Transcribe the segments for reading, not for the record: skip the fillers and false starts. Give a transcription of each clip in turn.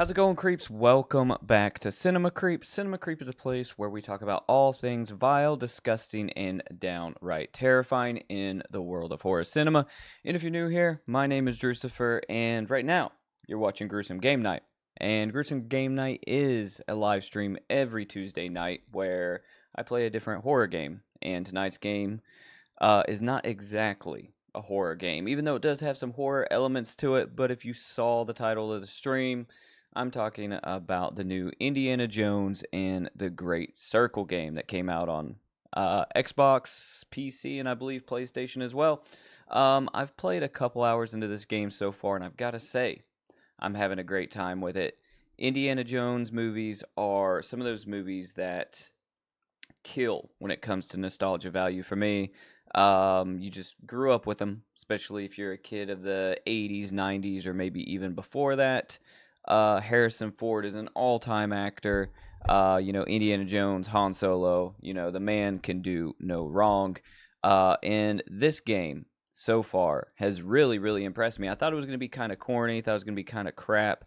How's it going, creeps? Welcome back to Cinema Creep. Cinema Creep is a place where we talk about all things vile, disgusting, and downright terrifying in the world of horror cinema. And if you're new here, my name is Drucifer, and right now you're watching Gruesome Game Night. And Gruesome Game Night is a live stream every Tuesday night where I play a different horror game. And tonight's game is not exactly a horror game, even though it does have some horror elements to it. But if you saw the title of the stream, I'm talking about the new Indiana Jones and the Great Circle game that came out on Xbox, PC, and I believe PlayStation as well. I've played a couple hours into this game so far, and I've got to say, I'm having a great time with it. Indiana Jones movies are some of those movies that kill when it comes to nostalgia value for me. You just grew up with them, especially if you're a kid of the 80s, 90s, or maybe even before that. Harrison Ford is an all-time actor. Indiana Jones, Han Solo, the man can do no wrong. And this game so far has really, really impressed me. I thought it was going to be kind of corny. Thought it was going to be kind of crap,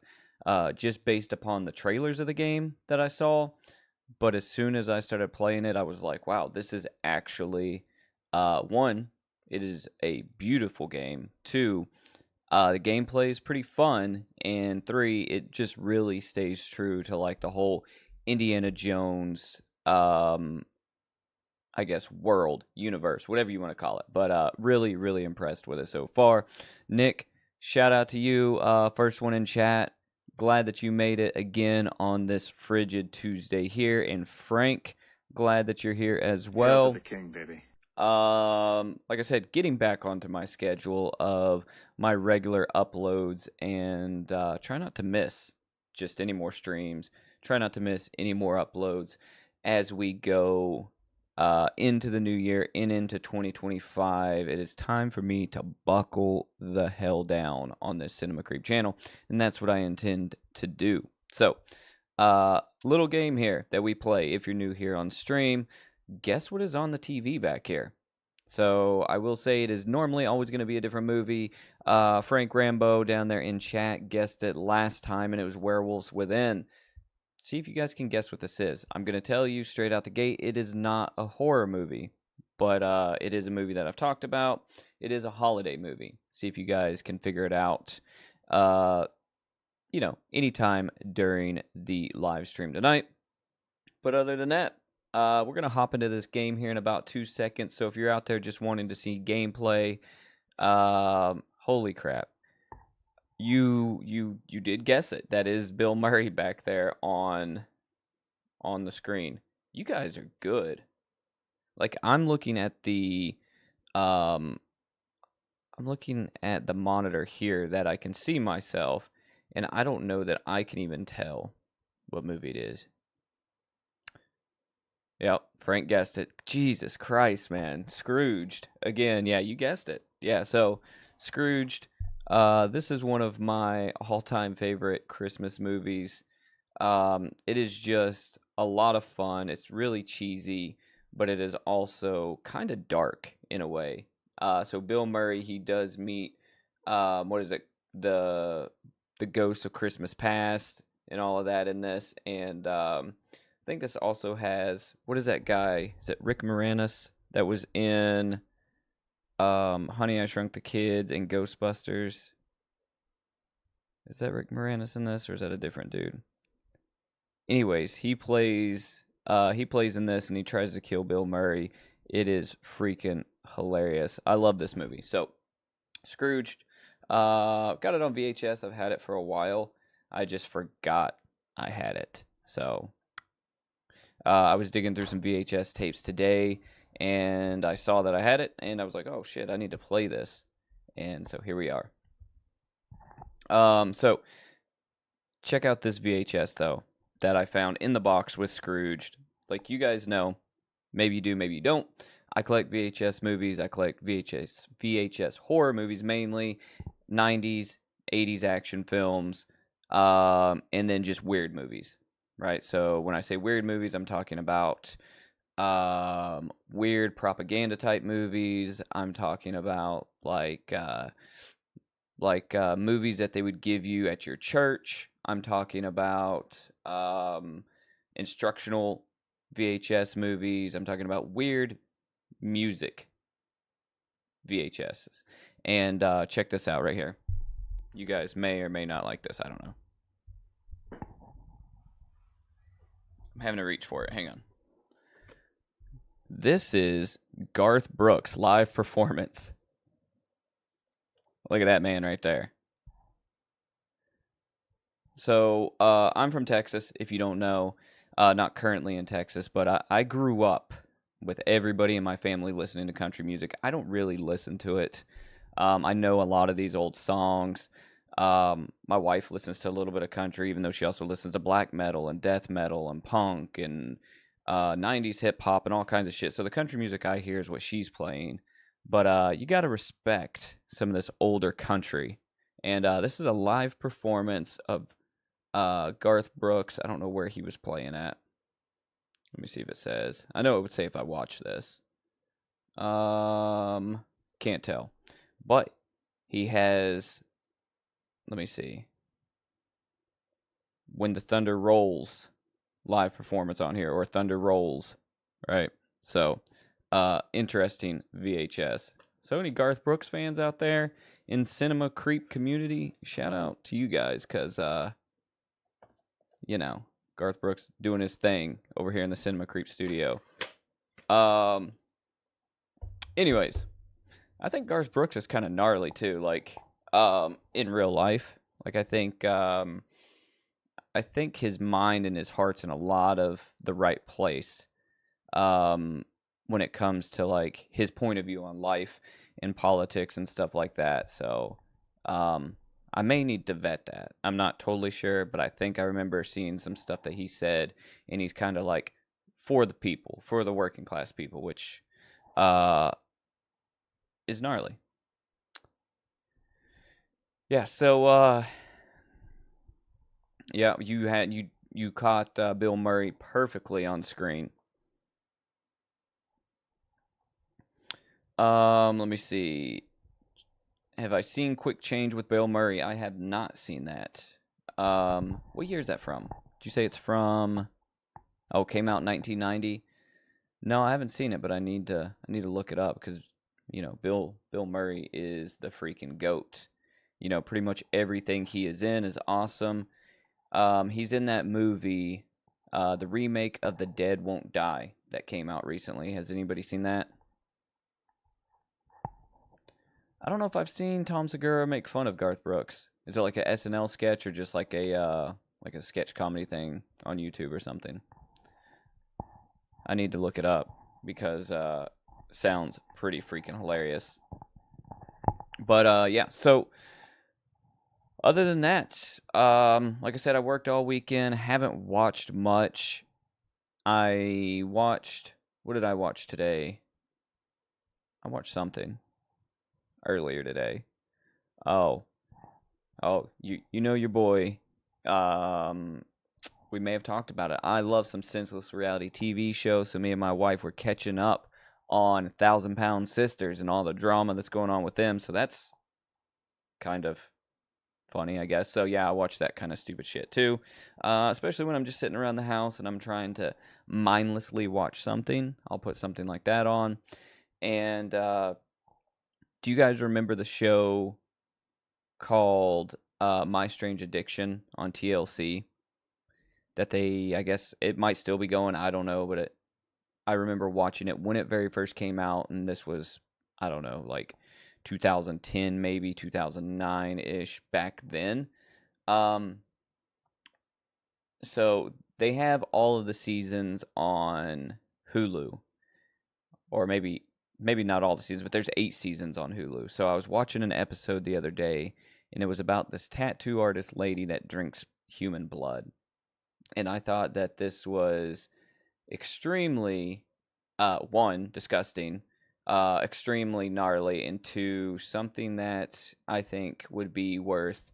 just based upon the trailers of the game that I saw. But as soon as I started playing it, I was like, wow, this is actually, one, it is a beautiful game. Two, the gameplay is pretty fun, and three, it just really stays true to like the whole Indiana Jones, I guess, world, universe, whatever you want to call it. But really, really impressed with it so far. Nick, shout out to you, first one in chat. Glad that you made it again on this frigid Tuesday here. And Frank, glad that you're here as well. Hail to the king, baby. Like I said, getting back onto my schedule of my regular uploads and try not to miss just any more streams. Try not to miss any more uploads as we go into the new year and into 2025. It is time for me to buckle the hell down on this Cinema Creep channel, and that's what I intend to do. So, little game here that we play if you're new here on stream. Guess what is on the TV back here? So I will say it is normally always going to be a different movie. Frank Rambo down there in chat guessed it last time, and it was Werewolves Within. See if you guys can guess what this is. I'm going to tell you straight out the gate, it is not a horror movie, but it is a movie that I've talked about. It is a holiday movie. See if you guys can figure it out, anytime during the live stream tonight. But other than that, we're going to hop into this game here in about 2 seconds. So if you're out there just wanting to see gameplay, holy crap. You did guess it. That is Bill Murray back there on the screen. You guys are good. Like I'm looking at the monitor here that I can see myself, and I don't know that I can even tell what movie it is. Yep, Frank guessed it. Jesus Christ, man. Scrooged. Again, yeah, you guessed it. Yeah, so Scrooged. This is one of my all-time favorite Christmas movies. It is just a lot of fun. It's really cheesy, but it is also kind of dark in a way. So Bill Murray, he does meet, what is it? The ghost of Christmas Past and all of that in this. And I think this also has, what is that guy? Is it Rick Moranis that was in Honey, I Shrunk the Kids and Ghostbusters? Is that Rick Moranis in this, or is that a different dude? Anyways, he plays in this, and he tries to kill Bill Murray. It is freaking hilarious. I love this movie. So, Scrooged, got it on VHS. I've had it for a while. I just forgot I had it. So, I was digging through some VHS tapes today, and I saw that I had it, and I was like, oh shit, I need to play this. And so here we are. So check out this VHS though that I found in the box with Scrooged. Like you guys know, maybe you do, maybe you don't. I collect VHS movies. I collect VHS horror movies mainly, 90s, 80s action films, and then just weird movies. Right? So when I say weird movies, I'm talking about weird propaganda type movies. I'm talking about like like movies that they would give you at your church. I'm talking about instructional VHS movies. I'm talking about weird music VHSs. And check this out right here. You guys may or may not like this. I don't know. I'm having to reach for it. Hang on. This is Garth Brooks' live performance. Look at that man right there. So I'm from Texas, if you don't know. Not currently in Texas, but I grew up with everybody in my family listening to country music. I don't really listen to it. I know a lot of these old songs. My wife listens to a little bit of country, even though she also listens to black metal and death metal and punk and 90s hip hop and all kinds of shit. So the country music I hear is what she's playing. But you got to respect some of this older country. And this is a live performance of Garth Brooks. I don't know where he was playing at. Let me see if it says. I know it would say if I watch this. Can't tell. But he has, let me see. When the Thunder Rolls live performance on here, or Thunder Rolls, right? So, interesting VHS. So, any Garth Brooks fans out there in Cinema Creep community, shout out to you guys, because, you know, Garth Brooks doing his thing over here in the Cinema Creep studio. Anyways, I think Garth Brooks is kind of gnarly too, like, in real life. Like, I think his mind and his heart's in a lot of the right place when it comes to like his point of view on life and politics and stuff like that. So I may need to vet that. I'm not totally sure, but I think I remember seeing some stuff that he said, and he's kind of like for the people, for the working class people, which is gnarly. Yeah. So yeah, you caught Bill Murray perfectly on screen. Let me see. Have I seen Quick Change with Bill Murray? I have not seen that. What year is that from? Did you say it's from? Oh, came out in 1990. No, I haven't seen it, but I need to look it up because you know Bill Murray is the freaking goat. You know, pretty much everything he is in is awesome. He's in that movie, the remake of The Dead Won't Die that came out recently. Has anybody seen that? I don't know if I've seen Tom Segura make fun of Garth Brooks. Is it like a SNL sketch or just like a sketch comedy thing on YouTube or something? I need to look it up because sounds pretty freaking hilarious. But yeah, so other than that, like I said, I worked all weekend, haven't watched much. I watched, what did I watch today? I watched something earlier today. Oh, you know your boy. Um, we may have talked about it. I love some senseless reality TV shows, so me and my wife were catching up on Thousand Pound Sisters and all the drama that's going on with them. So that's kind of funny, I guess. So yeah, I watch that kind of stupid shit too, especially when I'm just sitting around the house and I'm trying to mindlessly watch something. I'll put something like that on. And do you guys remember the show called My Strange Addiction on TLC? That they, I guess it might still be going. I don't know, but I remember watching it when it very first came out, and this was, I don't know, like 2010, maybe 2009 ish back then. Um, so they have all of the seasons on Hulu, or maybe not all the seasons, but there's 8 seasons on Hulu. So I was watching an episode the other day, and it was about this tattoo artist lady that drinks human blood, and I thought that this was extremely one disgusting, extremely gnarly, and two something that I think would be worth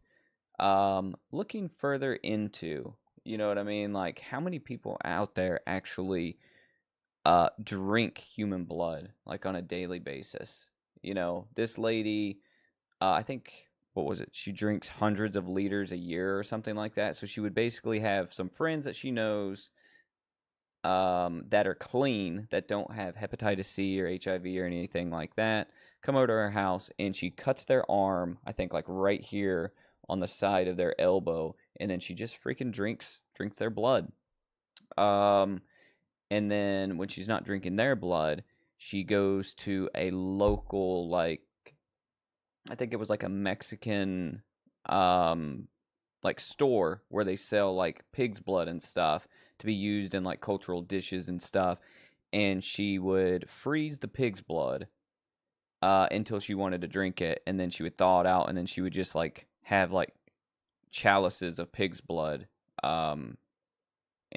looking further into. You know what I mean? Like how many people out there actually drink human blood like on a daily basis? You know, this lady, I think. what was it? She drinks hundreds of liters a year or something like that. So she would basically have some friends that she knows that are clean, that don't have hepatitis C or HIV or anything like that, come over to her house, and she cuts their arm, I think like right here on the side of their elbow, and then she just freaking drinks their blood. Um, and then when she's not drinking their blood, she goes to a local, like, I think it was like a Mexican like store where they sell like pig's blood and stuff to be used in like cultural dishes and stuff. And she would freeze the pig's blood until she wanted to drink it, and then she would thaw it out, and then she would just like have like chalices of pig's blood and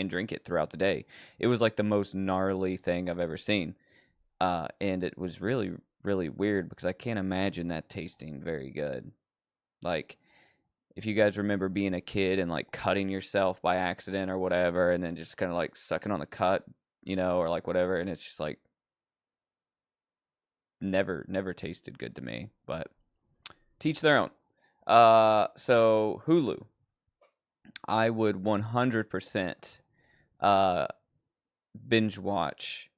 drink it throughout the day. It was like the most gnarly thing I've ever seen. And it was really, really weird because I can't imagine that tasting very good. Like, if you guys remember being a kid and like cutting yourself by accident or whatever, and then just kind of like sucking on the cut, or like whatever, and it's just like never tasted good to me. But teach their own. So Hulu, I would 100% binge watch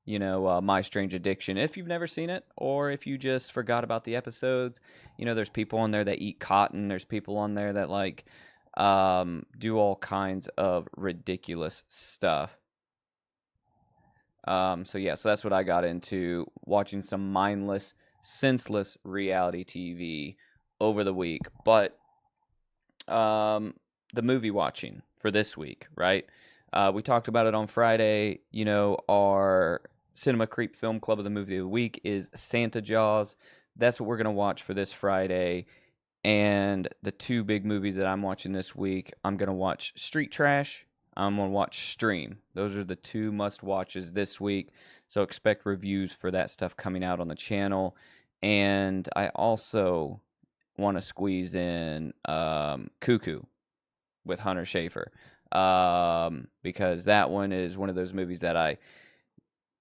My Strange Addiction if you've never seen it, or if you just forgot about the episodes. There's people on there that eat cotton. There's people on there that like do all kinds of ridiculous stuff. So that's what I got into, watching some mindless, senseless reality TV over the week. But the movie watching for this week, right? We talked about it on Friday. Our Cinema Creep Film Club of the Movie of the Week is Santa Jaws. That's what we're going to watch for this Friday. And the two big movies that I'm watching this week, I'm going to watch Street Trash. I'm going to watch Stream. Those are the two must-watches this week. So expect reviews for that stuff coming out on the channel. And I also want to squeeze in Cuckoo with Hunter Schafer. Because that one is one of those movies that I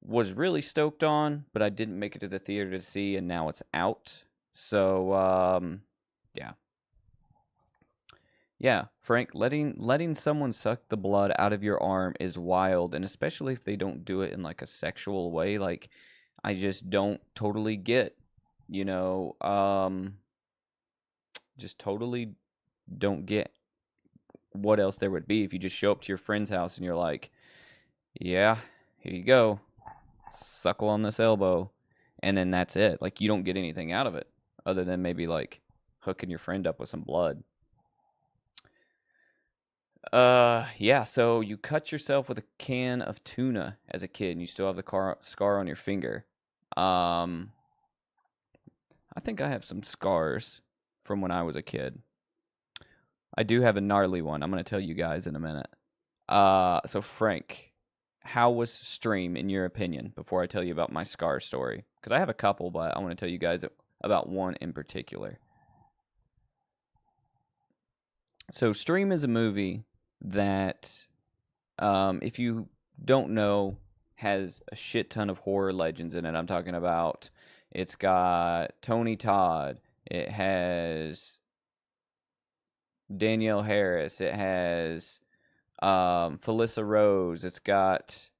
was really stoked on, but I didn't make it to the theater to see, and now it's out. So, yeah, Frank, letting someone suck the blood out of your arm is wild, and especially if they don't do it in like a sexual way. Like, I just don't totally get, just totally don't get what else there would be if you just show up to your friend's house and you're like, yeah, here you go, suckle on this elbow, and then that's it. Like, you don't get anything out of it other than maybe like hooking your friend up with some blood. So you cut yourself with a can of tuna as a kid and you still have the scar on your finger. I think I have some scars from when I was a kid. I do have a gnarly one. I'm going to tell you guys in a minute. So Frank, how was Stream in your opinion before I tell you about my scar story? Because I have a couple, but I want to tell you guys about one in particular. So Stream is a movie that, if you don't know, has a shit ton of horror legends in it. I'm talking about, it's got Tony Todd. It has Danielle Harris. It has Felissa Rose. It's got,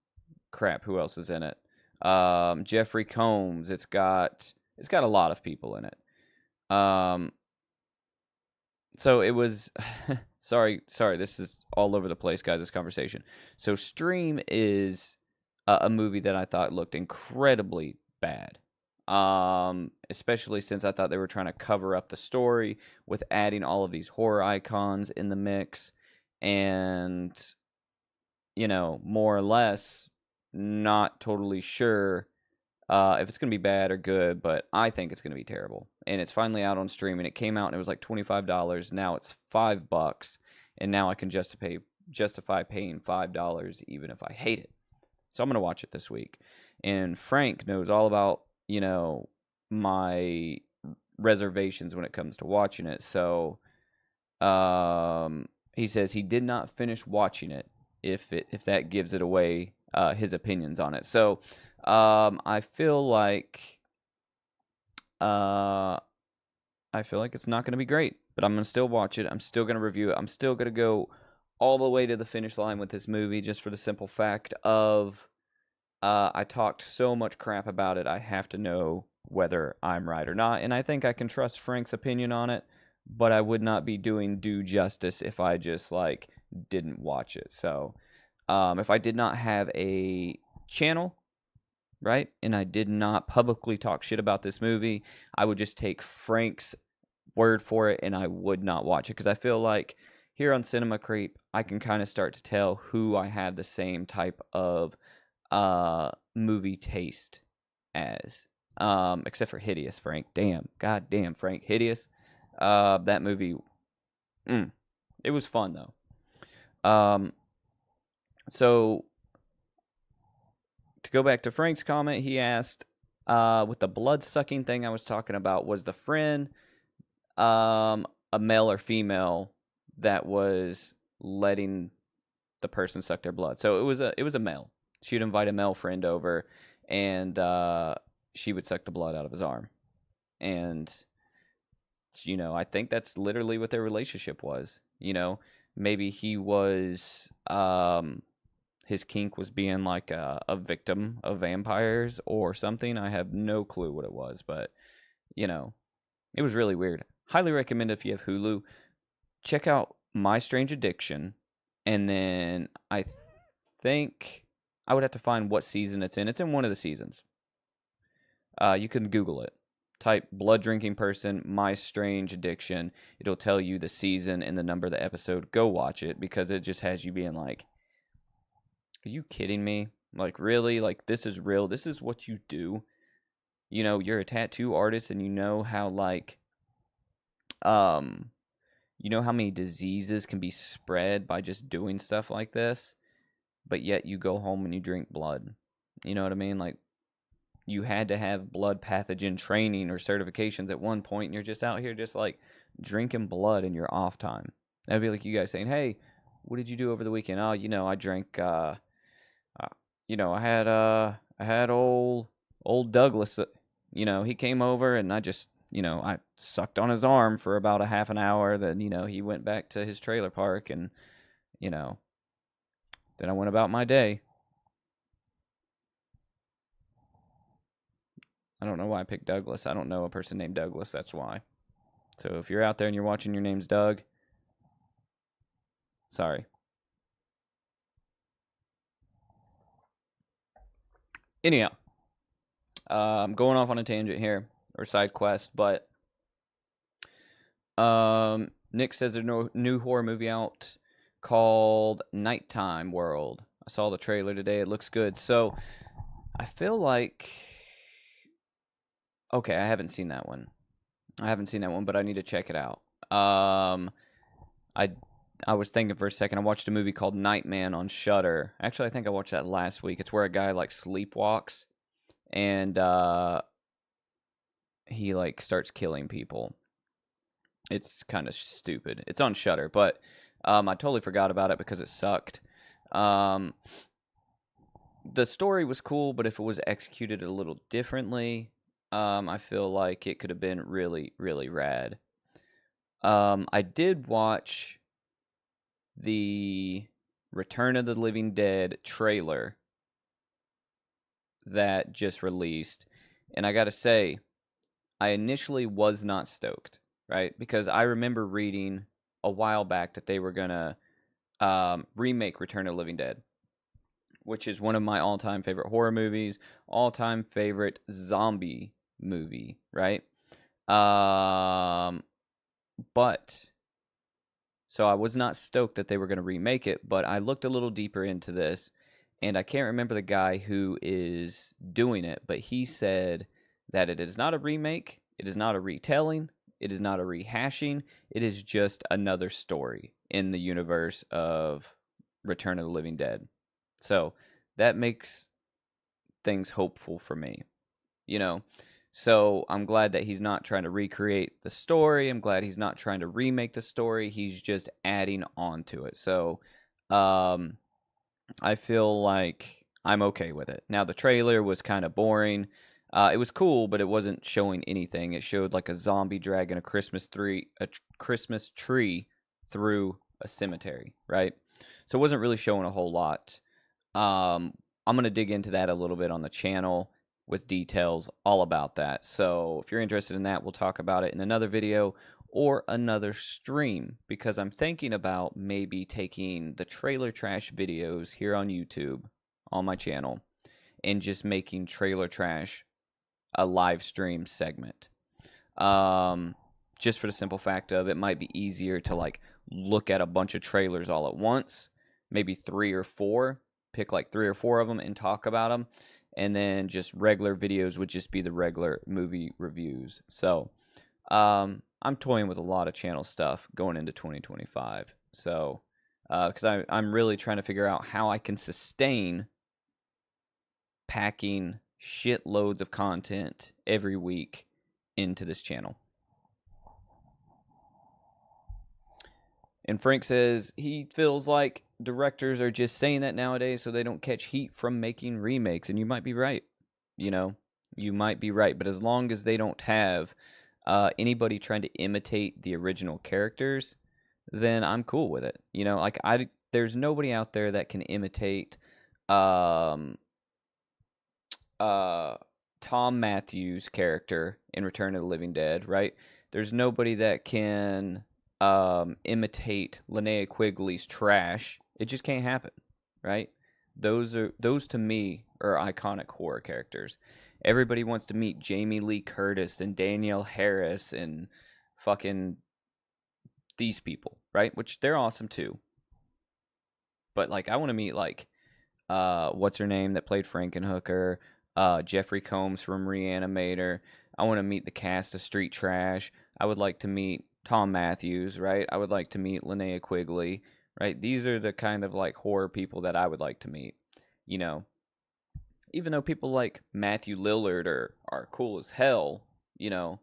crap, who else is in it? Jeffrey Combs. It's got a lot of people in it. So it was sorry, this is all over the place, guys, this conversation. So Stream is a movie that I thought looked incredibly bad. Especially since I thought they were trying to cover up the story with adding all of these horror icons in the mix, and more or less not totally sure if it's going to be bad or good, but I think it's going to be terrible. And it's finally out on Stream, and it came out and it was like $25. Now it's $5, and now I can justify paying $5 even if I hate it. So I'm going to watch it this week. And Frank knows all about, my reservations when it comes to watching it. So he says he did not finish watching it, if that gives it away, his opinions on it. So I feel like I feel like it's not going to be great, but I'm going to still watch it. I'm still going to review it. I'm still going to go all the way to the finish line with this movie just for the simple fact of I talked so much crap about it. I have to know whether I'm right or not, and I think I can trust Frank's opinion on it, but I would not be doing due justice if I just like didn't watch it. So, if I did not have a channel, right, and I did not publicly talk shit about this movie, I would just take Frank's word for it and I would not watch it because I feel like here on Cinema Creep, I can kind of start to tell who I have the same type of movie taste as. Except for Hideous, Frank. Damn. God damn, Frank. Hideous. That movie, it was fun though. So to go back to Frank's comment, he asked, with the blood sucking thing I was talking about, was the friend a male or female that was letting the person suck their blood? So it was a male. She'd invite a male friend over, and she would suck the blood out of his arm. And I think that's literally what their relationship was. Maybe he was his kink was being like a victim of vampires or something. I have no clue what it was, but it was really weird. Highly recommend if you have Hulu, check out My Strange Addiction, and then I think I would have to find what season it's in. It's in one of the seasons. You can Google it. Type blood drinking person, My Strange Addiction. It'll tell you the season and the number of the episode. Go watch it because it just has you being like, are you kidding me? Like, really? Like, this is real? This is what you do? You're a tattoo artist and you know how, like, you know how many diseases can be spread by just doing stuff like this? But yet you go home and you drink blood. You know what I mean? Like, you had to have blood pathogen training or certifications at one point, and you're just out here just, like, drinking blood in your off time. That'd be like you guys saying, hey, what did you do over the weekend? Oh, I drank, I had old Douglas. He came over and I just, I sucked on his arm for about a half an hour. Then he went back to his trailer park, and then I went about my day. I don't know why I picked Douglas. I don't know a person named Douglas. That's why. So if you're out there and you're watching, your name's Doug. Sorry. Anyhow, I'm going off on a tangent here, or side quest, but Nick says there's no new horror movie out called Nighttime World. I saw the trailer today. It looks good. So I feel like, okay, I haven't seen that one. But I need to check it out. I was thinking for a second. I watched a movie called Nightman on Shudder. Actually, I think I watched that last week. It's where a guy like sleepwalks and he like starts killing people. It's kind of stupid. It's on Shudder, but I totally forgot about it because it sucked. The story was cool, but if it was executed a little differently, I feel like it could have been really, really rad. I did watch the Return of the Living Dead trailer that just released, and I gotta say, I initially was not stoked, right? Because I remember reading a while back that they were gonna remake Return of the Living Dead, which is one of my all-time favorite horror movies, all-time favorite zombie movie, right? But so I was not stoked that they were going to remake it, but I looked a little deeper into this, and I can't remember the guy who is doing it, but he said that it is not a remake, it is not a retelling, it is not a rehashing, it is just another story in the universe of Return of the Living Dead. So that makes things hopeful for me, So I'm glad that he's not trying to recreate the story. I'm glad he's not trying to remake the story. He's just adding on to it. So I feel like I'm okay with it. Now, the trailer was kind of boring. It was cool, but it wasn't showing anything. It showed like a zombie dragging a Christmas tree through a cemetery, right? So it wasn't really showing a whole lot. I'm gonna dig into that a little bit on the channel with details all about that. So if you're interested in that, we'll talk about it in another video or another stream, because I'm thinking about maybe taking the trailer trash videos here on YouTube on my channel and just making trailer trash a live stream segment. Just for the simple fact of it might be easier to like look at a bunch of trailers all at once, maybe 3 or 4, pick like 3 or 4 of them and talk about them, and then just regular videos would just be the regular movie reviews. So I'm toying with a lot of channel stuff going into 2025. So because I'm really trying to figure out how I can sustain packing shitloads of content every week into this channel. And Frank says he feels like directors are just saying that nowadays so they don't catch heat from making remakes. And you might be right. You know, you might be right. But as long as they don't have anybody trying to imitate the original characters, then I'm cool with it. You know, like there's nobody out there that can imitate Tom Matthews' character in Return of the Living Dead, right? There's nobody that can imitate Linnea Quigley's trash. It just can't happen, right? Those to me are iconic horror characters. Everybody wants to meet Jamie Lee Curtis and Danielle Harris and fucking these people, right? Which they're awesome too. But like I want to meet like what's her name that played Frankenhooker, Jeffrey Combs from Reanimator. I want to meet the cast of Street Trash. I would like to meet Tom Matthews, right? I would like to meet Linnea Quigley, right? These are the kind of like horror people that I would like to meet, you know. Even though people like Matthew Lillard are cool as hell, you know,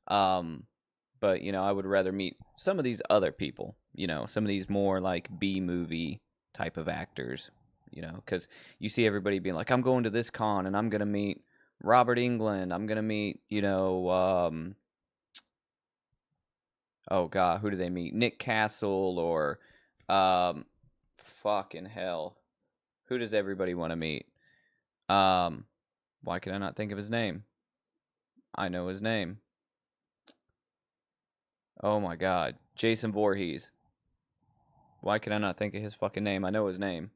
but you know, I would rather meet some of these other people, you know, some of these more like B movie type of actors, you know, because you see everybody being like, I'm going to this con and I'm gonna meet Robert Englund, I'm gonna meet, you know, oh god, who do they meet? Nick Castle or fucking hell. Who does everybody want to meet? Why can I not think of his name? I know his name. Oh my god. Jason Voorhees. Why can I not think of his fucking name? I know his name.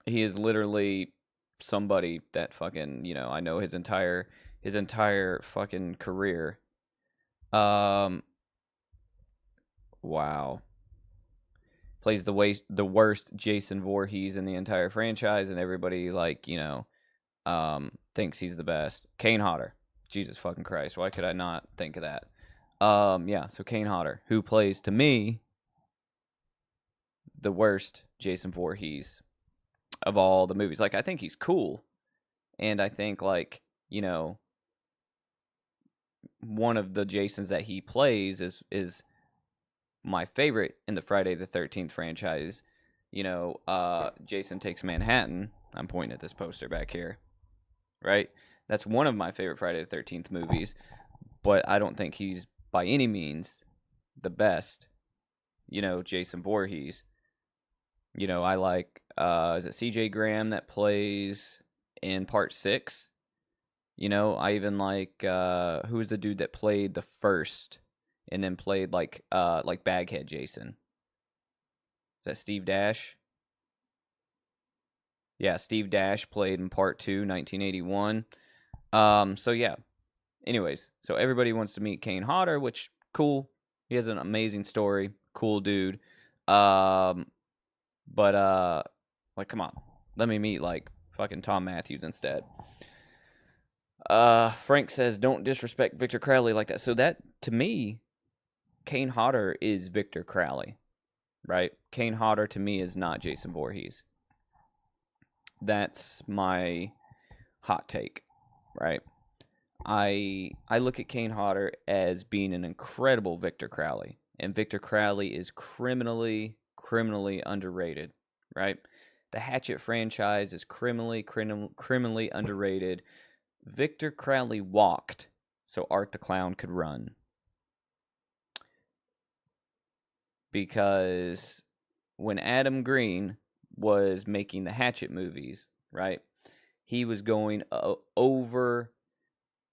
He is literally somebody that fucking, you know, I know his entire fucking career. Wow. Plays the worst Jason Voorhees in the entire franchise, and everybody like, you know, thinks he's the best. Kane Hodder. Jesus fucking Christ. Why could I not think of that? Yeah, so Kane Hodder, who plays to me the worst Jason Voorhees of all the movies. Like I think he's cool, and I think like, you know, one of the Jasons that he plays is my favorite in the Friday the 13th franchise. You know, Jason Takes Manhattan. I'm pointing at this poster back here, right? That's one of my favorite Friday the 13th movies, but I don't think he's by any means the best, you know, Jason Voorhees. You know, I like, is it CJ Graham that plays in part 6? You know, I even like, who's the dude that played the first and then played like Baghead Jason? Is that Steve Dash? Yeah, Steve Dash played in part 2, 1981. So yeah. Anyways, so everybody wants to meet Kane Hodder, which cool. He has an amazing story. Cool dude. But like come on. Let me meet like fucking Tom Matthews instead. Frank says don't disrespect Victor Crowley like that. So that to me, Kane Hodder is Victor Crowley, right? Kane Hodder to me is not Jason Voorhees. That's my hot take, right? I look at Kane Hodder as being an incredible Victor Crowley, and Victor Crowley is criminally underrated, right? The Hatchet franchise is criminally underrated. Victor Crowley walked so Art the Clown could run. Because when Adam Green was making the Hatchet movies, right, he was going over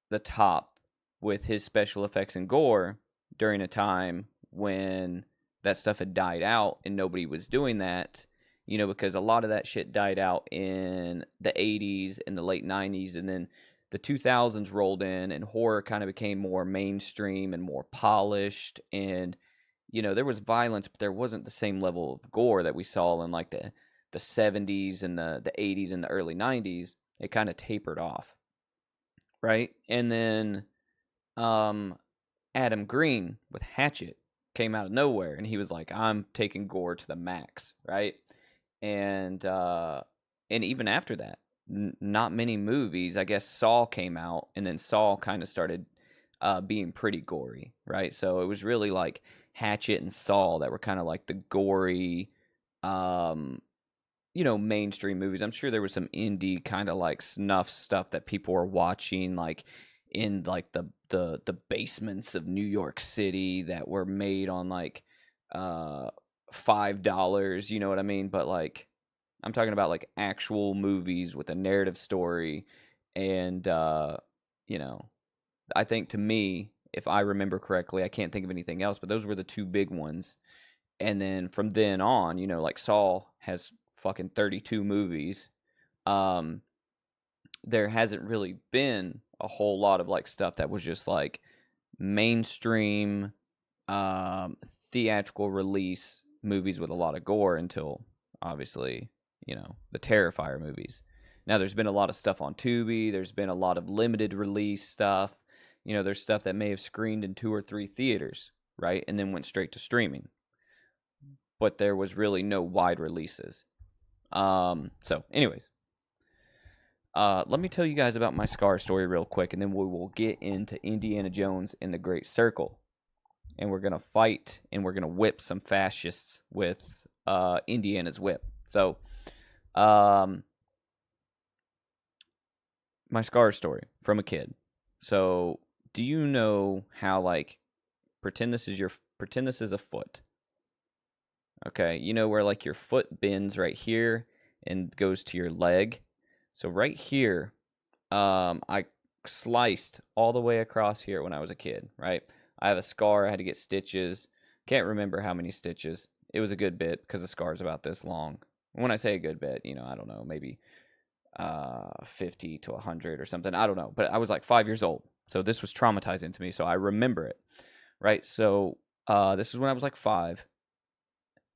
the top with his special effects and gore during a time when that stuff had died out and nobody was doing that, because a lot of that shit died out in the 80s and the late 90s, and then the 2000s rolled in and horror kind of became more mainstream and more polished, and there was violence, but there wasn't the same level of gore that we saw in like the 70s and the 80s and the early 90s. It kind of tapered off, right? And then Adam Green with Hatchet came out of nowhere, and he was like, I'm taking gore to the max, right? And even after that, not many movies. I guess Saw came out, and then Saw kind of started being pretty gory, right? So it was really like Hatchet and Saw that were kind of like the gory, mainstream movies. I'm sure there was some indie kind of like snuff stuff that people were watching, like in like the basements of New York City that were made on like $5, you know what I mean? But like I'm talking about like actual movies with a narrative story, and I think, to me, if I remember correctly, I can't think of anything else, but those were the two big ones. And then from then on, like Saw has fucking 32 movies. There hasn't really been a whole lot of like stuff that was just like mainstream theatrical release movies with a lot of gore until obviously, the Terrifier movies. Now there's been a lot of stuff on Tubi, there's been a lot of limited release stuff. There's stuff that may have screened in 2 or 3 theaters, right? And then went straight to streaming. But there was really no wide releases. So anyways, let me tell you guys about my Scar story real quick, and then we will get into Indiana Jones and the Great Circle. And we're going to fight, and we're going to whip some fascists with Indiana's whip. So, my Scar story from a kid. So, do you know how, like, pretend this is a foot. Okay, you know where like your foot bends right here and goes to your leg. So right here, I sliced all the way across here when I was a kid, right? I have a scar. I had to get stitches. Can't remember how many stitches. It was a good bit because the scar's about this long. When I say a good bit, I don't know, maybe 50 to 100 or something. I don't know. But I was like 5 years old. So this was traumatizing to me. So I remember it, right? So this is when I was like 5.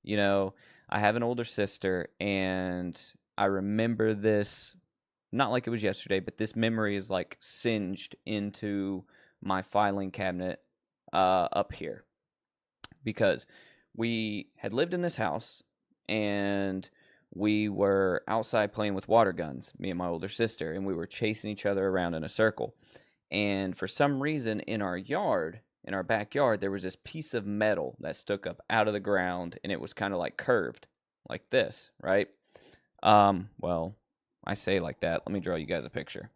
I have an older sister, and I remember this not like it was yesterday, but this memory is like singed into my filing cabinet up here, because we had lived in this house and we were outside playing with water guns, me and my older sister, and we were chasing each other around in a circle. And for some reason in our backyard, there was this piece of metal that stuck up out of the ground, and it was kind of like curved like this, right? Well, I say like that. Let me draw you guys a picture.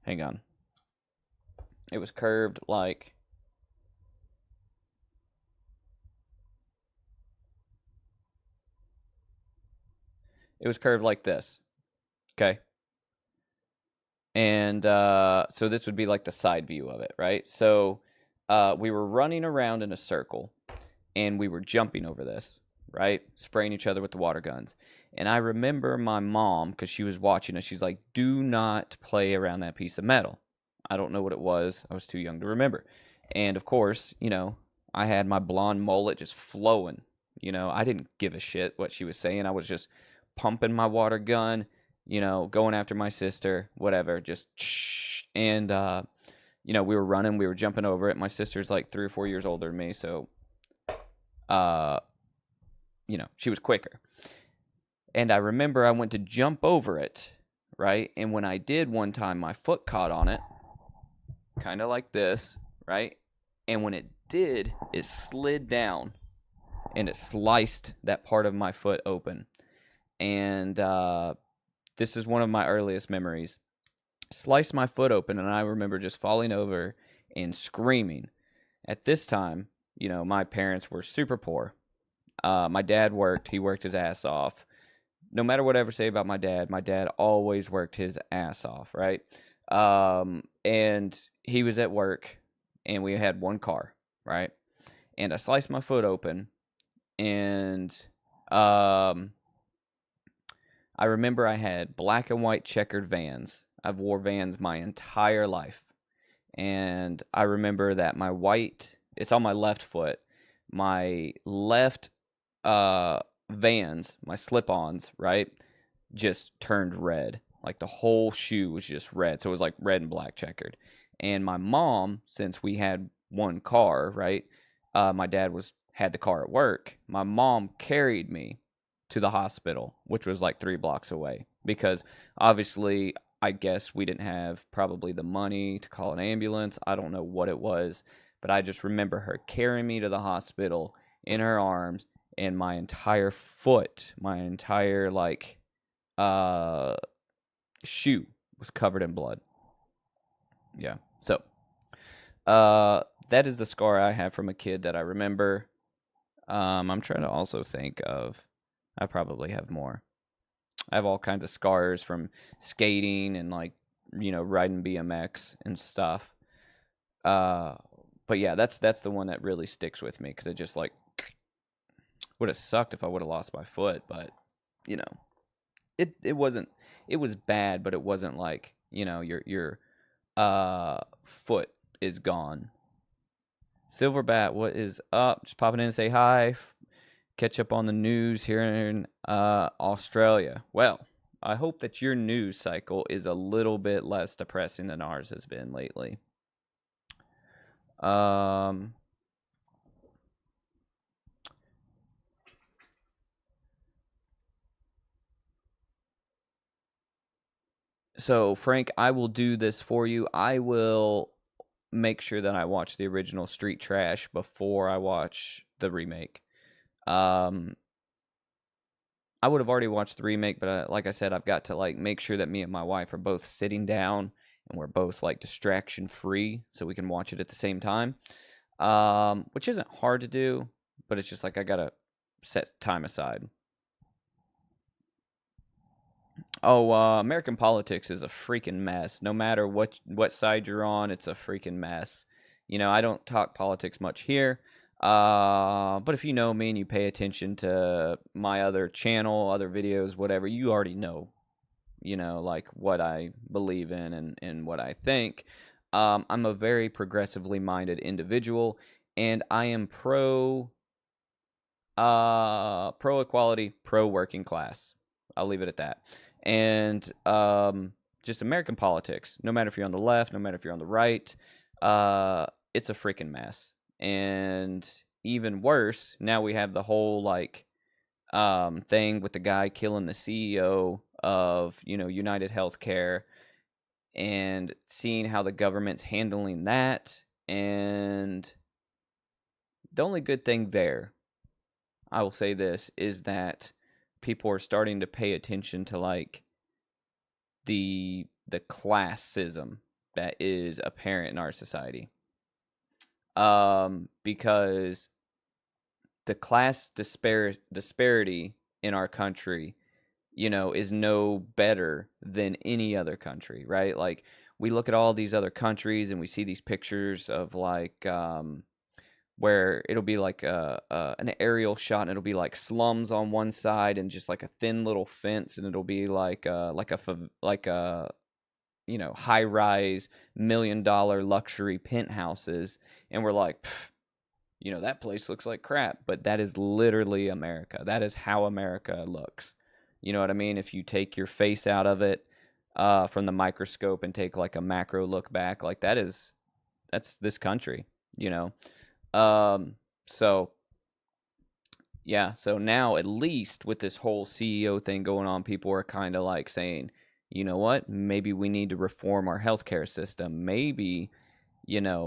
Hang on. It was curved like this. Okay. And so this would be like the side view of it, right? So we were running around in a circle, and we were jumping over this, right? Spraying each other with the water guns. And I remember my mom, because she was watching us, she's like, do not play around that piece of metal. I don't know what it was. I was too young to remember. And of course, I had my blonde mullet just flowing. I didn't give a shit what she was saying. I was just pumping my water gun, going after my sister, whatever, just and we were running, we were jumping over it. My sister's like 3 or 4 years older than me, so she was quicker. And I remember I went to jump over it, right? And when I did one time, my foot caught on it, kind of like this, right? And when it did, it slid down, and it sliced that part of my foot open. and this is one of my earliest memories. Sliced my foot open, and I remember just falling over and screaming. At this time, my parents were super poor. My dad worked, he worked his ass off. No matter what I ever say about my dad always worked his ass off, right? And he was at work, and we had one car, right? And I sliced my foot open, and um, I remember I had black and white checkered Vans. I've wore Vans my entire life. And I remember that it's on my left foot. My left Vans, my slip-ons, right, just turned red. Like the whole shoe was just red. So it was like red and black checkered. And my mom, since we had one car, right, my dad had the car at work. My mom carried me to the hospital, which was like 3 blocks away, because obviously I guess we didn't have probably the money to call an ambulance. I don't know what it was, but I just remember her carrying me to the hospital in her arms, and my entire foot, my entire uh shoe was covered in blood. Yeah. So, that is the scar I have from a kid that I remember. I'm trying to also think of, I probably have more. I have all kinds of scars from skating and riding BMX and stuff. Uh, but yeah, that's the one that really sticks with me, because it just would have sucked if I would have lost my foot, but you know, it wasn't. It was bad, but it wasn't like your foot is gone. Silverbat, what is up? Just popping in to say hi. Catch up on the news here in Australia. Well, I hope that your news cycle is a little bit less depressing than ours has been lately. So, Frank, I will do this for you. I will make sure that I watch the original Street Trash before I watch the remake. Um, I would have already watched the remake, but like I said, I've got to make sure that me and my wife are both sitting down and we're both distraction free, so we can watch it at the same time. Which isn't hard to do, but it's just I gotta set time aside. Oh, American politics is a freaking mess. No matter what side you're on, it's a freaking mess. I don't talk politics much here. But if you know me and you pay attention to my other channel, other videos, whatever, you already know, what I believe in and what I think. I'm a very progressively minded individual, and I am pro equality, pro working class. I'll leave it at that. And just American politics, no matter if you're on the left, no matter if you're on the right, it's a freaking mess. And even worse, now we have the whole thing with the guy killing the CEO of United Healthcare, and seeing how the government's handling that. And the only good thing there, I will say this, is that people are starting to pay attention to the classism that is apparent in our society. Because the class disparity in our country, is no better than any other country, right? We look at all these other countries and we see these pictures of where it'll be an aerial shot, and it'll be slums on one side and just a thin little fence, and it'll be like a high rise $1 million luxury penthouses, and we're like, that place looks like crap. But that is literally America. That is how America looks. You know what I mean? If you take your face out of it from the microscope and take a macro look back, that's this country, so yeah, so now at least with this whole CEO thing going on, people are kind of saying, you know what, maybe we need to reform our healthcare system. Maybe,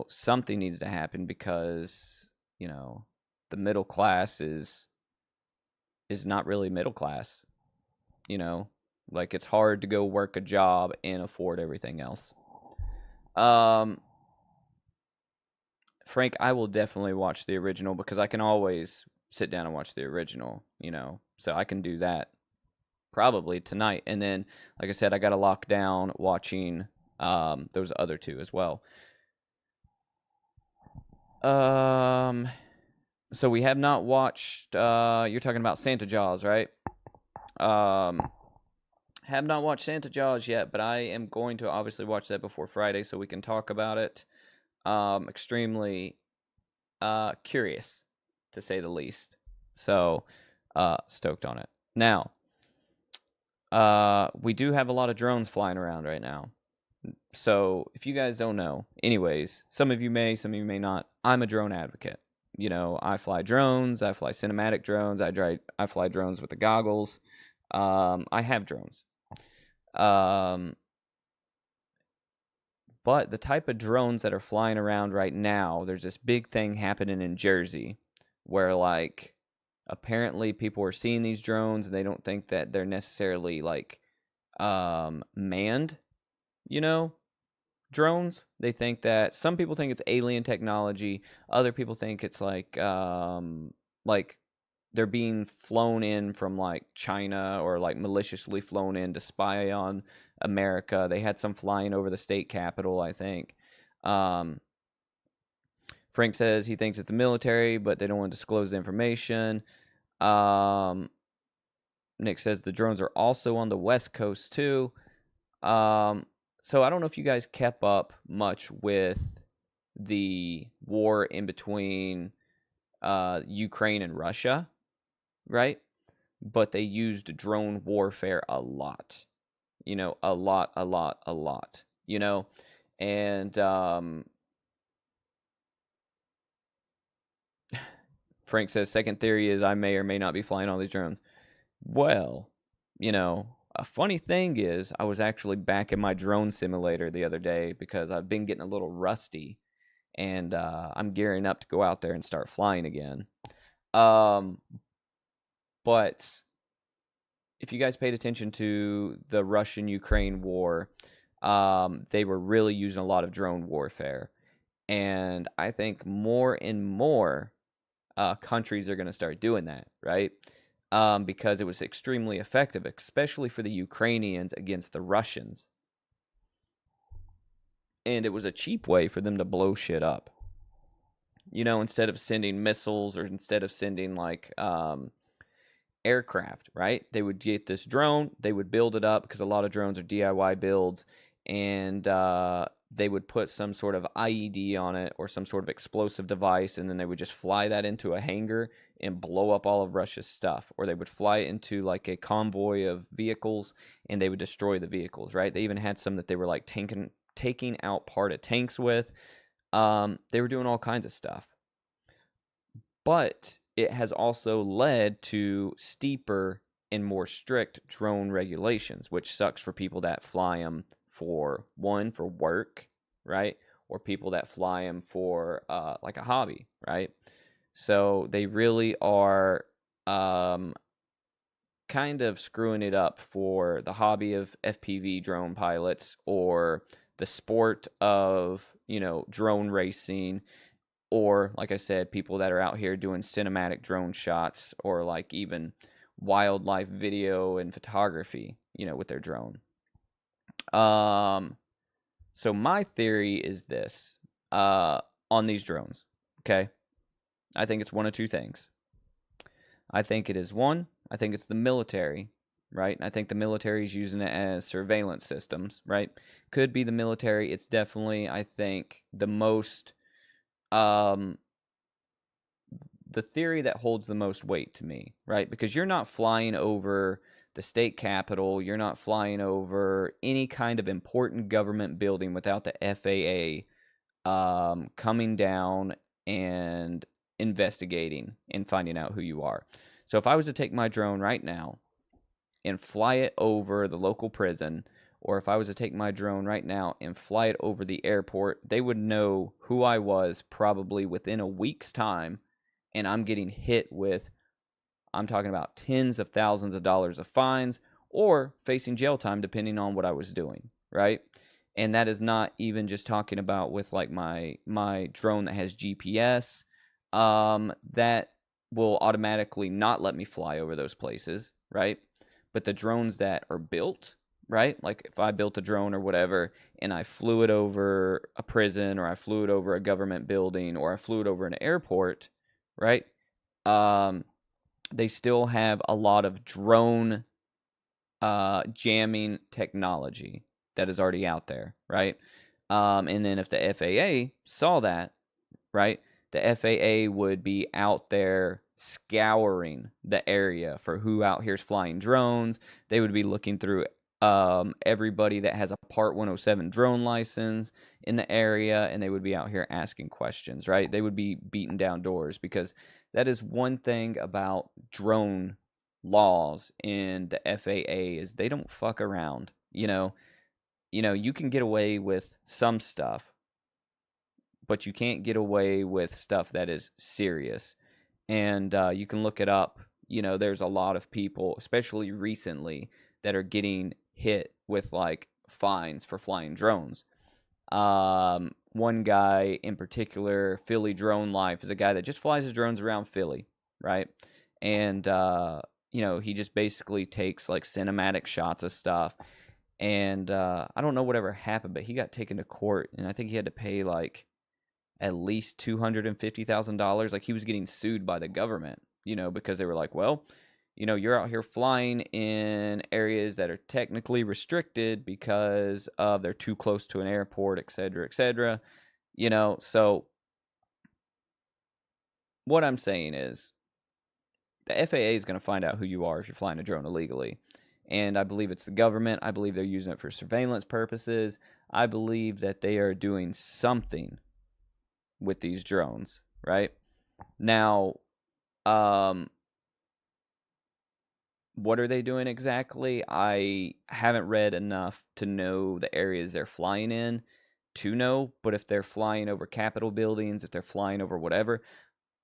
something needs to happen, because, the middle class is not really middle class. you know, like it's hard to go work a job and afford everything else. Frank, I will definitely watch the original because I can always sit down and watch the original, you know, so I can do that probably tonight. And then, like I said, I got to lock down watching those other two as well. So we have not watched. You're talking about Santa Jaws, right? Have not watched Santa Jaws yet, but I am going to obviously watch that before Friday so we can talk about it. Extremely curious, to say the least. So, stoked on it. Now, we do have a lot of drones flying around right now. So, if you guys don't know, anyways, some of you may, some of you may not. I'm a drone advocate. You know, I fly drones. I fly cinematic drones. I fly drones with the goggles. I have drones. But the type of drones that are flying around right now, there's this big thing happening in Jersey where, like, apparently people are seeing these drones and they don't think that they're necessarily, like, manned, you know, drones. They think that some people think it's alien technology. Other people think it's like they're being flown in from like China or like maliciously flown in to spy on America. They had some flying over the state capitol, I think. Frank says he thinks it's the military, but they don't want to disclose the information. Nick says the drones are also on the West Coast too. So I don't know if you guys kept up much with the war in between Ukraine and Russia, right? But they used drone warfare a lot. You know, a lot. You know, and Frank says second theory is I may or may not be flying all these drones. Well, you know, a funny thing is I was actually back in my drone simulator the other day because I've been getting a little rusty, and I'm gearing up to go out there and start flying again. But if you guys paid attention to the Russian-Ukraine war, they were really using a lot of drone warfare. And I think more and more countries are going to start doing that, right? Because it was extremely effective, especially for the Ukrainians against the Russians. And it was a cheap way for them to blow shit up. You know, instead of sending missiles or instead of sending like aircraft, right? They would get this drone, they would build it up because a lot of drones are DIY builds, and they would put some sort of IED on it or some sort of explosive device, and then they would just fly that into a hangar and blow up all of Russia's stuff. Or they would fly it into like a convoy of vehicles and they would destroy the vehicles, right? They even had some that they were like taking out part of tanks with. They were doing all kinds of stuff. But it has also led to steeper and more strict drone regulations, which sucks for people that fly them for work, right? Or people that fly them for like a hobby, right? So they really are kind of screwing it up for the hobby of FPV drone pilots or the sport of, you know, drone racing, or like I said, people that are out here doing cinematic drone shots or like even wildlife video and photography, you know, with their drone. So my theory is this on these drones, okay? I think it's one of two things. I think it is one, I think it's the military, right? I think the military is using it as surveillance systems, right? Could be the military. It's definitely, I think, the most the theory that holds the most weight to me, right? Because you're not flying over the state capitol, you're not flying over any kind of important government building without the FAA coming down and investigating and finding out who you are. So if I was to take my drone right now and fly it over the local prison, or if I was to take my drone right now and fly it over the airport, they would know who I was probably within a week's time, and I'm getting hit with, I'm talking about tens of thousands of dollars of fines or facing jail time depending on what I was doing, right? And that is not even just talking about with like my drone that has GPS, that will automatically not let me fly over those places, right? But the drones that are built, right? Like if I built a drone or whatever and I flew it over a prison, or I flew it over a government building, or I flew it over an airport, right? Um, they still have a lot of drone jamming technology that is already out there, right? And then if the FAA saw that, right, the FAA would be out there scouring the area for who out here's flying drones. They would be looking through everybody that has a Part 107 drone license in the area, and they would be out here asking questions, right? They would be beating down doors, because that is one thing about drone laws in the FAA is they don't fuck around. You can get away with some stuff, but you can't get away with stuff that is serious. And you can look it up. There's a lot of people, especially recently, that are getting hit with like fines for flying drones. One guy in particular, Philly Drone Life, is a guy that just flies his drones around Philly, right? And he just basically takes like cinematic shots of stuff. And I don't know whatever happened, but he got taken to court, and I think he had to pay like at least $250,000. Like he was getting sued by the government, because they were like, well, you're out here flying in areas that are technically restricted because they're too close to an airport, et cetera, et cetera. So what I'm saying is the FAA is going to find out who you are if you're flying a drone illegally. And I believe it's the government. I believe they're using it for surveillance purposes. I believe that they are doing something with these drones, right? Now, what are they doing exactly? I haven't read enough to know the areas they're flying in to know, but if they're flying over Capitol buildings, if they're flying over whatever,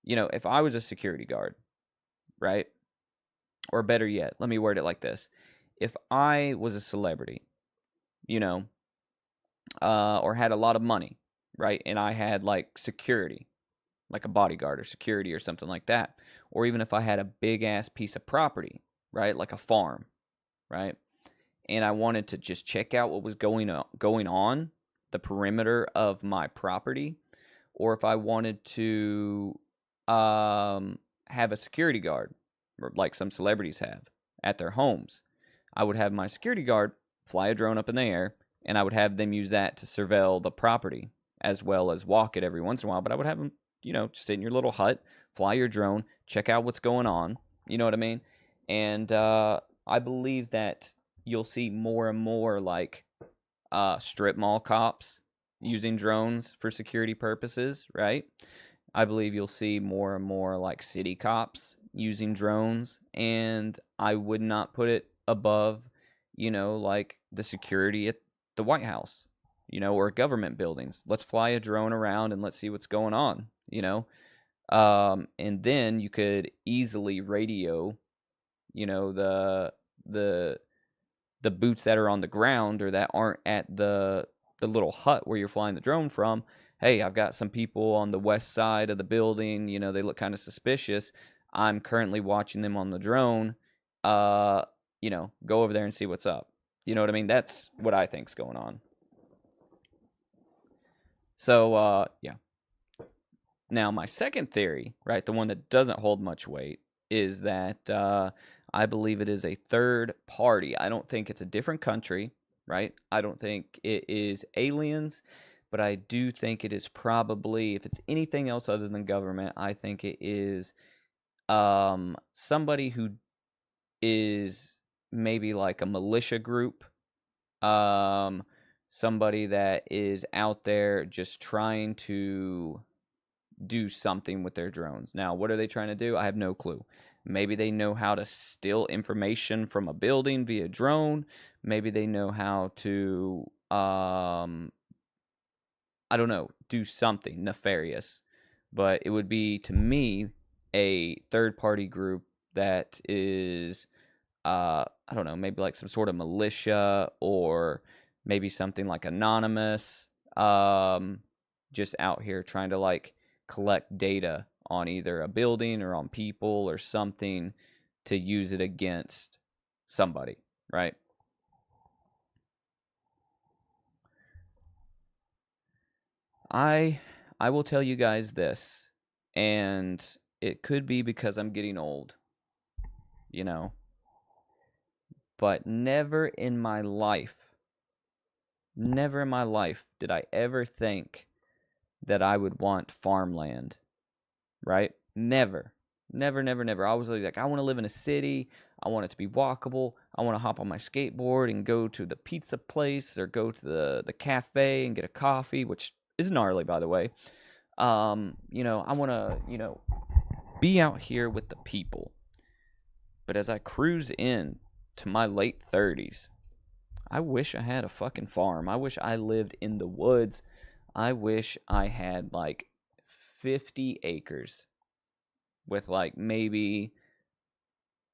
if I was a security guard, right? Or better yet, let me word it like this. If I was a celebrity, or had a lot of money, right? And I had like security, like a bodyguard or security or something like that. Or even if I had a big ass piece of property, right? Like a farm, right? And I wanted to just check out what was going on the perimeter of my property, or if I wanted to have a security guard, like some celebrities have at their homes, I would have my security guard fly a drone up in the air, and I would have them use that to surveil the property as well as walk it every once in a while. But I would have them, sit in your little hut, fly your drone, check out what's going on. You know what I mean? And I believe that you'll see more and more like strip mall cops using drones for security purposes, right? I believe you'll see more and more like city cops using drones, and I would not put it above, like the security at the White House, or government buildings. Let's fly a drone around and let's see what's going on, and then you could easily radio, the the boots that are on the ground or that aren't at the little hut where you're flying the drone from. Hey, I've got some people on the west side of the building. They look kind of suspicious. I'm currently watching them on the drone. Go over there and see what's up. You know what I mean? That's what I think's going on. So, yeah. Now, my second theory, right, the one that doesn't hold much weight, is that I believe it is a third party. I don't think it's a different country, right? I don't think it is aliens, but I do think it is probably, if it's anything else other than government, I think it is somebody who is maybe like a militia group, somebody that is out there just trying to do something with their drones. Now, what are they trying to do? I have no clue. Maybe they know how to steal information from a building via drone. Maybe they know how to, I don't know, do something nefarious. But it would be, to me, a third party group that is I don't know, maybe like some sort of militia or maybe something like anonymous, just out here trying to like collect data on either a building or on people or something to use it against somebody, right? I will tell you guys this, and it could be because I'm getting old, you know, but never in my life did I ever think that I would want farmland, right? Never. Never, never, never. I was like, I want to live in a city. I want it to be walkable. I want to hop on my skateboard and go to the pizza place or go to the cafe and get a coffee, which is gnarly, by the way. I want to, be out here with the people. But as I cruise in to my late 30s, I wish I had a fucking farm. I wish I lived in the woods. I wish I had like 50 acres with like maybe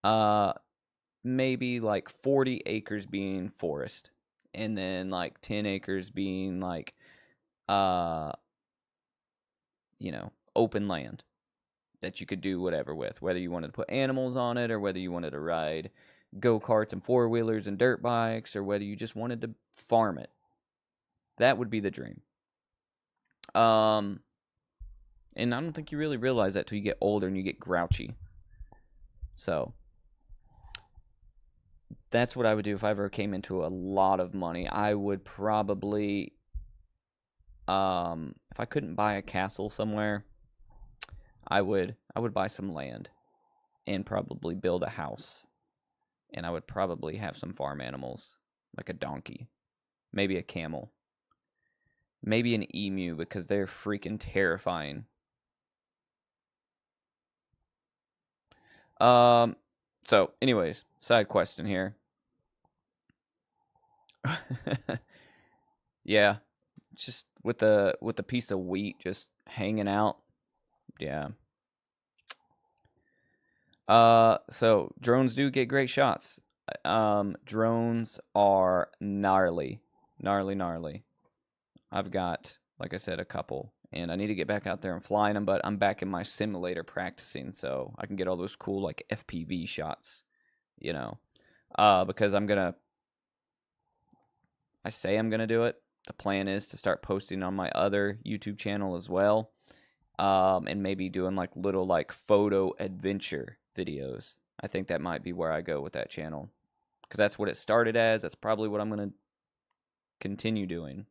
like 40 acres being forest and then like 10 acres being like uh open land that you could do whatever with, whether you wanted to put animals on it or whether you wanted to ride go-karts and four-wheelers and dirt bikes or whether you just wanted to farm it. That would be the dream. And I don't think you really realize that till you get older and you get grouchy. So that's what I would do if I ever came into a lot of money. I would probably, if I couldn't buy a castle somewhere, I would buy some land and probably build a house. And I would probably have some farm animals, like a donkey, maybe a camel, maybe an emu because they're freaking terrifying. So anyways, side question here. Yeah, just with the piece of wheat just hanging out. Yeah. So drones do get great shots. Drones are gnarly, gnarly, gnarly. I've got, like I said, a couple, and I need to get back out there and flying them, but I'm back in my simulator practicing, so I can get all those cool like FPV shots, because I say I'm gonna do it. The plan is to start posting on my other YouTube channel as well, and maybe doing like little like photo adventure videos. I think that might be where I go with that channel, because that's what it started as. That's probably what I'm gonna continue doing,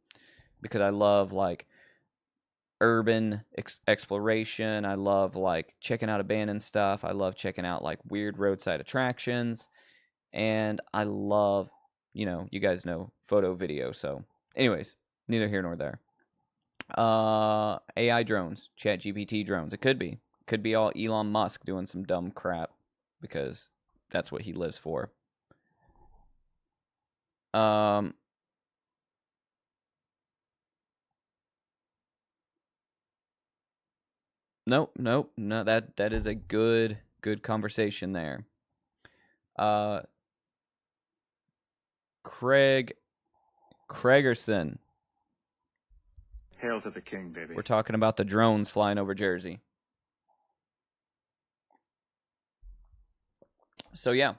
because I love like urban exploration. I love like checking out abandoned stuff. I love checking out like weird roadside attractions, and I love, you guys know photo video. So, anyways, neither here nor there. AI drones, Chat GPT drones. It could be all Elon Musk doing some dumb crap because that's what he lives for. Nope, nope, no. That is a good conversation there. Craig Craigerson. Hail to the king, baby. We're talking about the drones flying over Jersey. So yeah,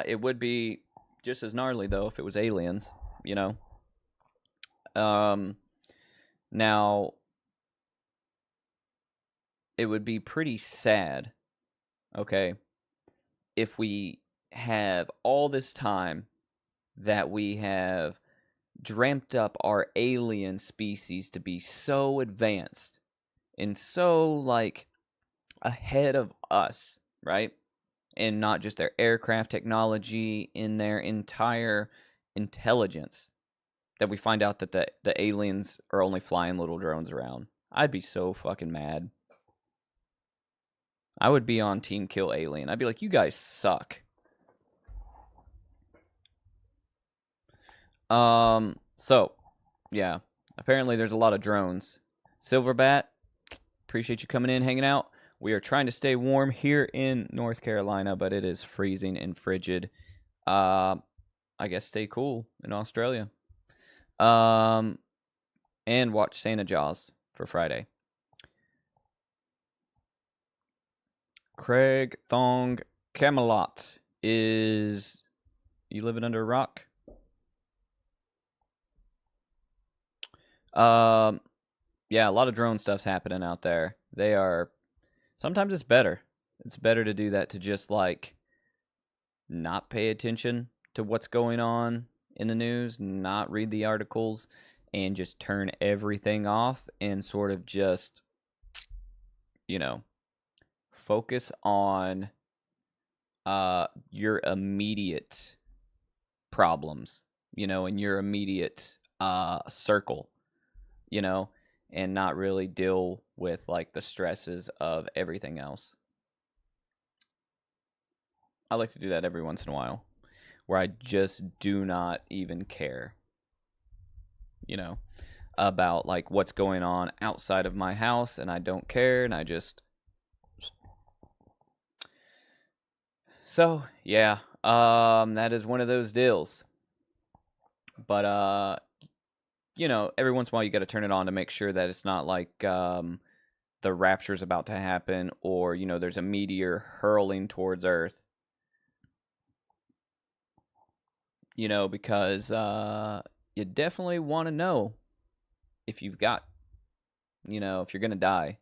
it would be just as gnarly though if it was aliens, Now it would be pretty sad, okay, if we have all this time that we have dreamt up our alien species to be so advanced and so like ahead of us, right? And not just their aircraft technology, in their entire intelligence, that we find out that the aliens are only flying little drones around. I'd be so fucking mad. I would be on Team Kill Alien. I'd be like, you guys suck. So, yeah. Apparently there's a lot of drones. Silverbat, appreciate you coming in, hanging out. We are trying to stay warm here in North Carolina, but it is freezing and frigid. I guess stay cool in Australia. And watch Santa Jaws for Friday. Craig Thong Camelot is... You living under a rock? Yeah, a lot of drone stuff's happening out there. They are... Sometimes it's better. It's better to do that, to just, like, not pay attention to what's going on in the news, not read the articles, and just turn everything off and sort of just, focus on your immediate problems, in your immediate circle, and not really deal with like the stresses of everything else. I like to do that every once in a while, where I just do not even care, about like what's going on outside of my house, and I don't care, and I just... So, yeah, that is one of those deals. But every once in a while you got to turn it on to make sure that it's not like the rapture's about to happen, or there's a meteor hurling towards Earth. Because you definitely want to know if you've got, if you're gonna die.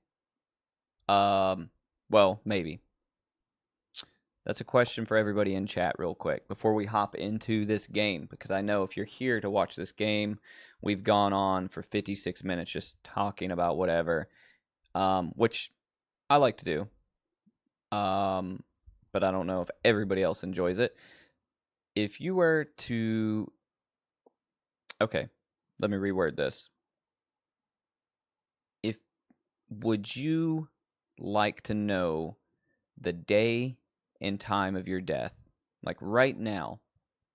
Well, maybe. That's a question for everybody in chat real quick before we hop into this game, because I know if you're here to watch this game, we've gone on for 56 minutes just talking about whatever, which I like to do, but I don't know if everybody else enjoys it. If you were to... Okay, let me reword this. Would you like to know the day and time of your death, like right now,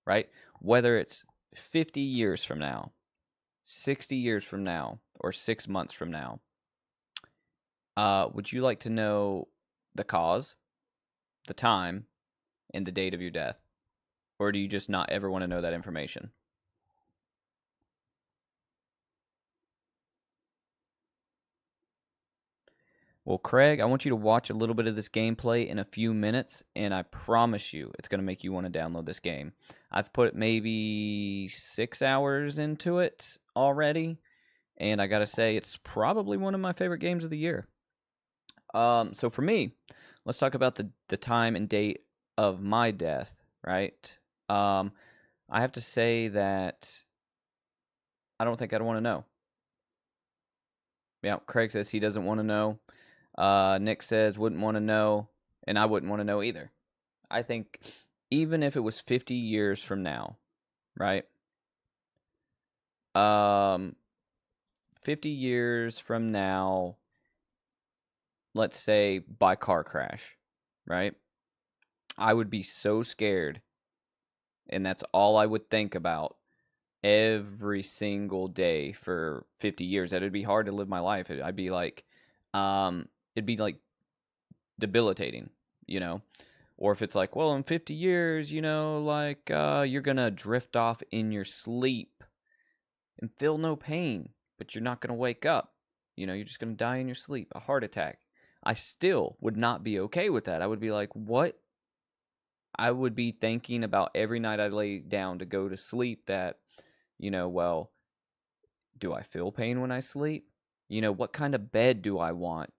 right? Whether it's 50 years from now, 60 years from now, or 6 months from now, would you like to know the cause, the time, and the date of your death? Or do you just not ever want to know that information? Well, Craig, I want you to watch a little bit of this gameplay in a few minutes, and I promise you it's going to make you want to download this game. I've put maybe 6 hours into it already, and I got to say, it's probably one of my favorite games of the year. So for me, let's talk about the time and date of my death, right? I have to say that I don't think I'd want to know. Yeah, Craig says he doesn't want to know. Nick says wouldn't want to know, and I wouldn't want to know either. I think even if it was 50 years from now, right? 50 years from now, let's say by car crash, right? I would be so scared, and that's all I would think about every single day for 50 years. That it'd be hard to live my life. I'd be like, it'd be like debilitating, Or if it's like, well, in 50 years, like you're gonna drift off in your sleep and feel no pain, but you're not gonna wake up. You're just gonna die in your sleep, a heart attack. I still would not be okay with that. I would be like, what? I would be thinking about every night I lay down to go to sleep that, well, do I feel pain when I sleep? What kind of bed do I want?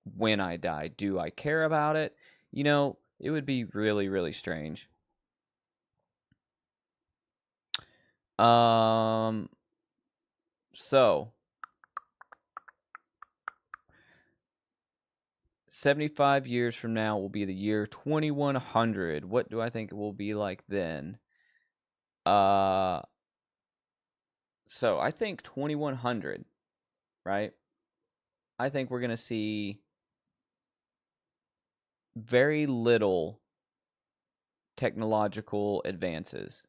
When I die, do I care about it? It would be really, really strange. So 75 years from now will be the year 2100. What do I think it will be like then? So I think 2100, right? I think we're going to see very little technological advances.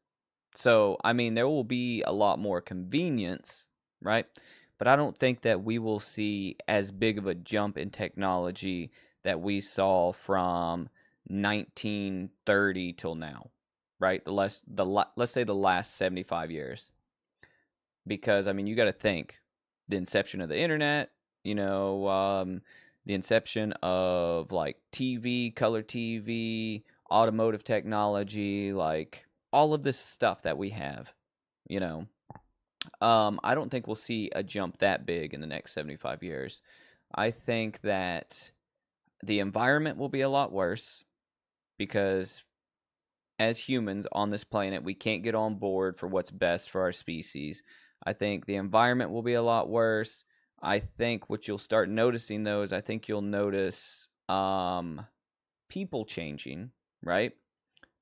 So, I mean, there will be a lot more convenience, right? but I don't think that we will see as big of a jump in technology that we saw from 1930 till now, right? Let's say the last 75 years, because I mean you got to think the inception of the internet, you know, the inception of like TV, color TV, automotive technology, like all of this stuff that we have, you know. I don't think we'll see a jump that big in the next 75 years. I think that the environment will be a lot worse because as humans on this planet, we can't get on board for what's best for our species. I think the environment will be a lot worse. I think what you'll start noticing though is I think you'll notice people changing, right?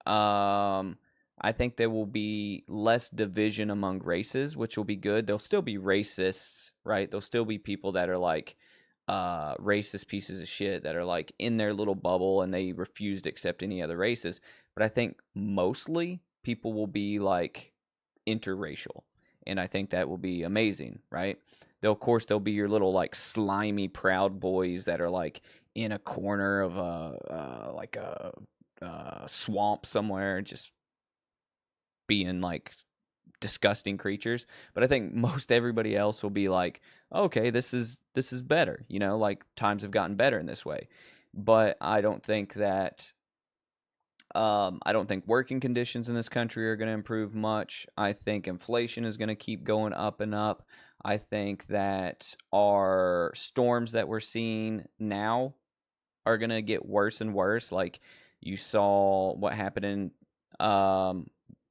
Um, I think there will be less division among races, which will be good. There'll still be racists, right? There'll still be people that are like racist pieces of shit that are like in their little bubble and they refuse to accept any other races. But I think mostly people will be like interracial, and I think that will be amazing, right? They'll, of course, there'll be your little like slimy proud boys that are like in a corner of a like a swamp somewhere, just being like disgusting creatures. But I think most everybody else will be like, okay, this is better, you know, like times have gotten better in this way. But I don't think working conditions in this country are going to improve much. I think inflation is going to keep going up and up. I think that our storms that we're seeing now are going to get worse and worse. Like you saw what happened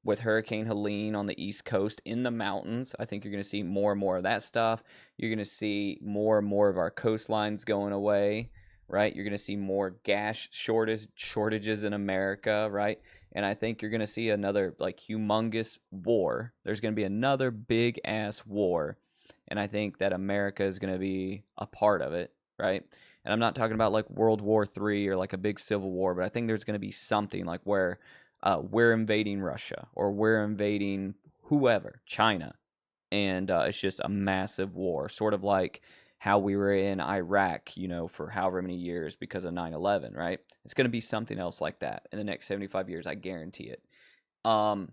with Hurricane Helene on the East Coast in the mountains. I think you're going to see more and more of that stuff. You're going to see more and more of our coastlines going away, right? You're going to see more gas shortages in America, right? And I think you're going to see another like humongous war. There's going to be another big ass war. And I think that America is going to be a part of it, right? And I'm not talking about like World War III or like a big civil war, but I think there's going to be something like where we're invading Russia or we're invading whoever, China, and it's just a massive war, sort of like how we were in Iraq, you know, for however many years because of 9/11, right? It's going to be something else like that in the next 75 years, I guarantee it. Um,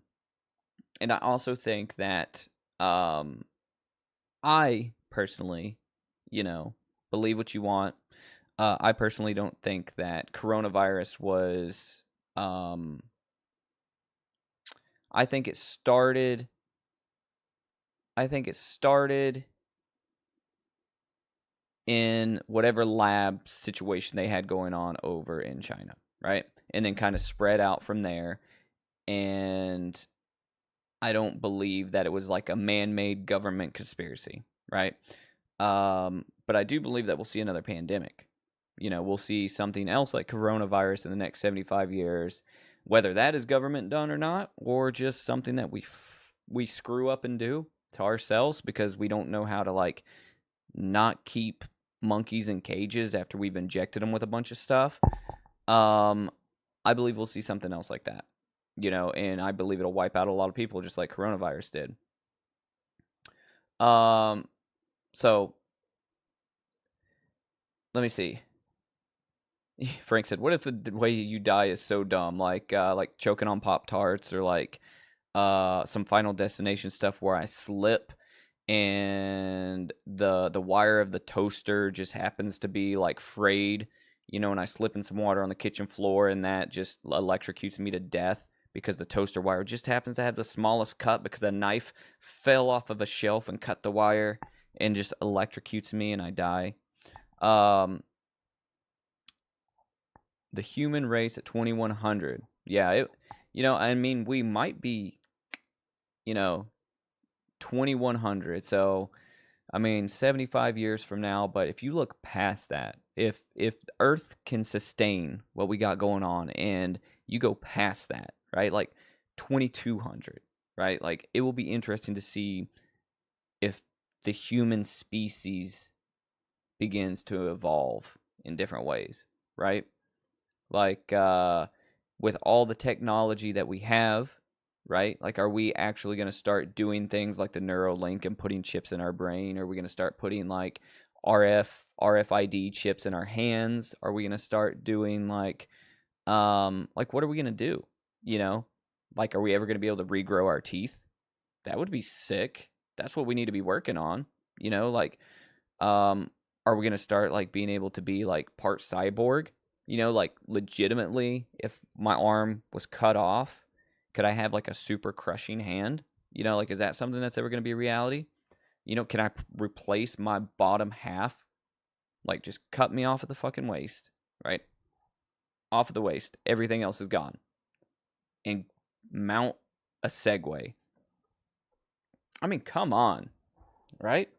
and I also think that I personally, you know, believe what you want. I personally don't think that coronavirus was. I think it started. I think it started in whatever lab situation they had going on over in China, right? And then kind of spread out from there. And I don't believe that it was like a man-made government conspiracy, right? But I do believe that we'll see another pandemic. You know, we'll see something else like coronavirus in the next 75 years, whether that is government done or not, or just something that we screw up and do to ourselves because we don't know how to like not keep monkeys in cages after we've injected them with a bunch of stuff. Um, I believe we'll see something else like that, you know, and I believe it'll wipe out a lot of people just like coronavirus did. Um, so let me see. Frank said, "What if the way you die is so dumb, like choking on Pop Tarts or like some Final Destination stuff where I slip and the wire of the toaster just happens to be like frayed, you know, and I slip in some water on the kitchen floor and that just electrocutes me to death because the toaster wire just happens to have the smallest cut because a knife fell off of a shelf and cut the wire and just electrocutes me and I die." Um, the human race at 2100. Yeah, you know, I mean, we might be, you know, 2100. So, I mean, 75 years from now, but if you look past that, if Earth can sustain what we got going on and you go past that, right? Like 2200, right? Like it will be interesting to see if the human species begins to evolve in different ways, right? Like with all the technology that we have, right? Like, are we actually going to start doing things like the Neuralink and putting chips in our brain? Are we going to start putting like RFID chips in our hands? Are we going to start doing like what are we going to do? You know, like, are we ever going to be able to regrow our teeth? That would be sick. That's what we need to be working on. You know, like, um, are we going to start like being able to be like part cyborg? You know, like legitimately, if my arm was cut off, could I have like a super crushing hand? You know, like, is that something that's ever going to be a reality? You know, can I replace my bottom half? Like, just cut me off at the fucking waist, right? Off of the waist. Everything else is gone. And mount a Segway. I mean, come on, right?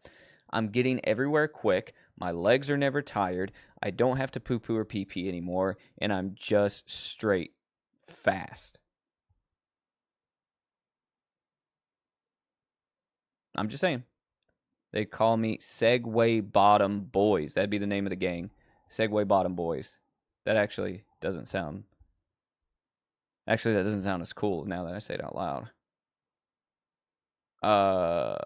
I'm getting everywhere quick. My legs are never tired. I don't have to poo poo or pee pee anymore. And I'm just straight fast. I'm just saying. They call me Segway Bottom Boys. That'd be the name of the gang. Segway Bottom Boys. That actually doesn't sound. Actually, that doesn't sound as cool now that I say it out loud. Uh,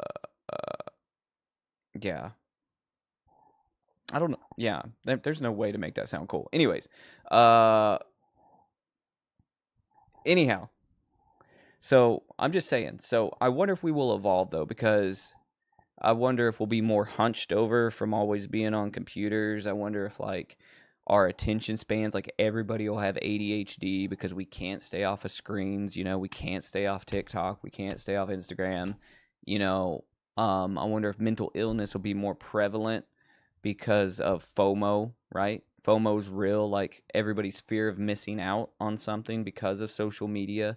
yeah. I don't know. Yeah, there's no way to make that sound cool. Anyways, uh, anyhow, so I'm just saying. So I wonder if we will evolve though, because I wonder if we'll be more hunched over from always being on computers. I wonder if like our attention spans, like everybody will have ADHD because we can't stay off of screens. You know, we can't stay off TikTok. We can't stay off Instagram. You know, I wonder if mental illness will be more prevalent because of FOMO, right? FOMO's real, like everybody's fear of missing out on something because of social media.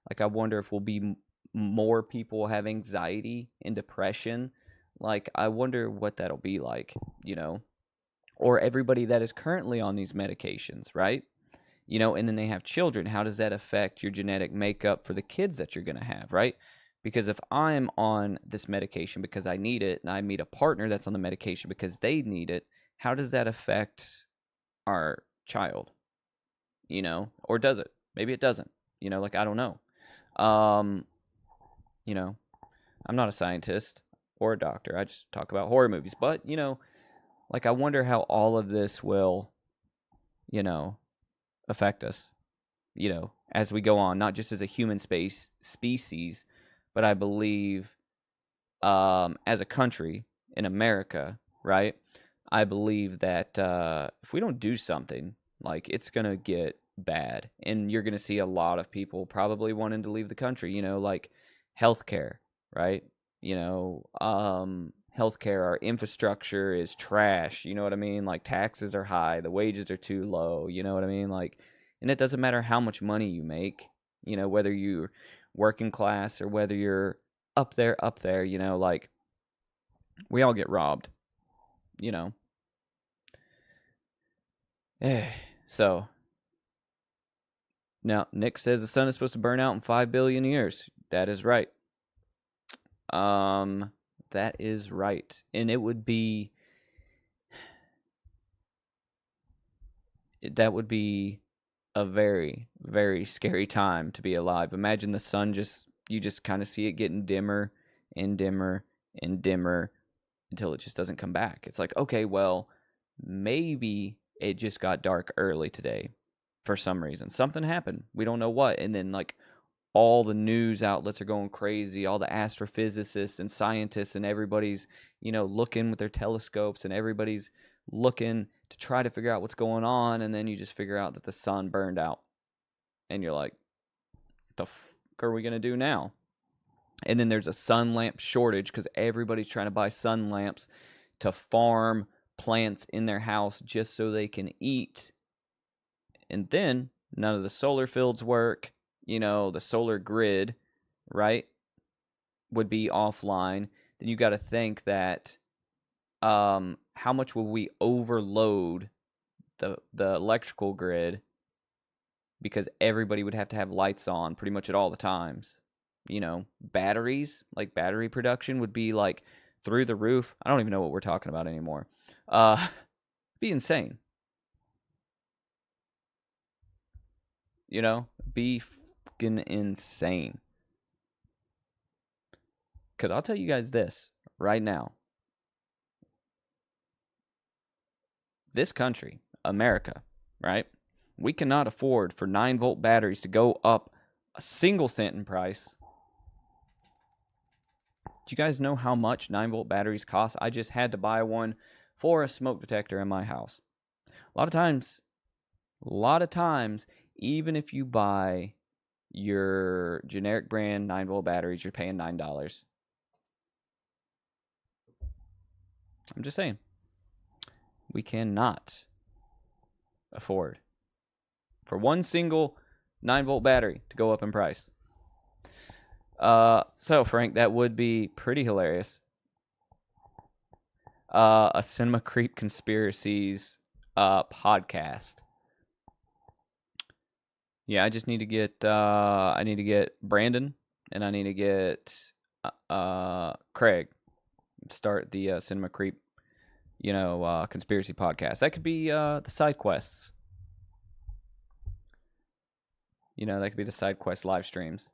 Like, I wonder if we'll be more people have anxiety and depression. Like, I wonder what that'll be like, you know, or everybody that is currently on these medications, right? You know, and then they have children. How does that affect your genetic makeup for the kids that you're going to have, right? Because if I'm on this medication because I need it and I meet a partner that's on the medication because they need it, how does that affect our child? You know, or does it? Maybe it doesn't. You know, like, I don't know. Um, you know, I'm not a scientist or a doctor. I just talk about horror movies. But, you know, like, I wonder how all of this will, you know, affect us, you know, as we go on, not just as a human species, but I believe as a country in America, right? I believe that if we don't do something, like, it's gonna get bad, and you're gonna see a lot of people probably wanting to leave the country. You know, like healthcare, right? You know, healthcare, our infrastructure is trash. You know what I mean? Like, taxes are high, the wages are too low. You know what I mean? Like, and it doesn't matter how much money you make. You know, whether you're working class or whether you're up there, you know, like, we all get robbed, you know. So now Nick says the sun is supposed to burn out in 5 billion years. That is right. Um, that is right, and it would be that would be a very very scary time to be alive. Imagine the sun just you just kind of see it getting dimmer and dimmer and dimmer until it just doesn't come back. It's like, okay, well, maybe it just got dark early today for some reason. Something happened. We don't know what. And then, like, all the news outlets are going crazy. All the astrophysicists and scientists and everybody's, you know, looking with their telescopes and everybody's looking to try to figure out what's going on. And then you just figure out that the sun burned out. And you're like, what the fuck are we going to do now? And then there's a sun lamp shortage because everybody's trying to buy sun lamps to farm plants in their house just so they can eat. And then none of the solar fields work. You know, the solar grid, right, would be offline. Then you got to think that how much will we overload the electrical grid because everybody would have to have lights on pretty much at all the times. You know, batteries, like battery production would be like through the roof. I don't even know what we're talking about anymore. Be insane. You know, be fucking insane. Because I'll tell you guys this right now. This country, America, right? We cannot afford for 9-volt batteries to go up a single cent in price. Do you guys know how much 9-volt batteries cost? I just had to buy one for a smoke detector in my house. A lot of times, even if you buy your generic brand 9-volt batteries, you're paying $9. I'm just saying. We cannot afford for one single 9-volt battery to go up in price. So, Frank, that would be pretty hilarious. A Cinema Creep Conspiracies podcast. Yeah, I just need to get Brandon, and I need to get Craig. Start the Cinema Creep, conspiracy podcast. That could be the side quests. That could be the side quest live streams.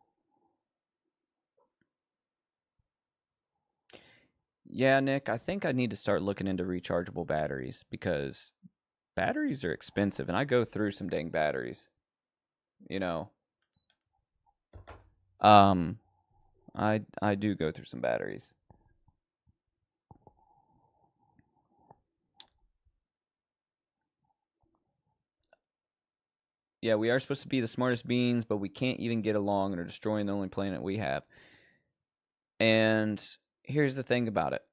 Yeah, Nick, I think I need to start looking into rechargeable batteries because batteries are expensive, and I go through some dang batteries. I do go through some batteries. Yeah, we are supposed to be the smartest beings, but we can't even get along and are destroying the only planet we have. And here's the thing about it.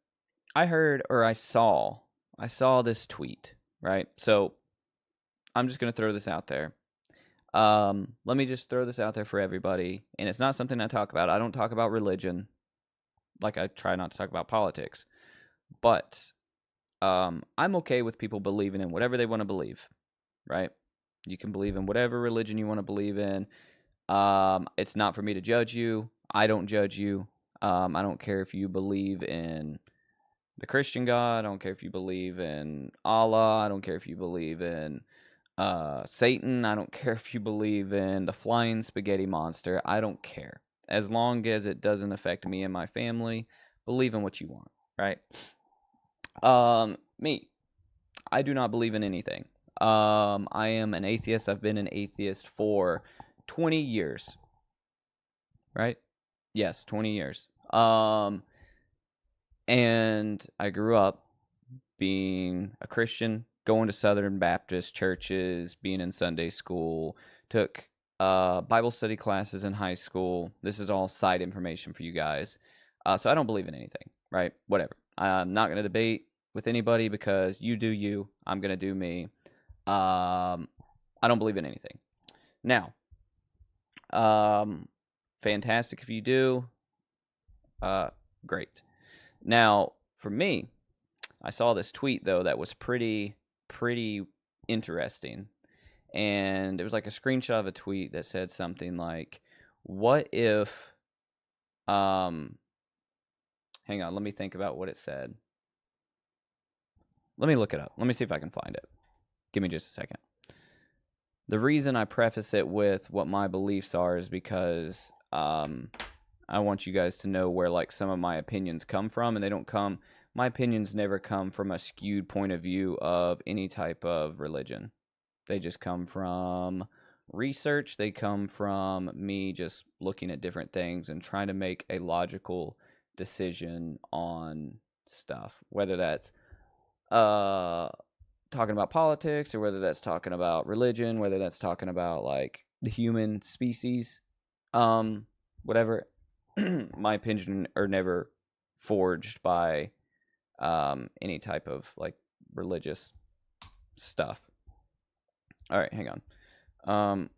I saw this tweet, right? So I'm just going to throw this out there. Let me just throw this out there for everybody. And it's not something I talk about. I don't talk about religion. Like I try not to talk about politics. But I'm okay with people believing in whatever they want to believe, right? You can believe in whatever religion you want to believe in. It's not for me to judge you. I don't judge you. I don't care if you believe in the Christian God. I don't care if you believe in Allah. I don't care if you believe in Satan. I don't care if you believe in the flying spaghetti monster. I don't care. As long as it doesn't affect me and my family, believe in what you want, right? Me, I do not believe in anything. I am an atheist. I've been an atheist for 20 years. Right? Yes, 20 years. And I grew up being a Christian, going to Southern Baptist churches, being in Sunday school, took Bible study classes in high school. This is all side information for you guys. So I don't believe in anything, right? Whatever. I'm not going to debate with anybody because you do you. I'm going to do me. I don't believe in anything. Now, fantastic if you do. Great. Now, for me, I saw this tweet though that was pretty interesting. And it was like a screenshot of a tweet that said something like, what if hang on, let me think about what it said. Let me look it up. Let me see if I can find it. Give me just a second. The reason I preface it with what my beliefs are is because I want you guys to know where like some of my opinions come from, and they don't come. My opinions never come from a skewed point of view of any type of religion. They just come from research. They come from me just looking at different things and trying to make a logical decision on stuff, whether that's talking about politics or whether that's talking about religion, whether that's talking about like the human species, whatever. My opinion are never forged by any type of like religious stuff. All right, hang on.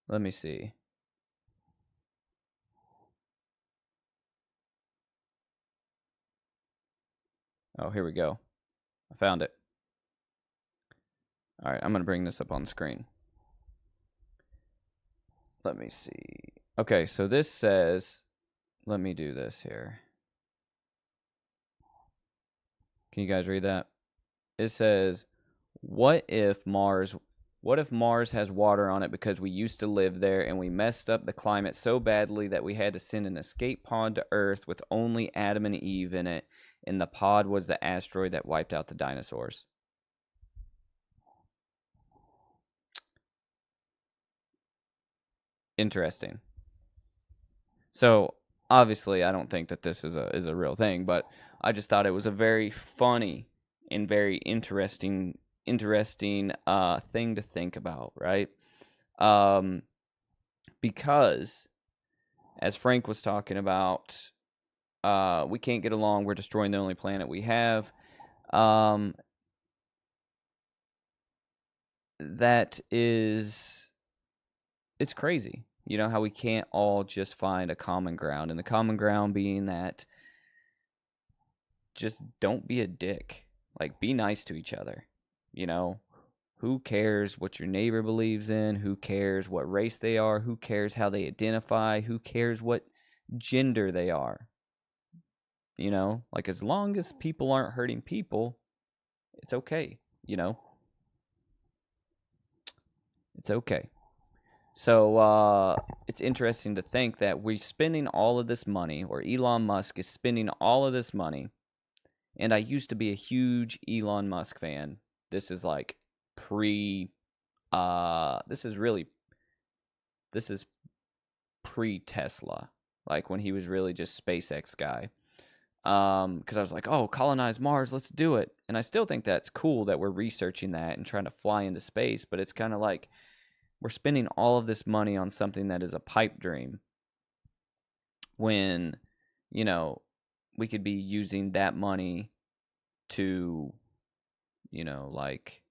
Let me see. Oh, here we go. I found it. All right, I'm going to bring this up on the screen. Let me see. Okay, so this says, let me do this here. Can you guys read that? It says, what if Mars has water on it because we used to live there and we messed up the climate so badly that we had to send an escape pod to Earth with only Adam and Eve in it, and the pod was the asteroid that wiped out the dinosaurs? Interesting. So, obviously, I don't think that this is a real thing, but I just thought it was a very funny and very interesting thing to think about, right? Because as Frank was talking about, we can't get along. We're destroying the only planet we have. That is, it's crazy. You know, how we can't all just find a common ground, and the common ground being that just don't be a dick. Like, be nice to each other. You know, who cares what your neighbor believes in? Who cares what race they are? Who cares how they identify? Who cares what gender they are? You know, like, as long as people aren't hurting people, it's okay. You know, it's okay. So it's interesting to think that we're spending all of this money, or Elon Musk is spending all of this money. And I used to be a huge Elon Musk fan. This is like this is pre-Tesla. Like, when he was really just SpaceX guy. Because I was like, oh, colonize Mars, let's do it. And I still think that's cool that we're researching that and trying to fly into space. But it's kind of like, we're spending all of this money on something that is a pipe dream when, you know, we could be using that money to, you know, like,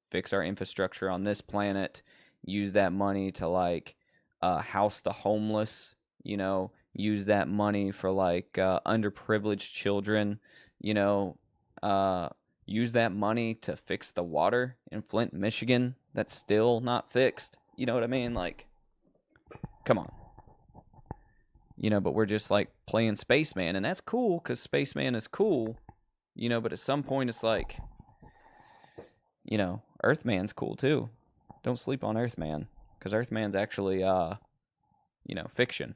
fix our infrastructure on this planet, use that money to, like, house the homeless, you know, use that money for, like, underprivileged children, you know, use that money to fix the water in Flint, Michigan that's still not fixed. You know what I mean? Like, come on. You know, but we're just, like, playing Spaceman, and that's cool because Spaceman is cool, you know, but at some point it's like, you know, Earthman's cool too. Don't sleep on Earthman, because Earthman's actually, you know, fiction.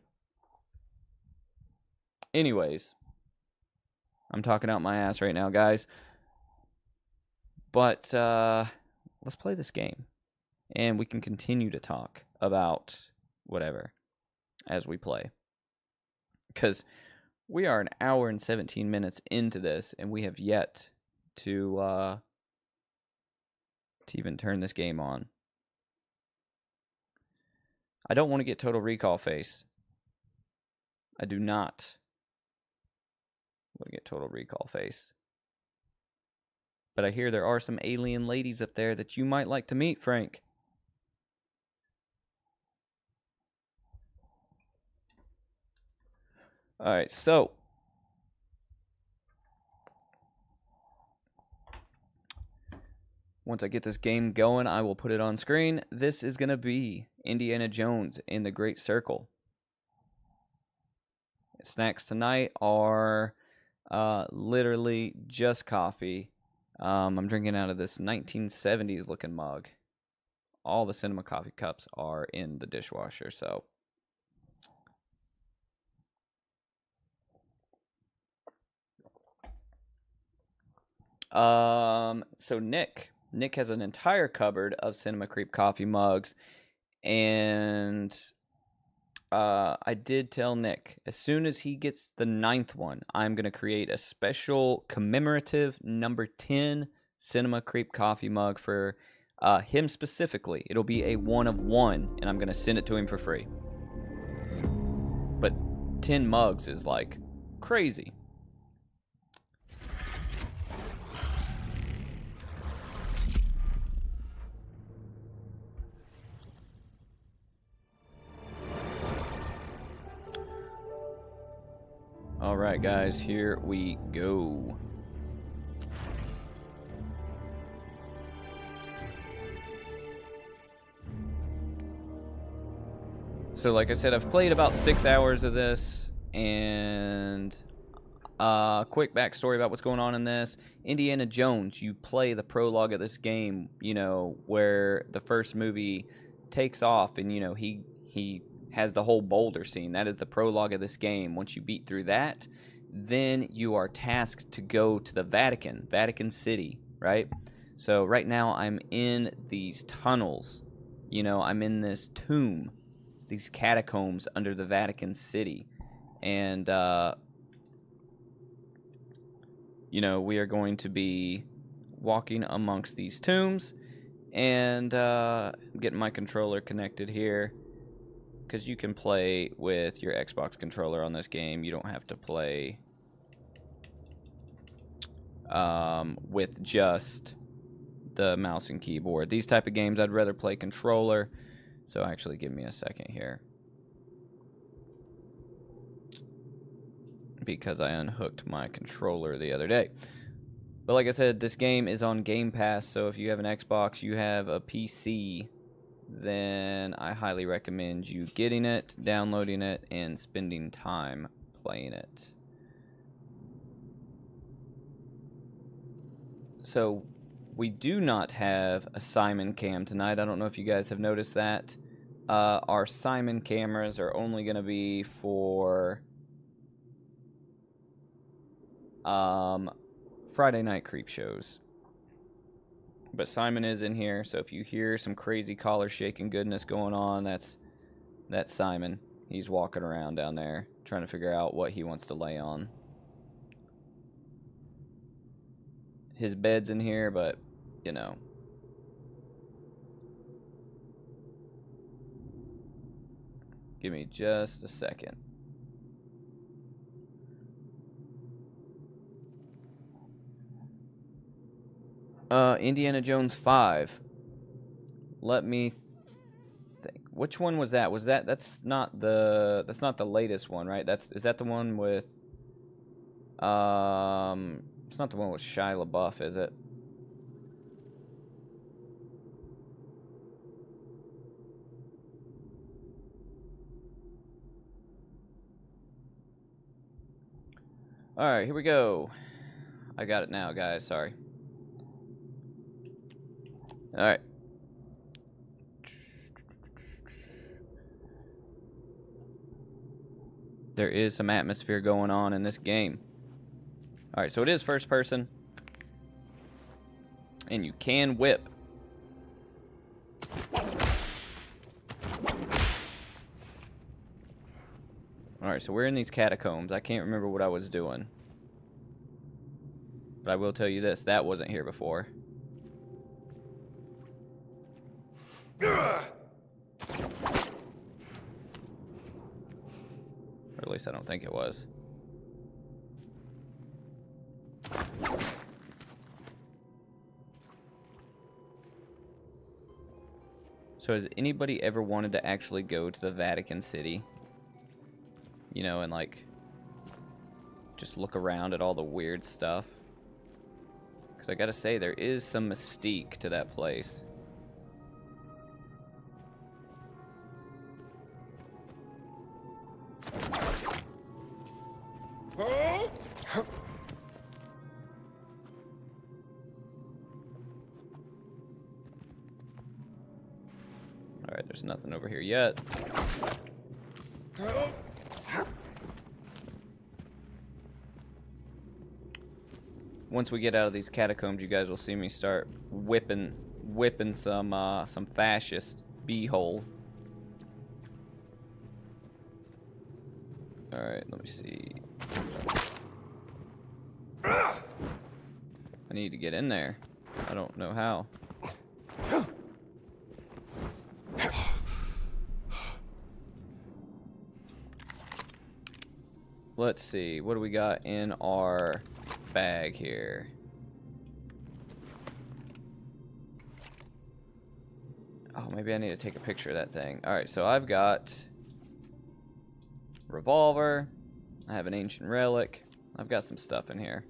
Anyways, I'm talking out my ass right now, guys. But let's play this game, and we can continue to talk about whatever as we play. Because we are an hour and 17 minutes into this, and we have yet to even turn this game on. I don't want to get Total Recall face. I do not want to get Total Recall face. But I hear there are some alien ladies up there that you might like to meet, Frank. Alright, so once I get this game going, I will put it on screen. This is going to be Indiana Jones in the Great Circle. Snacks tonight are literally just coffee. I'm drinking out of this 1970s looking mug. All the cinema coffee cups are in the dishwasher, so. So Nick has an entire cupboard of Cinema Creep coffee mugs, and I did tell Nick, as soon as he gets the 9th one, I'm going to create a special commemorative number 10 Cinema Creep coffee mug for him specifically. It'll be a 1 of 1, and I'm going to send it to him for free. But 10 mugs is, like, crazy. Alright, guys, here we go. So, like I said, I've played about 6 hours of this, and Quick backstory about what's going on in this. Indiana Jones, you play the prologue of this game, you know, where the first movie takes off and, you know, he has the whole boulder scene. That is the prologue of this game. Once you beat through that, then you are tasked to go to the Vatican City, right? So right now I'm in these tunnels. You know, I'm in this tomb, these catacombs under the Vatican City. And, you know, we are going to be walking amongst these tombs, and I'm getting my controller connected here, because you can play with your Xbox controller on this game. You don't have to play with just the mouse and keyboard. These type of games, I'd rather play controller. So actually, give me a second here, because I unhooked my controller the other day. But like I said, this game is on Game Pass, so if you have an Xbox, you have a PC, then I highly recommend you getting it, downloading it, and spending time playing it. So we do not have a Simon cam tonight. I don't know if you guys have noticed that. Our Simon cameras are only going to be for Friday night creep shows. But Simon is in here, so if you hear some crazy collar shaking goodness going on, that's Simon. He's walking around down there trying to figure out what he wants to lay on. His bed's in here, but you know. Give me just a second. Indiana Jones 5. Let me think. Which one was that? That's not the latest one, right? Is that the one with it's not the one with Shia LaBeouf, is it? All right, here we go. I got it now, guys. Sorry. All right. There is some atmosphere going on in this game. All right, so it is first person, and you can whip. All right, so we're in these catacombs. I can't remember what I was doing, but I will tell you this: that wasn't here before. Or at least I don't think it was. So has anybody ever wanted to actually go to the Vatican City? You know, and like just look around at all the weird stuff? Because I gotta say, there is some mystique to that place. Alright, there's nothing over here yet. Once we get out of these catacombs, you guys will see me start whipping some fascist b-hole. Alright, let me see. I need to get in there. I don't know how. Let's see, what do we got in our bag here? Oh, maybe I need to take a picture of that thing. Alright, so I've got revolver. I have an ancient relic. I've got some stuff in here.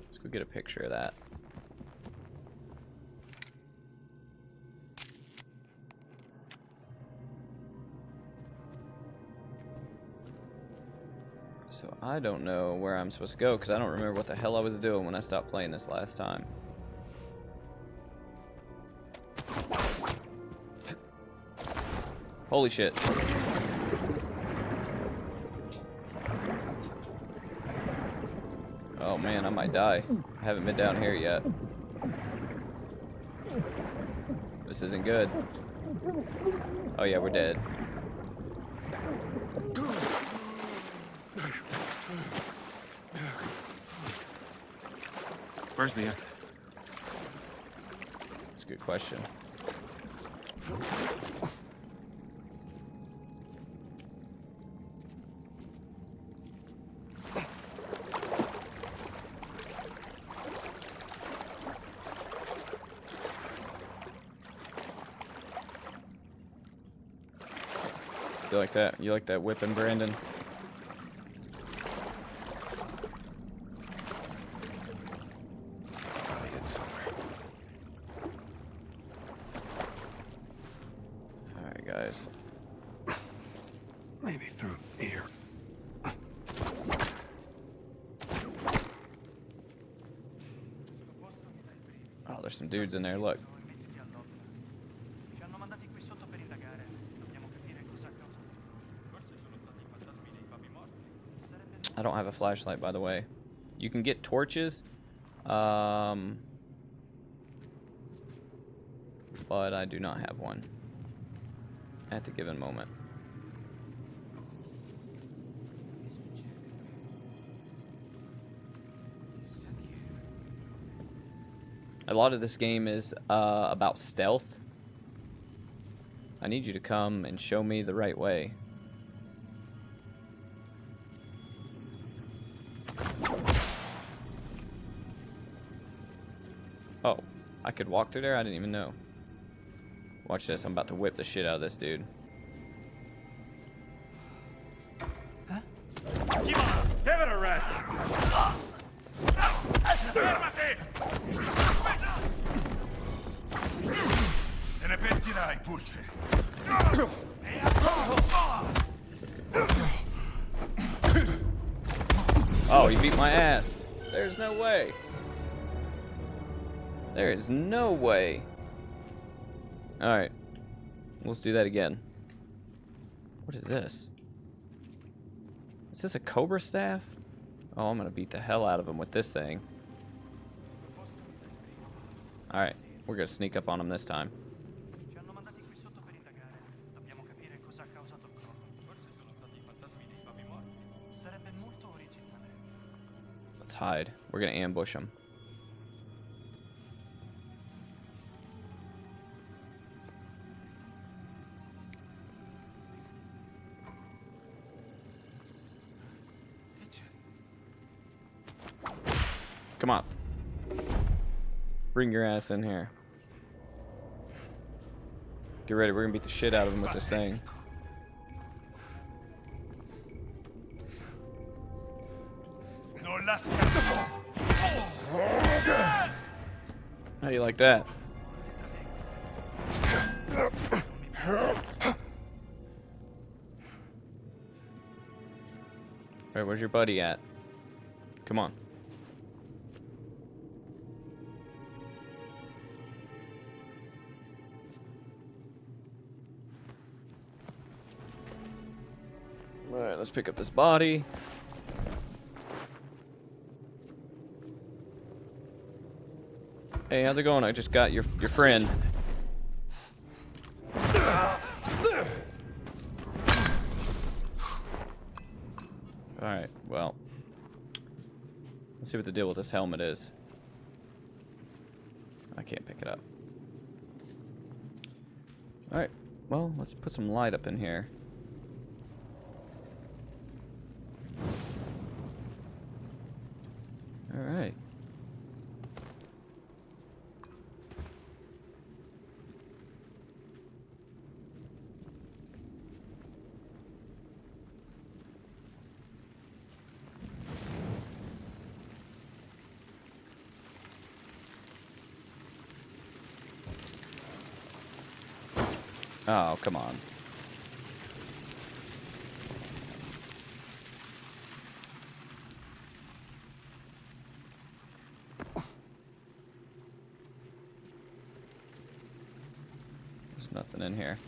Let's go get a picture of that. So I don't know where I'm supposed to go because I don't remember what the hell I was doing when I stopped playing this last time. Holy shit. Oh man, I might die. I haven't been down here yet. This isn't good. Oh yeah, we're dead. Where's the exit? That's a good question. You like that? You like that whipping, Brandon? Probably getting somewhere. Alright, guys. Maybe through here. Oh, there's some dudes in there, look. I don't have a flashlight, by the way. You can get torches, but I do not have one at the given moment. A lot of this game is about stealth. I need you to come and show me the right way. Oh, I could walk through there? I didn't even know. Watch this. I'm about to whip the shit out of this dude. Huh? Give it a rest! Te ne pentirai, pulce. Oh, he beat my ass. There's no way. There is no way. Alright. Let's do that again. What is this? Is this a cobra staff? Oh, I'm gonna beat the hell out of him with this thing. Alright. We're gonna sneak up on him this time. Let's hide. We're gonna ambush him. Come on. Bring your ass in here. Get ready, we're gonna beat the shit out of him with this thing. How do you like that? Alright, where's your buddy at? Come on. Alright, let's pick up this body. Hey, how's it going? I just got your friend. Alright, well. Let's see what the deal with this helmet is. I can't pick it up. Alright, well, let's put some light up in here. Alright. Oh, come on. There's nothing in here.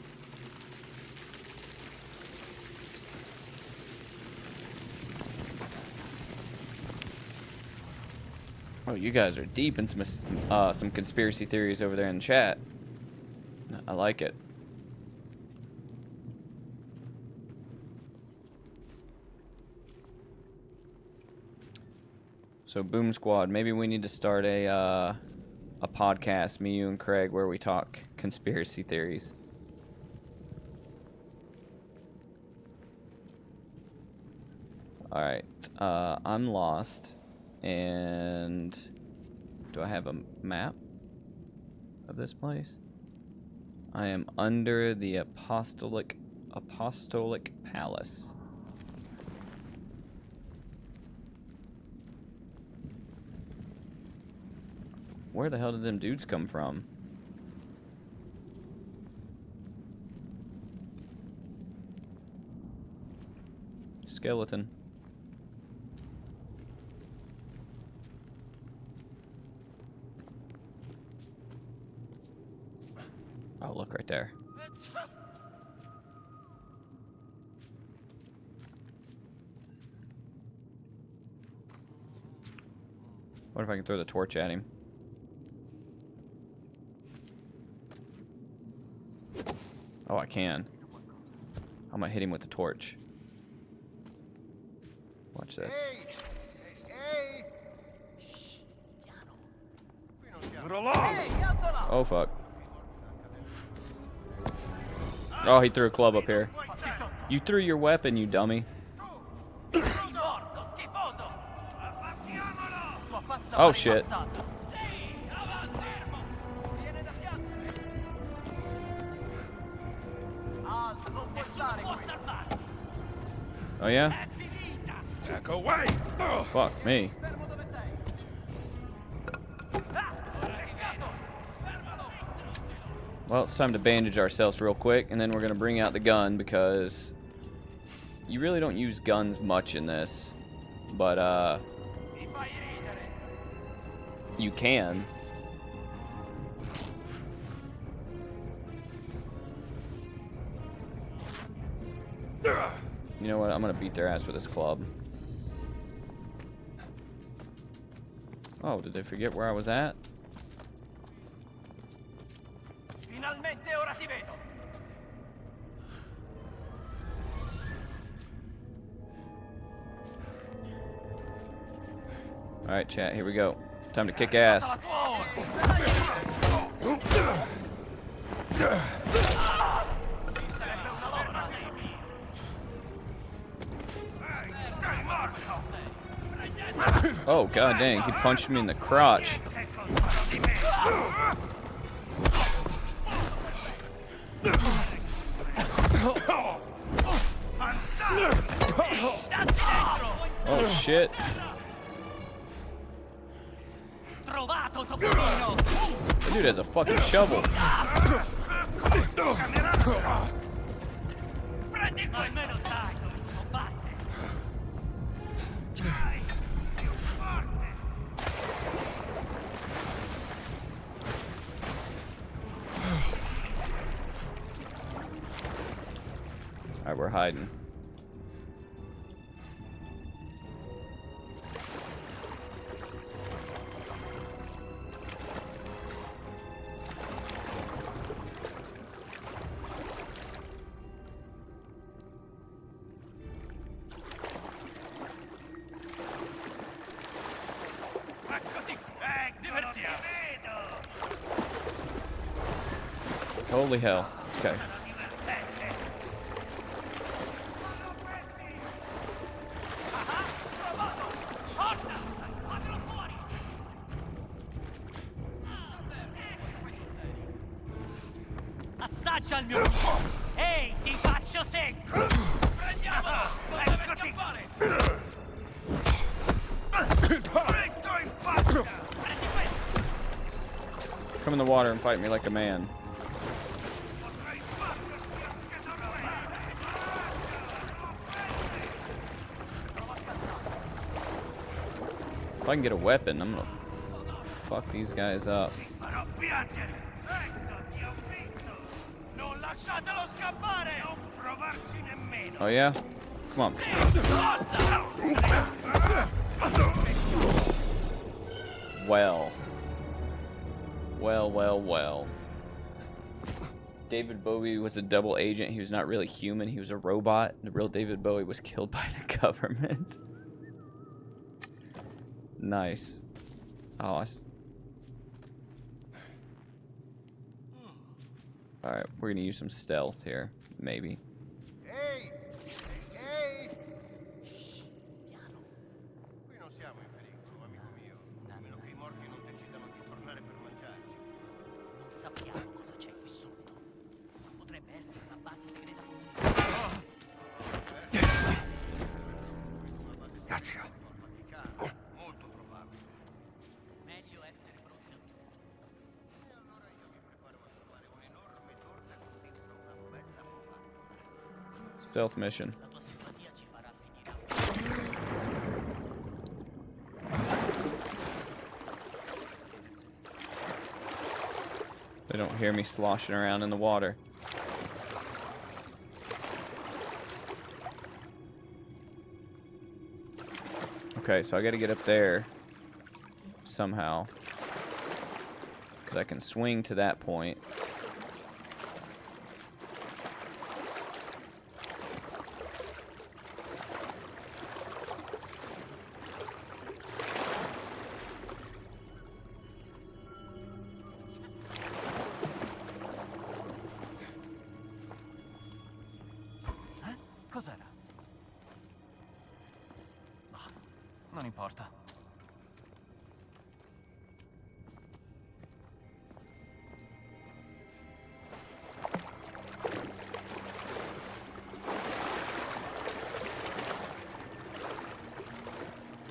Oh, you guys are deep in some conspiracy theories over there in the chat. I like it. So, Boom Squad, maybe we need to start a podcast, me, you, and Craig, where we talk conspiracy theories. All right, I'm lost. And do I have a map of this place? I am under the apostolic palace. Where the hell did them dudes come from? Skeleton. Oh, look right there. What if I can throw the torch at him? Oh, I can. I'm gonna hit him with the torch. Watch this. Oh, fuck. Oh, he threw a club up here. You threw your weapon, you dummy. Oh, shit. Oh, yeah? Back away! Fuck me. Well, it's time to bandage ourselves real quick, and then we're going to bring out the gun, because you really don't use guns much in this. But, you can. You know what? I'm going to beat their ass with this club. Oh, did they forget where I was at? Alright, chat, here we go. Time to kick ass. Oh, god dang, he punched me in the crotch. Oh shit. That dude has a fucking shovel. Alright, we're hiding. Holy hell. Okay. Assaggia il mio... Ehi, ti faccio secco! Prendiamolo! Deve scappare! Dritto in faccia! Prendi questo! Come in the water and fight me like a man. If I can get a weapon, I'm gonna fuck these guys up. Lasciatelo scappare! Non provarci nemmeno! Oh yeah? Come on. Well. Well. David Bowie was a double agent. He was not really human. He was a robot. The real David Bowie was killed by the government. Nice. Oh, alright, we're gonna use some stealth here. Maybe. Ehi! Ehi! Shh, piano. Qui non siamo in pericolo, amico mio. A meno che i morti non decidano di tornare per mangiarci. Non sappiamo cosa c'è qui sotto. Potrebbe essere una base segreta comune. Cazzo! Vaticano, molto probabile. Meglio essere pronti a tutto. E allora io mi preparo a trovare un'enorme torta con dentro una bella popata. Stealth mission. La tua simpatia ci farà finire a... They don't hear me sloshing around in the water. Okay, so I gotta get up there somehow. Because I can swing to that point. Cos'era? No, non importa.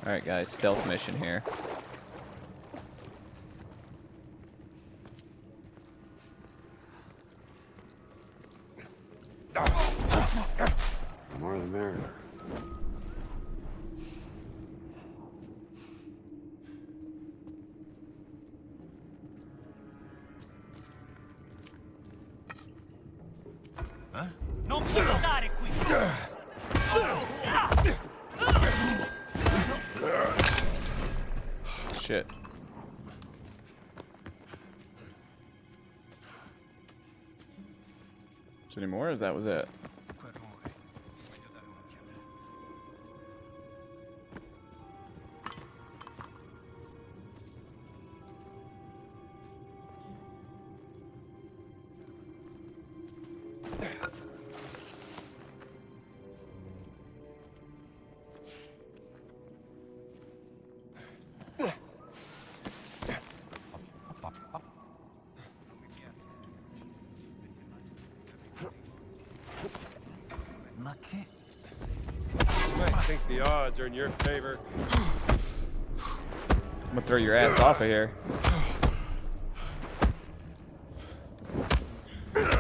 Alright guys, stealth mission here. The more the merrier. Non puoi stare qui! Shit. Is there any more, or that was it? Quel rumore. Meglio dare un'occhiata. Ma che... You might think the odds are in your favor. I'm gonna throw your ass off of here.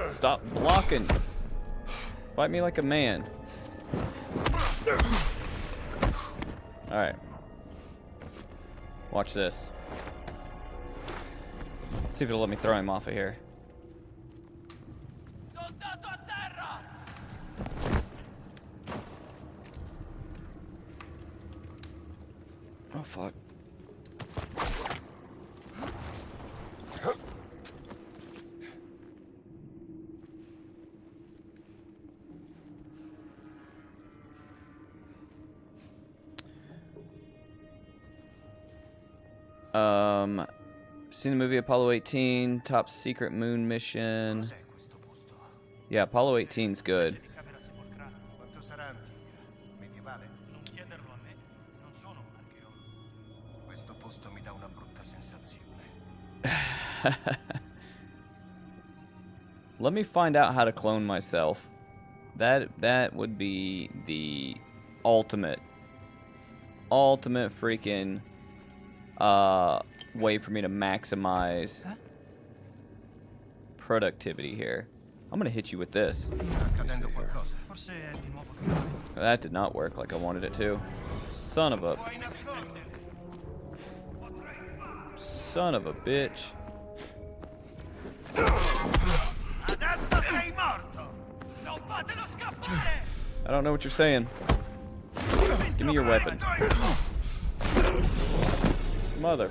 Stop blocking. Fight me like a man. Alright. Watch this. See if it'll let me throw him off of here. Soldato a terra! Oh fuck. Seen the movie Apollo 18, top secret moon mission. Cos'è questo posto? Yeah, Apollo 18's good. Di camera sepolcrale. Quanto sarà antica? Medievale? Non chiederlo a me, non sono un archeologo. Questo posto mi dà una brutta sensazione. Let me find out how to clone myself. That would be the ultimate freaking way for me to maximize productivity here. I'm gonna hit you with this. Sta accadendo qualcosa. Forse è di nuovo che... That did not work like I wanted it to. Son of a bitch. Adesso Sei morto! Non fatelo scappare! I don't know what you're saying. Give me your weapon. Mother.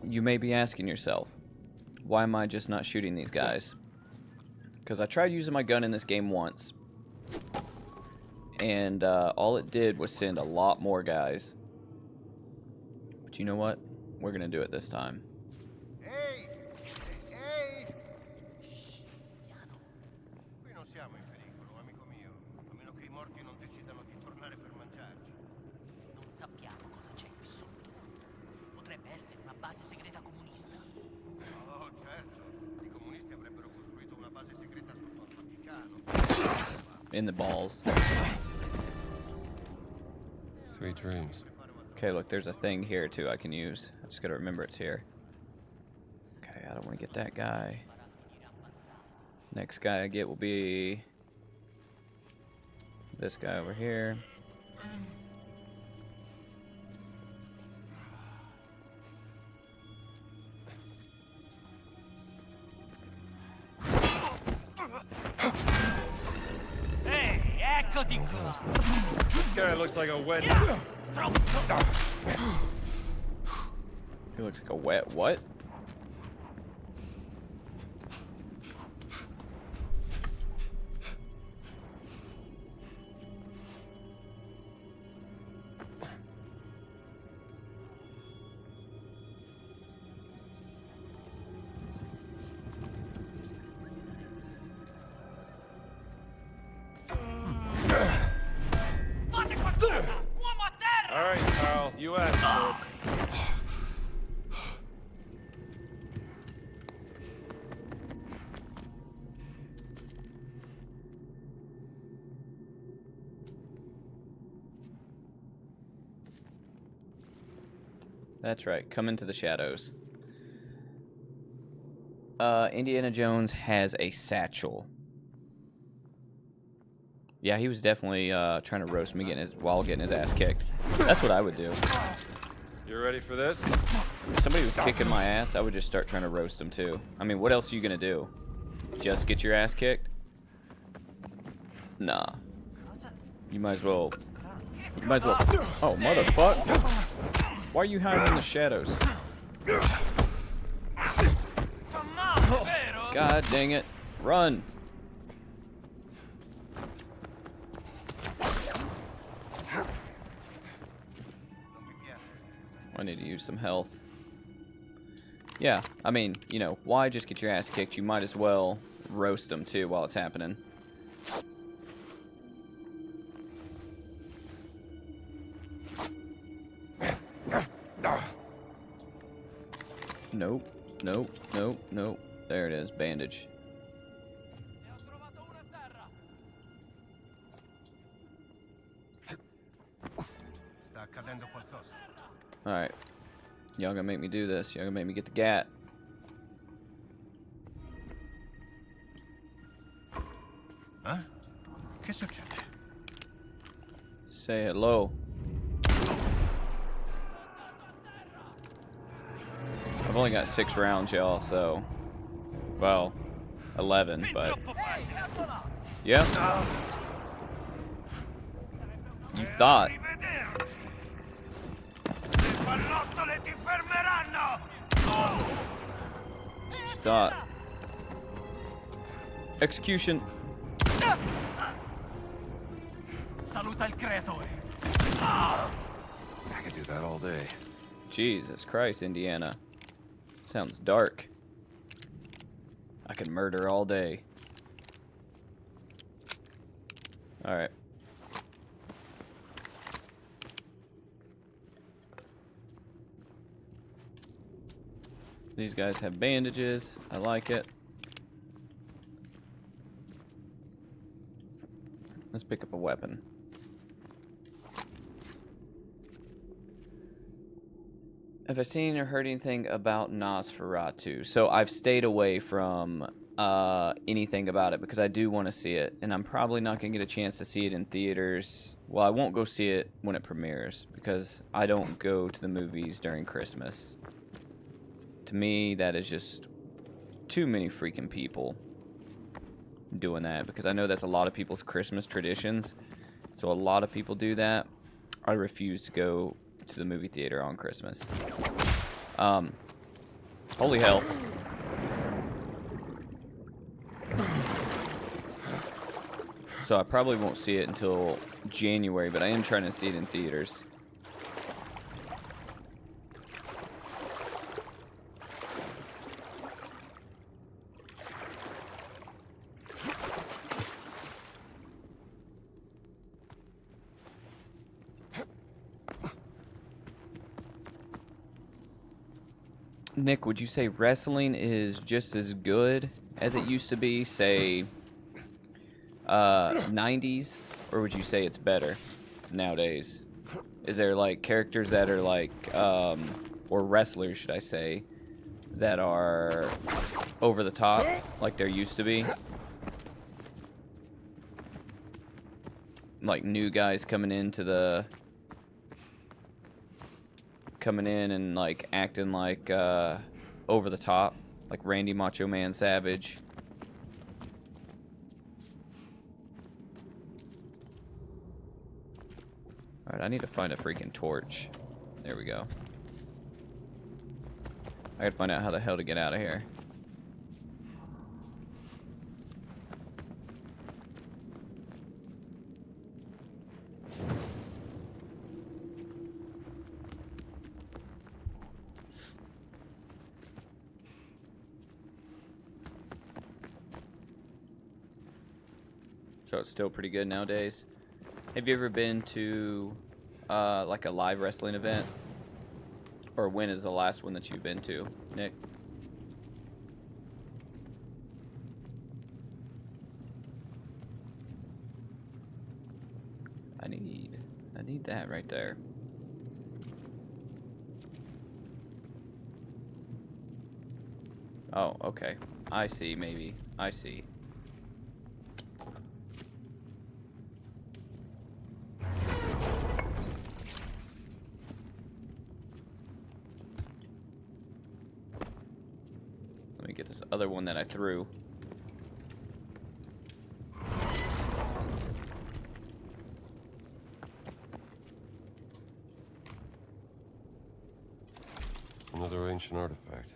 You may be asking yourself, why am I just not shooting these guys? Because I tried using my gun in this game once, and all it did was send a lot more guys. But you know what? We're going to do it this time. Ehi! Ehi! Shh, piano. Qui non siamo in pericolo, amico mio. A meno che i morti non decidano di tornare per mangiarci. Non sappiamo cosa c'è qui sotto. Potrebbe essere una base segreta comunista. Oh, certo. I comunisti avrebbero costruito una base segreta sotto al Vaticano. In the balls. Sweet dreams. Okay, look, there's a thing here too I can use. I just gotta remember it's here. Okay, I don't want to get that guy. Next guy I get will be this guy over here. Ehi, eccoti qua! This guy looks like a wet. He looks like a wet what? Fate qualcosa! Uomo a terra! All right, Carl, you asked for it. That's right, come into the shadows. Indiana Jones has a satchel. Yeah, he was definitely trying to roast me while getting his ass kicked. That's what I would do. You ready for this? If somebody was kicking my ass, I would just start trying to roast them too. I mean, what else are you gonna do? Just get your ass kicked? Nah. You might as well. You might as well. Oh, motherfucker! Why are you hiding in the shadows? God dang it! Run! I need to use some health. Yeah, I mean, you know, why just get your ass kicked? You might as well roast them too while it's happening. Nope, nope, nope, nope. There it is, bandage. Sta accadendo qualcosa. Alright. Y'all gonna make me do this. Y'all gonna make me get the gat. Eh? Che succede? Say hello. I've only got 6 rounds, y'all, so... Well, 11, but... Yeah? You thought. You thought. Execution. Saluta il creatore. I could do that all day. Jesus Christ, Indiana. Sounds dark. I can murder all day. Alright. These guys have bandages. I like it. Let's pick up a weapon. Have I seen or heard anything about Nosferatu? So I've stayed away from anything about it because I do want to see it, and I'm probably not going to get a chance to see it in theaters. Well, I won't go see it when it premieres because I don't go to the movies during Christmas. To me, that is just too many freaking people doing that because I know that's a lot of people's Christmas traditions. So a lot of people do that. I refuse to go to the movie theater on Christmas. Holy hell. So I probably won't see it until January, but I am trying to see it in theaters. Nick, would you say wrestling is just as good as it used to be, say, 90s, or would you say it's better nowadays? Is there like characters that are like, or wrestlers, should I say, that are over the top like there used to be? Like new guys coming in and like acting like over the top, like Randy Macho Man Savage. Alright, I need to find a freaking torch. There we go. I gotta find out how the hell to get out of here. So it's still pretty good nowadays. Have you ever been to like a live wrestling event? Or when is the last one that you've been to, Nick? I need that right there. Oh, okay. I see, maybe. I see. Let me get this other one that I threw. Another ancient artifact.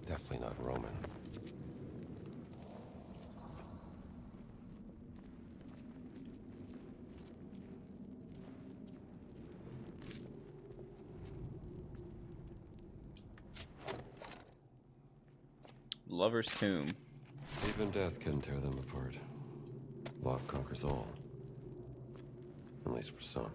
Definitely not Roman. Lover's Tomb. Even death can tear them apart. Love conquers all. At least for some.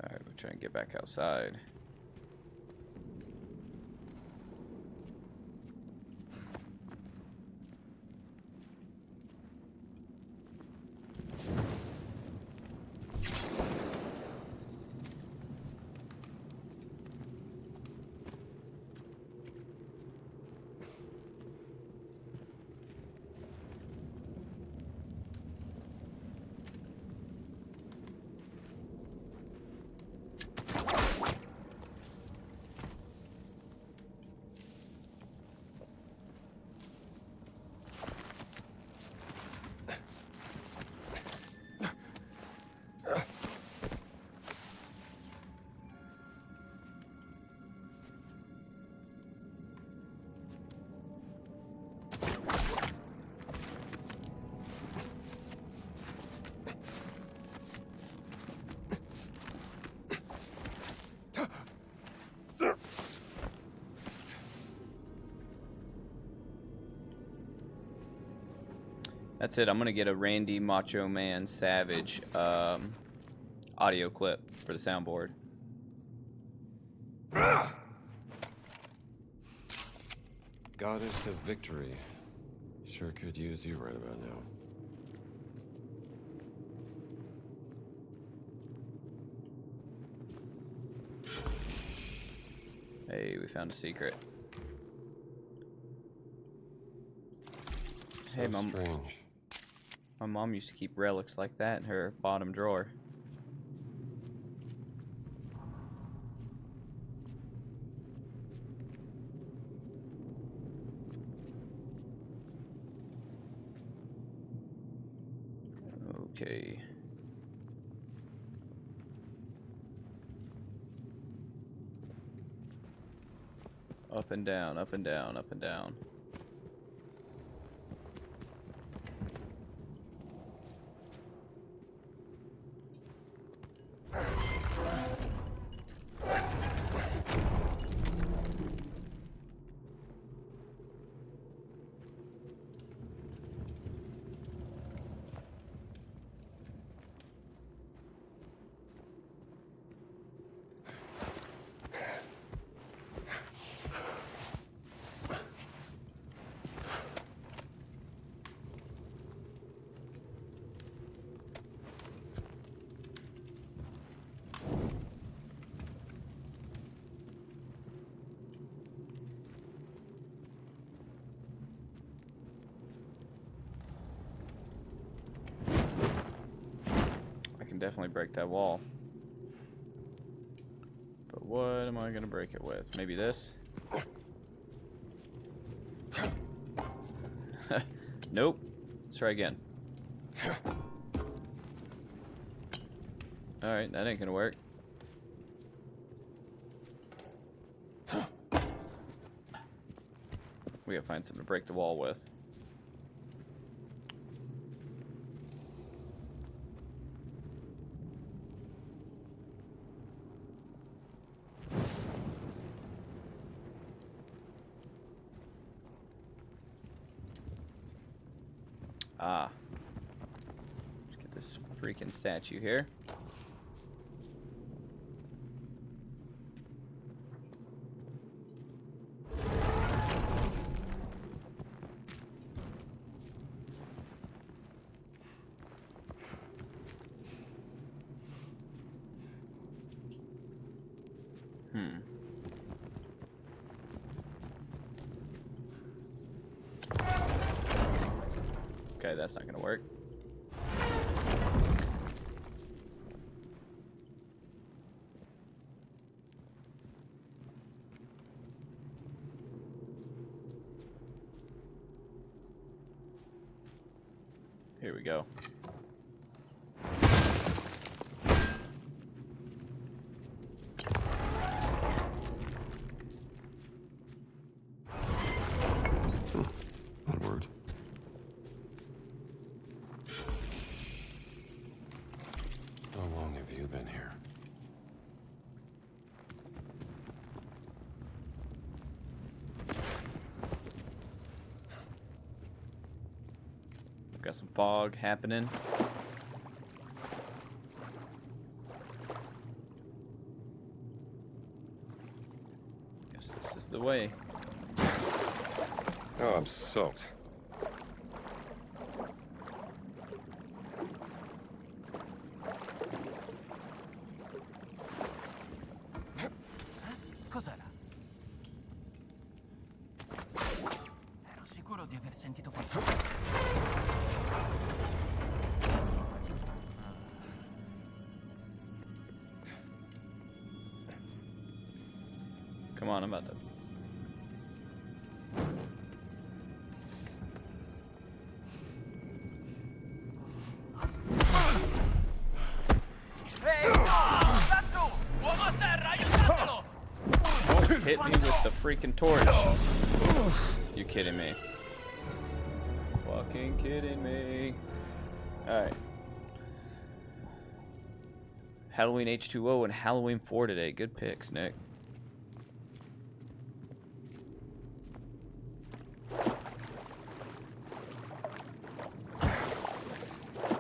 Alright, we'll try and get back outside. That's it. I'm gonna get a Randy Macho Man Savage audio clip for the soundboard. Goddess of victory. Sure could use you right about now. Hey, we found a secret. So Hey, Mom. strange. My mom used to keep relics like that in her bottom drawer. Okay. Up and down, up and down, up and down. Definitely break that wall. But what am I gonna break it with? Maybe this? Nope. Let's try again. Alright, that ain't gonna work. We gotta find something to break the wall with. Ah. Let's get this freaking statue here. Okay, that's not gonna work. Here we go. That worked. How long have you been here? Got some fog happening. Guess this is the way. Oh, I'm soaked. Cos'era? Ero sicuro di aver sentito qualcosa. Come on, I'm about to. Ehi, laggiù! Uomo a terra, aiutatelo! Don't hit me with the freaking torch. You kidding me? Fucking kidding me. Alright. Halloween H2O and Halloween 4 today. Good picks, Nick.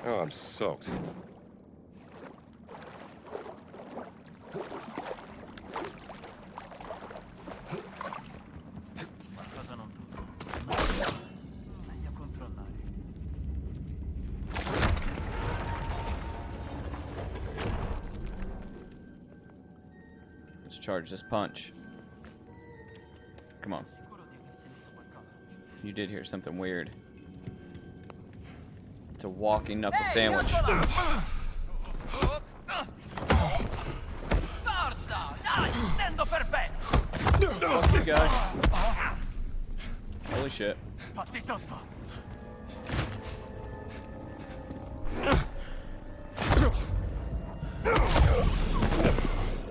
Oh, I'm soaked. Qualcosa non torna. Meglio controllare. Let's charge this punch. Come on. You did hear something weird. It's a walking knuckle sandwich. Fuck you guys. Holy shit.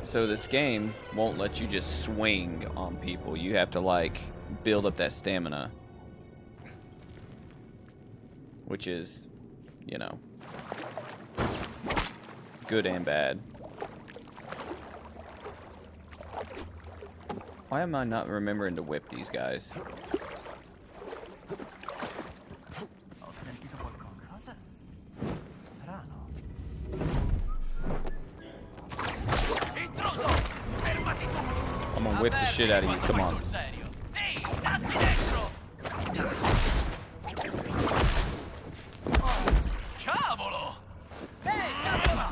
So this game won't let you just swing on people. You have to like build up that stamina. Which is, you know, good and bad. Why am I not remembering to whip these guys? Ho sentito qualcosa strano. Intruso! Fermati subito! I'm gonna whip the shit out of you. Come on. Sì, dacci dentro! Cavolo! Ehi, cavolo!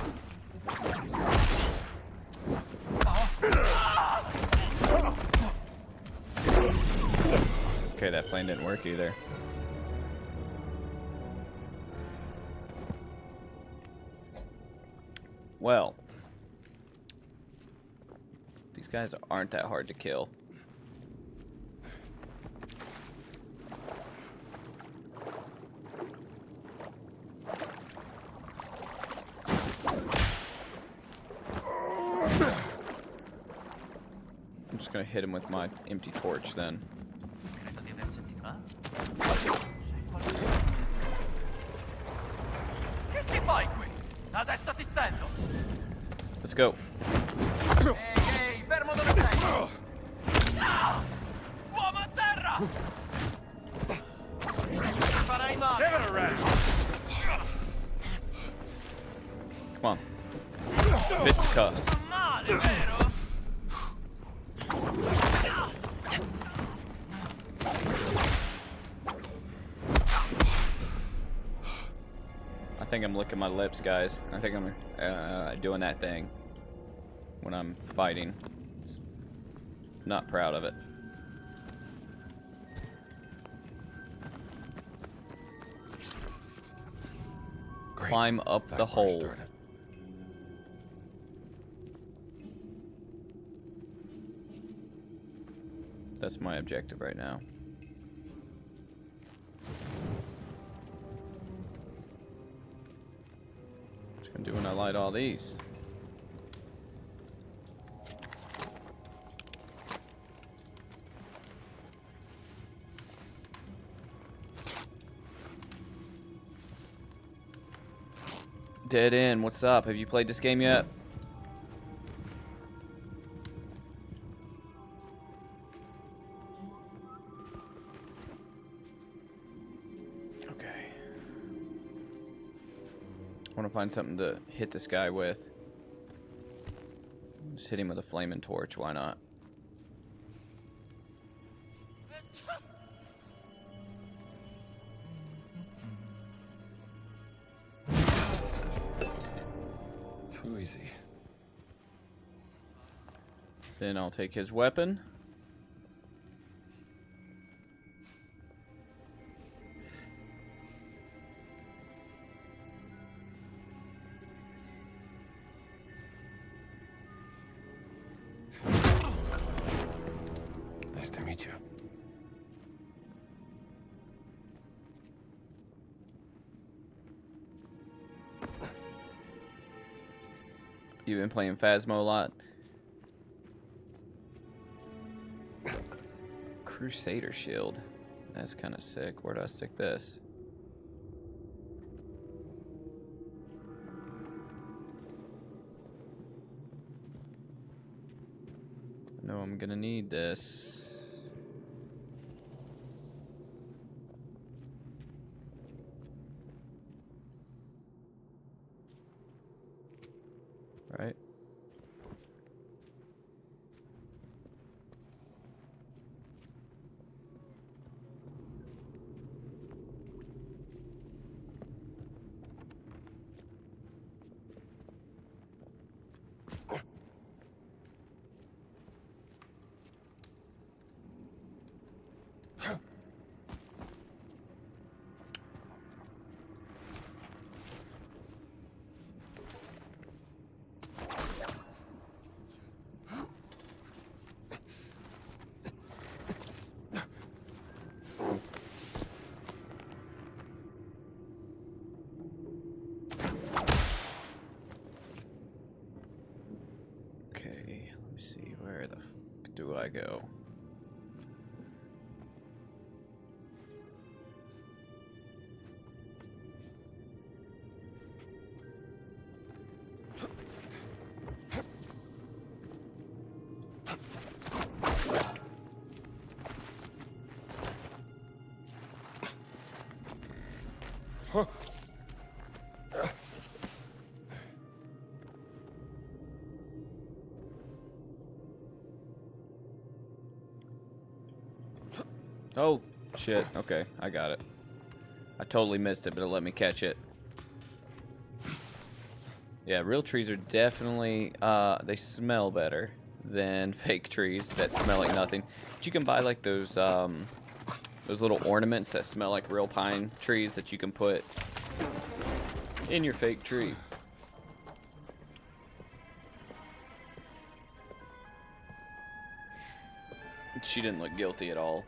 Okay, that plan didn't work either. Well, these guys aren't that hard to kill. I'm just gonna hit him with my empty torch then. Credo di aver sentito. Che ci fai qui? Adesso ti stendo! Let's go. Ehi, fermo dove sei! No! Uomo a terra! Farai male! Give it a rest. Come on. Fist cuffs. Fa male, vero? I think I'm licking my lips, guys. I think I'm doing that thing when I'm fighting. Not proud of it. Great. Climb up That the fire hole. started. That's my objective right now. What's gonna do when I light all these? Dead End, what's up? Have you played this game yet? Okay. I want to find something to hit this guy with. Just hit him with a flaming torch, why not? Too easy. Then I'll take his weapon. Nice to meet you. You've been playing Phasmo a lot. Crusader shield. That's kind of sick. Where do I stick this? I know I'm gonna need this. Right? I go? Oh, shit. Okay, I got it. I totally missed it, but it let me catch it. Yeah, real trees are definitely, they smell better than fake trees that smell like nothing. But you can buy, like, those little ornaments that smell like real pine trees that you can put in your fake tree. She didn't look guilty at all.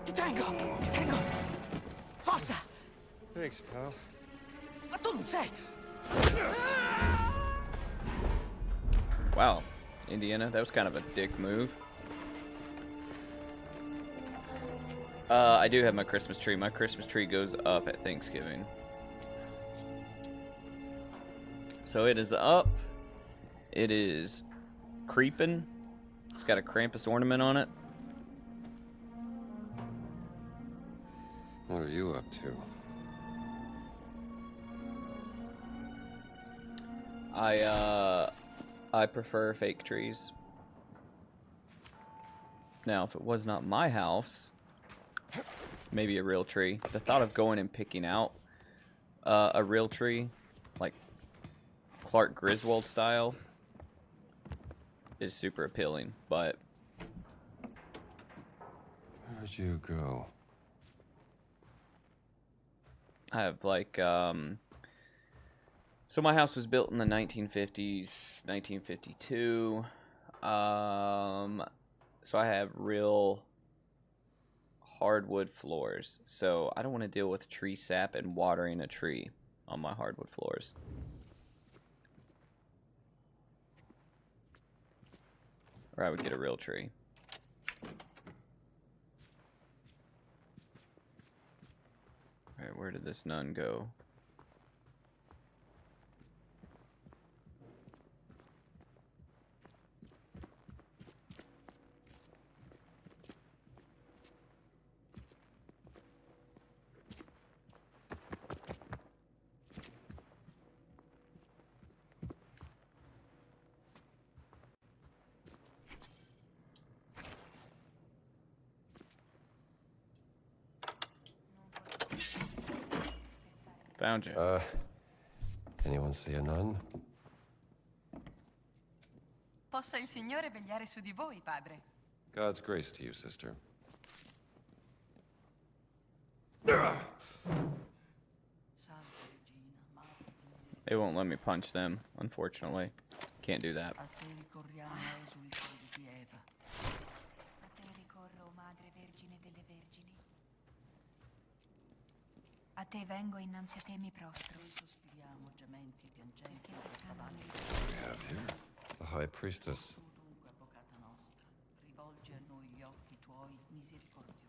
Ti tengo! Ti tengo! Forza! Thanks, pal. Ma tu non sei! Wow, Indiana, that was kind of a dick move. I do have my Christmas tree. My Christmas tree goes up at Thanksgiving. So it is up. It is creeping. It's got a Krampus ornament on it. What are you up to? I prefer fake trees. Now, if it was not my house, maybe a real tree. The thought of going and picking out a real tree, like Clark Griswold style, is super appealing, but Where'd you go? I have like so my house was built in the 1950s, 1952. So I have real hardwood floors. So I don't want to deal with tree sap and watering a tree on my hardwood floors. Or I would get a real tree. Alright, where did this nun go? Found you. Anyone see a nun? Possa il Signore vegliare su di voi, padre. God's grace to you, sister. They won't let me punch them, unfortunately. Can't do that. A te ricorro, Madre Vergine delle Vergini. A te vengo, innanzi a te mi prostro. Sospiriamo, gementi, piangenti, What do we have here? The High Priestess. dunque, avvocata nostra, rivolgi a noi gli occhi tuoi misericordiosi.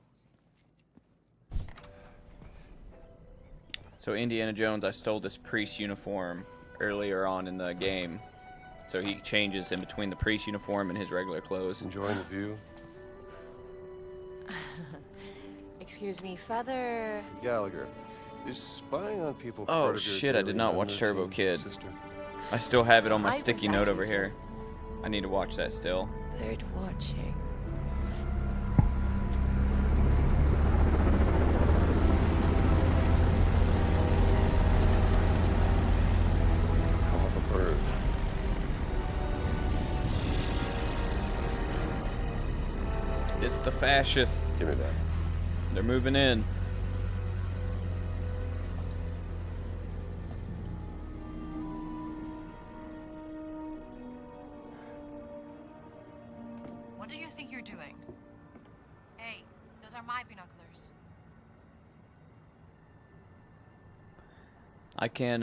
So Indiana Jones, I stole this priest uniform earlier on in the game. So he changes in between the priest uniform and his regular clothes. Enjoying the view? Excuse me, Father. Gallagher, is spying on people Oh, part of your shit, I did daily not watch nun Turbo routine, Kid. sister? I still have it on my I was sticky note over actually here. just I need to watch that still. bird watching. Hell of a bird. It's the fascists. Give me that. They're moving in. What do you think you're doing? Hey, those are my binoculars. I can,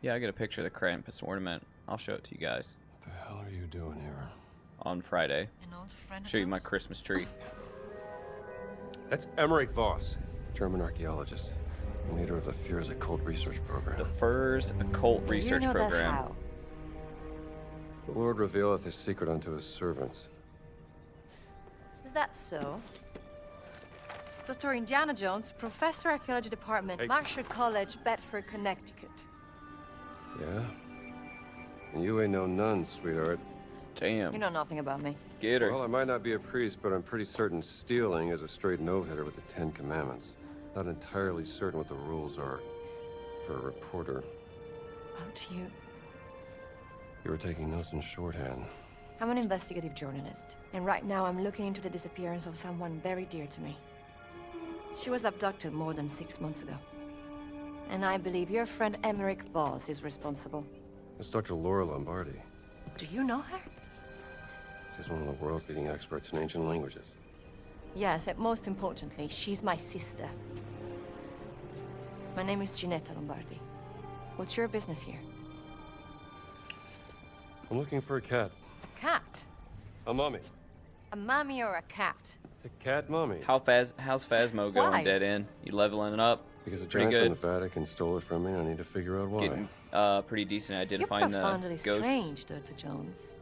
Yeah, I get a picture of the Krampus ornament. I'll show it to you guys What the hell are you doing here? on Friday. An old friend of Show you my yours? Christmas tree. That's Emmerich Voss, German archaeologist, and leader of the FIR's occult research program. The FIR's occult research you know program. That how? The Lord revealeth his secret unto his servants. Is that so? Dr. Indiana Jones, Professor Archaeology Department, Hey. Marshall College, Bedford, Connecticut. Yeah? And you ain't no nun, sweetheart. Damn. You know nothing about me. Get her. Well, I might not be a priest, but I'm pretty certain stealing is a straight no-hitter with the Ten Commandments. Not entirely certain what the rules are for a reporter. How do you... You were taking notes in shorthand. I'm an investigative journalist, and right now I'm looking into the disappearance of someone very dear to me. She was abducted more than 6 months ago. And I believe your friend Emmerich Voss is responsible. It's Dr. Laura Lombardi. Do you know her? She's one of the world's leading experts in ancient languages. Yes, and most importantly, she's my sister. My name is Ginetta Lombardi. What's your business here? I'm looking for a cat. Cat? A mummy. A mommy or a cat? It's a cat mummy. How's Phasmo going, Why? Dead End? You leveling it up? Because a Pretty giant from good. the Vatican stole it from me, and I need to figure out why. Getting pretty decent at You're identifying the profoundly ghosts. strange, Dr. Jones.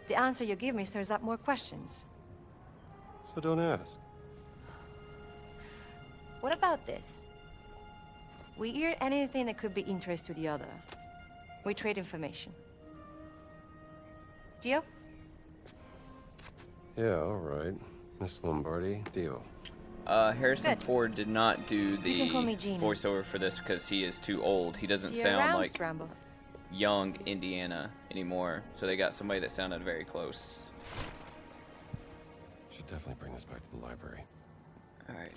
The answer you give me stirs up more questions. So don't ask. What about this? We hear anything that could be interest to the other. We trade information. Deal? Yeah, all right. Miss Lombardi, deal. Harrison Good. Ford did not do the can call me Gina. voiceover for this because he is too old. He doesn't See you sound around, like Stramble. young Indiana anymore. So they got somebody that sounded very close. Should definitely bring this back to the library. All right.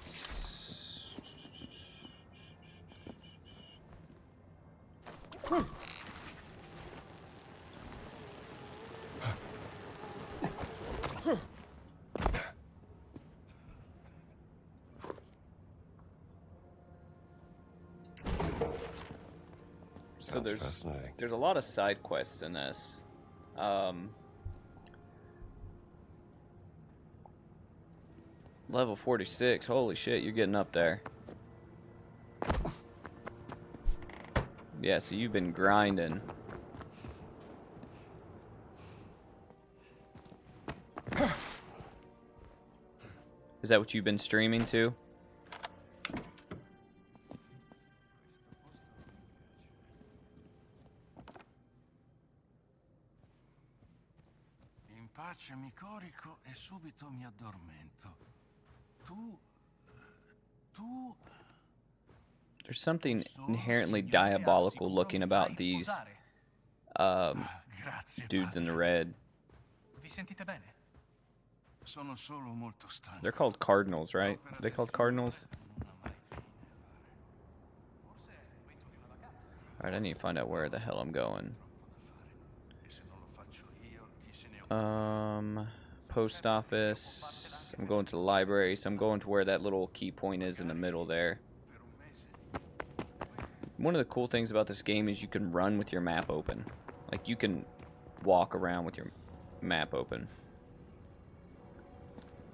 So Sounds there's fascinating. a lot of side quests in this. Level 46. Holy shit, you're getting up there. Yeah, so you've been grinding. Is that what you've been streaming to? In pace mi corico e subito mi addormento. Tu... There's something inherently diabolical looking about these Grazie, dudes in the padre. red. Vi sentite bene? Sono solo molto stanco. They're called cardinals, right? Are they called cardinals? Non ha mai fine, pare. Forse è il momento di una vacanza. Alright, I need to find out where the hell I'm going. E se non lo faccio io, chi se ne occupa? Post office. I'm going to the library, so I'm going to where that little key point is in the middle there. Per un mese. One of the cool things about this game is you can run with your map open. Like, you can walk around with your map open.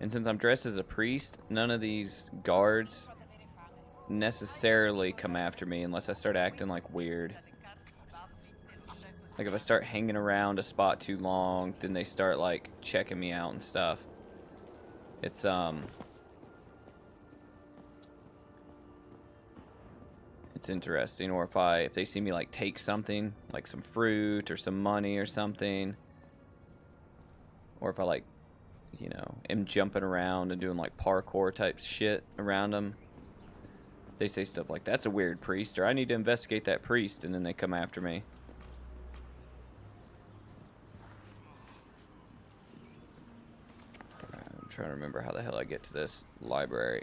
And since I'm dressed as a priest, none of these guards necessarily come after me unless I start acting like weird. Like if I start hanging around a spot too long, then they start like checking me out and stuff. It's interesting. Or if they see me like take something, like some fruit or some money or something, or if I like, you know, am jumping around and doing like parkour type shit around them, they say stuff like, "That's a weird priest," or "I need to investigate that priest," and then they come after me. I'm trying to remember how the hell I get to this library.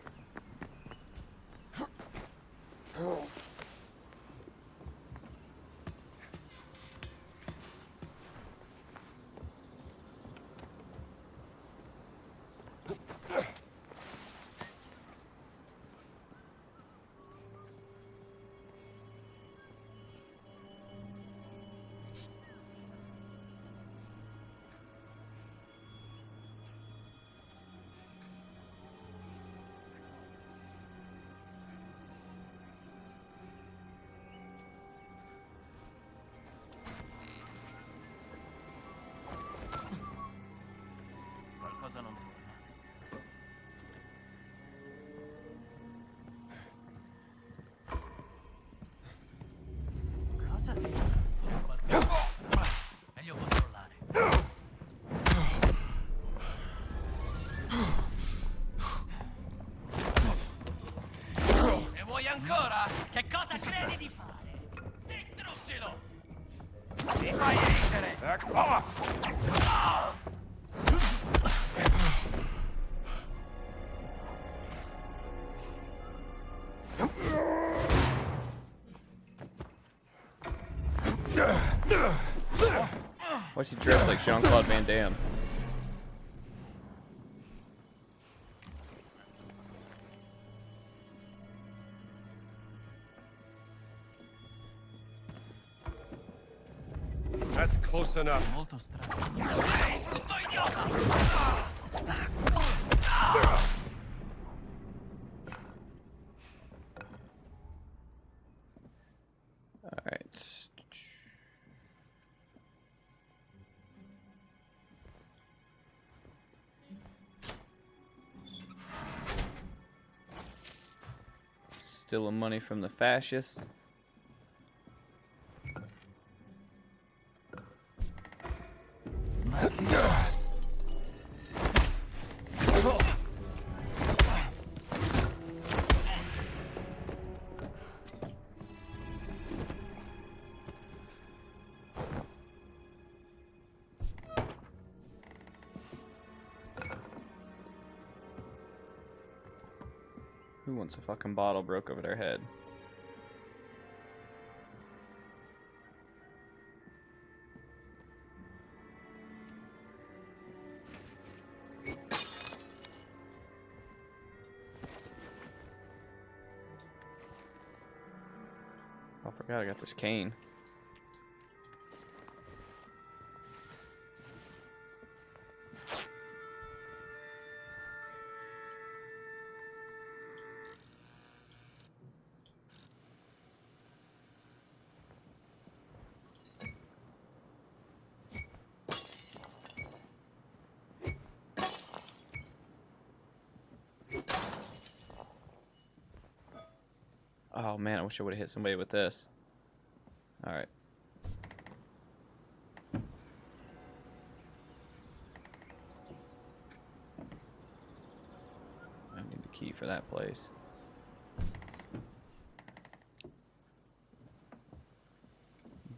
Meglio controllare. Ne vuoi ancora? Che cosa credi di fare? Distruggilo! Mi fai ridere! Back off! Why's he dressed like Jean-Claude Van Damme? That's close enough. Molto strano. Ehi, brutto idiota! Alright. Stealing money from the fascists. Who wants a fucking bottle broke over their head? Oh, I forgot I got this cane. Oh man, I wish I would have hit somebody with this. Alright. I need the key for that place.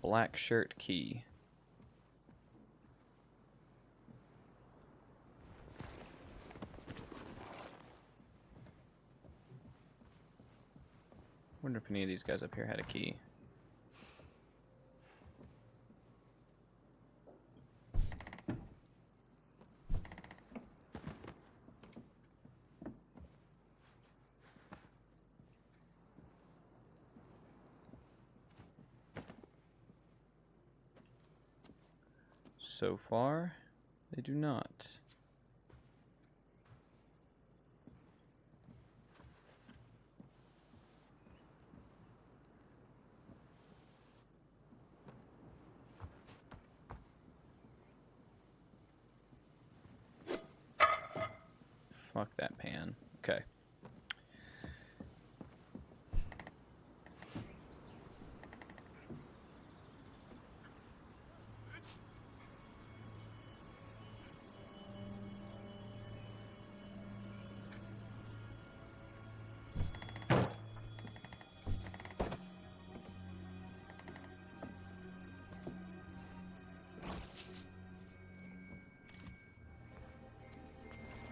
Black shirt key. Wonder if any of these guys up here had a key. So far, they do not. Fuck that pan. Okay.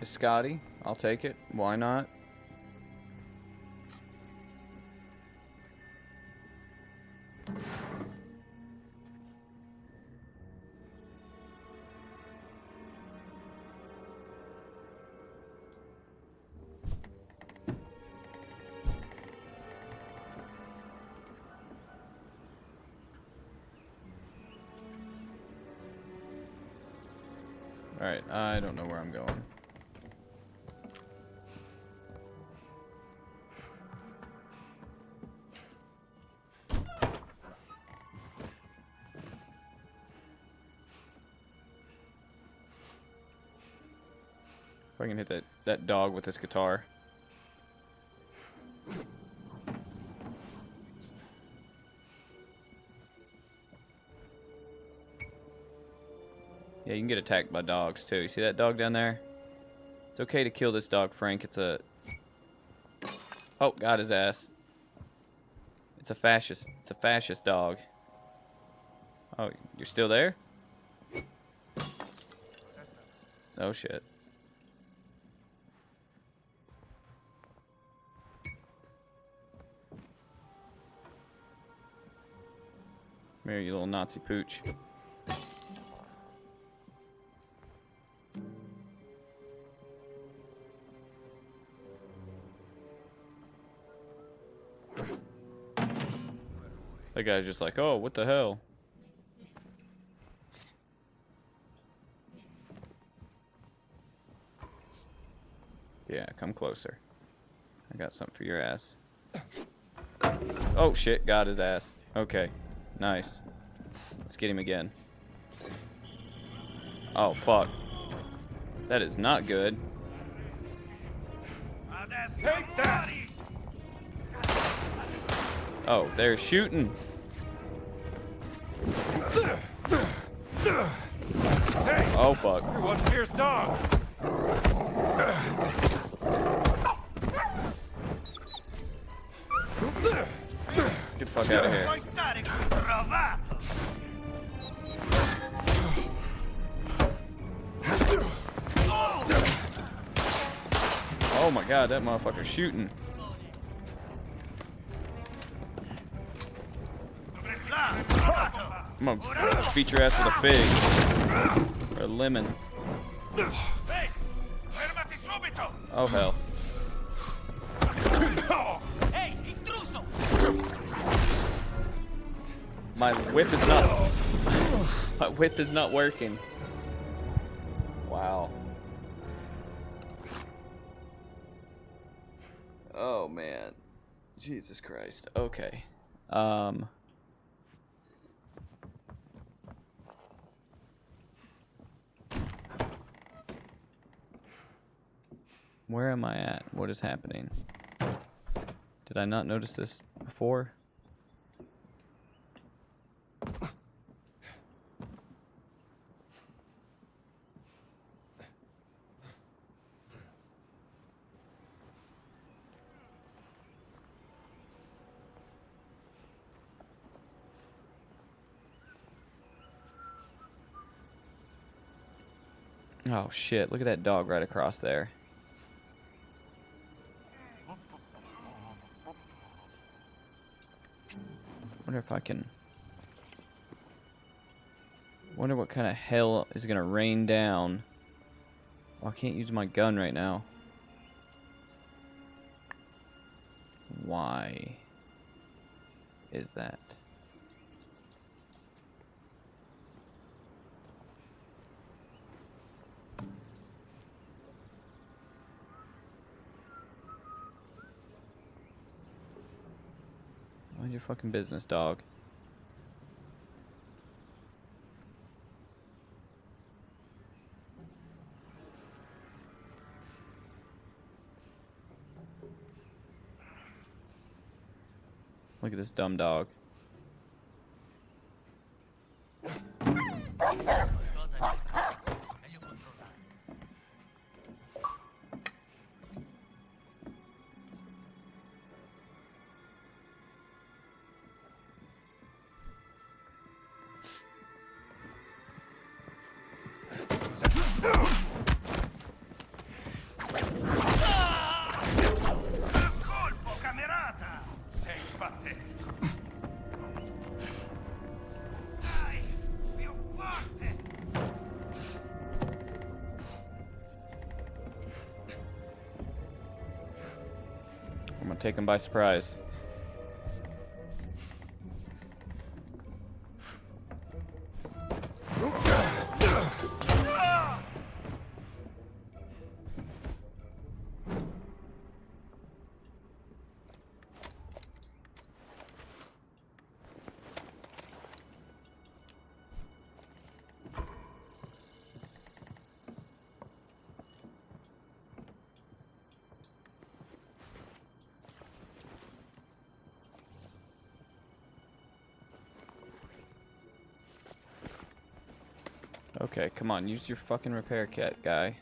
Scotty, I'll take it. Why not? Alright, I don't know where I'm going. If I can hit that dog with this guitar. Yeah, you can get attacked by dogs too. You see that dog down there? It's okay to kill this dog, Frank. It's a... Oh, got his ass. It's a fascist. It's a fascist dog. Oh, you're still there? Oh, shit. Come here, you little Nazi pooch. That guy's just like, oh, what the hell? Yeah, come closer. I got something for your ass. Oh, shit, got his ass. Okay, nice. Let's get him again. Oh, fuck. That is not good. Take that! Oh, they're shooting. Hey! Oh, fuck. One fierce dog! Get the fuck out of here. Puoi stare qui provato! Oh my god, that motherfucker's shooting. Là, provato! I'm gonna beat your ass with a fig. Or a lemon. Ehi! Fermati subito! Oh, hell. Ehi, intruso! My whip is not... My whip is not working. Wow. Oh, man. Jesus Christ. Okay. Where am I at? What is happening? Did I not notice this before? Oh shit, look at that dog right across there. Wonder if I can... Wonder what kind of hell is gonna rain down. Oh, I can't use my gun right now. Why is that? Mind your fucking business, dog. Look at this dumb dog. Cosa è strano? Meglio controllare. Colpo, camerata! Sei patetico. Dai, più forte! I'm gonna take him by surprise. Okay, come on, use your fucking repair kit, guy.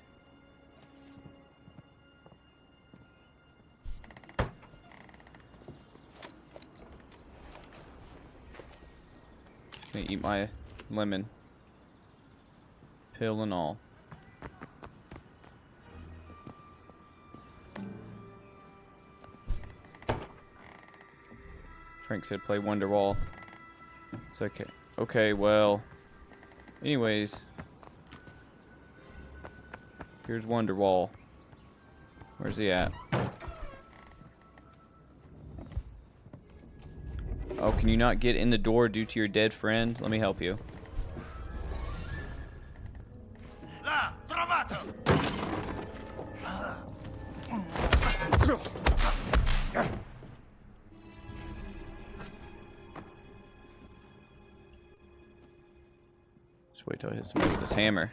Gonna eat my lemon. Pill and all. Frank said play Wonderwall. It's okay. Okay, well. Anyways. Here's Wonderwall. Where's he at? Oh, can you not get in the door due to your dead friend? Let me help you. Là, trovato! Just wait till I hit somebody with this hammer.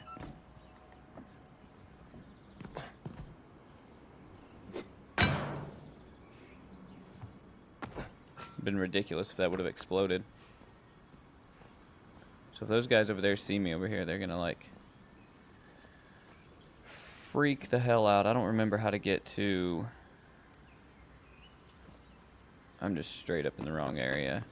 Been ridiculous if that would have exploded. So if those guys over there see me over here, they're gonna like freak the hell out. I don't remember how to get to. I'm just straight up in the wrong area.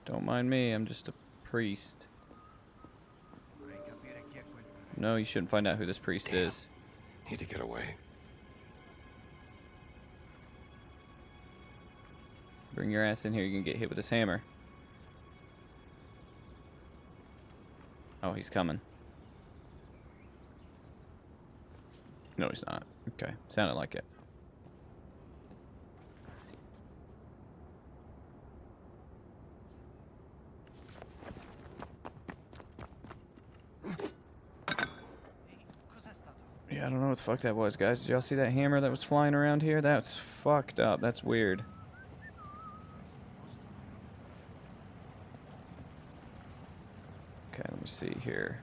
Don't mind me, I'm just a priest. No, you shouldn't find out who this priest is. Need to get away. Bring your ass in here, you can get hit with this hammer. Oh, he's coming. No, he's not. Okay, sounded like it. Yeah, I don't know what the fuck that was, guys. Did y'all see that hammer that was flying around here? That's fucked up. That's weird. Okay, let me see here.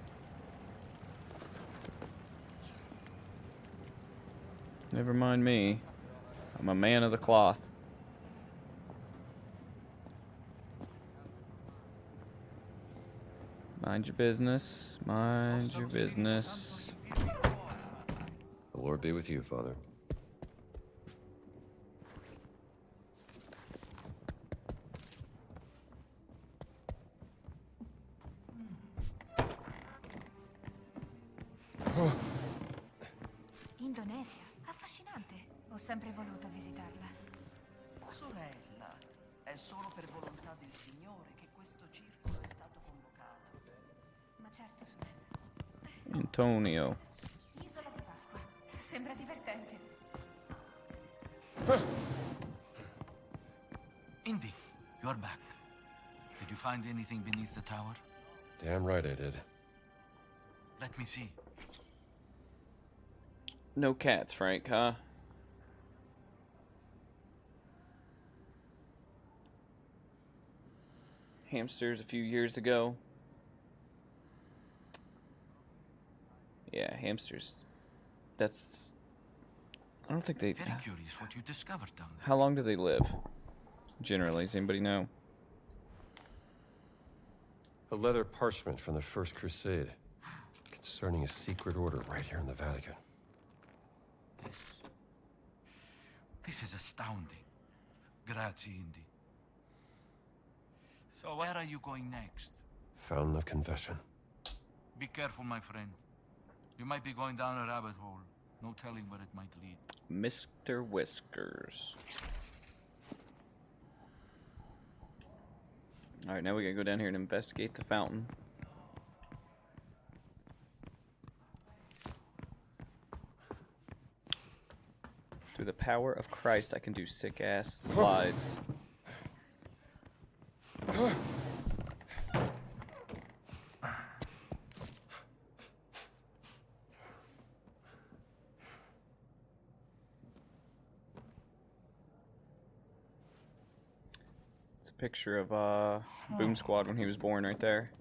Never mind me. I'm a man of the cloth. Mind your business. Mind your business. The Lord be with you, Father. Indonesia? Affascinante. Ho sempre voluto visitarla. Sorella, è solo per volontà del Signore che questo circolo è stato convocato. Ma certo, sorella. Antonio. Isola di Pasqua. Sembra divertente. Indy, you are back. Did you find anything beneath the tower? Damn right I did. Let me see. No cats, Frank, huh? Hamsters a few years ago. Yeah, hamsters. That's... I don't think they... Very curious what you discovered down there. How long do they live? Generally, does anybody know? A leather parchment from the First Crusade concerning a secret order right here in the Vatican. This is astounding. Grazie, Indy. So where are you going next? Fountain of Confession. Be careful, my friend. You might be going down a rabbit hole. No telling where it might lead. Mr. Whiskers. Alright, now we gotta go down here and investigate the fountain. Through the power of Christ, I can do sick-ass slides. It's a picture of Boom Squad when he was born right there.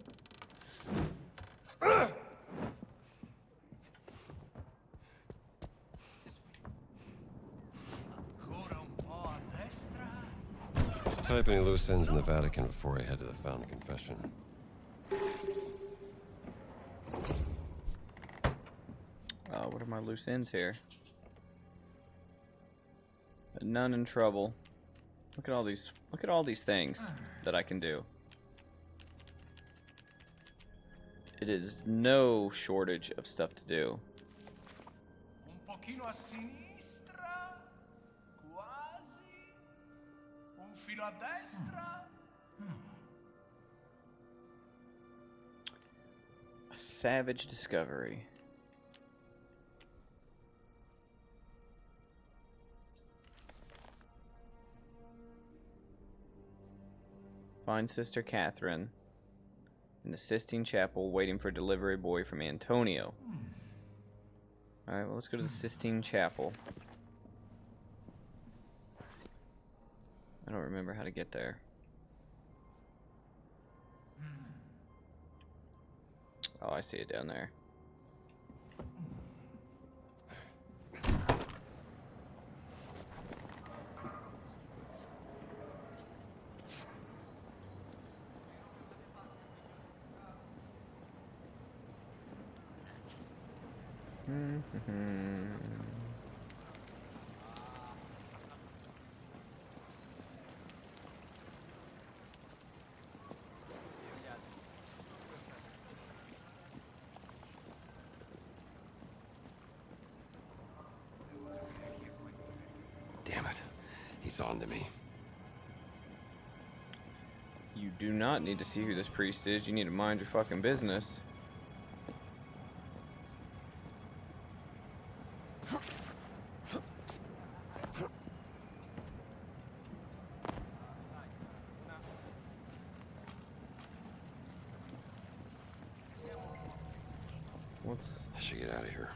Tie up any loose ends in the Vatican before I head to the Fountain Confession. What are my loose ends here? None in trouble. Look at all these. Look at all these things that I can do. It is no shortage of stuff to do. Un pochino a sinistra. Quasi. Un filo a destra. A savage discovery. Find Sister Catherine in the Sistine Chapel, waiting for delivery boy from Antonio. Alright, well, let's go to the Sistine Chapel. I don't remember how to get there. Oh, I see it down there. Damn it. He's on to me. You do not need to see who this priest is. You need to mind your fucking business. I should get out of here.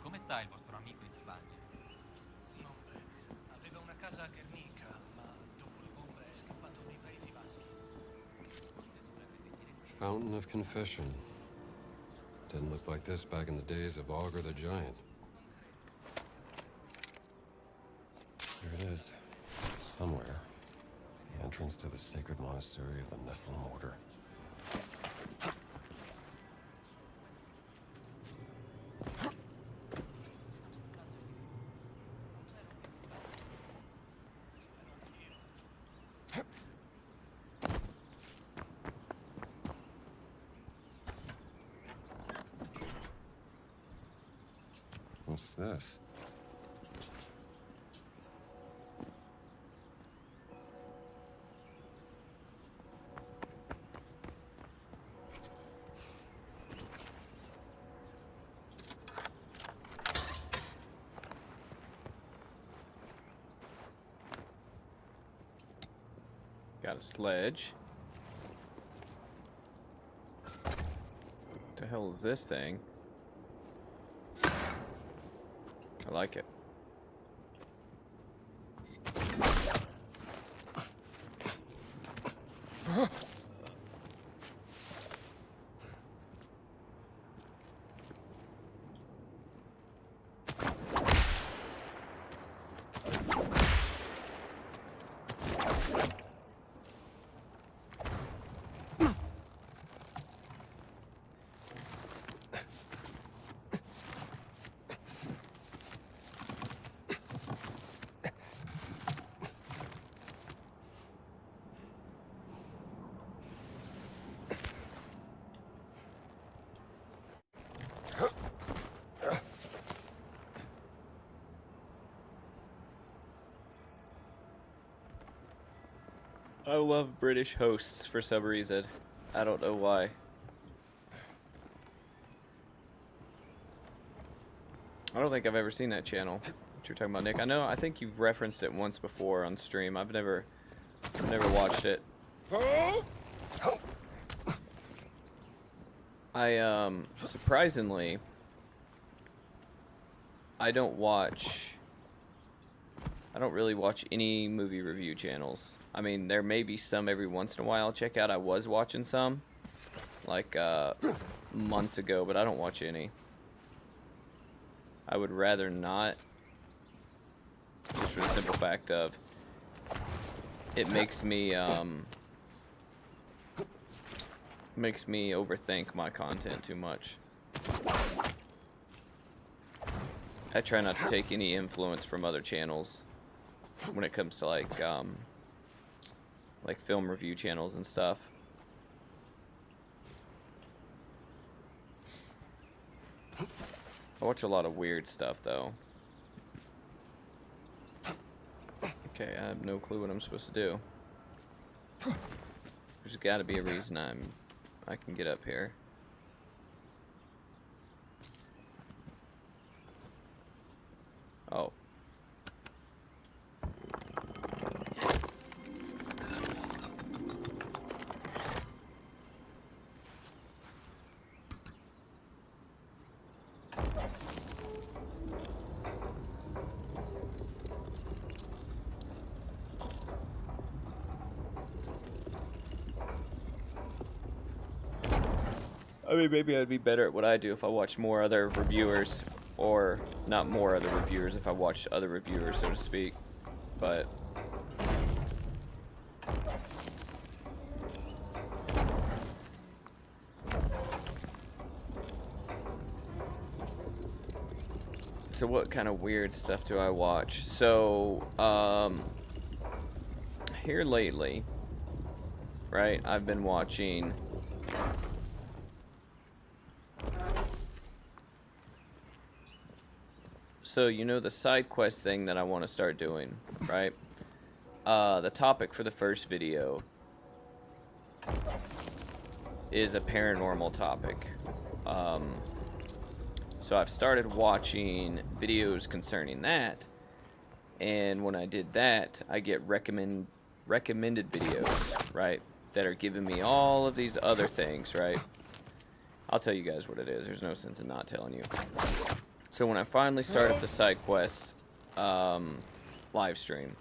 Come sta il vostro amico in Spagna? Non bene. Aveva una casa a Guernica, ma dopo le bombe è scappato nei Paesi Baschi. Fountain of Confession. Didn't look like this back in the days of Augur the Giant. Here it is. Somewhere. The entrance to the sacred monastery of the Nephilim Order. What's this? Got a sledge. What the hell is this thing? I like it. I love British hosts for some reason. I don't know why. I don't think I've ever seen that channel. What you're talking about, Nick? I think you've referenced it once before on stream. I've never watched it. Surprisingly, I don't really watch any movie review channels. I mean, there may be some every once in a while I'll check out. I was watching some, like, months ago, but I don't watch any. I would rather not, just for the simple fact of, it makes me overthink my content too much. I try not to take any influence from other channels when it comes to like film review channels and stuff. I watch a lot of weird stuff though. Okay, I have no clue what I'm supposed to do. There's got to be a reason I can get up here. Oh. I mean, maybe I'd be better at what I do if I watched more other reviewers, or not more other reviewers, if I watched other reviewers, so to speak. But so what kind of weird stuff do I watch? So, here lately, right, I've been watching so you know the side quest thing that I want to start doing, right? The topic for the first video is a paranormal topic. So I've started watching videos concerning that, and when I did that, I get recommended videos, right, that are giving me all of these other things, right? I'll tell you guys what it is. There's no sense in not telling you. So when I finally start up the side quest live stream,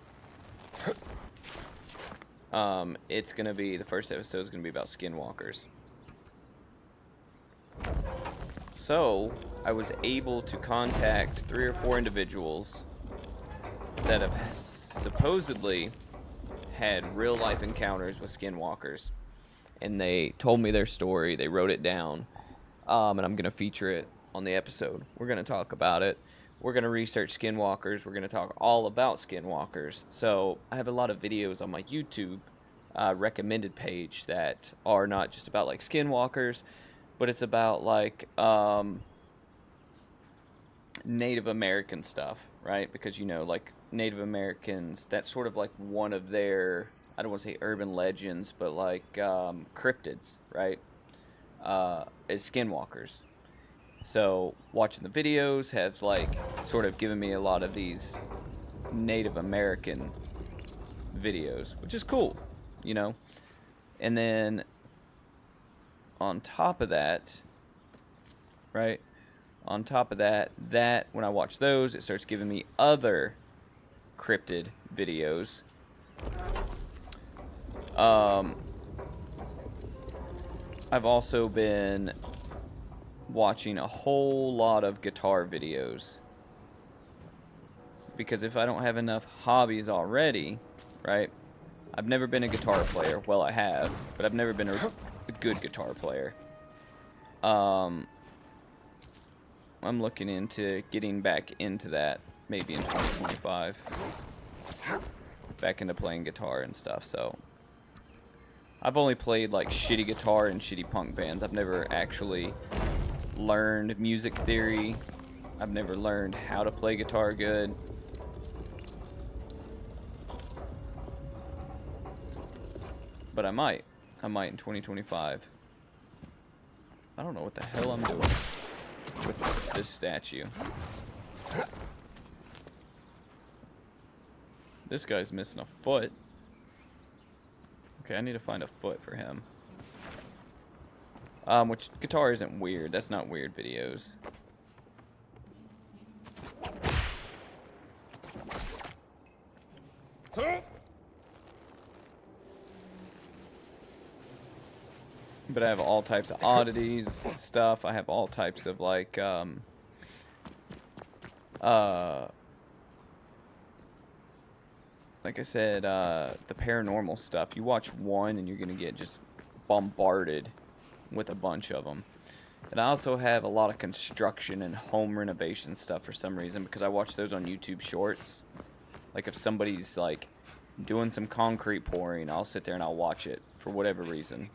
it's gonna be, the first episode is gonna be about skinwalkers. So I was able to contact 3 or 4 individuals that have supposedly had real life encounters with skinwalkers, and they told me their story. They wrote it down, and I'm gonna feature it on the episode. We're gonna talk about it. We're gonna research skinwalkers. We're gonna talk all about skinwalkers. So I have a lot of videos on my YouTube recommended page that are not just about like skinwalkers, but it's about like Native American stuff, right? Because, you know, like Native Americans, that's sort of like one of their, I don't want to say urban legends, but like cryptids, right? Is skinwalkers. So watching the videos has like sort of given me a lot of these Native American videos, which is cool, you know? And then on top of that, right? On top of that, when I watch those, it starts giving me other cryptid videos. I've also been watching a whole lot of guitar videos, because if I don't have enough hobbies already, right? I've never been a guitar player. Well, I have, but I've never been a good guitar player. I'm looking into getting back into that maybe in 2025. Back into playing guitar and stuff, so I've only played like shitty guitar and shitty punk bands. I've never actually learned music theory. I've never learned how to play guitar good. But I might in 2025. I don't know what the hell I'm doing with this statue. This guy's missing a foot. Okay, I need to find a foot for him. Which guitar isn't weird. That's not weird videos. But I have all types of oddities, stuff. I have all types of, like, like I said, the paranormal stuff. You watch one and you're going to get just bombarded with a bunch of them. And I also have a lot of construction and home renovation stuff for some reason, because I watch those on YouTube Shorts. Like if somebody's like doing some concrete pouring, I'll sit there and I'll watch it for whatever reason.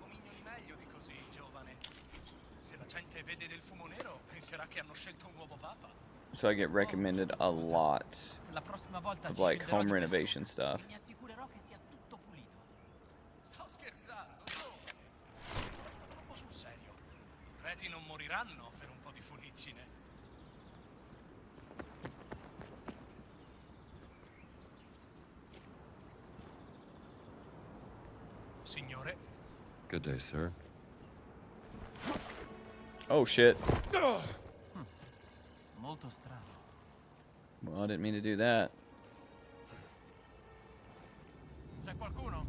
So I get recommended a lot of like home renovation stuff. Non moriranno per un po' di fuliggine. Signore. Good day, sir. Oh shit. Molto strano. Well, I didn't mean to do that. C'è qualcuno?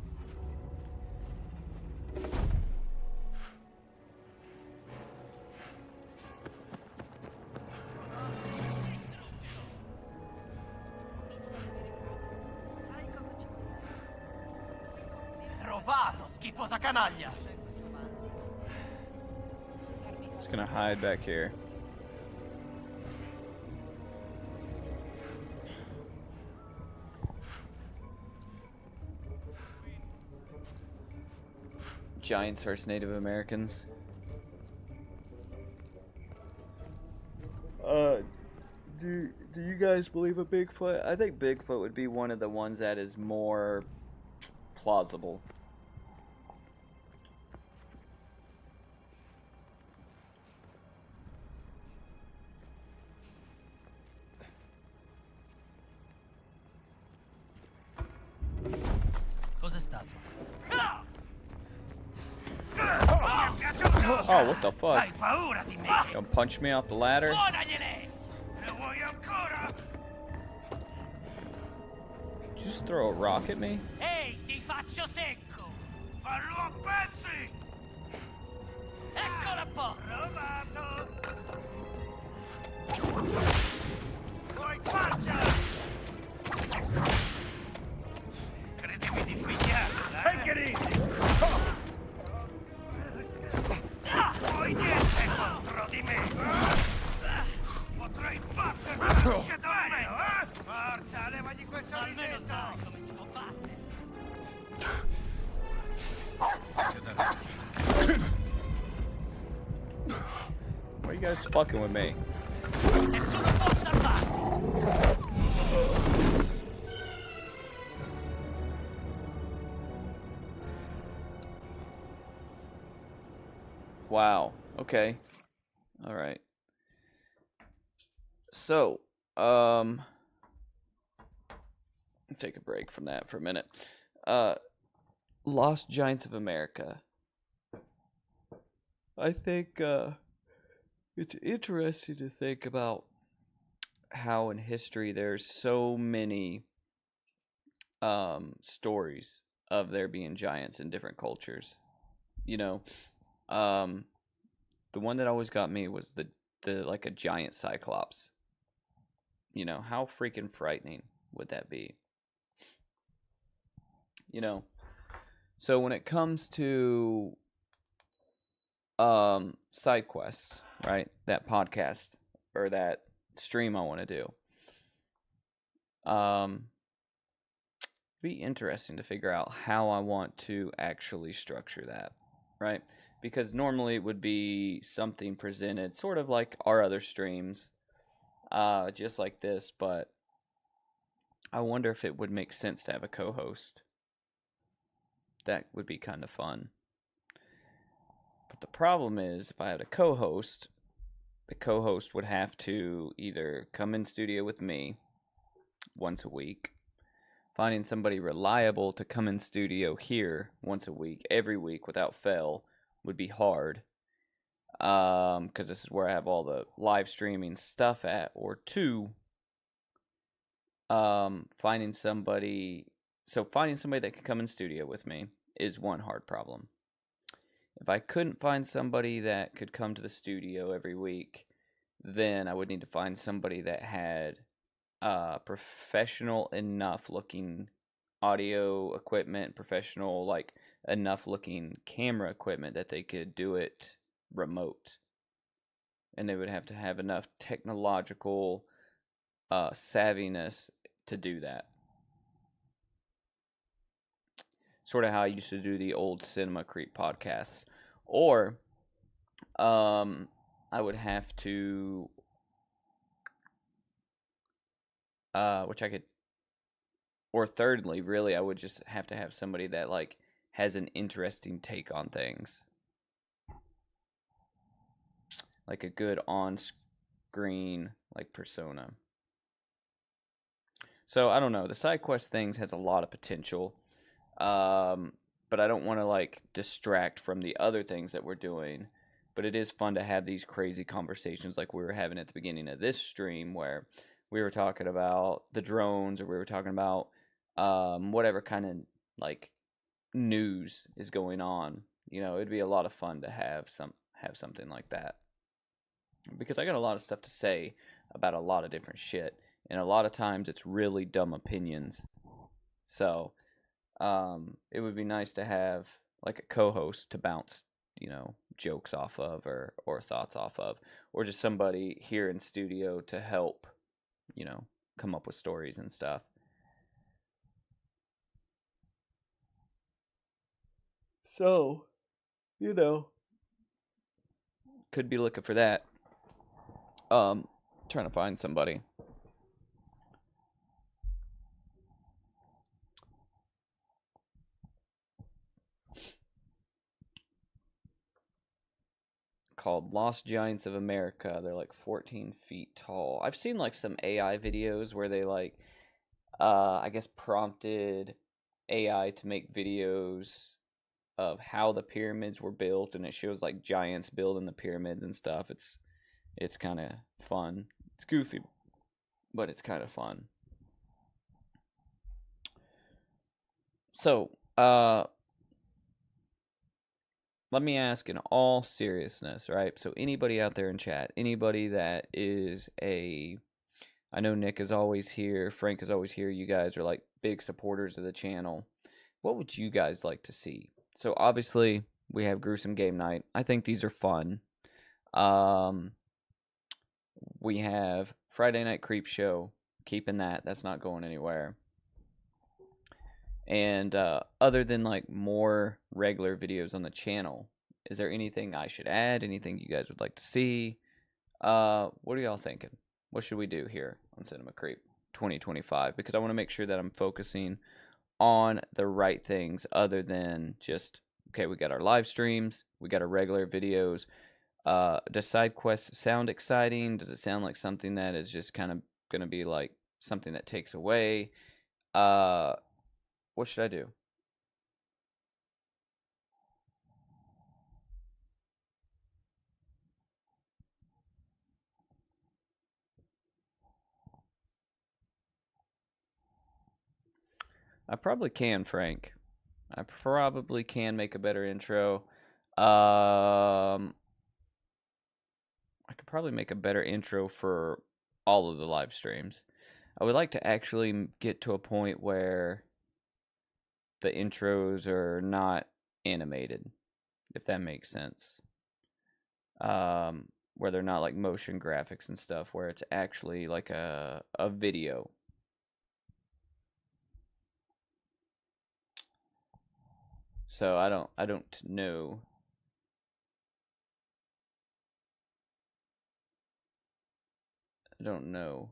Trovato, schifosa canaglia! Just gonna hide back here. Giants versus Native Americans. Do you guys believe in Bigfoot? I think Bigfoot would be one of the ones that is more plausible. Cos'è stato? Oh, what the fuck? Hai paura di me? You gonna punch me off the ladder? Suonagliene! Ne vuoi ancora? Did you just throw a rock at me? Ehi, ti faccio secco! Fallo a pezzi! Ecco la porta! Provato! Vuoi marcia! Credevi di pigliarla? Take it easy! Vuoi niente contro di me? Potrei batterti anche da me, eh? Forza, levagli quel sorrisetto! Almeno sai come si combatte! Why are you guys fucking with me? Nessuno può salvarti! Wow. Okay. All right. So, take a break from that for a minute. Lost Giants of America. I think it's interesting to think about how in history there's so many stories of there being giants in different cultures. You know, the one that always got me was the like a giant cyclops. You know, how freaking frightening would that be? You know, so when it comes to side quests, right? That podcast or that stream I want to do. Be interesting to figure out how I want to actually structure that, right? Because normally it would be something presented sort of like our other streams, just like this, but I wonder if it would make sense to have a co-host. That would be kind of fun. But the problem is, if I had a co-host, the co-host would have to either come in studio with me once a week. Finding somebody reliable to come in studio here once a week, every week without fail, would be hard. because this is where I have all the live streaming stuff at. Or two, finding somebody. So finding somebody that could come in studio with me is one hard problem. If I couldn't find somebody that could come to the studio every week, then I would need to find somebody that had professional enough looking audio equipment, professional like enough looking camera equipment that they could do it remote. And they would have to have enough technological savviness to do that. Sort of how I used to do the old Cinema Creep podcasts. Or I would have to which I could, or thirdly, really, I would just have to have somebody that like has an interesting take on things, like a good on-screen like persona. So I don't know. The side quest things has a lot of potential, but I don't want to like distract from the other things that we're doing. But it is fun to have these crazy conversations like we were having at the beginning of this stream, where we were talking about the drones, or we were talking about whatever kind of like news is going on. You know, it'd be a lot of fun to have something like that, because I got a lot of stuff to say about a lot of different shit, and a lot of times it's really dumb opinions. So it would be nice to have like a co-host to bounce, jokes off of, or thoughts off of, or just somebody here in studio to help, come up with stories and stuff. So, could be looking for that. Trying to find somebody. Called Lost Giants of America. They're like 14 feet tall. I've seen like some AI videos where they like, I guess prompted AI to make videos of how the pyramids were built, and it shows like giants building the pyramids and stuff. It's kind of fun. It's goofy, but it's kind of fun. So, let me ask in all seriousness, right? So anybody out there in chat, anybody that is I know Nick is always here, Frank is always here, you guys are like big supporters of the channel. What would you guys like to see? So obviously, we have Gruesome Game Night. I think these are fun. We have Friday Night Creep Show. Keeping that. That's not going anywhere. And other than like more regular videos on the channel, is there anything I should add? Anything you guys would like to see? What are y'all thinking? What should we do here on Cinema Creep 2025? Because I want to make sure that I'm focusing on the right things, other than just, okay, we got our live streams, we got our regular videos. Does side quests sound exciting? Does it sound like something that is just kind of going to be like something that takes away? What should I do? I probably can, Frank. I probably can make a better intro. I could probably make a better intro for all of the live streams. I would like to actually get to a point where the intros are not animated, if that makes sense. Where they're not like motion graphics and stuff, where it's actually like a video. So I don't know. I don't know.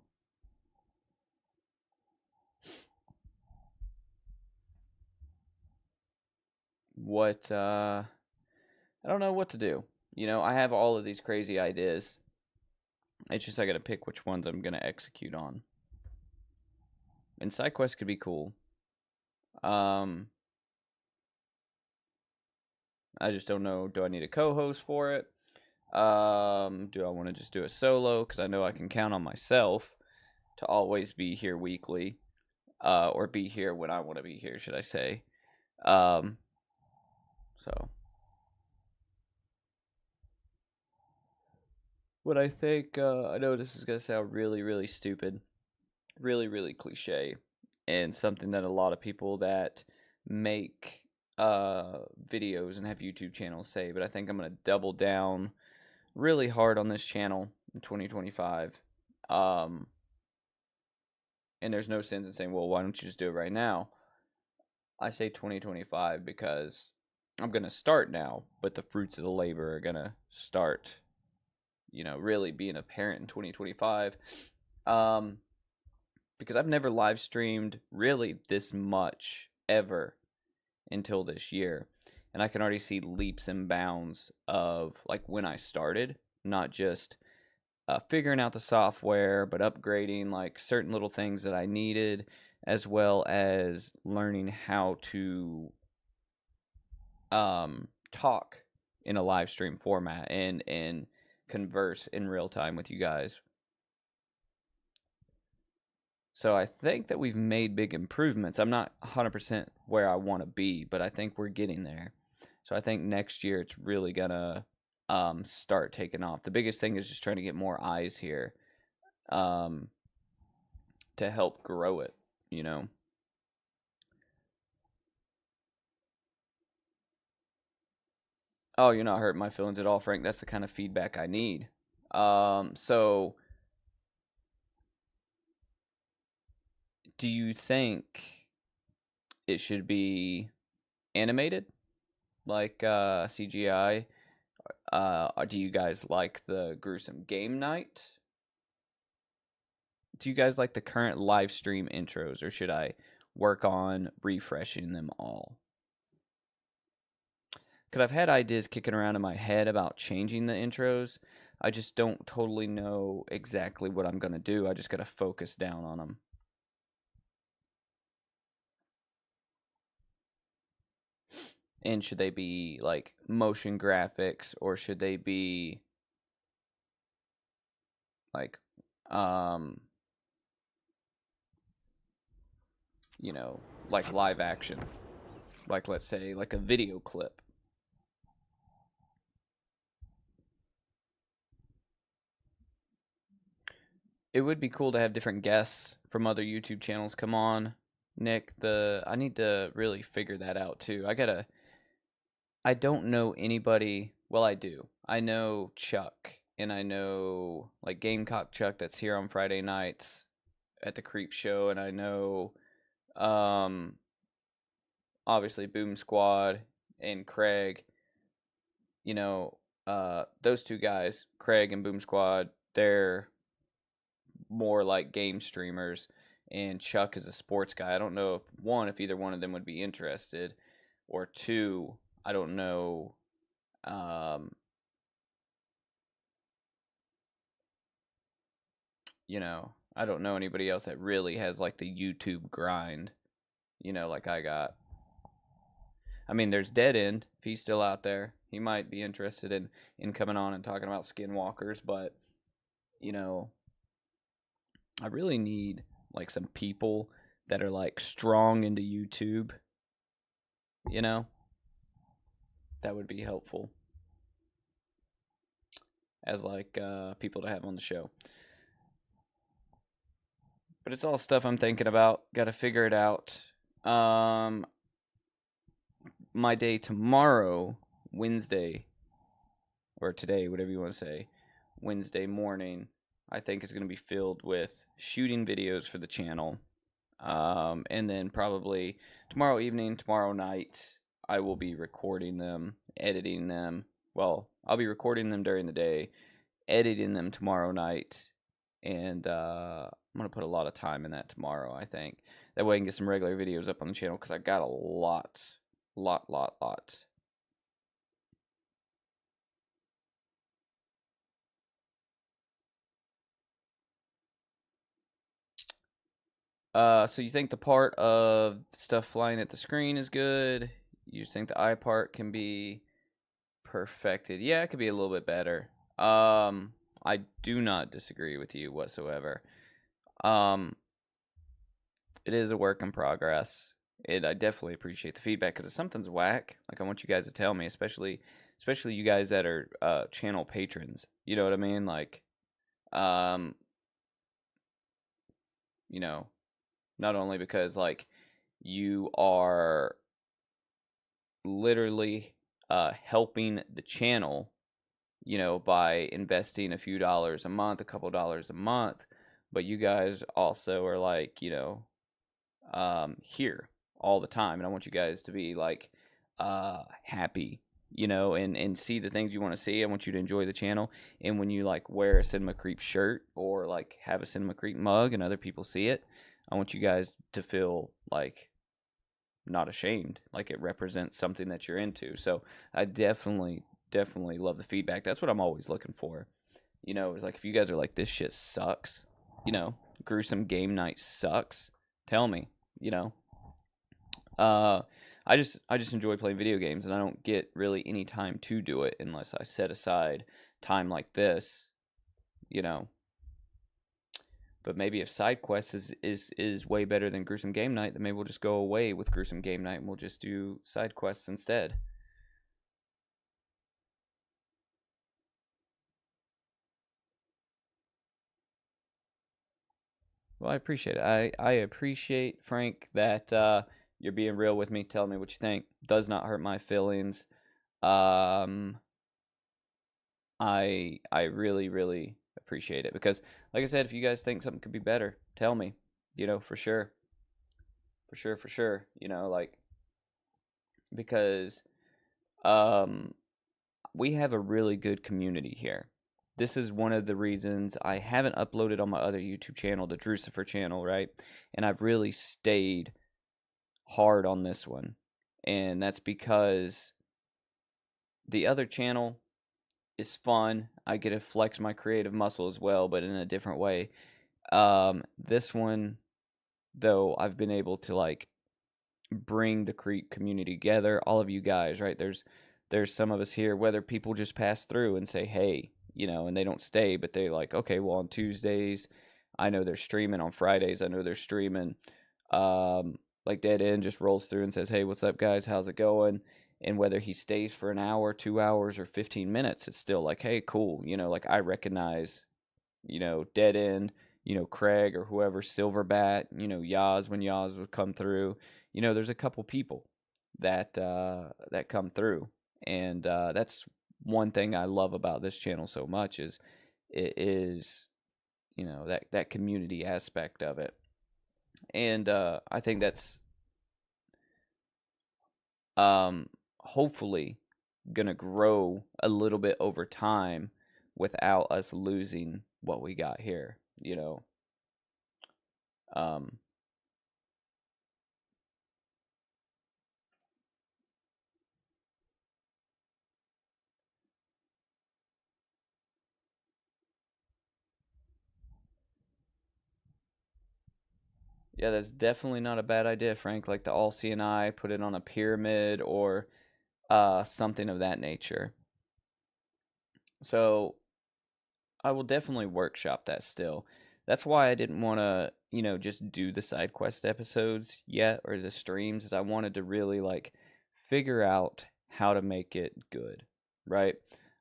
What I don't know what to do. I have all of these crazy ideas. It's just I gotta pick which ones I'm gonna execute on. And side quests could be cool. I just don't know. Do I need a co-host for it? Do I want to just do a solo? Because I know I can count on myself to always be here weekly, or be here when I want to be here, should I say. So. What I think, I know this is going to sound really, really stupid, really, really cliche, and something that a lot of people that make videos and have YouTube channels say, but I think I'm going to double down really hard on this channel in 2025. And there's no sense in saying, well, why don't you just do it right now? I say 2025 because I'm going to start now, but the fruits of the labor are going to start, really being apparent in 2025. Because I've never live streamed really this much ever until this year. And I can already see leaps and bounds of like when I started, not just figuring out the software, but upgrading like certain little things that I needed, as well as learning how to talk in a live stream format and converse in real time with you guys. So I think that we've made big improvements. I'm not 100% where I want to be, but I think we're getting there. So I think next year it's really going to start taking off. The biggest thing is just trying to get more eyes here to help grow it, Oh, you're not hurting my feelings at all, Frank. That's the kind of feedback I need. So do you think it should be animated, like CGI? Do you guys like the gruesome game night? Do you guys like the current live stream intros, or should I work on refreshing them all? Because I've had ideas kicking around in my head about changing the intros. I just don't totally know exactly what I'm going to do. I just got to focus down on them. And should they be like motion graphics, or should they be like like live action, like let's say like a video clip? It would be cool to have different guests from other YouTube channels come on, Nick. I need to really figure that out too. I don't know anybody. Well, I do. I know Chuck, and I know like Gamecock Chuck that's here on Friday nights at the Creep Show, and I know obviously Boom Squad and Craig. Those two guys, Craig and Boom Squad, they're more like game streamers, and Chuck is a sports guy. I don't know if either one of them would be interested, or two, I don't know. I don't know anybody else that really has like the YouTube grind, like I got. I mean, there's Dead End. If he's still out there, he might be interested in coming on and talking about skinwalkers, but I really need like some people that are like strong into YouTube, that would be helpful as like people to have on the show. But it's all stuff I'm thinking about. Got to figure it out. My day tomorrow, Wednesday, or today, whatever you want to say, Wednesday morning, I think is going to be filled with shooting videos for the channel. And then probably tomorrow evening, tomorrow night, I will be recording them, editing them. Well, I'll be recording them during the day, editing them tomorrow night, and I'm going to put a lot of time in that tomorrow, I think. That way I can get some regular videos up on the channel, because I got a lot. So you think the part of stuff flying at the screen is good? You think the eye part can be perfected? Yeah, it could be a little bit better. I do not disagree with you whatsoever. Um, it is a work in progress. I definitely appreciate the feedback because if something's whack, like I want you guys to tell me, especially you guys that are channel patrons. You know what I mean? Like, um, you know, not only because like you are literally helping the channel, you know, by investing a few dollars a month, a couple dollars a month, but you guys also are like, you know, here all the time, and I want you guys to be like happy, you know, and see the things you want to see. I want you to enjoy the channel, and when you like wear a Cinema Creep shirt or like have a Cinema Creep mug and other people see it, I want you guys to feel like not ashamed, like it represents something that you're into. So I definitely love the feedback. That's what I'm always looking for. You know, it's like if you guys are like this shit sucks, you know, gruesome game night sucks, tell me, you know. Uh I just enjoy playing video games, and I don't get really any time to do it unless I set aside time like this, you know. But maybe if side quests is way better than gruesome game night, then maybe we'll just go away with gruesome game night and we'll just do side quests instead. Well, I appreciate it. I appreciate, Frank, that you're being real with me, telling me what you think. Does not hurt my feelings. Um, I really appreciate it because, like I said, if you guys think something could be better, tell me. You know, for sure, for sure. You know, like because um, we have a really good community here. This is one of the reasons I haven't uploaded on my other YouTube channel, the Drucifer channel, right? And I've really stayed hard on this one. And that's because the other channel is fun. I get to flex my creative muscle as well, but in a different way. This one, though, I've been able to like bring the Creek community together. All of you guys, right? There's some of us here, whether people just pass through and say, hey, you know, and they don't stay, but they like, okay, well, on Tuesdays, I know they're streaming. On Fridays, I know they're streaming. Like Dead End just rolls through and says, hey, what's up, guys? How's it going? And whether he stays for an hour, 2 hours, or 15 minutes, it's still like, hey, cool. You know, like I recognize, you know, Dead End, you know, Craig or whoever, Silverbat, you know, Yaz when Yaz would come through. You know, there's a couple people that that come through, and that's one thing I love about this channel so much is it is, you know, that community aspect of it, and I think that's hopefully gonna grow a little bit over time without us losing what we got here, you know. um Yeah, that's definitely not a bad idea, Frank. Like the all CNI, put it on a pyramid or something of that nature. So I will definitely workshop that still. That's why I didn't want to, you know, just do the side quest episodes yet or the streams, is I wanted to really like figure out how to make it good, right?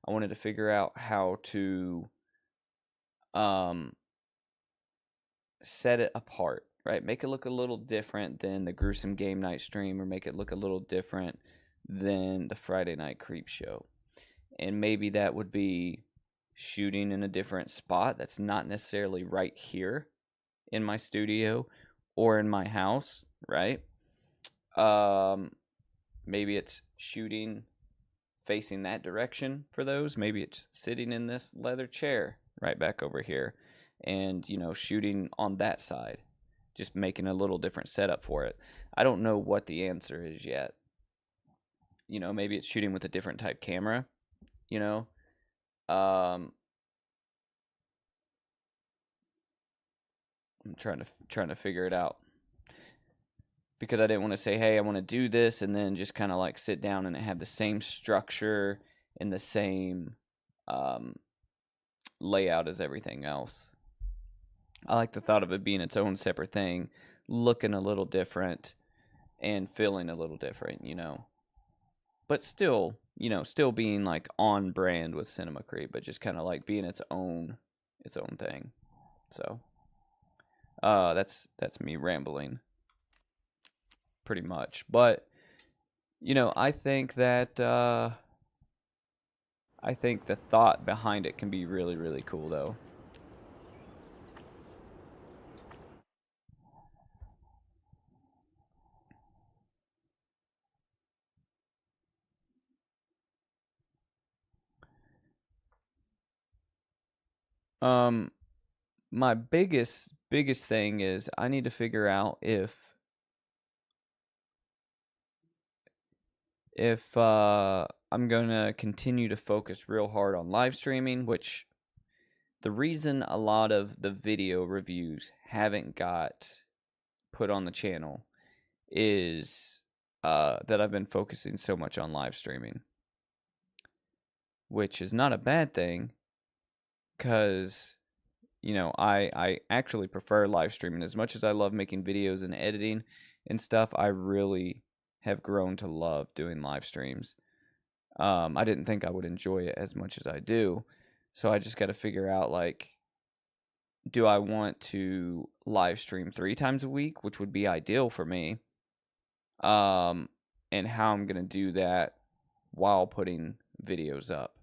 I wanted to figure out how to um set it apart, right? Make it look a little different than the gruesome game night stream, or make it look a little different than the Friday night creep show. And maybe that would be shooting in a different spot that's not necessarily right here in my studio or in my house, right? Um, maybe it's shooting facing that direction for those. Maybe it's sitting in this leather chair right back over here and, you know, shooting on that side. Just making a little different setup for it. I don't know what the answer is yet. You know, maybe it's shooting with a different type camera, you know. I'm trying to figure it out because I didn't want to say, hey, I want to do this, and then just kind of like sit down and have the same structure and the same layout as everything else. I like the thought of it being its own separate thing, looking a little different and feeling a little different, you know. But still, you know, still being like on brand with Cinema Creep, but just kind of like being its own thing. So, that's me rambling pretty much. But you know, I think that I think the thought behind it can be really, really cool, though. Um, my biggest thing is I need to figure out if I'm gonna continue to focus real hard on live streaming, which the reason a lot of the video reviews haven't got put on the channel is that I've been focusing so much on live streaming, which is not a bad thing, because you know, I actually prefer live streaming. As much as I love making videos and editing and stuff, I really have grown to love doing live streams. I didn't think I would enjoy it as much as I do, so I just got to figure out, like, do I want to live stream 3 times a week, which would be ideal for me, and how I'm gonna do that while putting videos up,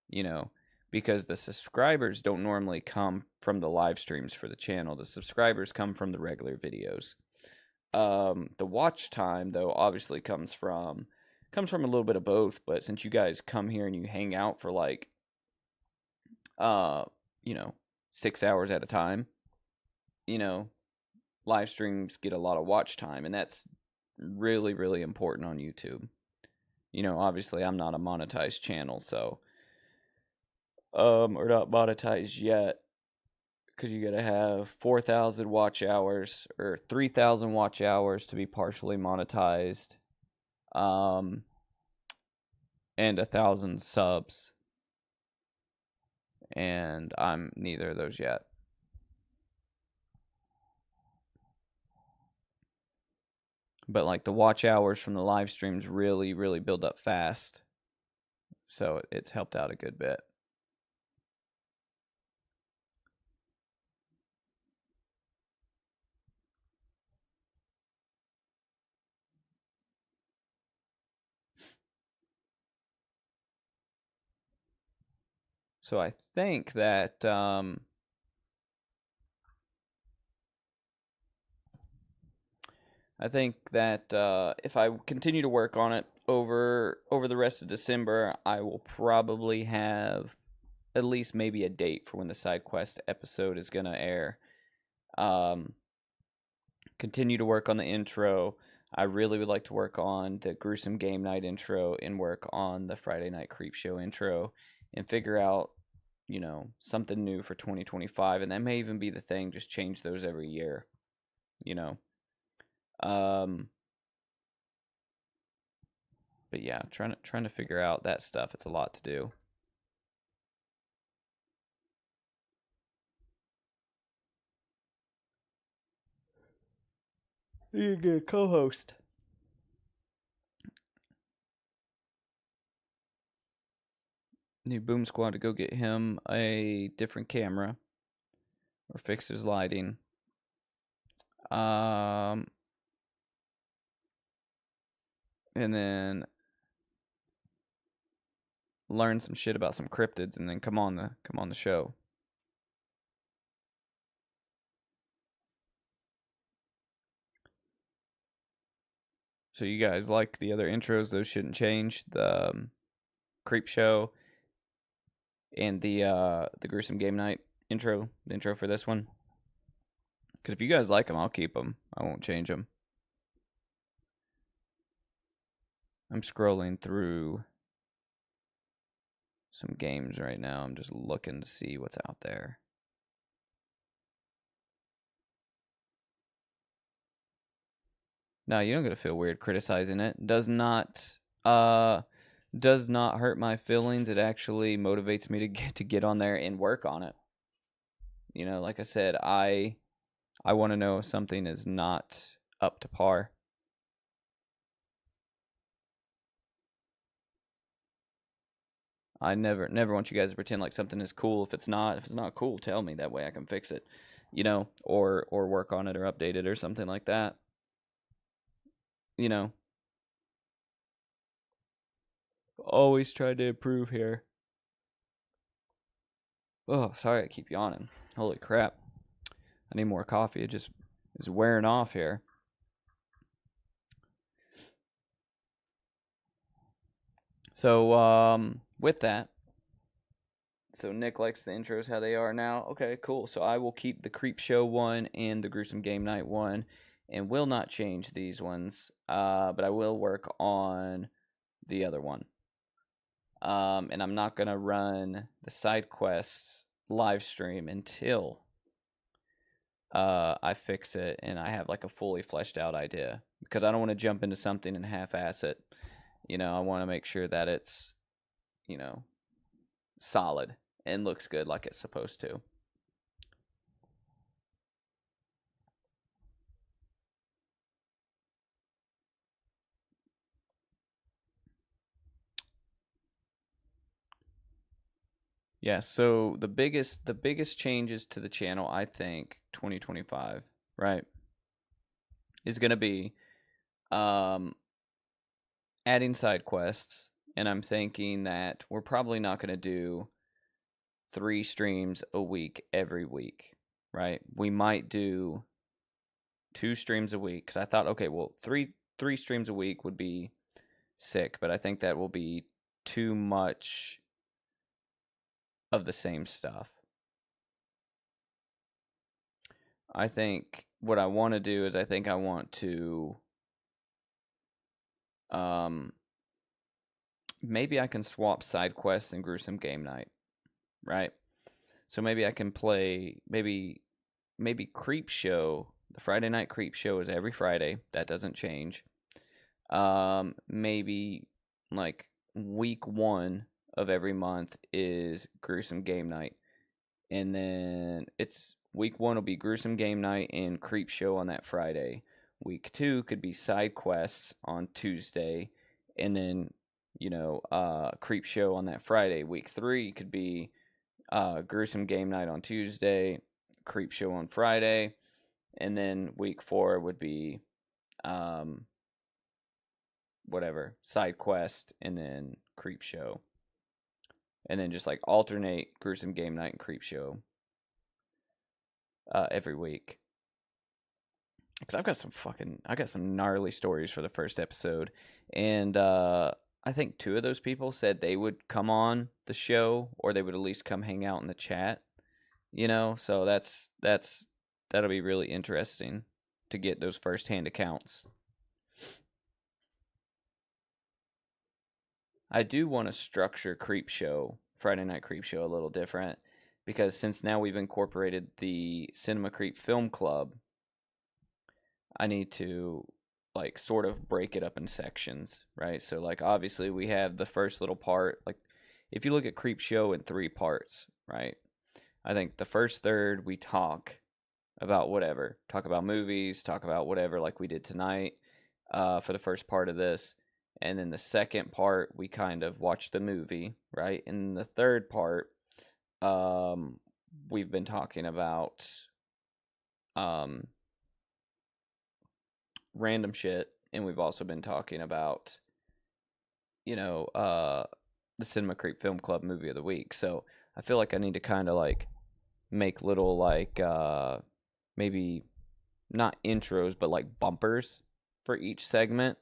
you know, because the subscribers don't normally come from the live streams for the channel. The subscribers come from the regular videos. The watch time, though, obviously comes from a little bit of both, but since you guys come here and you hang out for like you know, 6 hours at a time, you know, live streams get a lot of watch time, and that's really, really important on YouTube. You know, obviously I'm not a monetized channel, so or not monetized yet, because you gotta have 4,000 watch hours or 3,000 watch hours to be partially monetized, and 1,000 subs, and I'm neither of those yet. But like the watch hours from the live streams really, really build up fast, so it's helped out a good bit. So I think that if I continue to work on it over the rest of December, I will probably have at least maybe a date for when the side quest episode is gonna air. Continue to work on the intro. I really would like to work on the Gruesome Game Night intro and work on the Friday Night Creep Show intro and figure out, you know, something new for 2025. And that may even be the thing, just change those every year, you know. But yeah, trying to figure out that stuff. It's a lot to do. You get a co-host. Need Boom Squad to go get him a different camera or fix his lighting. And then learn some shit about some cryptids, and then come on the show. So you guys like the other intros? Those shouldn't change. The Creep Show and the Gruesome Game Night intro, the intro for this one. Because if you guys like them, I'll keep them. I won't change them. I'm scrolling through some games right now. I'm just looking to see what's out there. No, you don't gotta feel weird criticizing it. Does not does not hurt my feelings. It actually motivates me to get on there and work on it. You know, like I said, I want to know if something is not up to par. I never want you guys to pretend like something is cool if it's not. If it's not cool, tell me, that way I can fix it. You know, or work on it or update it or something like that. You know, always try to improve here. Oh, sorry, I keep yawning. Holy crap. I need more coffee. It just is wearing off here. So, with that, so Nick likes the intros how they are now. Okay, cool. So I will keep the Creep Show one and the Gruesome Game Night one, and will not change these ones. But I will work on the other one. And I'm not gonna run the side quests live stream until I fix it and I have like a fully fleshed out idea, because I don't want to jump into something and half-ass it. You know, I want to make sure that it's, you know, solid and looks good like it's supposed to. Yeah, so the biggest changes to the channel, I think, 2025, right, is going to be adding side quests, and I'm thinking that we're probably not going to do 3 streams a week every week, right? We might do 2 streams a week, because I thought, okay, well, three streams a week would be sick, but I think that will be too much of the same stuff. I think what I want to do is I think I want to maybe I can swap side quests and Gruesome Game Night, right? So maybe I can play maybe Creep Show. The Friday night Creep Show is every Friday. That doesn't change. Maybe like week 1 of every month is Gruesome Game Night, and then it's week 1 will be Gruesome Game Night and Creep Show on that Friday. Week 2 could be side quests on Tuesday, and then, you know, Creep Show on that Friday. Week 3 could be Gruesome Game Night on Tuesday, Creep Show on Friday, and then week 4 would be whatever, side quest and then Creep Show, and then just like alternate Gruesome Game Night and Creep Show every week. Because I got some gnarly stories for the first episode, and I think 2 of those people said they would come on the show, or they would at least come hang out in the chat. You know, so that'll be really interesting to get those first-hand accounts. I do want to structure Friday Night Creep Show a little different, because since now we've incorporated the Cinema Creep Film Club, I need to like sort of break it up in sections, right? So like obviously we have the first little part, like if you look at Creep Show in 3 parts, right? I think the first third we talk about whatever, talk about movies, talk about whatever, like we did tonight for the first part of this. And then the second part, we kind of watch the movie, right? And the third part, we've been talking about random shit, and we've also been talking about, you know, the Cinema Creep Film Club movie of the week. So I feel like I need to kind of like make little like maybe not intros, but like bumpers for each segment.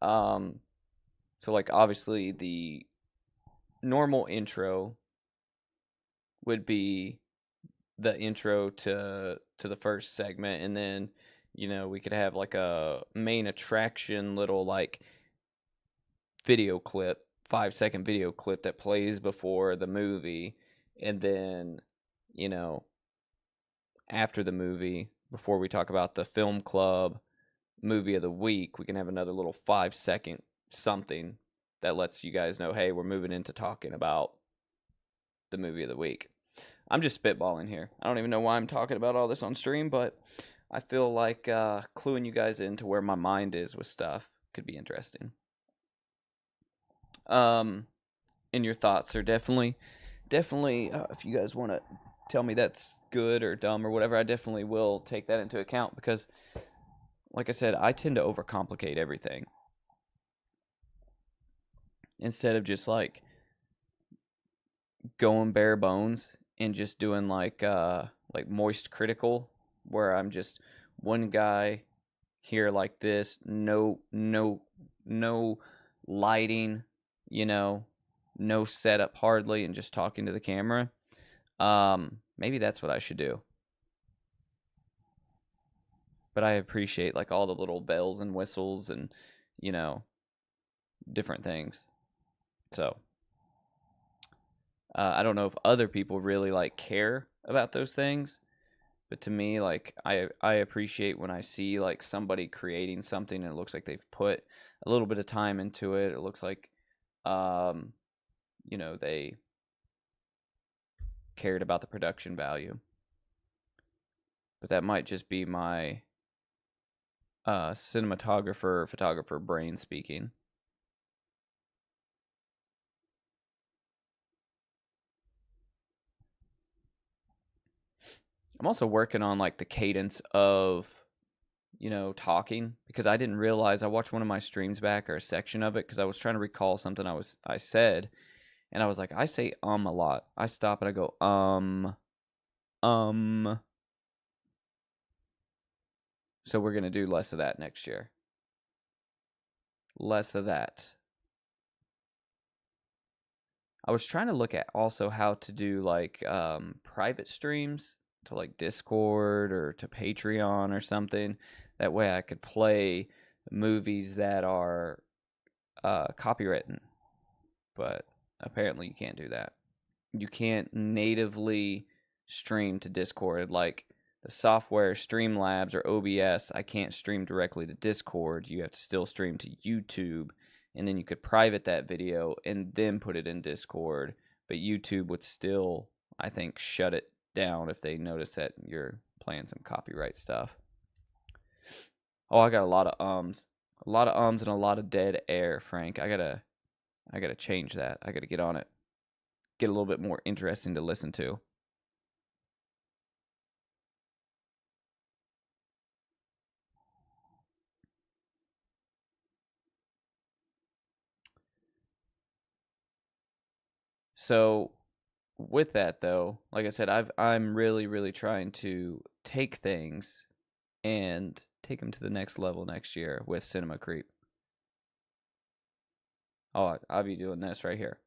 So like obviously the normal intro would be the intro to the first segment, and then, you know, we could have like a main attraction little like video clip, 5-second video clip that plays before the movie, and then, you know, after the movie, before we talk about the film club movie of the week, we can have another little 5-second something that lets you guys know, hey, we're moving into talking about the movie of the week. I'm just spitballing here. I don't even know why I'm talking about all this on stream, but I feel like cluing you guys into where my mind is with stuff could be interesting. And your thoughts are definitely, if you guys want to tell me that's good or dumb or whatever, I definitely will take that into account because, like I said, I tend to overcomplicate everything. Instead of just like going bare bones and just doing like moist critical, where I'm just one guy here like this, no lighting, you know, no setup hardly, and just talking to the camera. Maybe that's what I should do. But I appreciate like all the little bells and whistles and, you know, different things. So I don't know if other people really like care about those things, but to me, like I appreciate when I see like somebody creating something and it looks like they've put a little bit of time into it. It looks like, you know, they cared about the production value. But that might just be my photographer brain speaking. I'm also working on like the cadence of, you know, talking, because I didn't realize, I watched one of my streams back, or a section of it, because I was trying to recall something I said, and I was like, I say a lot. I stop and I go So we're gonna do less of that next year. Less of that. I was trying to look at also how to do like private streams to like Discord or to Patreon or something. That way I could play movies that are copywritten. But apparently you can't do that. You can't natively stream to Discord. Like the software Streamlabs or OBS, I can't stream directly to Discord. You have to still stream to YouTube. And then you could private that video and then put it in Discord. But YouTube would still, I think, shut it down if they notice that you're playing some copyright stuff. Oh, I got a lot of ums. A lot of ums and a lot of dead air, Frank. I gotta change that. I gotta get on it. Get a little bit more interesting to listen to. So with that though, like I said, I'm really trying to take things and take them to the next level next year with Cinema Creep. Oh, I'll be doing this right here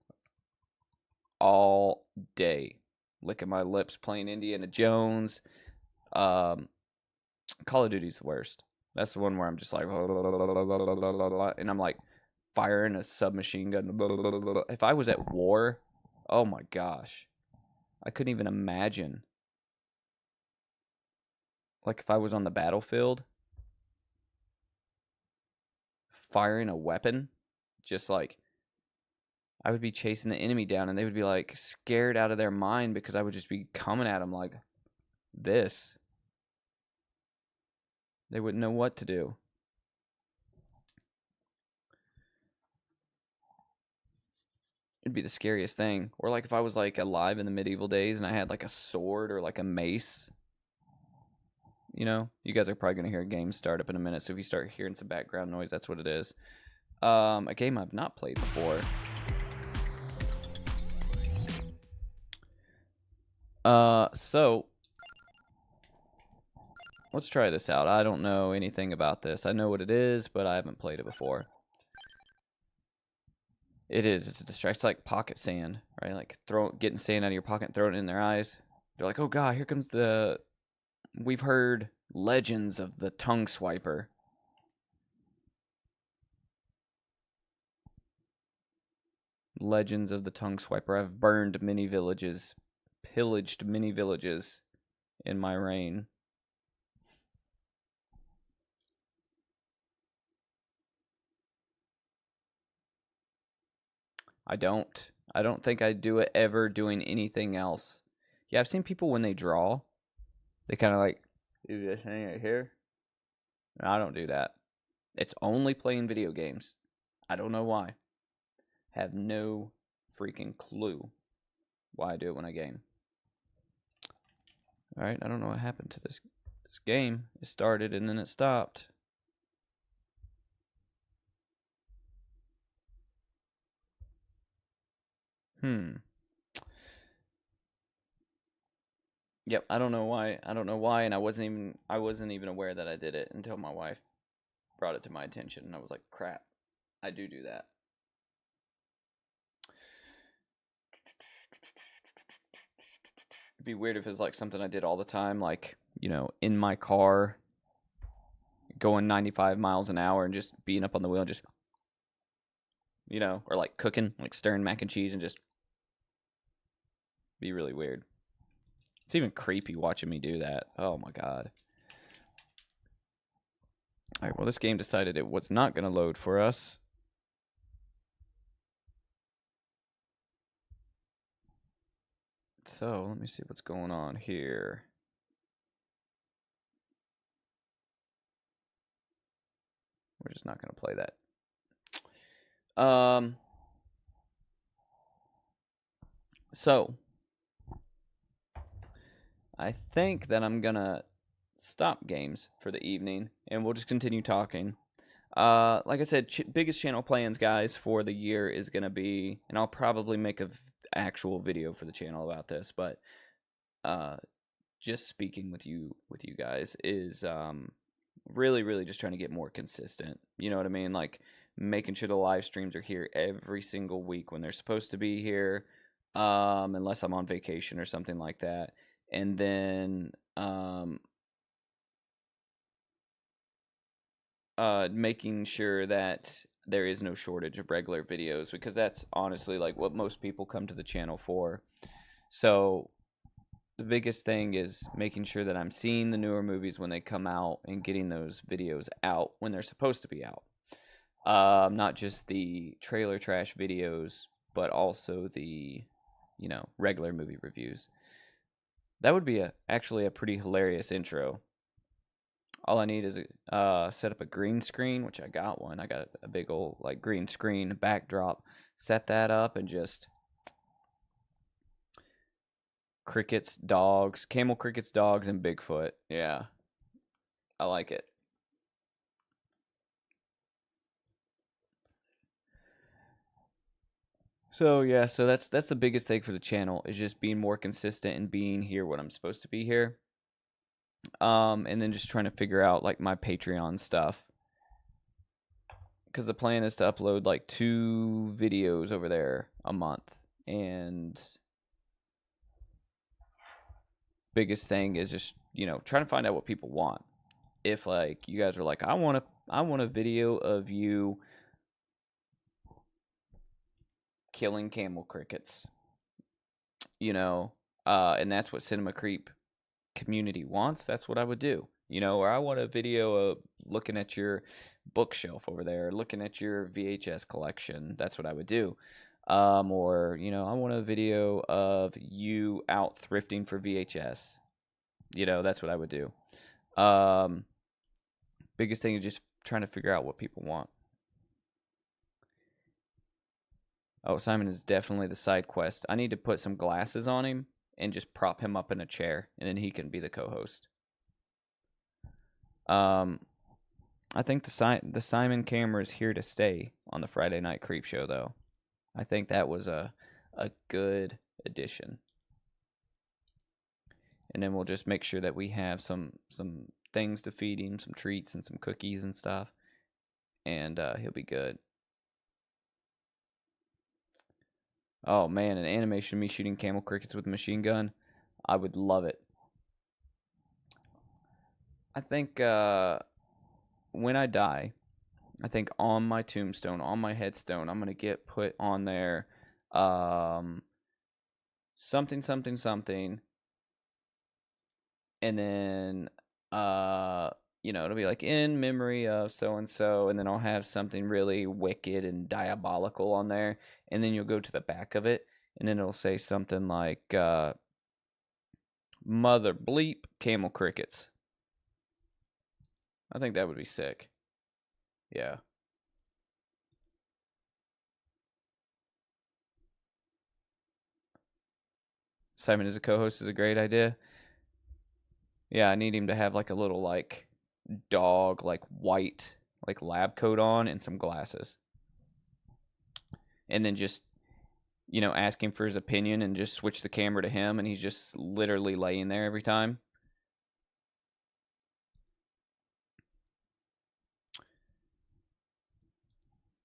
all day, licking my lips, playing Indiana Jones. Call of Duty's the worst. That's the one where I'm just like, and I'm like firing a submachine gun. If I was at war, oh my gosh, I couldn't even imagine. Like if I was on the battlefield, firing a weapon, just like I would be chasing the enemy down and they would be like scared out of their mind because I would just be coming at them like this. They wouldn't know what to do. It'd be the scariest thing. Or like if I was like alive in the medieval days and I had like a sword or like a mace. You know, you guys are probably going to hear a game start up in a minute, so if you start hearing some background noise, that's what it is. A game I've not played before. So let's try this out. I don't know anything about this. I know what it is, but I haven't played it before. It's a distraction. It's like pocket sand, right? Like getting sand out of your pocket and throwing it in their eyes. They're like, oh god, here comes the... We've heard legends of the tongue swiper. Legends of the tongue swiper. I've burned many villages, pillaged many villages in my reign. I don't. I don't think I do it ever doing anything else. Yeah, I've seen people when they draw, they kind of like do this thing right here. I don't do that. It's only playing video games. I don't know why. Have no freaking clue why I do it when I game. Alright, I don't know what happened to this game. It started and then it stopped. Yep, I don't know why. I don't know why, and I wasn't even aware that I did it until my wife brought it to my attention, and I was like, crap, I do that. It'd be weird if it was like something I did all the time, like, you know, in my car, going 95 miles an hour and just being up on the wheel and just, you know, or like cooking, like stirring mac and cheese and just be really weird. It's even creepy watching me do that. Oh my god. Alright, well this game decided it was not going to load for us. So, let me see what's going on here. We're just not going to play that. So, I think that I'm going to stop games for the evening, and we'll just continue talking. Like I said, biggest channel plans, guys, for the year is going to be, and I'll probably make a actual video for the channel about this, but just speaking with you guys is really just trying to get more consistent. You know what I mean? Like making sure the live streams are here every single week when they're supposed to be here, unless I'm on vacation or something like that. And then making sure that there is no shortage of regular videos, because that's honestly like what most people come to the channel for. So the biggest thing is making sure that I'm seeing the newer movies when they come out and getting those videos out when they're supposed to be out. Not just the trailer trash videos, but also the, you know, regular movie reviews. That would be actually a pretty hilarious intro. All I need is set up a green screen, which I got one. I got a big old like green screen backdrop. Set that up and just crickets, dogs, camel crickets, dogs, and Bigfoot. Yeah, I like it. So yeah, so that's the biggest thing for the channel is just being more consistent and being here when I'm supposed to be here. And then just trying to figure out like my Patreon stuff, because the plan is to upload like 2 videos over there a month. And biggest thing is just, you know, trying to find out what people want. If like you guys are like, I want a video of you killing camel crickets, you know, and that's what Cinema Creep community wants, that's what I would do. You know, or I want a video of looking at your bookshelf over there, looking at your VHS collection. That's what I would do. Or, you know, I want a video of you out thrifting for VHS. You know, that's what I would do. Biggest thing is just trying to figure out what people want. Oh, Simon is definitely the side quest. I need to put some glasses on him and just prop him up in a chair, and then he can be the co-host. I think the Simon camera is here to stay on the Friday Night Creep Show, though. I think that was a good addition. And then we'll just make sure that we have some things to feed him, some treats and some cookies and stuff, and he'll be good. Oh man, an animation of me shooting camel crickets with a machine gun, I would love it. I think when I die, I think on my tombstone, on my headstone, I'm gonna get put on there, something something something, and then you know, it'll be like in memory of so and so, and then I'll have something really wicked and diabolical on there, and then you'll go to the back of it, and then it'll say something like "Mother bleep camel crickets." I think that would be sick. Yeah. Simon as a co-host is a great idea. Yeah, I need him to have like a little like dog, like white, like lab coat on and some glasses. And then just, you know, ask him for his opinion and just switch the camera to him and he's just literally laying there every time.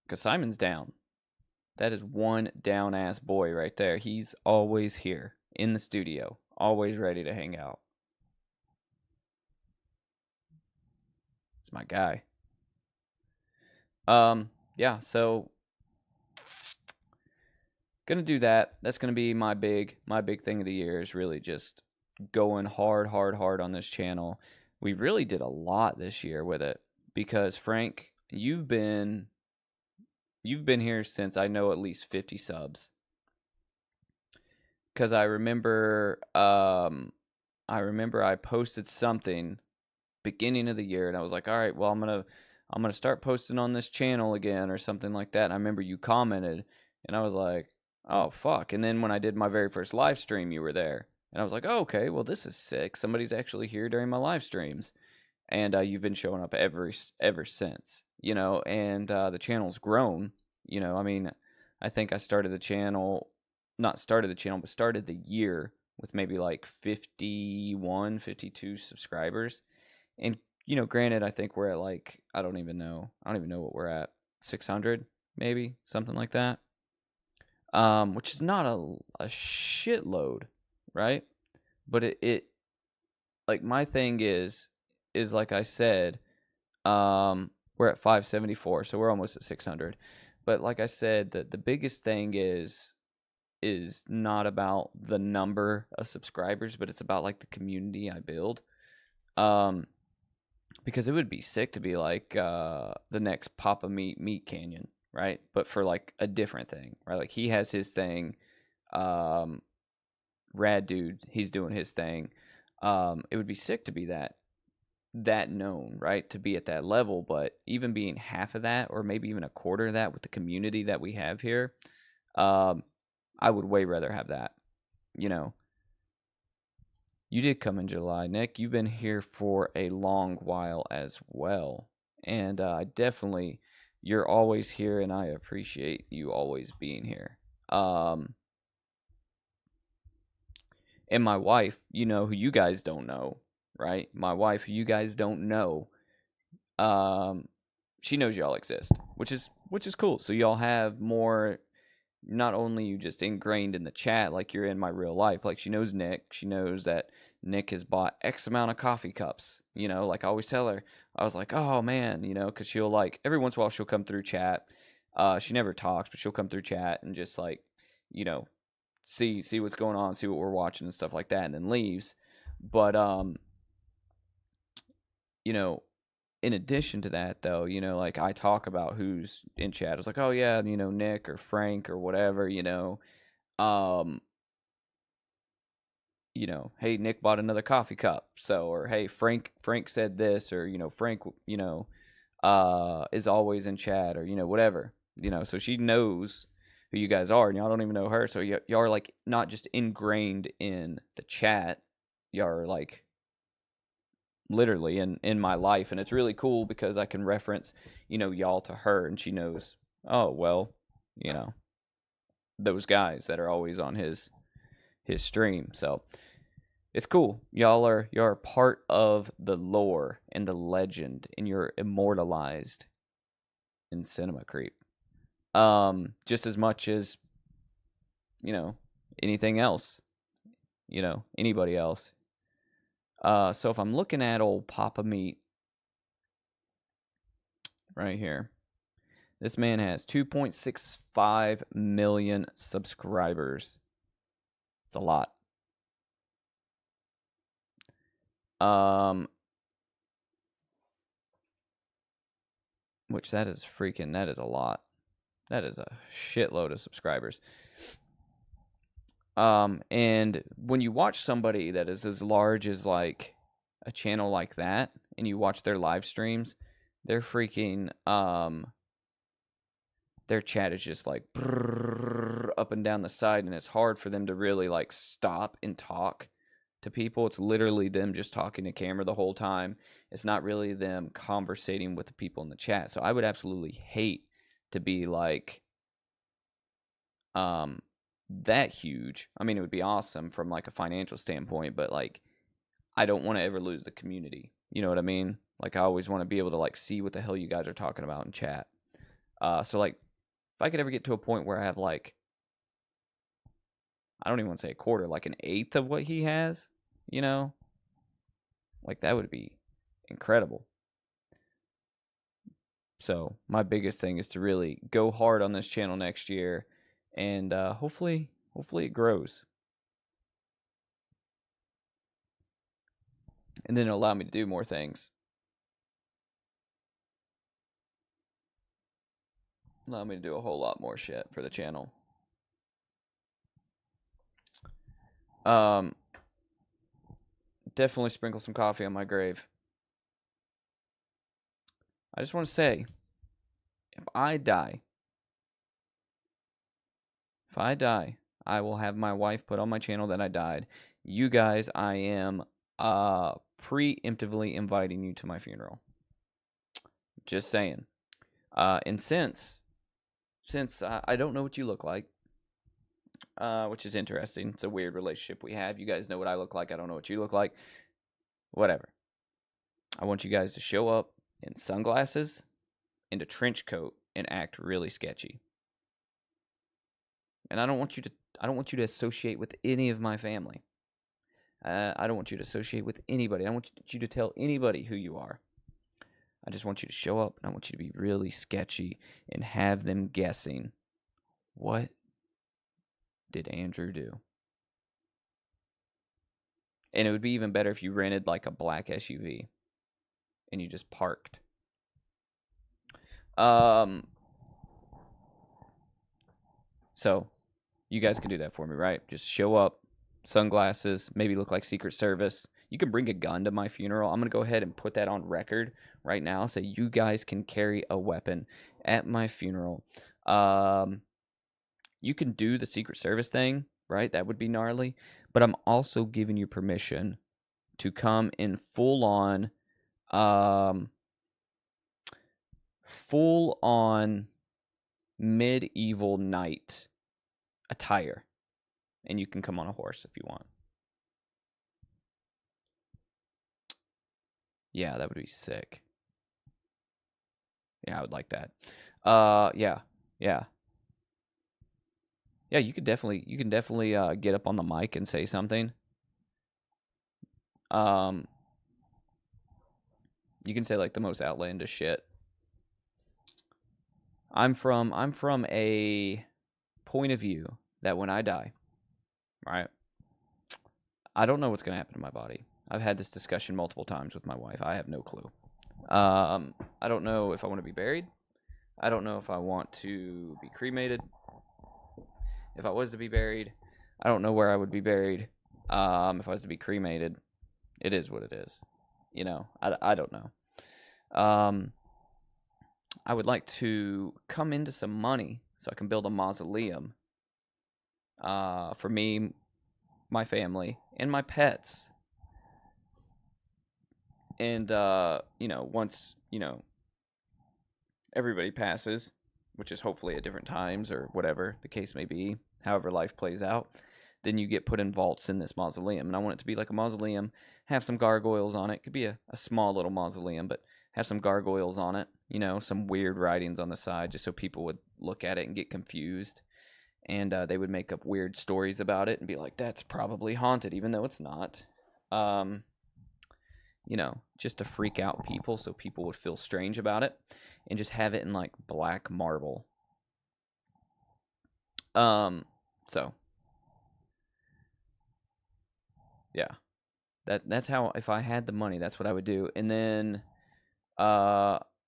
Because Simon's down. That is one down ass boy right there. He's always here in the studio, always ready to hang out. It's my guy. Yeah, so gonna do that. That's gonna be my big thing of the year is really just going hard on this channel. We really did a lot this year with it because Frank, you've been here since I know at least 50 subs. Cause I remember I posted something beginning of the year and I was like, all right, well I'm gonna start posting on this channel again or something like that. And I remember you commented and I was like, oh fuck. And then when I did my very first live stream, you were there. And I was like, oh, okay, well this is sick. Somebody's actually here during my live streams. And you've been showing up ever since, you know, and the channel's grown. You know, I mean, I think I started the channel, not started the channel, but started the year with maybe like 51, 52 subscribers. And, you know, granted, I think we're at like, I don't even know what we're at, 600 maybe, something like that. Which is not a shitload, right? But it like my thing is like I said, we're at 574, so we're almost at 600. But like I said, the biggest thing is not about the number of subscribers, but it's about like the community I build. Because it would be sick to be like the next Papa Meat Canyon, right? But for like a different thing, right? Like he has his thing. Rad dude, he's doing his thing. It would be sick to be that known, right? To be at that level, but even being half of that or maybe even a quarter of that with the community that we have here, I would way rather have that, you know. You did come in July, Nick. You've been here for a long while as well. And I definitely, you're always here, and I appreciate you always being here. And my wife, you know, who you guys don't know, right? My wife, who you guys don't know, she knows y'all exist, which is cool. So y'all have more. Not only you just ingrained in the chat like you're in my real life, like she knows Nick. She knows that Nick has bought X amount of coffee cups. You know, like I always tell her, I was like, oh man, you know, because she'll like every once in a while she'll come through chat. She never talks, but she'll come through chat and just like, you know, see what's going on, see what we're watching and stuff like that, and then leaves. But you know, in addition to that, though, you know, like I talk about who's in chat. I was like, oh yeah, you know, Nick or Frank or whatever, you know, hey, Nick bought another coffee cup. So, or hey, Frank said this, or you know, Frank, you know, is always in chat, or you know, whatever, you know. So she knows who you guys are, and y'all don't even know her. So y'all are like not just ingrained in the chat, y'all are like literally in my life, and it's really cool because I can reference, you know, y'all to her and she knows, oh well, you know, those guys that are always on his stream. So it's cool. Y'all are part of the lore and the legend, and you're immortalized in Cinema Creep. Just as much as, you know, anything else, you know, anybody else. So if I'm looking at old Papa Meat right here, this man has 2.65 million subscribers. It's a lot. which that is a lot. That is a shitload of subscribers. And when you watch somebody that is as large as like a channel like that, and you watch their live streams, they're freaking their chat is just like up and down the side, and it's hard for them to really like stop and talk to people. It's literally them just talking to camera the whole time. It's not really them conversating with the people in the chat. So I would absolutely hate to be like that huge. I mean, it would be awesome from like a financial standpoint, but like I don't want to ever lose the community. You know what I mean? Like I always want to be able to like see what the hell you guys are talking about in chat. So like if I could ever get to a point where I have like, I don't even want to say a quarter, like an eighth of what he has, you know, like that would be incredible. So my biggest thing is to really go hard on this channel next year, and hopefully it grows, and then it'll allow me to do more things. Allow me to do a whole lot more shit for the channel. Definitely sprinkle some coffee on my grave. I just want to say, if I die, I will have my wife put on my channel that I died. You guys, I am preemptively inviting you to my funeral. Just saying. And since I don't know what you look like, which is interesting. It's a weird relationship we have. You guys know what I look like. I don't know what you look like. Whatever. I want you guys to show up in sunglasses and a trench coat and act really sketchy. And I don't want you to associate with any of my family. I don't want you to associate with anybody. I don't want you to tell anybody who you are. I just want you to show up, and I want you to be really sketchy and have them guessing, what did Andrew do? And it would be even better if you rented like a black SUV and you just parked. So you guys can do that for me, right? Just show up, sunglasses, maybe look like Secret Service. You can bring a gun to my funeral. I'm going to go ahead and put that on record right now. Say you guys can carry a weapon at my funeral. You can do the Secret Service thing, right? That would be gnarly. But I'm also giving you permission to come in full on medieval knight attire. And you can come on a horse if you want. Yeah, that would be sick. Yeah, I would like that. Yeah. Yeah, you can definitely get up on the mic and say something. You can say like the most outlandish shit. I'm from a point of view that when I die, right? I don't know what's going to happen to my body. I've had this discussion multiple times with my wife. I have no clue. I don't know if I want to be buried. I don't know if I want to be cremated. If I was to be buried, I don't know where I would be buried. If I was to be cremated, it is what it is. You know, I don't know. I would like to come into some money so I can build a mausoleum for me, my family, and my pets. And, once, everybody passes, which is hopefully at different times or whatever the case may be, however life plays out, then you get put in vaults in this mausoleum. And I want it to be like a mausoleum, have some gargoyles on it. It could be a small little mausoleum, but have some gargoyles on it, some weird writings on the side, just so people would look at it and get confused. And they would make up weird stories about it and be like, that's probably haunted, even though it's not. Just to freak out people so people would feel strange about it, and just have it in like black marble. So yeah, that's how, if I had the money, that's what I would do. And then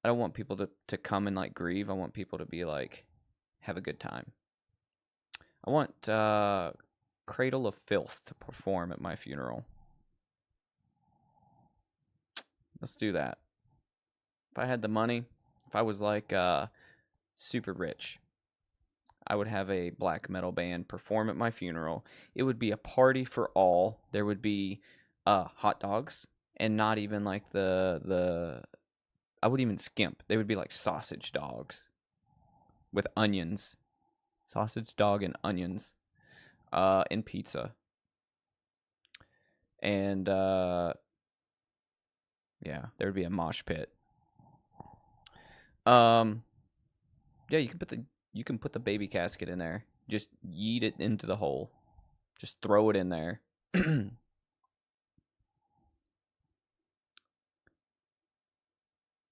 I don't want people to come and like grieve. I want people to be like, have a good time. I want Cradle of Filth to perform at my funeral. Let's do that. If I had the money, if I was like super rich, I would have a black metal band perform at my funeral. It would be a party for all. There would be hot dogs, and not even like the I wouldn't even skimp. They would be like sausage dogs with onions. Sausage dog and onions. And pizza. And yeah, there would be a mosh pit. Yeah, you can put the baby casket in there. Just yeet it into the hole. Just throw it in there.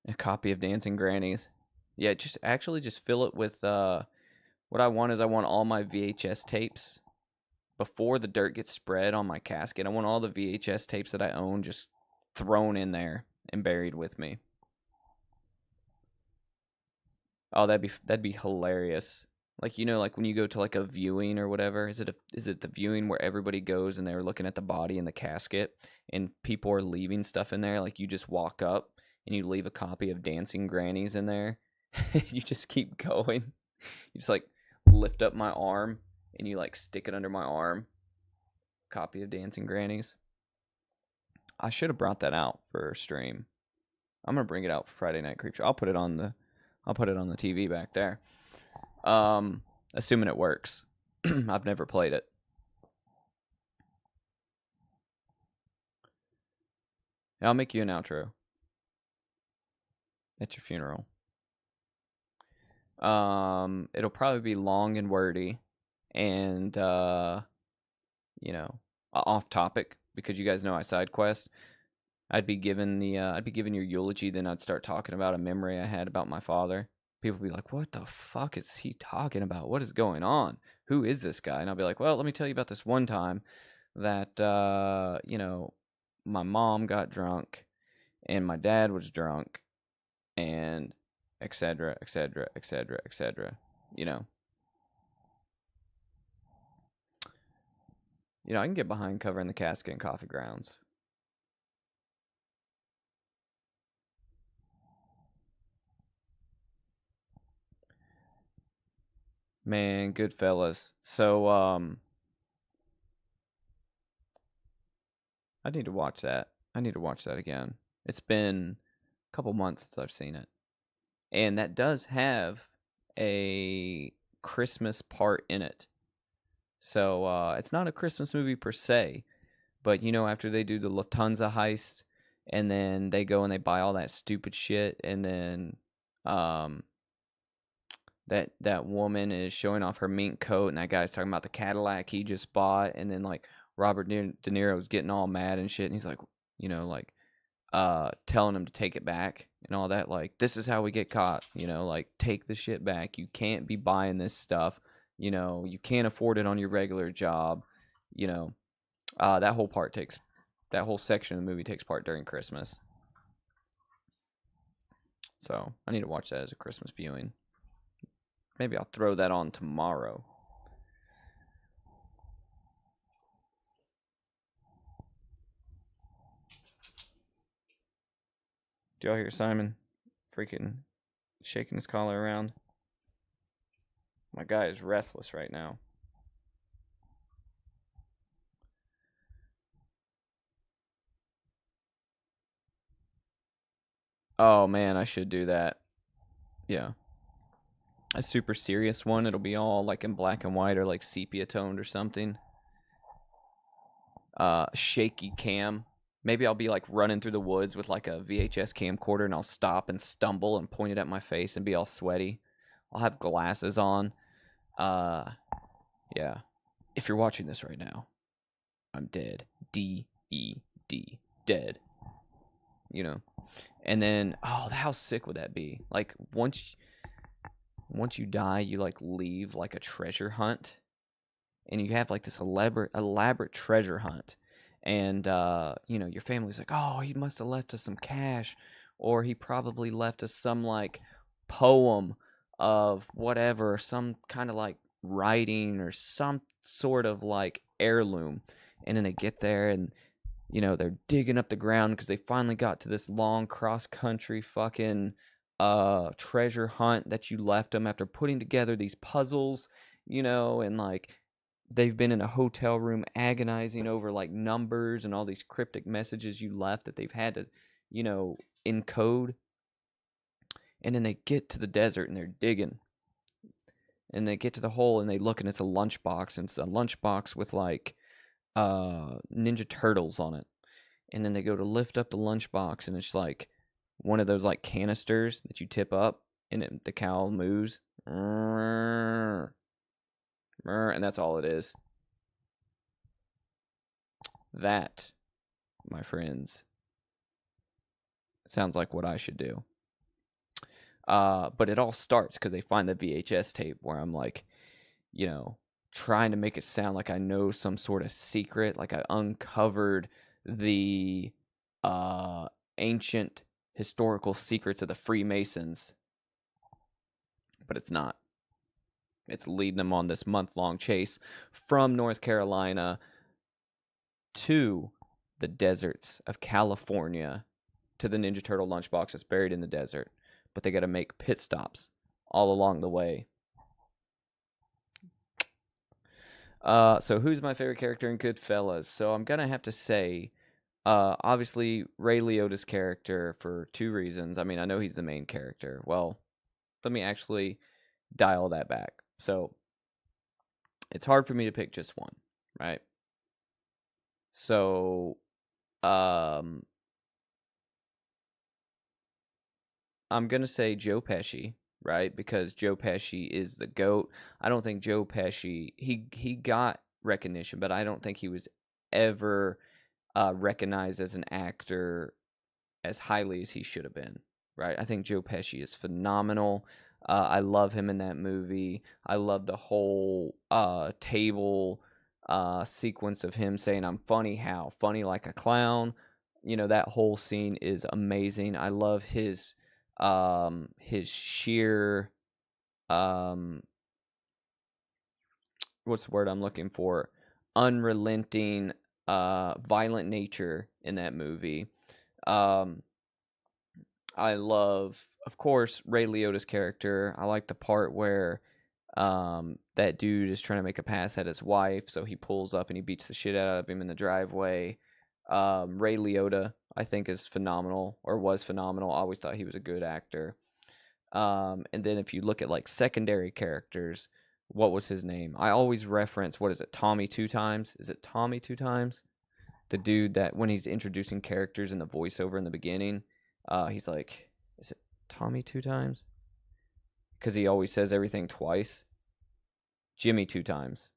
A copy of Dancing Grannies. Yeah, just fill it with what I want is I want all my VHS tapes before the dirt gets spread on my casket. I want all the VHS tapes that I own just thrown in there and buried with me. Oh, that'd be hilarious. Like, you know, like when you go to like a viewing or whatever, is it the viewing where everybody goes and they're looking at the body in the casket and people are leaving stuff in there? Like you just walk up and you leave a copy of Dancing Grannies in there. You just keep going. You just like lift up my arm and you like stick it under my arm. Copy of Dancing Grannies. I should have brought that out for a stream. I'm gonna bring it out for Friday Night Creepshow. I'll put it on the TV back there. Assuming it works. I've never played it. I'll make you an outro at your funeral. It'll probably be long and wordy and you know, off topic because you guys know I side quest. I'd be given your eulogy, then I'd start talking about a memory I had about my father. People would be like, "What the fuck is he talking about? What is going on? Who is this guy?" And I'll be like, "Well, let me tell you about this one time that you know, my mom got drunk and my dad was drunk and etc., etc., etc., etc." You know, I can get behind covering the casket and coffee grounds. Man, good fellas. So, I need to watch that. I need to watch that again. It's been a couple months since I've seen it. And that does have a Christmas part in it. So, it's not a Christmas movie per se, but you know, after they do the Lufthansa heist and then they go and they buy all that stupid shit and then that woman is showing off her mink coat and that guy's talking about the Cadillac he just bought, and then like Robert De Niro's getting all mad and shit, and he's like, you know, like telling him to take it back and all that, like, this is how we get caught, you know, like, take the shit back, you can't be buying this stuff, you know, you can't afford it on your regular job, you know. That whole section of the movie takes part during Christmas. So I need to watch that as a Christmas viewing. Maybe I'll throw that on tomorrow. Do y'all hear Simon freaking shaking his collar around? My guy is restless right now. Oh man, I should do that. Yeah. A super serious one. It'll be all like in black and white or like sepia toned or something. Shaky cam. Maybe I'll be like running through the woods with like a VHS camcorder and I'll stop and stumble and point it at my face and be all sweaty. I'll have glasses on. Yeah. If you're watching this right now, I'm dead. D-E-D. Dead. You know. And then, oh, how sick would that be? Like, once you die, you like leave like a treasure hunt, and you have like this elaborate treasure hunt, and you know, your family's like, oh, he must have left us some cash. or he probably left us some like poem of whatever, some kind of like writing or some sort of like heirloom. And then they get there and, you know, they're digging up the ground because they finally got to this long cross country fucking treasure hunt that you left them after putting together these puzzles, you know, and like they've been in a hotel room agonizing over like numbers and all these cryptic messages you left that they've had to, you know, encode. And then they get to the desert and they're digging. And they get to the hole and they look and it's a lunchbox. And it's a lunchbox with like Ninja Turtles on it. And then they go to lift up the lunchbox and it's like one of those like canisters that you tip up and the cow moves. And that's all it is. That, my friends, sounds like what I should do. But it all starts because they find the VHS tape where I'm like, you know, trying to make it sound like I know some sort of secret, like I uncovered the ancient historical secrets of the Freemasons. But it's not. It's leading them on this month-long chase from North Carolina to the deserts of California to the Ninja Turtle lunchbox that's buried in the desert. But they got to make pit stops all along the way. So who's my favorite character in Goodfellas? So I'm going to have to say, obviously, Ray Liotta's character for two reasons. I mean, I know he's the main character. Well, let me actually dial that back. So it's hard for me to pick just one, right? So, I'm going to say Joe Pesci, right? Because Joe Pesci is the GOAT. I don't think Joe Pesci, he got recognition, but I don't think he was ever recognized as an actor as highly as he should have been, right? I think Joe Pesci is phenomenal. I love him in that movie. I love the whole table sequence of him saying, "I'm funny how? Funny like a clown." You know, that whole scene is amazing. I love his sheer what's the word I'm looking for? Unrelenting violent nature in that movie. I love, of course, Ray Liotta's character. I like the part where that dude is trying to make a pass at his wife, so he pulls up and he beats the shit out of him in the driveway. Ray Liotta, I think, is phenomenal, or was phenomenal. I always thought he was a good actor. And then if you look at like secondary characters, what was his name? I always reference, what is it, Tommy Two Times? Is it Tommy Two Times? The dude that when he's introducing characters in the voiceover in the beginning, he's like, is it Tommy Two Times? Because he always says everything twice. Jimmy Two Times.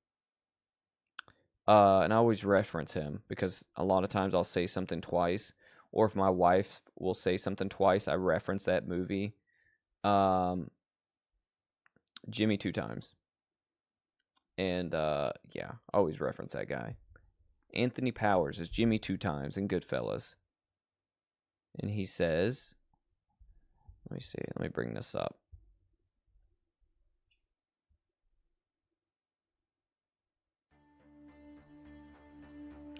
And I always reference him because a lot of times I'll say something twice, or if my wife will say something twice, I reference that movie. Jimmy Two Times. And yeah, I always reference that guy. Anthony Powers is Jimmy Two Times in Goodfellas. And he says, let me see, let me bring this up.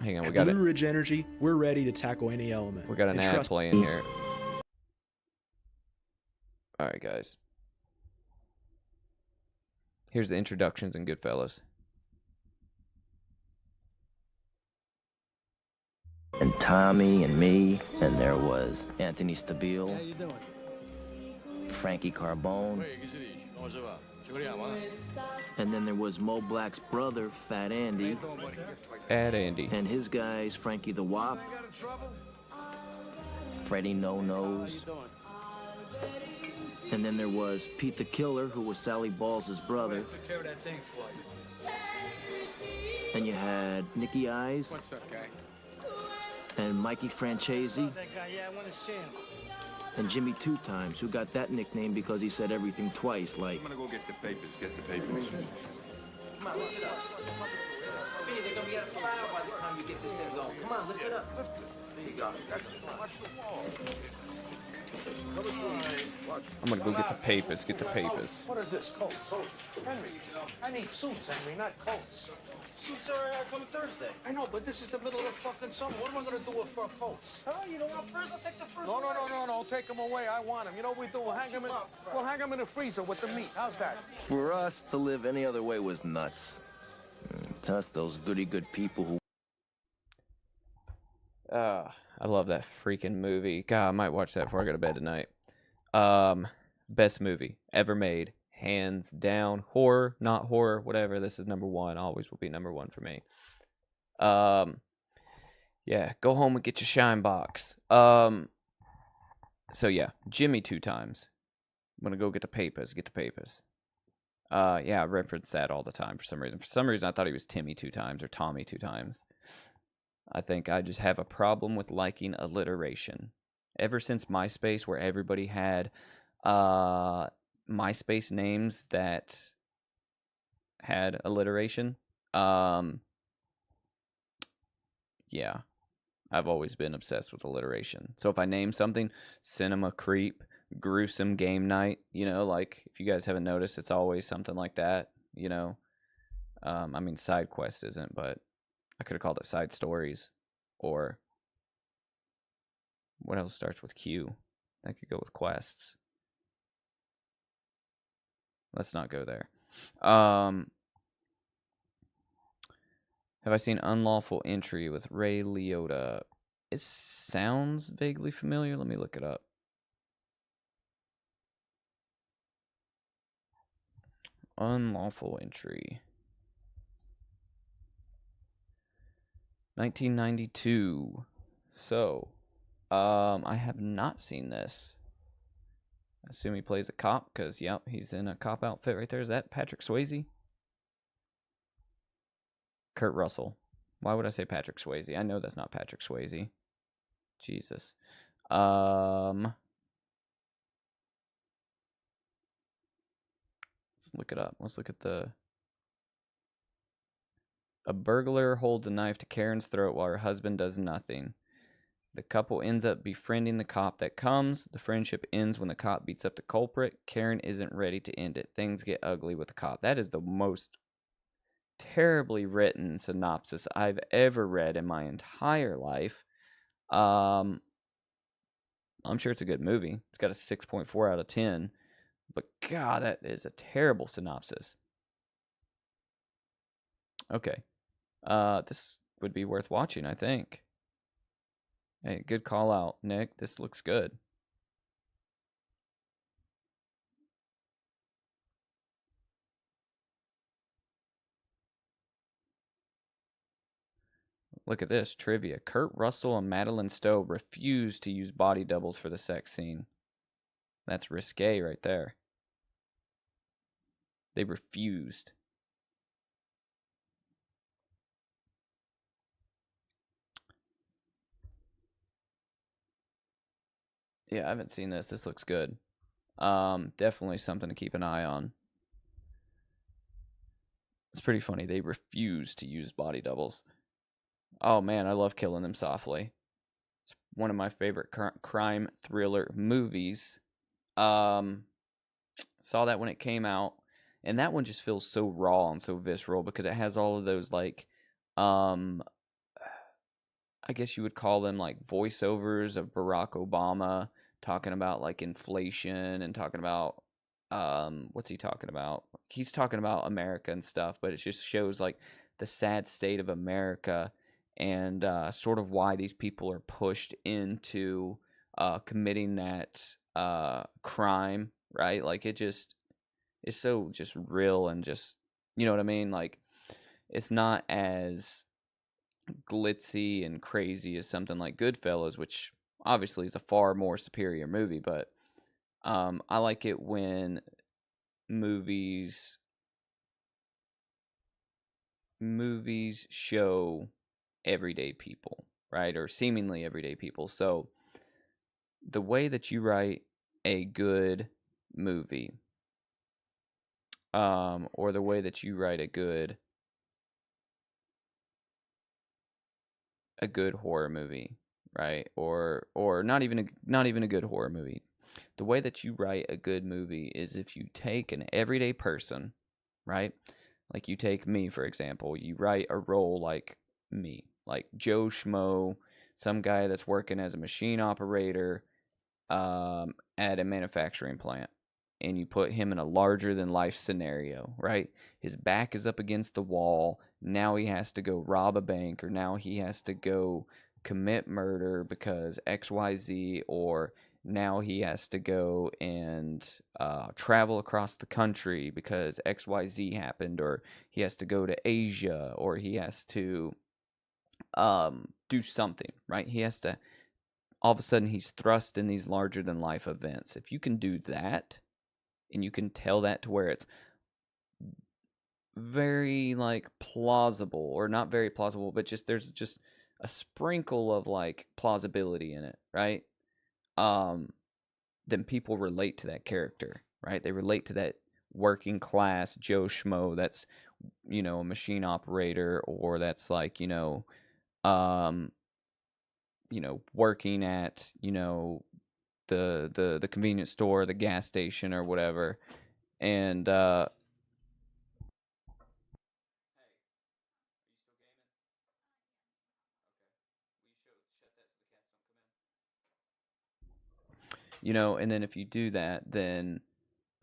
Hang on, we got Blue Ridge Energy, we're ready to tackle any element. We got an ad playing here. All right, guys. Here's the introductions in Goodfellas. And Tommy and me, and there was Anthony Stabile, Frankie Carbone, and then there was Mo Black's brother, Fat Andy, and his guys, Frankie the Wop, Freddie No Nose, and then there was Pete the Killer, who was Sally Balls' brother. And you had Nicky Eyes. What's up, guy? And Mikey Francesi. That guy, yeah, I want to see him. And Jimmy Two Times, who got that nickname because he said everything twice, like... I'm gonna go get the papers, Vinny, they're gonna be out of style by the time you get this thing going. Come on, lift it up. There you go. Watch the wall. I'm gonna go get the papers. Get the papers. What is this, coats? Henry, I need suits, Henry, not coats. Suits are coming Thursday. I know, but this is the middle of fucking summer. What am I gonna do with coats? You know what? First, I'll take the first No, take them away. I want them. You know what we do? We'll hang them in the freezer with the meat. How's that? For us to live any other way was nuts. To us, those goody-good people who... I love that freaking movie. God, I might watch that before I go to bed tonight. Best movie ever made, hands down. Horror, not horror, whatever. This is number one. Always will be number one for me. Yeah, go home and get your shine box. So yeah, Jimmy 2 times. I'm gonna go get the papers. Get the papers. Yeah, I reference that all the time for some reason. For some reason, I thought he was Timmy 2 times or Tommy 2 times. I think I just have a problem with liking alliteration. Ever since MySpace, where everybody had MySpace names that had alliteration, yeah, I've always been obsessed with alliteration. So if I name something, Cinema Creep, Gruesome Game Night, you know, like, if you guys haven't noticed, it's always something like that, you know. I mean, Side Quest isn't, but I could have called it Side Stories, or what else starts with Q? I could go with Quests. Let's not go there. Have I seen Unlawful Entry with Ray Liotta? It sounds vaguely familiar. Let me look it up. Unlawful Entry. 1992. So, I have not seen this. I assume he plays a cop, because, yep, he's in a cop outfit right there. Is that Patrick Swayze? Kurt Russell. Why would I say Patrick Swayze? I know that's not Patrick Swayze. Jesus. Let's look it up. Let's look at the... A burglar holds a knife to Karen's throat while her husband does nothing. The couple ends up befriending the cop that comes. The friendship ends when the cop beats up the culprit. Karen isn't ready to end it. Things get ugly with the cop. That is the most terribly written synopsis I've ever read in my entire life. I'm sure it's a good movie. It's got a 6.4 out of 10. But God, that is a terrible synopsis. Okay. This would be worth watching, I think. Hey, good call out, Nick. This looks good. Look at this trivia. Kurt Russell and Madeline Stowe refused to use body doubles for the sex scene. That's risque right there. They refused. Yeah, I haven't seen this. This looks good. Definitely something to keep an eye on. It's pretty funny. They refuse to use body doubles. Oh man, I love Killing Them Softly. It's one of my favorite crime thriller movies. Saw that when it came out, and that one just feels so raw and so visceral because it has all of those, like, I guess you would call them like voiceovers of Barack Obama talking about like inflation and talking about what's he talking about? He's talking about America and stuff, but it just shows like the sad state of America and sort of why these people are pushed into committing that crime, right? Like, it just is so just real and just, you know what I mean? Like, it's not as glitzy and crazy as something like Goodfellas, which obviously is a far more superior movie, but I like it when movies show everyday people, right? Or seemingly everyday people. So the way that you write a good movie, or the way that you write a good a good horror movie, right? Or not even a good horror movie. The way that you write a good movie is if you take an everyday person, right? Like you take me, for example, you write a role like me, like Joe Schmo, some guy that's working as a machine operator at a manufacturing plant. And you put him in a larger than life scenario, right? His back is up against the wall. Now he has to go rob a bank, or now he has to go commit murder because XYZ, or now he has to go and travel across the country because XYZ happened, or he has to go to Asia, or he has to do something, right? He has to, all of a sudden, he's thrust in these larger than life events. If you can do that, and you can tell that to where it's very like plausible, or not very plausible, but just there's just a sprinkle of like plausibility in it, right? Then people relate to that character, right? They relate to that working class Joe Schmo that's, you know, a machine operator, or that's like, working at, the convenience store, the gas station, or whatever. And and then if you do that, then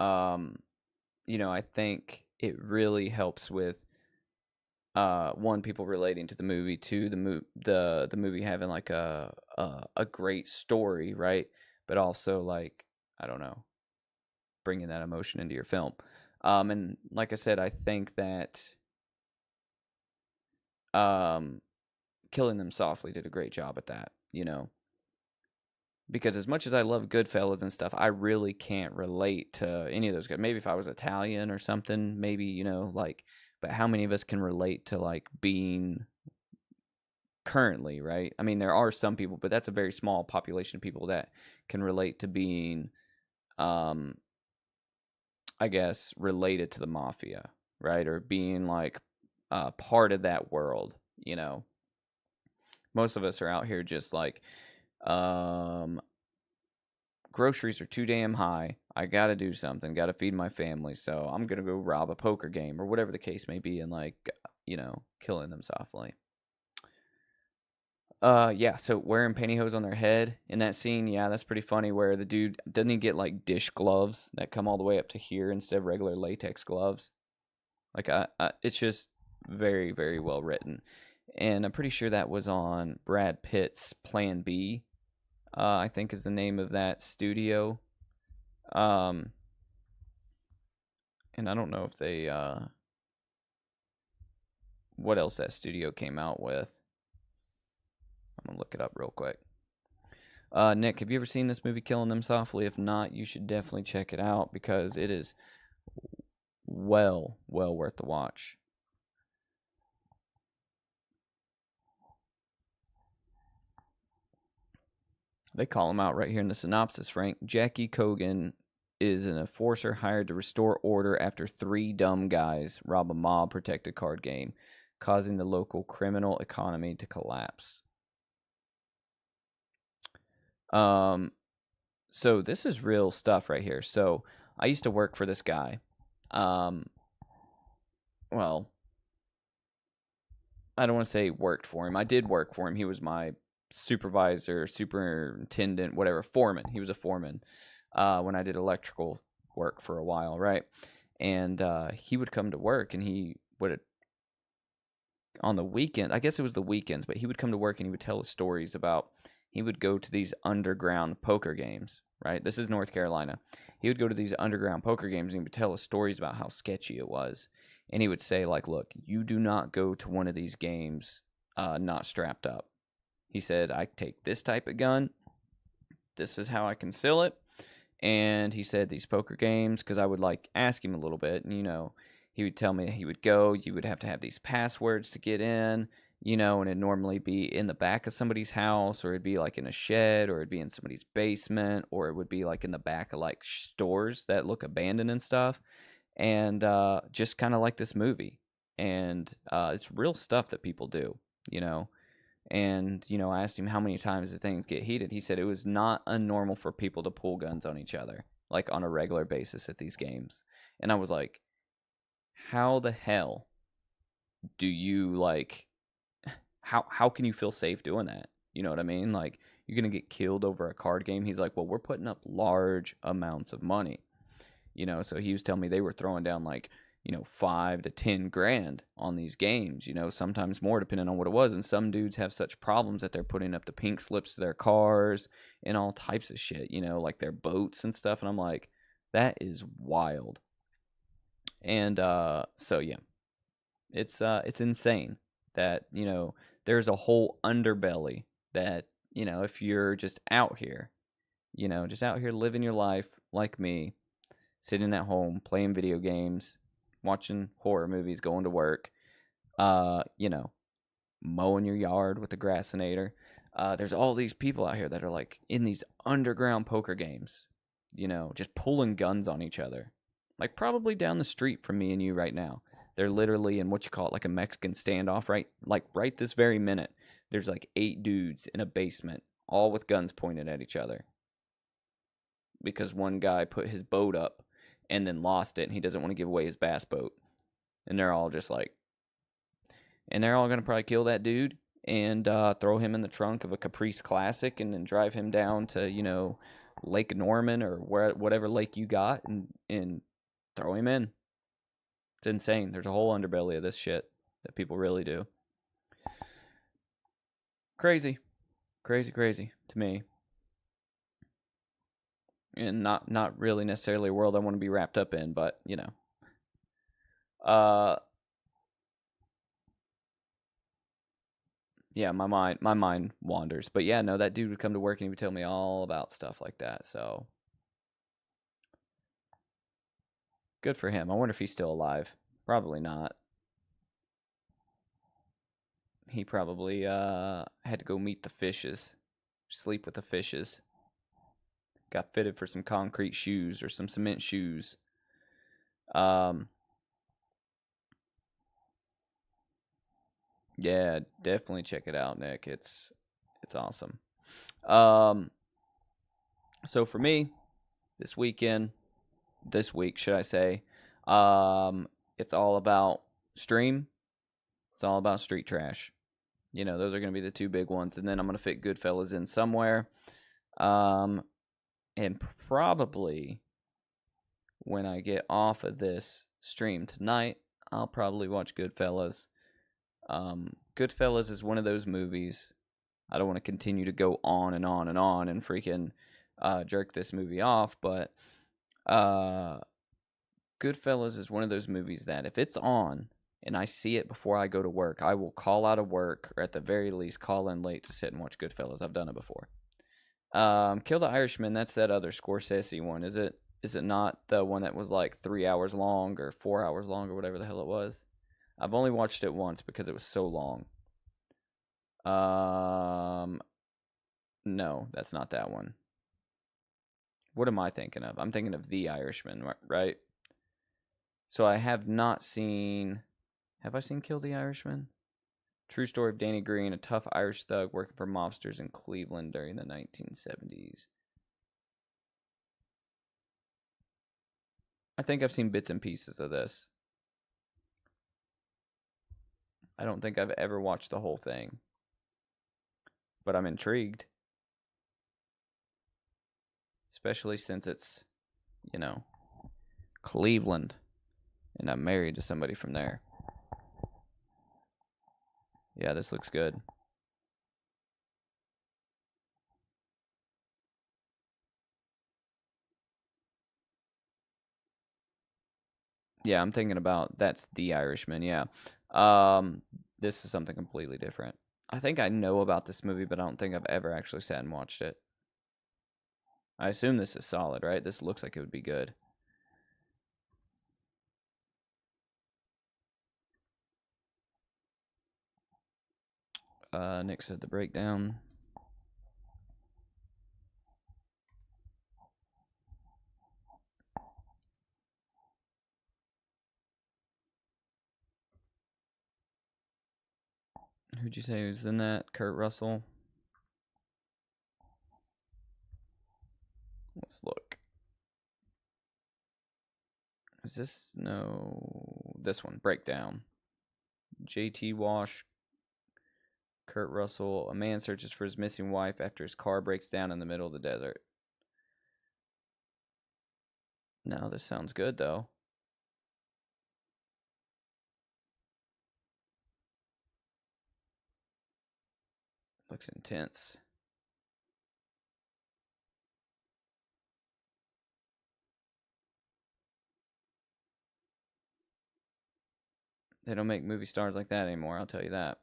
I think it really helps with one, people relating to the movie, two, the movie having like a great story, right? But also, like, I don't know, bringing that emotion into your film. And like I said, I think that Killing Them Softly did a great job at that, because as much as I love Goodfellas and stuff, I really can't relate to any of those guys. Maybe if I was Italian or something, maybe, like, but how many of us can relate to like being currently, right? I mean, there are some people, but that's a very small population of people that can relate to being, um, I guess, related to the mafia, right? Or being like part of that world, Most of us are out here just like, groceries are too damn high. I gotta do something, gotta feed my family, so I'm gonna go rob a poker game, or whatever the case may be, and like, Killing Them Softly. Yeah, so wearing pantyhose on their head in that scene, yeah, that's pretty funny, where the dude, doesn't he get like dish gloves that come all the way up to here instead of regular latex gloves? Like, it's just very, very well written. And I'm pretty sure that was on Brad Pitt's Plan B, I think is the name of that studio. And I don't know if they, what else that studio came out with. I'm going to look it up real quick. Nick, have you ever seen this movie, Killing Them Softly? If not, you should definitely check it out, because it is well worth the watch. They call him out right here in the synopsis, Frank. Jackie Cogan is an enforcer hired to restore order after 3 dumb guys rob a mob-protected card game, causing the local criminal economy to collapse. So this is real stuff right here. So I used to work for this guy. Well, I don't want to say worked for him. I did work for him. He was my supervisor, superintendent, whatever, foreman. He was a foreman when I did electrical work for a while, right? And he would come to work, and he would, on the weekend, I guess it was the weekends, but he would come to work and he would tell us stories about, he would go to these underground poker games, right? This is North Carolina. He would go to these underground poker games and he would tell us stories about how sketchy it was. And he would say, like, look, you do not go to one of these games not strapped up. He said, I take this type of gun. This is how I conceal it. And he said these poker games, because I would like ask him a little bit, and he would tell me he would go, you would have to have these passwords to get in, and it'd normally be in the back of somebody's house, or it'd be like in a shed, or it'd be in somebody's basement, or it would be like in the back of like stores that look abandoned and stuff. And just kind of like this movie. And it's real stuff that people do, And, you know, I asked him how many times the things get heated. He said it was not unnormal for people to pull guns on each other, like on a regular basis at these games. And I was like, how the hell do you, like, how can you feel safe doing that? You know what I mean? Like, you're going to get killed over a card game. He's like, well, we're putting up large amounts of money. You know, so he was telling me they were throwing down like, you know, $5 to $10 grand on these games, you know, sometimes more depending on what it was. And some dudes have such problems that they're putting up the pink slips to their cars and all types of shit, you know, like their boats and stuff. And I'm like, that is wild. And so yeah, it's insane that, you know, there's a whole underbelly that, you know, if you're just out here, you know, just out here living your life like me, sitting at home, playing video games, watching horror movies, going to work, you know, mowing your yard with the grassinator. There's all these people out here that are like in these underground poker games, you know, just pulling guns on each other. Like probably down the street from me and you right now. They're literally in what you call it, like a Mexican standoff, right? Like right this very minute, there's like 8 dudes in a basement, all with guns pointed at each other. Because one guy put his boat up and then lost it, and he doesn't want to give away his bass boat. And they're all just like, and they're all going to probably kill that dude and throw him in the trunk of a Caprice Classic and then drive him down to, you know, Lake Norman or whatever lake you got and throw him in. It's insane. There's a whole underbelly of this shit that people really do. Crazy. Crazy to me. And not really necessarily a world I want to be wrapped up in, but, you know. Yeah, my mind wanders. But yeah, no, that dude would come to work and he would tell me all about stuff like that. So good for him. I wonder if he's still alive. Probably not. He probably had to go meet the fishes, sleep with the fishes. Got fitted for some concrete shoes or some cement shoes. Yeah, definitely check it out, Nick. It's awesome. So for me, this week, should I say, it's all about stream. It's all about street trash. You know, those are going to be the 2 big ones, and then I'm going to fit Goodfellas in somewhere. And probably when I get off of this stream tonight, I'll probably watch Goodfellas. Goodfellas is one of those movies. I don't want to continue to go on and on and on and freaking jerk this movie off, but Goodfellas is one of those movies that if it's on and I see it before I go to work, I will call out of work or at the very least call in late to sit and watch Goodfellas. I've done it before. Kill the Irishman, that's that other Scorsese one, is it? Is it not the one that was like 3 hours long or 4 hours long or whatever the hell it was? I've only watched it once because it was so long. No, that's not that one. What am I thinking of? I'm thinking of The Irishman, right? So I have not seen... Have I seen Kill the Irishman? True story of Danny Green, a tough Irish thug working for mobsters in Cleveland during the 1970s. I think I've seen bits and pieces of this. I don't think I've ever watched the whole thing. But I'm intrigued. Especially since it's, you know, Cleveland. And I'm married to somebody from there. Yeah, this looks good. Yeah, I'm thinking about that's The Irishman, yeah. This is something completely different. I think I know about this movie, but I don't think I've ever actually sat and watched it. I assume this is solid, right? This looks like it would be good. Nick said the breakdown. Who Who'd you say was in that? Kurt Russell? Let's look. Is this? No. This one. Breakdown. JT Wash. Kurt Russell. A man searches for his missing wife after his car breaks down in the middle of the desert. No, this sounds good, though. Looks intense. They don't make movie stars like that anymore, I'll tell you that.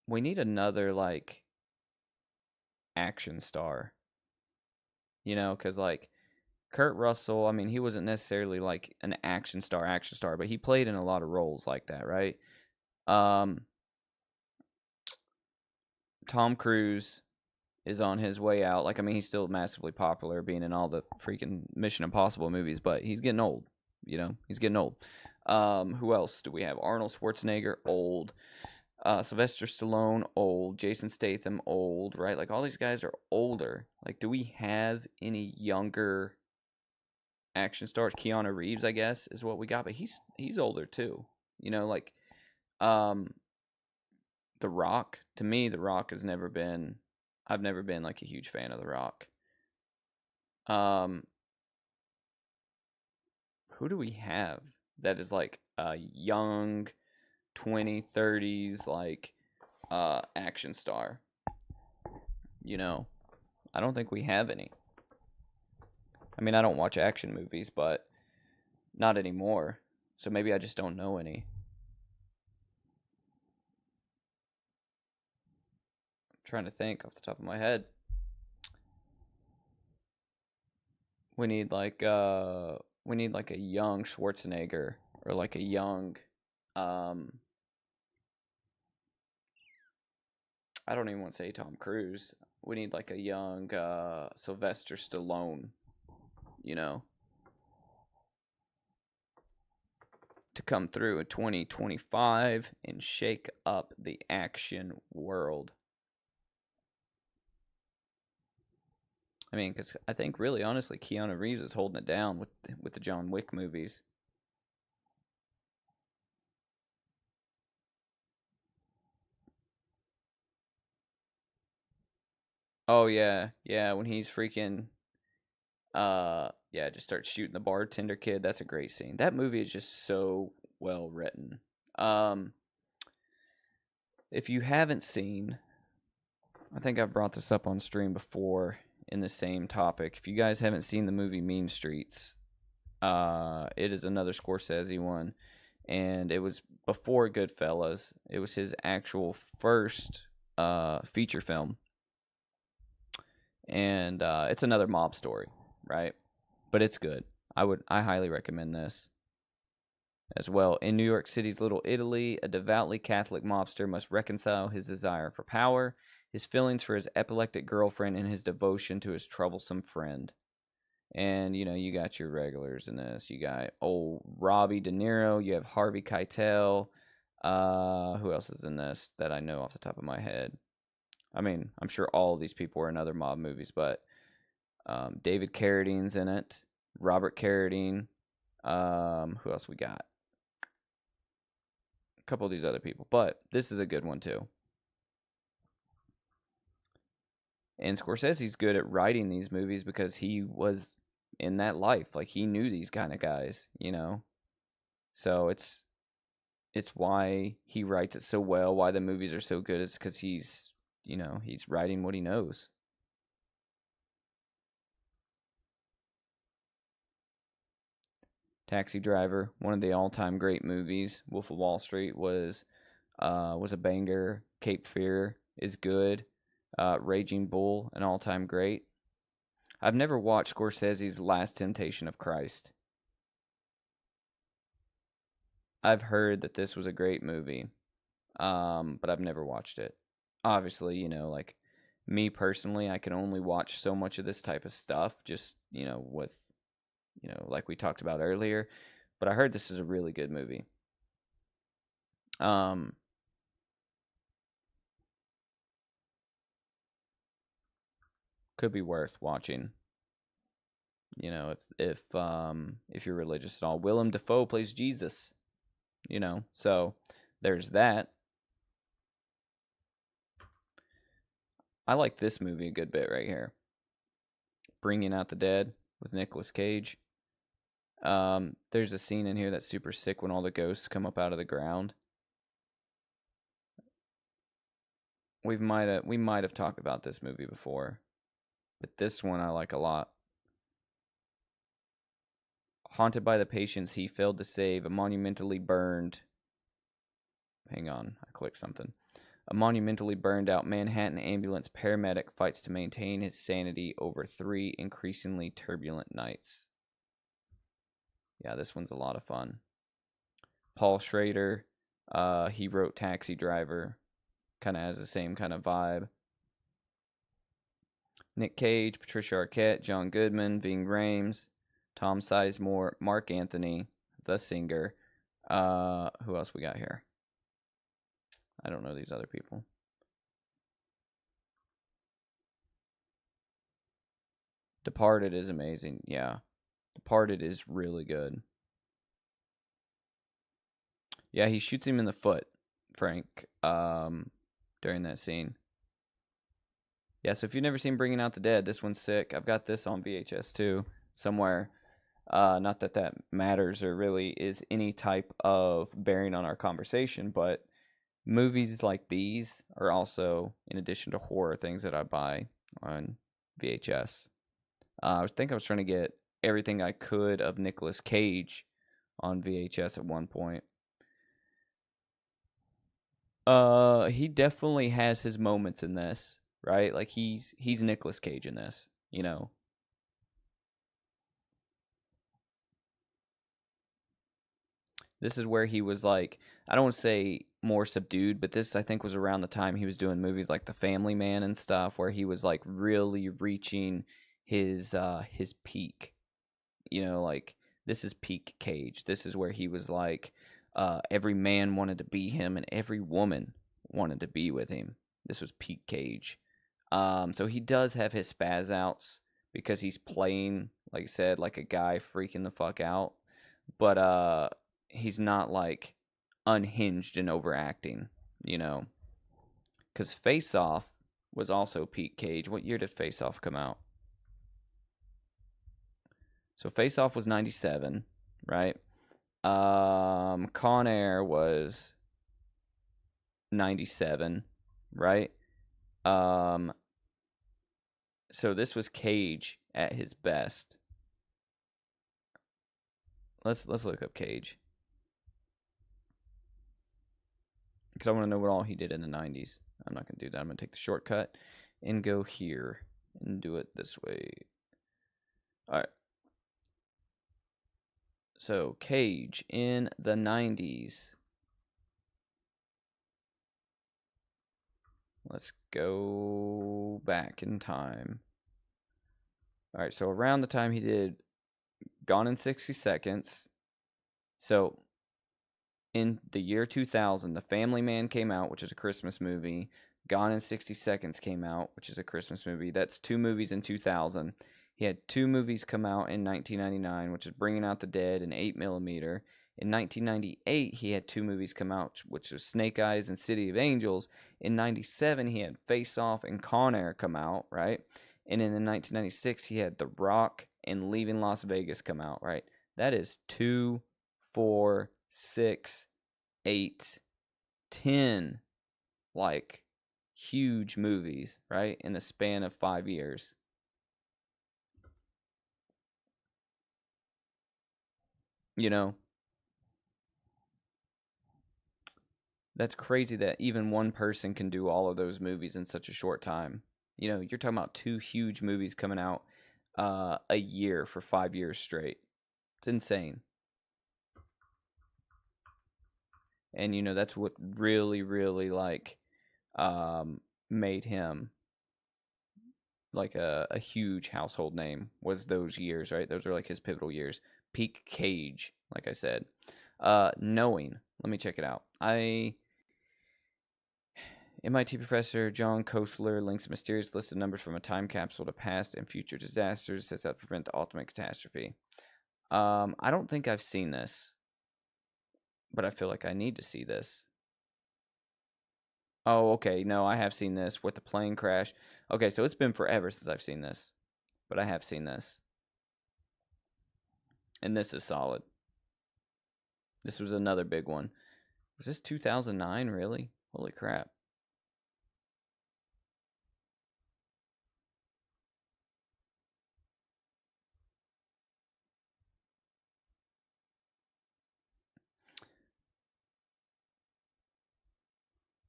We need another, like, action star. You know, because, like, Kurt Russell, I mean, he wasn't necessarily, like, an action star, but he played in a lot of roles like that, right? Tom Cruise is on his way out. Like, I mean, he's still massively popular, being in all the freaking Mission Impossible movies, but he's getting old. You know, he's getting old. Who else do we have? Arnold Schwarzenegger, old. Sylvester Stallone, old. Jason Statham, old, right? Like, all these guys are older. Like, do we have any younger action stars? Keanu Reeves, I guess, is what we got, but he's older too. You know, like, The Rock. To me, The Rock has never been. I've never been like a huge fan of The Rock. Who do we have that is like a young 20, 30s like action star? You know, I don't think we have any. I mean, I don't watch action movies, but not anymore. So maybe I just don't know any. I'm trying to think off the top of my head. We need like a young Schwarzenegger or like a young I don't even want to say Tom Cruise. We need like a young Sylvester Stallone, you know, to come through in 2025 and shake up the action world. I mean, because I think really, honestly, Keanu Reeves is holding it down with the John Wick movies. Oh yeah, yeah. When he's freaking, yeah, just starts shooting the bartender kid. That's a great scene. That movie is just so well written. If you haven't seen, I think I've brought this up on stream before in the same topic. If you guys haven't seen the movie Mean Streets, it is another Scorsese one, and it was before Goodfellas. It was his actual first feature film, and it's another mob story, right? But it's good. I highly recommend this as well. In New York City's Little Italy, a devoutly Catholic mobster must reconcile his desire for power, his feelings for his epileptic girlfriend, and his devotion to his troublesome friend. And, you know, you got your regulars in this. You got old Robbie De Niro. You have Harvey Keitel. Who else is in this that I know off the top of my head? I mean, I'm sure all of these people were in other mob movies, but David Carradine's in it. Robert Carradine. Who else we got? A couple of these other people. But this is a good one, too. And Scorsese's good at writing these movies because he was in that life. Like, he knew these kind of guys, you know? So it's why he writes it so well, why the movies are so good. It's because he's, you know, he's writing what he knows. Taxi Driver, one of the all-time great movies. Wolf of Wall Street was a banger. Cape Fear is good. Raging Bull, an all-time great. I've never watched Scorsese's Last Temptation of Christ. I've heard that this was a great movie, but I've never watched it. Obviously, you know, like me personally, I can only watch so much of this type of stuff, just, you know, with, you know, like we talked about earlier. But I heard this is a really good movie. Um, could be worth watching. You know, if you're religious at all. Willem Dafoe plays Jesus. You know, so there's that. I like this movie a good bit right here. Bringing Out the Dead with Nicolas Cage. There's a scene in here that's super sick when all the ghosts come up out of the ground. We might have talked about this movie before, but this one I like a lot. Haunted by the patients he failed to save, a monumentally burned. Hang on, I clicked something. A monumentally burned out Manhattan ambulance paramedic fights to maintain his sanity over 3 increasingly turbulent nights. Yeah, this one's a lot of fun. Paul Schrader, he wrote Taxi Driver, kind of has the same kind of vibe. Nick Cage, Patricia Arquette, John Goodman, Ving Rhames, Tom Sizemore, Mark Anthony, the singer. Who else we got here? I don't know these other people. Departed is amazing. Yeah. Departed is really good. Yeah, he shoots him in the foot, Frank, during that scene. Yeah, so if you've never seen Bringing Out the Dead, this one's sick. I've got this on VHS too, somewhere. Not that that matters or really is any type of bearing on our conversation, but movies like these are also, in addition to horror, things that I buy on VHS. I think I was trying to get everything I could of Nicolas Cage on VHS at one point. He definitely has his moments in this, right? Like he's Nicolas Cage in this, you know. This is where he was like, I don't want to say more subdued, but this I think was around the time he was doing movies like The Family Man and stuff, where he was like really reaching his peak. You know, like this is peak Cage. This is where he was like, every man wanted to be him and every woman wanted to be with him. This was peak Cage. So he does have his spaz outs because he's playing, like I said, like a guy freaking the fuck out. But he's not like unhinged and overacting, you know. Because Face Off was also peak Cage. What year did Face Off come out? So Face Off was 97, right? Con Air was 97, right? So this was Cage at his best. Let's look up Cage. Because I want to know what all he did in the 90s. I'm not going to do that. I'm going to take the shortcut and go here and do it this way. All right. So, Cage in the 90s. Let's go back in time. All right, so around the time he did Gone in 60 Seconds. So, in the year 2000, The Family Man came out, which is a Christmas movie. Gone in 60 Seconds came out, which is a Christmas movie. That's 2 movies in 2000. He had 2 movies come out in 1999, which is Bringing Out the Dead and 8mm. In 1998, he had 2 movies come out, which was Snake Eyes and City of Angels. In 97, he had Face Off and Con Air come out, right? And in 1996, he had The Rock and Leaving Las Vegas come out, right? That is 2, 4, 6, 8, 10, like, huge movies, right? In the span of 5 years. You know, that's crazy that even one person can do all of those movies in such a short time. You know, you're talking about 2 huge movies coming out a year for 5 years straight. It's insane. And, you know, that's what really, really, like, made him, like, a huge household name, was those years, right? Those are, like, his pivotal years. Peak Cage, like I said. Knowing. Let me check it out. MIT professor John Kostler links a mysterious list of numbers from a time capsule to past and future disasters, sets out to prevent the ultimate catastrophe. I don't think I've seen this, but I feel like I need to see this. Oh, okay. No, I have seen this with the plane crash. Okay, so it's been forever since I've seen this, but I have seen this. And this is solid. This was another big one. Was this 2009, really? Holy crap.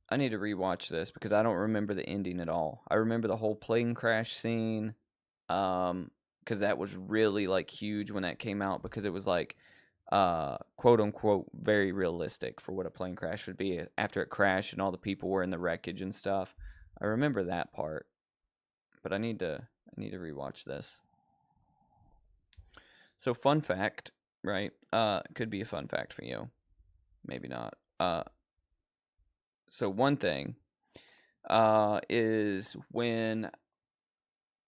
I need to rewatch this because I don't remember the ending at all. I remember the whole plane crash scene, because that was really like huge when that came out because it was like, quote unquote, very realistic for what a plane crash would be after it crashed and all the people were in the wreckage and stuff. I remember that part, but I need to rewatch this. So fun fact, right? Could be a fun fact for you, maybe not. So one thing is when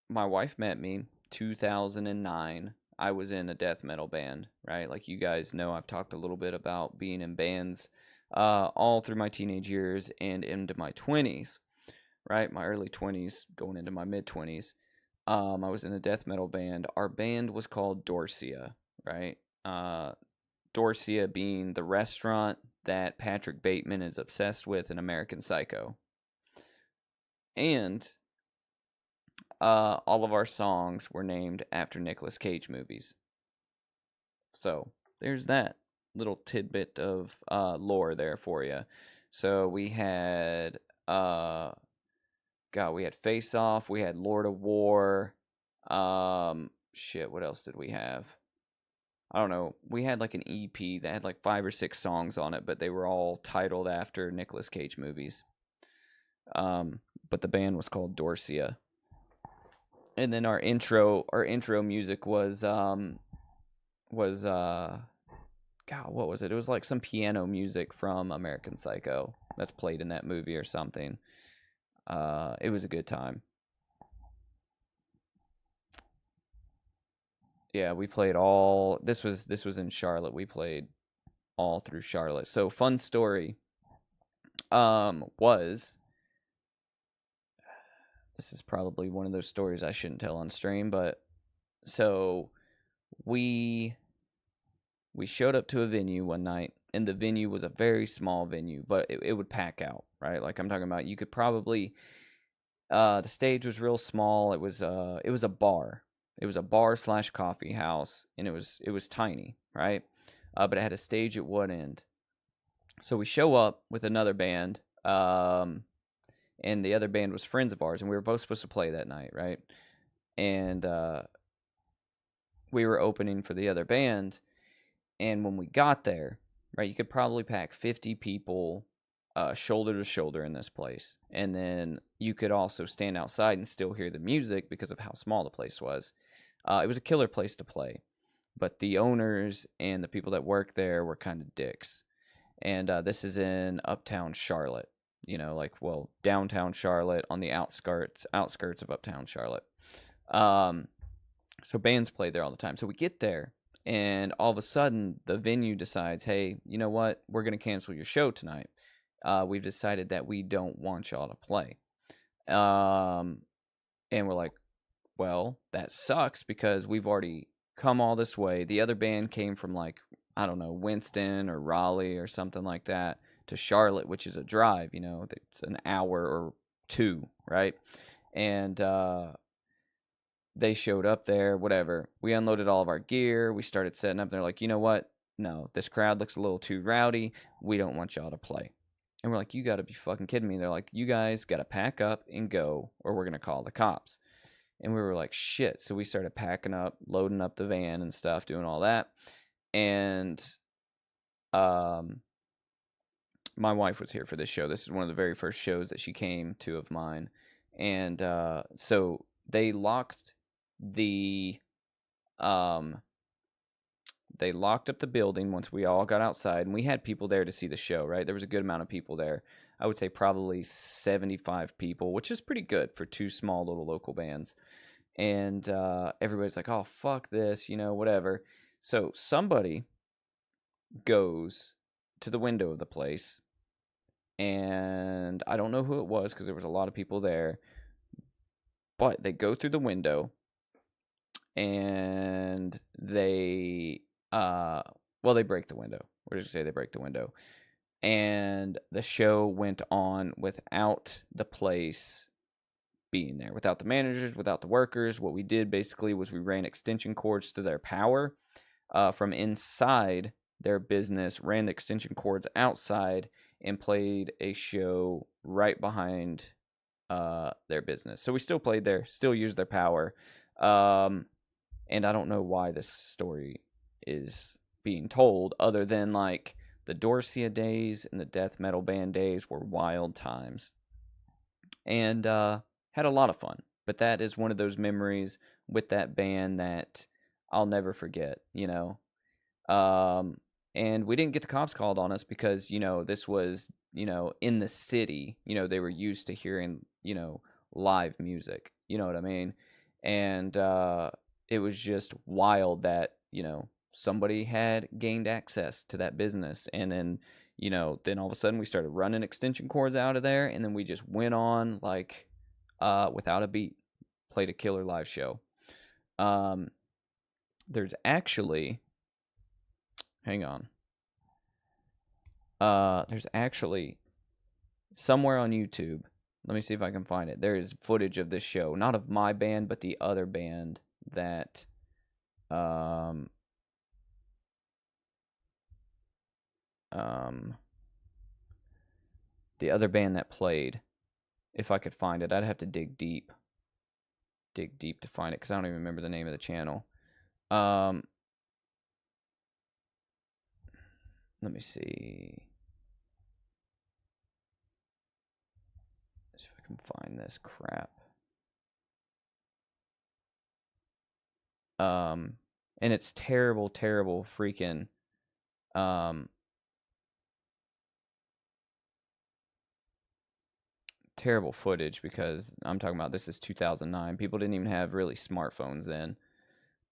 my wife met me, 2009, I was in a death metal band, right? Like you guys know, I've talked a little bit about being in bands all through my teenage years and into my 20s, right? My early 20s going into my mid-20s. I was in a death metal band. Our band was called Dorsia, right? Dorsia being the restaurant that Patrick Bateman is obsessed with in American Psycho. And all of our songs were named after Nicolas Cage movies. So there's that little tidbit of lore there for you. So we had we had Face Off, we had Lord of War. Shit, what else did we have? I don't know. We had like an EP that had like 5 or 6 songs on it, but they were all titled after Nicolas Cage movies. But the band was called Dorsia. And then our intro music was God, what was it? It was like some piano music from American Psycho that's played in that movie or something. It was a good time. Yeah, we played all. This was in Charlotte. We played all through Charlotte. So fun story. Was this is probably one of those stories I shouldn't tell on stream, but so we showed up to a venue one night, and the venue was a very small venue, but it would pack out, right? Like I'm talking about, you could probably the stage was real small. It was a bar. It was a bar / coffee house, and it was tiny, right? But it had a stage at one end. So we show up with another band, and the other band was friends of ours, and we were both supposed to play that night, right? And we were opening for the other band, and when we got there, right, you could probably pack 50 people shoulder to shoulder in this place. And then you could also stand outside and still hear the music because of how small the place was. It was a killer place to play, but the owners and the people that work there were kind of dicks. And this is in uptown Charlotte, downtown Charlotte on the outskirts of uptown Charlotte. So bands play there all the time. So we get there, and all of a sudden the venue decides, hey, you know what? We're going to cancel your show tonight. We've decided that we don't want y'all to play. And we're like, well, that sucks because we've already come all this way. The other band came from I don't know, Winston or Raleigh or something like that to Charlotte, which is a drive, it's an hour or 2, right? And they showed up there, whatever. We unloaded all of our gear. We started setting up. They're like, you know what? No, this crowd looks a little too rowdy. We don't want y'all to play. And we're like, you got to be fucking kidding me. They're like, you guys got to pack up and go, or we're going to call the cops. And we were like, shit. So we started packing up, loading up the van and stuff, doing all that. And my wife was here for this show. This is one of the very first shows that she came to of mine. And so they locked the they locked up the building once we all got outside, and we had people there to see the show, right? There was a good amount of people there. I would say probably 75 people, which is pretty good for two small little local bands. And everybody's like, oh, fuck this, you know, whatever. So somebody goes to the window of the place, and I don't know who it was because there was a lot of people there, but they go through the window, and they they break the window. We're just gonna say they break the window, and the show went on without the place being there, without the managers, without the workers. What we did basically was we ran extension cords to their power from inside their business, ran the extension cords outside, and played a show right behind their business. So we still played there, still used their power. And I don't know why this story is being told, other than like the Dorcia days and the death metal band days were wild times. And had a lot of fun. But that is one of those memories with that band that I'll never forget, you know. And we didn't get the cops called on us because, you know, this was, you know, in the city. You know, they were used to hearing, you know, live music. You know what I mean? And it was just wild that, you know, somebody had gained access to that business. And then, you know, then all of a sudden we started running extension cords out of there. And then we just went on like without a beat, played a killer live show. There's actually... Hang on. There's actually somewhere on YouTube. Let me see if I can find it. There is footage of this show, not of my band, but the other band that the other band that played. If I could find it, I'd have to dig deep to find it because I don't even remember the name of the channel. Let me see. Let's see if I can find this crap. And it's terrible, terrible freaking terrible footage because I'm talking about this is 2009. People didn't even have really smartphones then.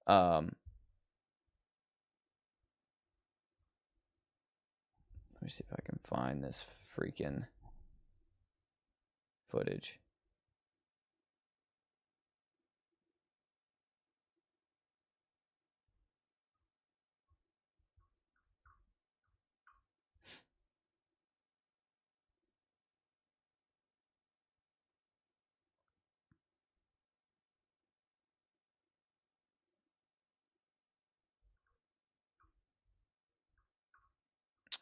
Let me see if I can find this freaking footage.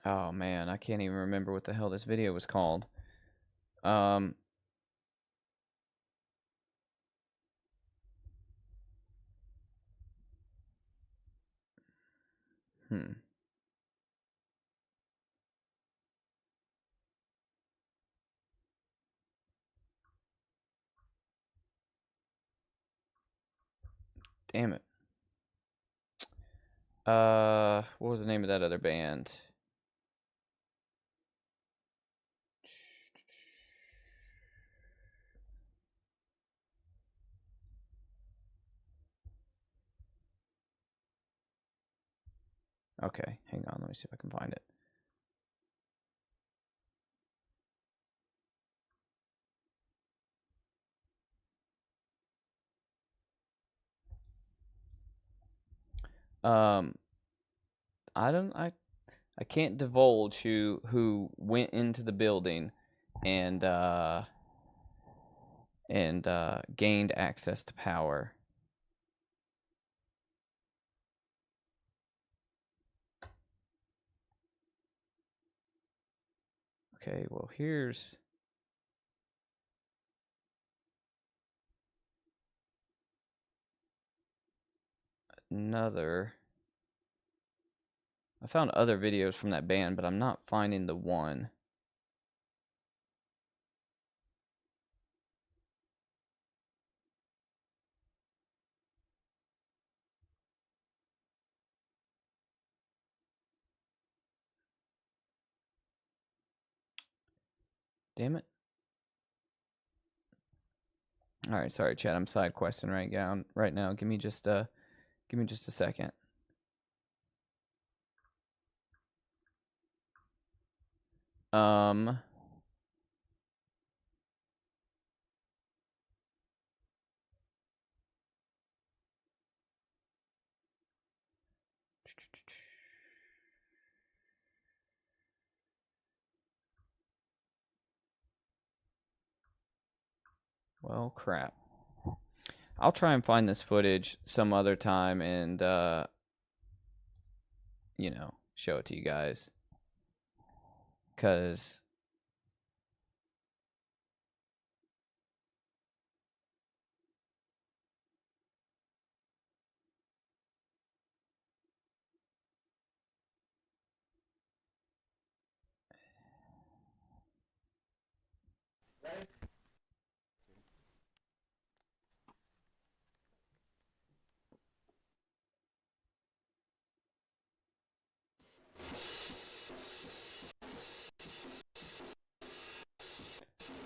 Oh man, I can't even remember what the hell this video was called. Damn it. What was the name of that other band? Okay, hang on, let me see if I can find it. I can't divulge who went into the building and gained access to power. Okay, well here's another. I found other videos from that band, but I'm not finding the one. Damn it. All right, sorry, chat. I'm side questing right now. Give me just a second. Well, crap. I'll try and find this footage some other time and, you know, show it to you guys. Because...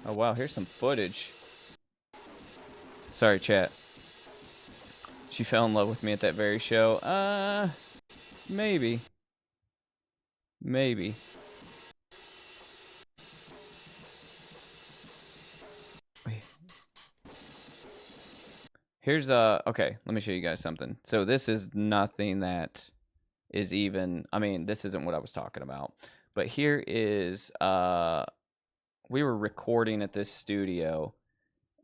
Oh, wow, here's some footage. Sorry, chat. She fell in love with me at that very show. Maybe. Maybe. Wait. Here's, okay, let me show you guys something. So this is nothing that is even, I mean, this isn't what I was talking about. But here is, we were recording at this studio.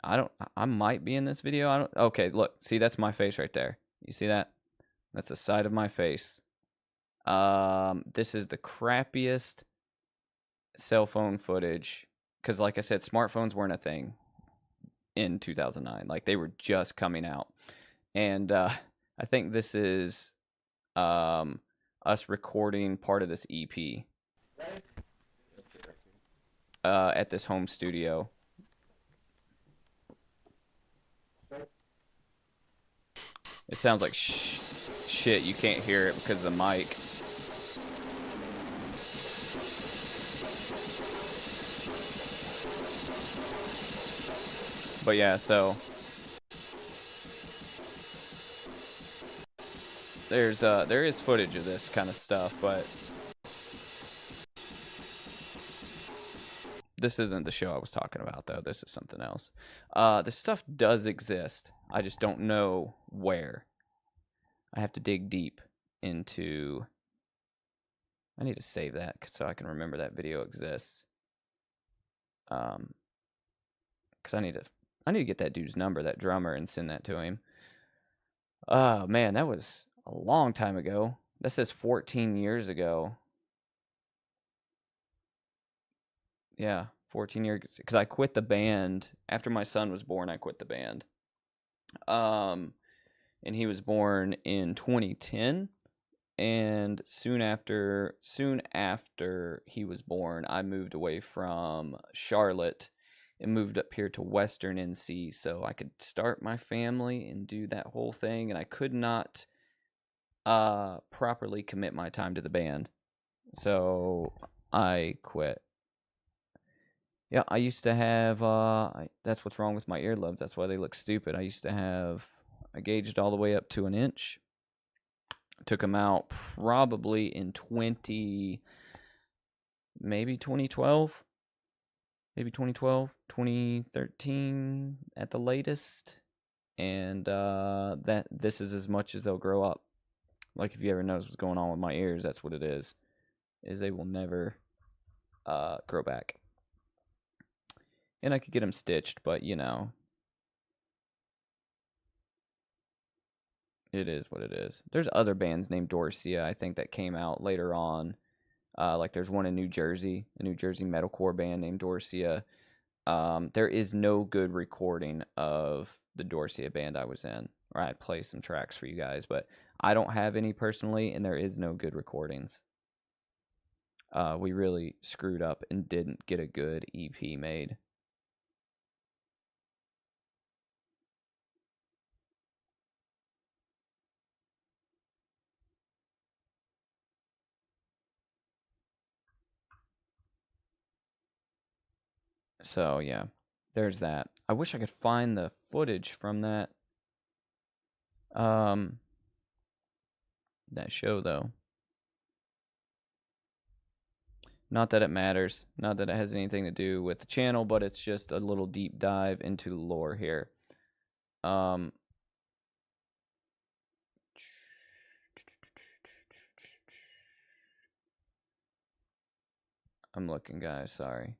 I might be in this video. Okay, look, see, that's my face right there. You see that? That's the side of my face. This is the crappiest cell phone footage. Because like I said, smartphones weren't a thing in 2009. Like, they were just coming out. And, I think this is, us recording part of this EP. At this home studio. It sounds like shit. You can't hear it because of the mic. But yeah, so there is footage of this kind of stuff, but this isn't the show I was talking about, though. This is something else. This stuff does exist. I just don't know where. I have to dig deep into... I need to save that so I can remember that video exists. Because I need to get that dude's number, that drummer, and send that to him. Oh, man, that was a long time ago. That says 14 years ago. Yeah, 14 years, because I quit the band after my son was born. I quit the band. And he was born in 2010, and soon after he was born, I moved away from Charlotte and moved up here to Western NC so I could start my family and do that whole thing, and I could not properly commit my time to the band. So I quit. Yeah, I used to have, that's what's wrong with my earlobes. That's why they look stupid. I gauged all the way up to an inch. Took them out probably in 2012. Maybe 2012, 2013 at the latest. And this is as much as they'll grow up. Like, if you ever notice what's going on with my ears, that's what it is they will never grow back. And I could get them stitched, but, you know, it is what it is. There's other bands named Dorcia, I think, that came out later on. Like, there's one in New Jersey, a New Jersey metalcore band named Dorcia. There is no good recording of the Dorcia band I was in. Or I'd play some tracks for you guys, but I don't have any personally, and there is no good recordings. We really screwed up and didn't get a good EP made. So, yeah, there's that. I wish I could find the footage from that show, though. Not that it matters. Not that it has anything to do with the channel, but it's just a little deep dive into the lore here. I'm looking, guys. Sorry.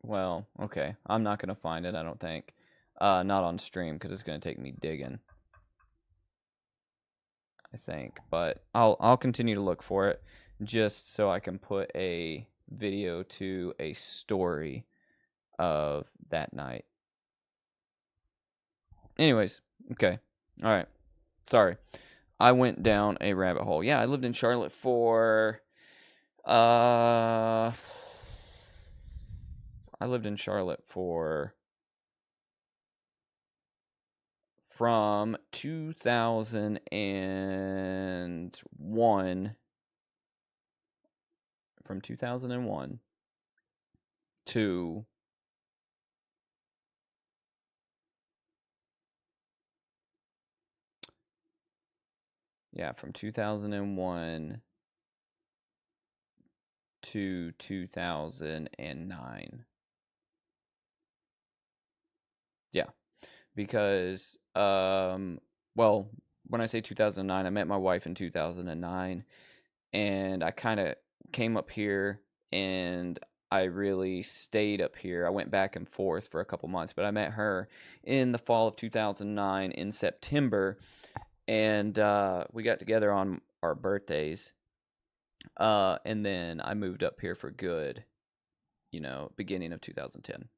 Well, okay. I'm not going to find it, I don't think. Not on stream, because it's going to take me digging. I think. But I'll continue to look for it, just so I can put a video to a story of that night. Anyways, okay. Alright. Sorry. I went down a rabbit hole. Yeah, I lived in Charlotte for... I lived in Charlotte from 2001 to from 2001 to 2009. Yeah, because well, when I say 2009, I met my wife in 2009, and I kind of came up here, and I really stayed up here. I went back and forth for a couple months, but I met her in the fall of 2009 in September, and we got together on our birthdays, and then I moved up here for good, beginning of 2010.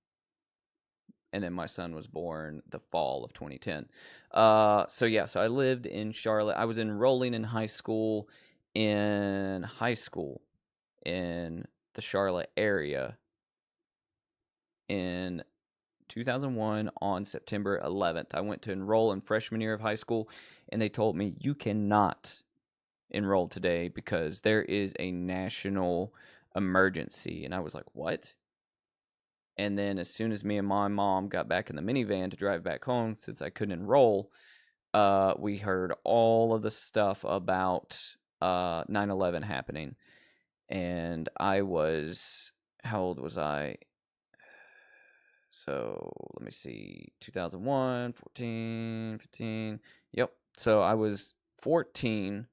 And then my son was born the fall of 2010. So I lived in Charlotte. I was enrolling in high school in the Charlotte area in 2001 on September 11th. I went to enroll in freshman year of high school, and they told me, you cannot enroll today because there is a national emergency. And I was like, what? And then as soon as me and my mom got back in the minivan to drive back home, since I couldn't enroll, we heard all of the stuff about 9/11 happening. And I was, how old was I? So let me see, 2001, 14, 15. Yep. So I was 14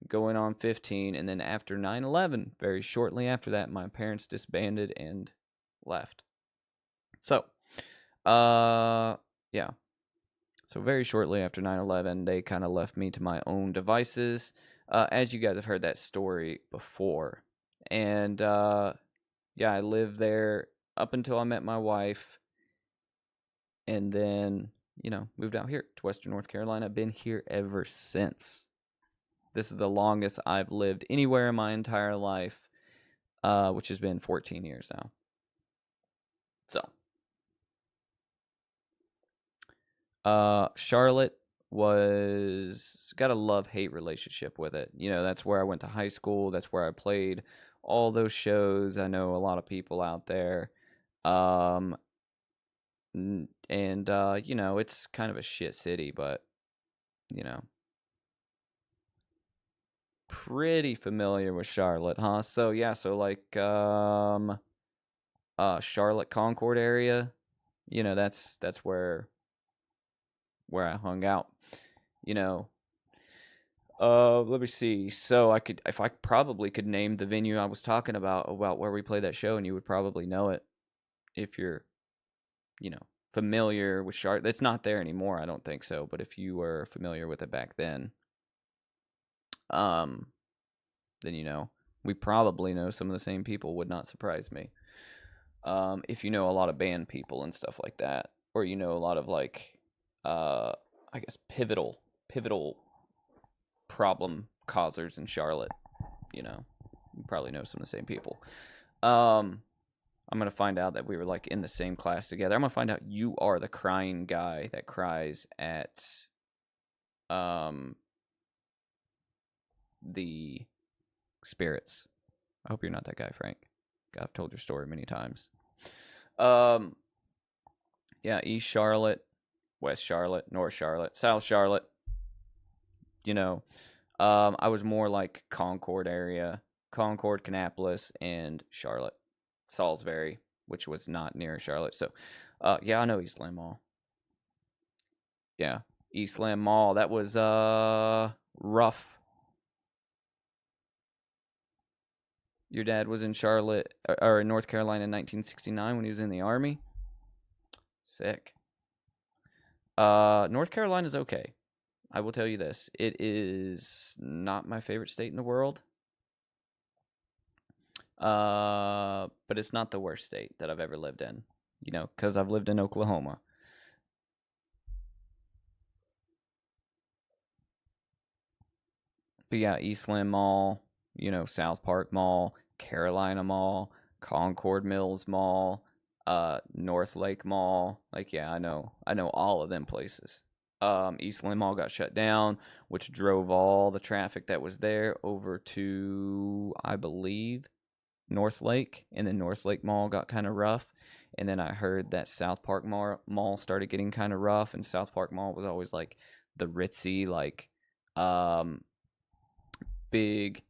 going on 15. And then after 9/11, very shortly after that, my parents disbanded and left. So, yeah. So very shortly after 9/11, they kind of left me to my own devices. As you guys have heard that story before. And, yeah, I lived there up until I met my wife. And then, moved out here to Western North Carolina. I've been here ever since. This is the longest I've lived anywhere in my entire life, which has been 14 years now. So. Charlotte was got a love-hate relationship with it. That's where I went to high school. That's where I played all those shows. I know a lot of people out there. And it's kind of a shit city, but, pretty familiar with Charlotte, huh? So, yeah, Charlotte Concord area, that's where I hung out, let me see. So I probably could name the venue I was talking about where we played that show, and you would probably know it if you're, familiar with Charlotte. It's not there anymore, I don't think so. But if you were familiar with it back then, then we probably know some of the same people. Would not surprise me. If you know a lot of band people and stuff like that, or a lot of I guess pivotal problem causers in Charlotte, you probably know some of the same people. I'm gonna find out that we were like in the same class together. I'm gonna find out you are the crying guy that cries at the spirits. I hope you're not that guy, Frank. I've told your story many times. Yeah, East Charlotte, West Charlotte, North Charlotte, South Charlotte. You know, I was more like Concord area, Concord, Kannapolis, and Charlotte, Salisbury, which was not near Charlotte. So, yeah, I know Eastland Mall. Yeah, Eastland Mall. That was rough. Your dad was in Charlotte or in North Carolina in 1969 when he was in the Army. Sick. North Carolina's okay. I will tell you this. It is not my favorite state in the world. But it's not the worst state that I've ever lived in. You know, because I've lived in Oklahoma. But yeah, Eastland Mall, you know, South Park Mall, Carolina Mall, Concord Mills Mall, North Lake Mall. Like, yeah, I know all of them places. Eastland Mall got shut down, which drove all the traffic that was there over to, I believe, North Lake, and then North Lake Mall got kind of rough. And then I heard that South Park Mall started getting kind of rough, and South Park Mall was always like the ritzy, like, big,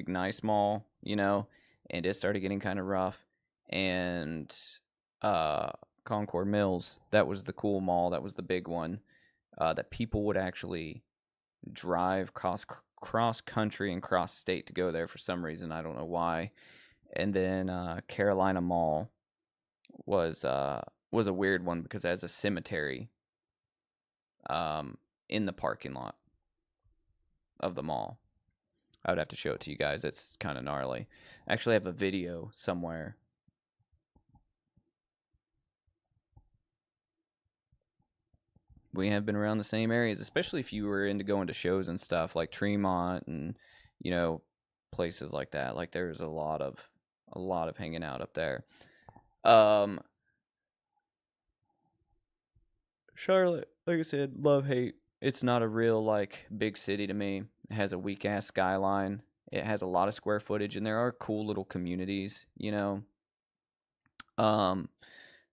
nice mall, you know, and it started getting kind of rough. And Concord Mills, that was the cool mall, that was the big one, that people would actually drive cross country and cross state to go there for some reason. I don't know why. And then Carolina Mall was a weird one because it has a cemetery in the parking lot of the mall. I would have to show it to you guys. It's kind of gnarly. I actually have a video somewhere. We have been around the same areas, especially if you were into going to shows and stuff like Tremont and, you know, places like that. Like there's a lot of hanging out up there. Charlotte, like I said, love hate. It's not a real like big city to me. It has a weak ass skyline. It has a lot of square footage, and there are cool little communities. You know, that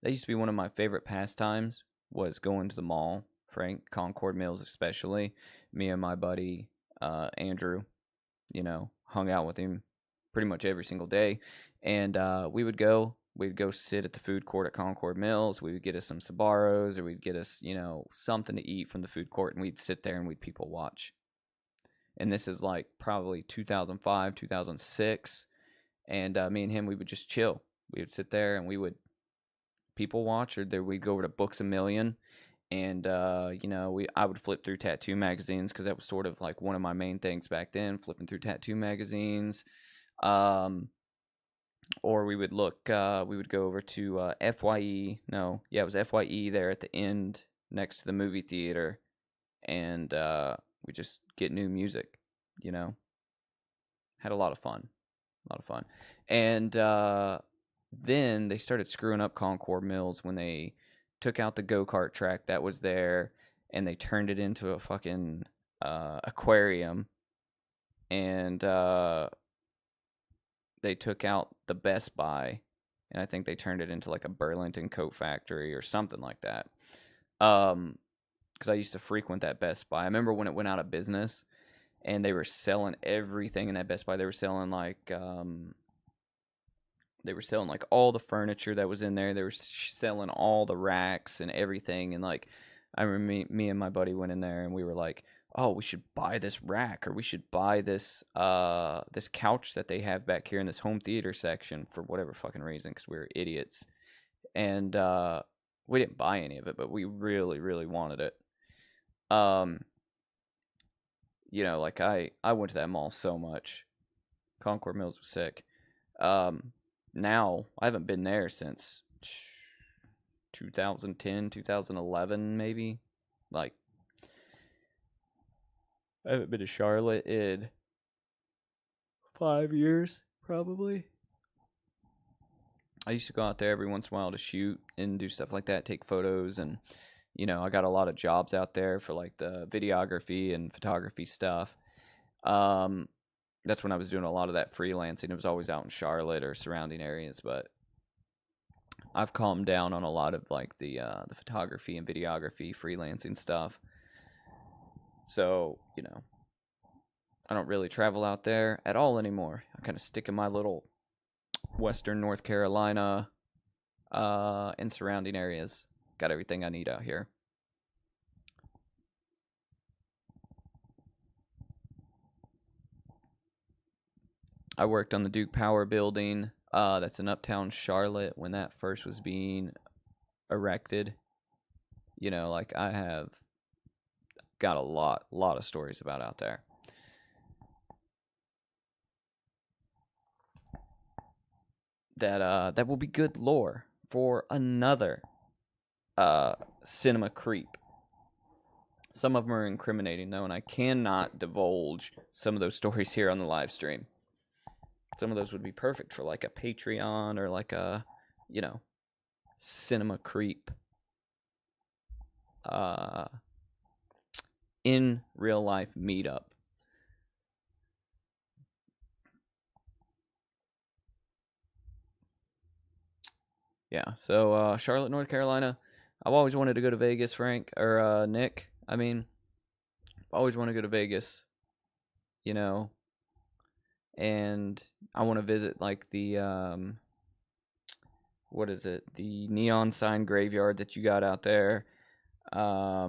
used to be one of my favorite pastimes was going to the mall. Frank, Concord Mills, especially. Me and my buddy Andrew, you know, hung out with him pretty much every single day, and we'd go sit at the food court at Concord Mills. We would get us some Sbarros, or we'd get us, you know, something to eat from the food court, and we'd sit there and we'd people watch. And this is like probably 2005, 2006, and me and him, we would just chill. We would sit there and we would people watch, or there we'd go over to Books a Million, and you know, I would flip through tattoo magazines because that was sort of like one of my main things back then, flipping through tattoo magazines. Or we would we would go over to FYE. No, yeah, it was FYE there at the end next to the movie theater, and we just get new music, you know. Had a lot of fun. And then they started screwing up Concord Mills when they took out the go-kart track that was there, and they turned it into a fucking aquarium. And they took out the Best Buy, and I think they turned it into like a Burlington coat factory or something like that. Because I used to frequent that Best Buy. I remember when it went out of business, and they were selling everything in that Best Buy. They were selling like all the furniture that was in there. They were selling all the racks and everything. And like, I remember me and my buddy went in there, and we were like, oh, we should buy this rack, or we should buy this this couch that they have back here in this home theater section for whatever fucking reason, because we were idiots. And we didn't buy any of it, but we really, really wanted it. You know, like I went to that mall so much. Concord Mills was sick. Now I haven't been there since 2010, 2011, maybe. Like, I haven't been to Charlotte in 5 years, probably. I used to go out there every once in a while to shoot and do stuff like that, take photos, and I got a lot of jobs out there for like the videography and photography stuff. That's when I was doing a lot of that freelancing. It was always out in Charlotte or surrounding areas, but I've calmed down on a lot of like the photography and videography freelancing stuff. So, I don't really travel out there at all anymore. I kind of stick in my little Western North Carolina and surrounding areas. Got everything I need out here. I worked on the Duke Power building. That's in Uptown Charlotte when that first was being erected. Like I have got a lot of stories about out there. That will be good lore for another cinema creep. Some of them are incriminating though, and I cannot divulge some of those stories here on the live stream. Some of those would be perfect for like a Patreon or like a, cinema creep in real life meetup. Yeah, so Charlotte, North Carolina. I've always wanted to go to Vegas, Frank, or Nick. I mean, always want to go to Vegas, and I want to visit like the what is it? The neon sign graveyard that you got out there. I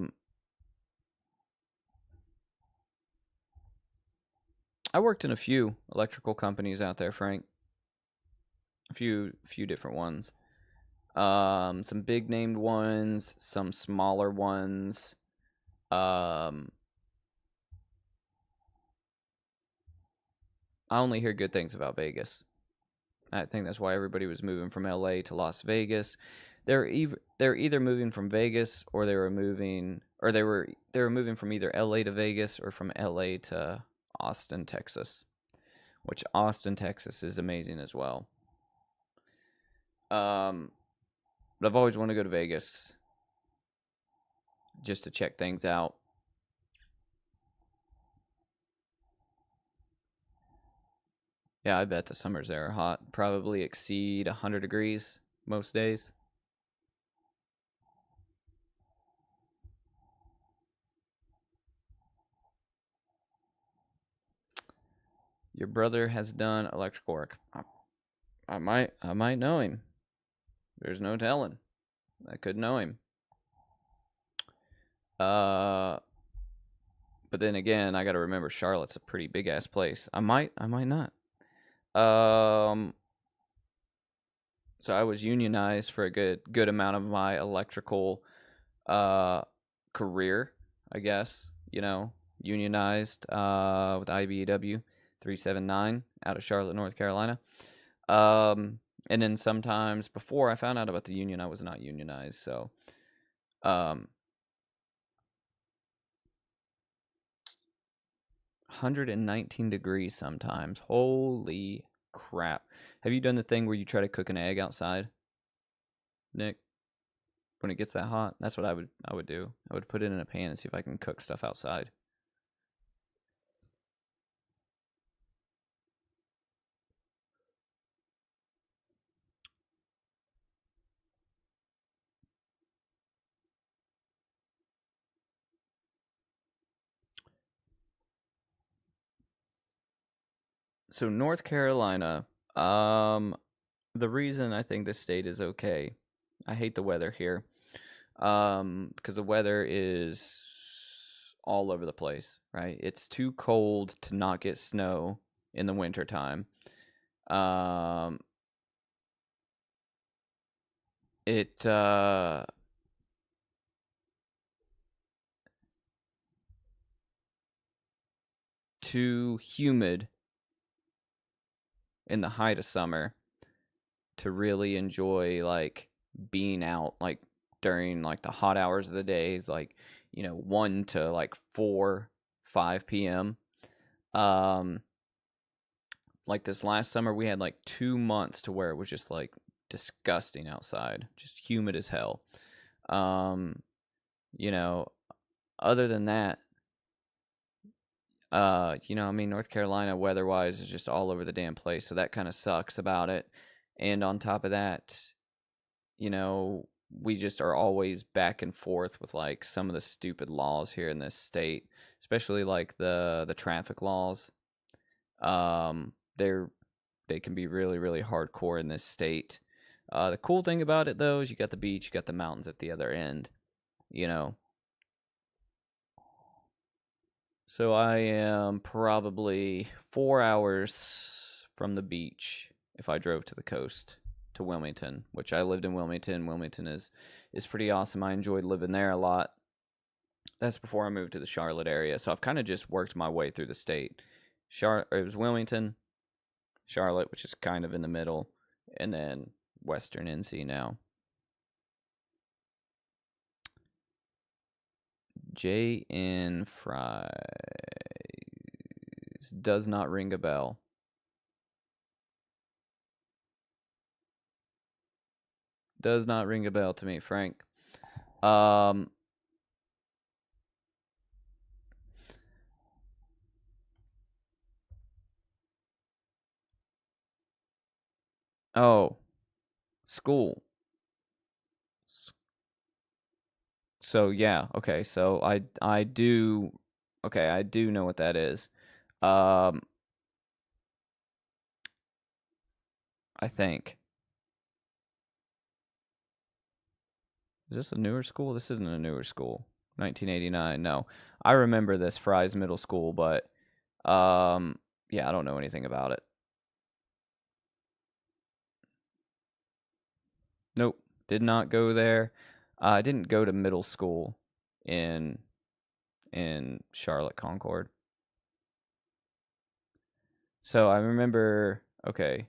worked in a few electrical companies out there, Frank. A few different ones. Some big named ones, some smaller ones. I only hear good things about Vegas. I think that's why everybody was moving from LA to Las Vegas. They're either moving from Vegas or they were moving from either LA to Vegas or from LA to Austin, Texas. Which Austin, Texas is amazing as well. But I've always wanted to go to Vegas just to check things out. Yeah, I bet the summers there are hot. Probably exceed 100 degrees most days. Your brother has done electrical work. I might know him. There's no telling. I could know him. But then again, I got to remember Charlotte's a pretty big ass place. I might not. So I was unionized for a good amount of my electrical career, I guess. Unionized with IBEW 379 out of Charlotte, North Carolina. And then sometimes before I found out about the union, I was not unionized. So 119 degrees sometimes. Holy crap. Have you done the thing where you try to cook an egg outside, Nick? When it gets that hot? That's what I would do. I would put it in a pan and see if I can cook stuff outside. So North Carolina, the reason I think this state is okay, I hate the weather here, because the weather is all over the place, right? It's too cold to not get snow in the wintertime. Too humid in the height of summer to really enjoy like being out like during like the hot hours of the day, like 1 to like 4-5 p.m. Like this last summer we had like 2 months to where it was just like disgusting outside, just humid as hell. You know, other than that, you know, I mean, North Carolina weather-wise is just all over the damn place, so that kind of sucks about it. And on top of that, you know, we just are always back and forth with like some of the stupid laws here in this state, especially like the traffic laws. They can be really, really hardcore in this state. The cool thing about it though is you got the beach, you got the mountains at the other end, you know. So I am probably 4 hours from the beach if I drove to the coast to Wilmington, which I lived in Wilmington. Wilmington is pretty awesome. I enjoyed living there a lot. That's before I moved to the Charlotte area. So I've kind of just worked my way through the state. It was Wilmington, Charlotte, which is kind of in the middle, and then Western NC now. J.N. Fries does not ring a bell. Does not ring a bell to me, Frank. Oh, school. So yeah, okay. So I do know what that is. I think. Is this a newer school? This isn't a newer school. 1989. No. I remember this Fry's Middle School, but yeah, I don't know anything about it. Nope, did not go there. I didn't go to middle school in Charlotte Concord. So I remember, okay.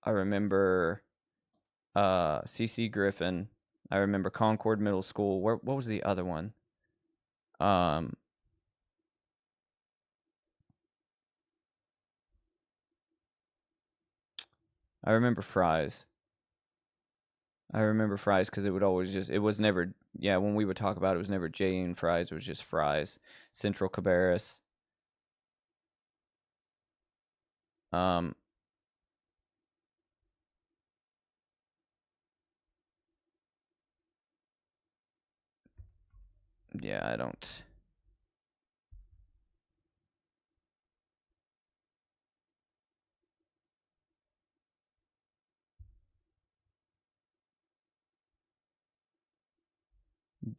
I remember CC Griffin. I remember Concord Middle School. What was the other one? I remember Fry's. I remember Fry's because it would always just, it was never, yeah, when we would talk about it, it was never J and Fry's, it was just Fry's. Central Cabarrus. Yeah, I don't.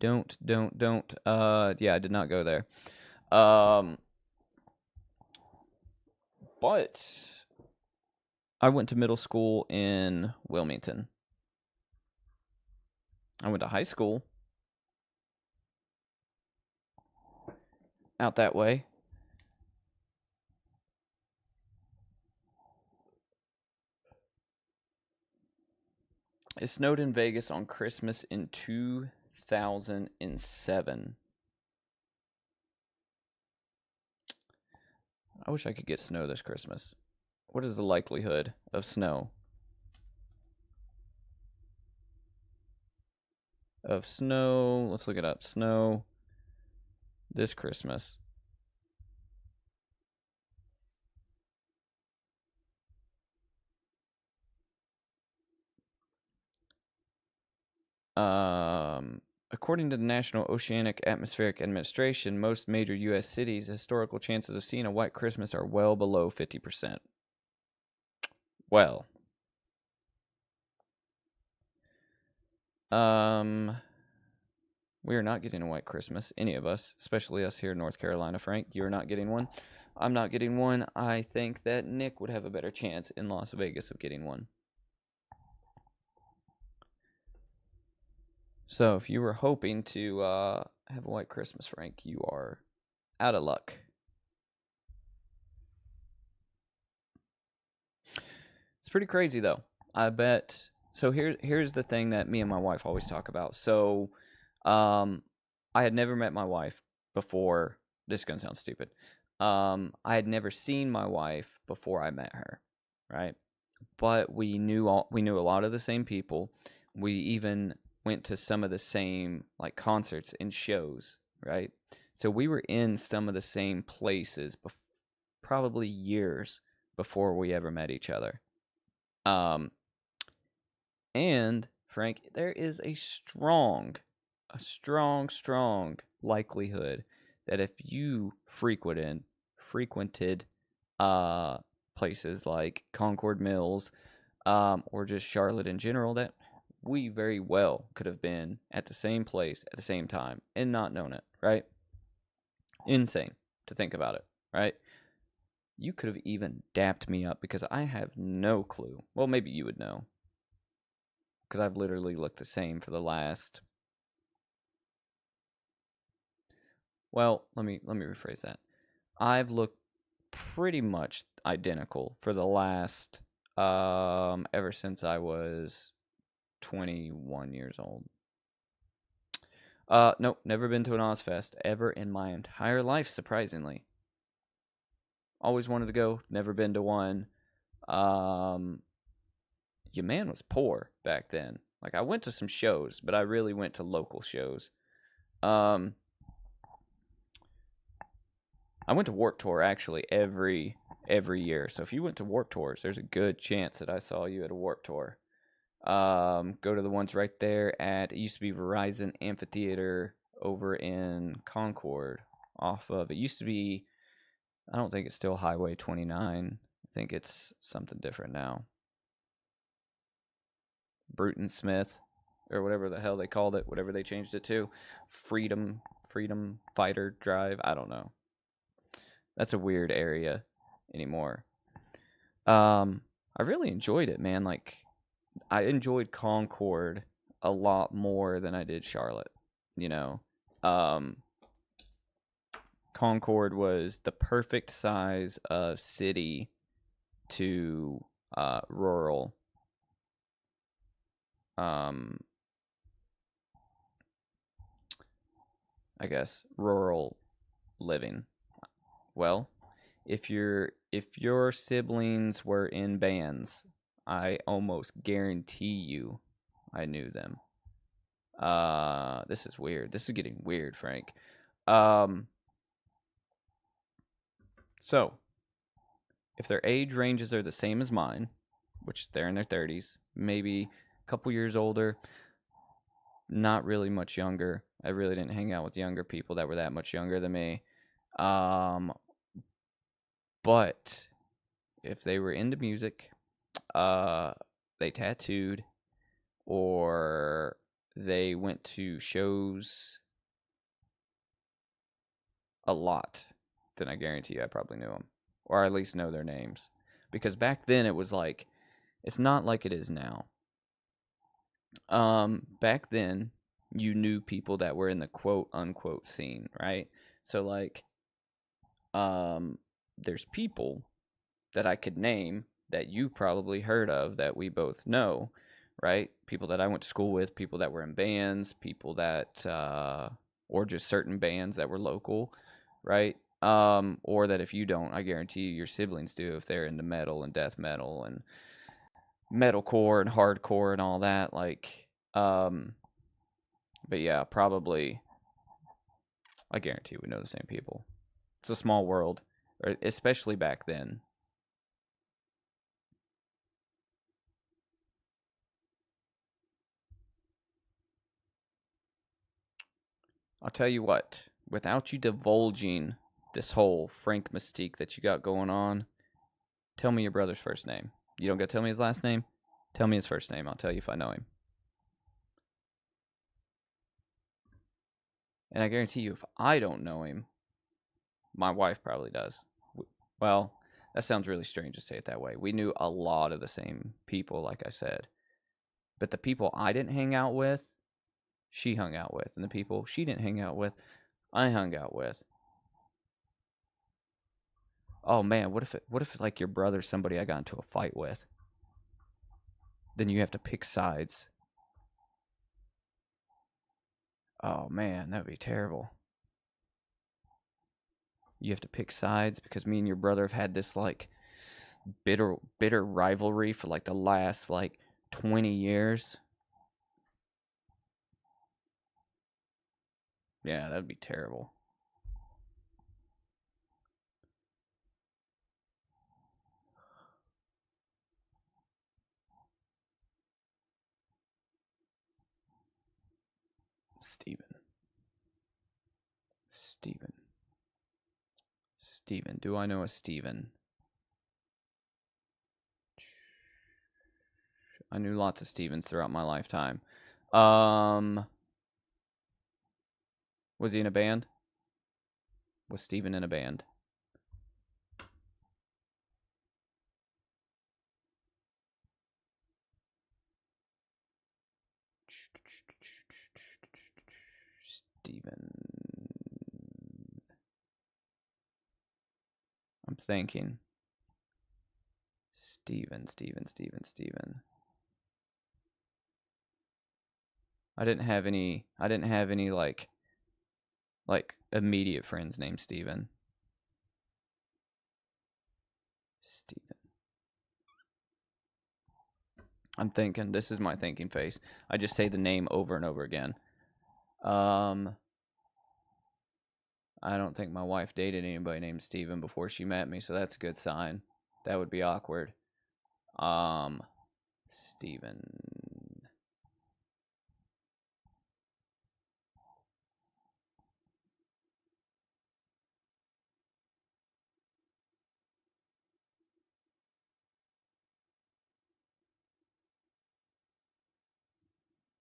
Don't. Yeah, I did not go there. But I went to middle school in Wilmington. I went to high school out that way. It snowed in Vegas on Christmas in 2007. I wish I could get snow this Christmas. What is the likelihood of snow? Let's look it up. Snow this Christmas. According to the National Oceanic Atmospheric Administration, most major U.S. cities' historical chances of seeing a white Christmas are well below 50%. Well. We are not getting a white Christmas, any of us, especially us here in North Carolina, Frank. You're not getting one. I'm not getting one. I think that Nick would have a better chance in Las Vegas of getting one. So if you were hoping to have a white Christmas, Frank, you are out of luck. It's pretty crazy, though. I bet. So here's the thing that me and my wife always talk about. So I had never met my wife before. This is going to sound stupid. I had never seen my wife before I met her, right? but we knew a lot of the same people. We even went to some of the same like concerts and shows, right? So we were in some of the same places, probably years before we ever met each other. And Frank, there is a strong likelihood that if you frequented places like Concord Mills, or just Charlotte in general, that we very well could have been at the same place at the same time and not known it, right? Insane to think about it, right? You could have even dapped me up because I have no clue. Well, maybe you would know. Because I've literally looked the same for the last... Well, let me rephrase that. I've looked pretty much identical for the last... ever since I was 21 years old. Nope, never been to an Ozfest ever in my entire life, surprisingly. Always wanted to go, never been to one. Your man was poor back then. Like, I went to some shows, but I really went to local shows. I went to Warped Tour, actually, every year. So if you went to Warped Tours, there's a good chance that I saw you at a Warped Tour. Go to the ones right there at, it used to be Verizon Amphitheater over in Concord. It used to be, I don't think it's still Highway 29. I think it's something different now. Bruton Smith, or whatever the hell they called it, whatever they changed it to. Freedom Fighter Drive, I don't know. That's a weird area anymore. I really enjoyed it, man. Like, I enjoyed Concord a lot more than I did Charlotte, you know. Concord was the perfect size of city to rural. I guess rural living. Well, if your siblings were in bands, I almost guarantee you I knew them. This is weird. This is getting weird, Frank. So, if their age ranges are the same as mine, which they're in their 30s, maybe a couple years older, not really much younger. I really didn't hang out with younger people that were that much younger than me. But if they were into music, they tattooed, or they went to shows a lot, then I guarantee you I probably knew them, or at least know their names. Because back then it was like, it's not like it is now. Back then you knew people that were in the quote unquote scene, right? So like, there's people that I could name that you probably heard of that we both know, right? People that I went to school with, people that were in bands, people that, or just certain bands that were local, right? Or that if you don't, I guarantee you your siblings do if they're into metal and death metal and metalcore and hardcore and all that. Like, but yeah, probably, I guarantee we know the same people. It's a small world, especially back then. I'll tell you what, without you divulging this whole Frank mystique that you got going on, tell me your brother's first name. You don't got to tell me his last name? Tell me his first name. I'll tell you if I know him. And I guarantee you, if I don't know him, my wife probably does. Well, that sounds really strange to say it that way. We knew a lot of the same people, like I said. But the people I didn't hang out with, she hung out with. And the people she didn't hang out with, I hung out with. Oh man, what if like your brother's somebody I got into a fight with? Then you have to pick sides. Oh man, that would be terrible. You have to pick sides because me and your brother have had this like bitter rivalry for like the last like 20 years. Yeah, that'd be terrible. Steven. Do I know a Steven? I knew lots of Stevens throughout my lifetime. Was he in a band? Was Steven in a band? Steven. I'm thinking. Steven. I didn't have any like immediate friends named Steven. I'm thinking. This is my thinking face. I just say the name over and over again. I don't think my wife dated anybody named Steven before she met me, so that's a good sign. That would be awkward. Steven.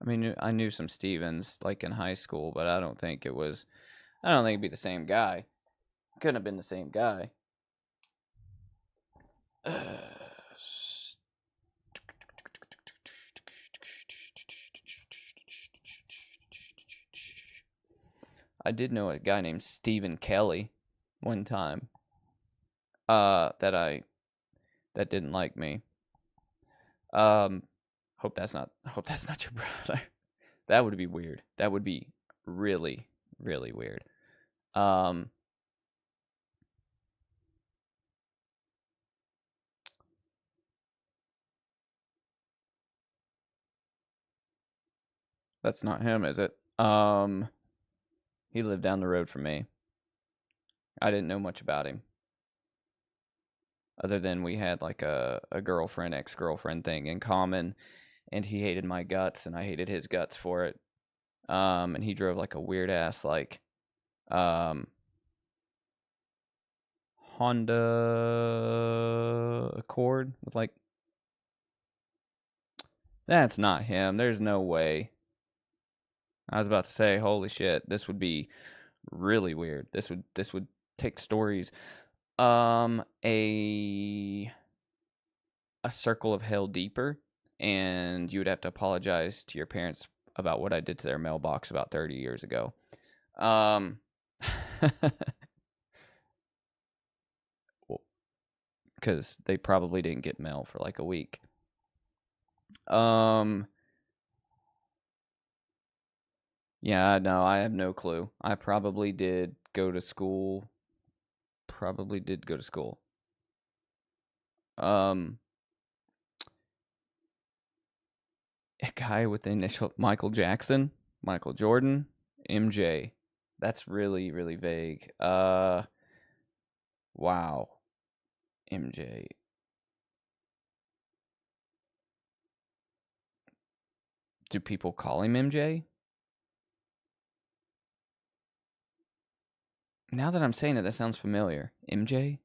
I mean, I knew some Stevens like in high school, but I don't think it'd be the same guy. Couldn't have been the same guy. I did know a guy named Stephen Kelly one time. That didn't like me. Hope that's not your brother. That would be weird. That would be really, really weird. That's not him, is it? He lived down the road from me. I didn't know much about him. Other than we had like a girlfriend, ex-girlfriend thing in common, and he hated my guts and I hated his guts for it. And he drove like a weird ass like Honda Accord with like, that's not him. There's no way. I was about to say, holy shit, this would be really weird. This would take stories. A circle of hell deeper, and you would have to apologize to your parents about what I did to their mailbox about 30 years ago. Because they probably didn't get mail for like a week. Yeah, no, I have no clue. I probably did go to school. A guy with the initial Michael Jackson, Michael Jordan, MJ. That's really, really vague. Wow. MJ. Do people call him MJ? Now that I'm saying it, that sounds familiar. MJ?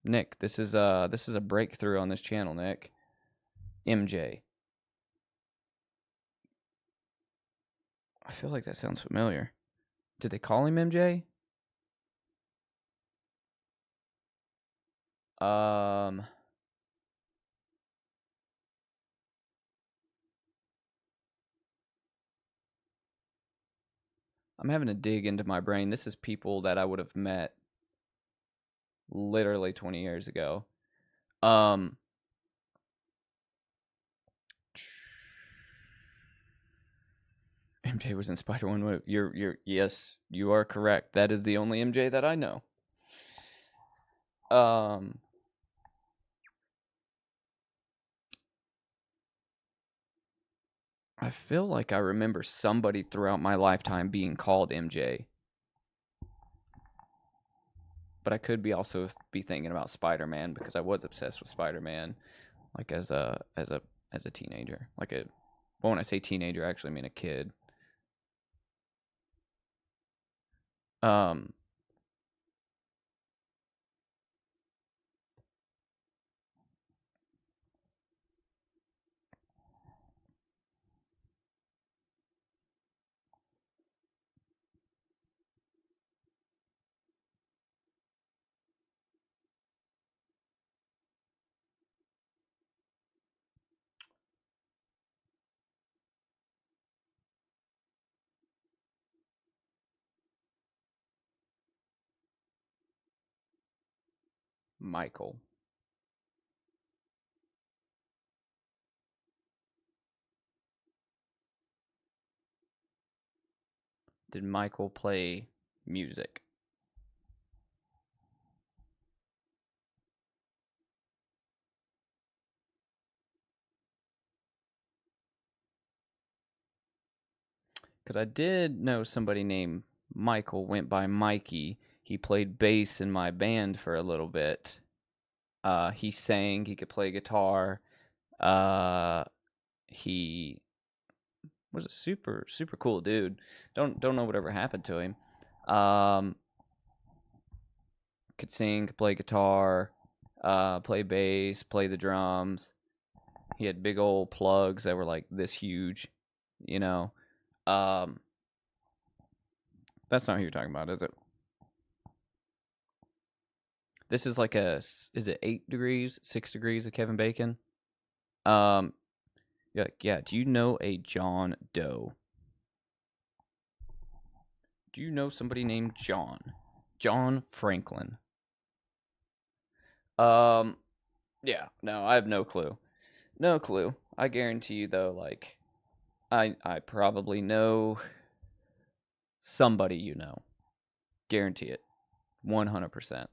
Nick, this is a breakthrough on this channel, Nick. MJ. I feel like that sounds familiar. Did they call him MJ? I'm having to dig into my brain. This is people that I would have met literally 20 years ago. MJ was in Spider-Man. Yes, you are correct. That is the only MJ that I know. I feel like I remember somebody throughout my lifetime being called MJ. But I could be also be thinking about Spider-Man because I was obsessed with Spider-Man, like as a teenager. Well, when I say teenager, I actually mean a kid. Michael. Did Michael play music? Because I did know somebody named Michael went by Mikey. He played bass in my band for a little bit. He sang. He could play guitar. He was a super cool dude. Don't know whatever happened to him. Could sing, could play guitar, play bass, play the drums. He had big old plugs that were like this huge, you know. That's not who you're talking about, is it? This is like is it 8 degrees, 6 degrees of Kevin Bacon? Yeah, do you know a John Doe? Do you know somebody named John? John Franklin. Yeah, no, I have no clue. No clue. I guarantee you though, like I probably know somebody you know. Guarantee it. 100%.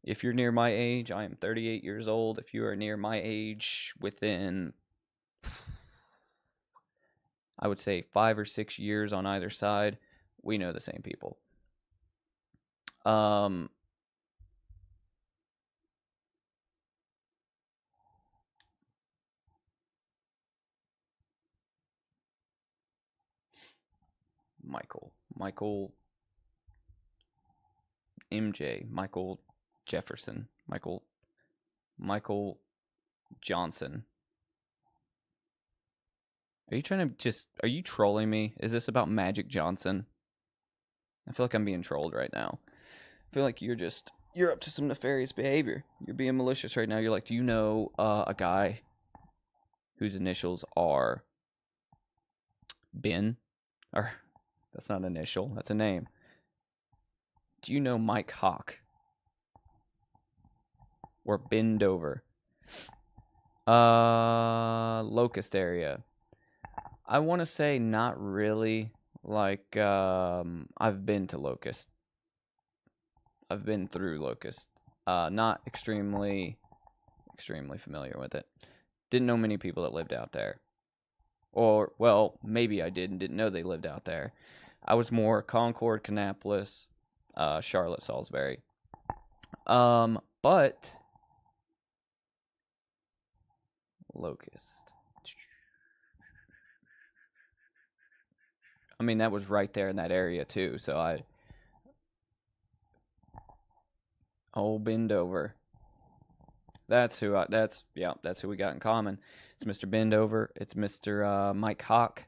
If you're near my age, I am 38 years old. If you are near my age within, I would say 5 or 6 years on either side, we know the same people. Michael MJ, Michael Jefferson, Michael Johnson. Are you trolling me? Is this about Magic Johnson? I feel like I'm being trolled right now. I feel like you're up to some nefarious behavior. You're being malicious right now. You're like, do you know a guy whose initials are Ben? Or, that's not an initial, that's a name. Do you know Mike Hawk? Or Bendover? Locust area. I want to say not really. Like, I've been to Locust. I've been through Locust. Not extremely familiar with it. Didn't know many people that lived out there. Or, well, maybe I did and didn't know they lived out there. I was more Concord, Kannapolis, Charlotte, Salisbury. But Locust. I mean, that was right there in that area too, so Old Bendover. That's who we got in common. It's Mr. Bendover. It's Mr. Mike Hawk.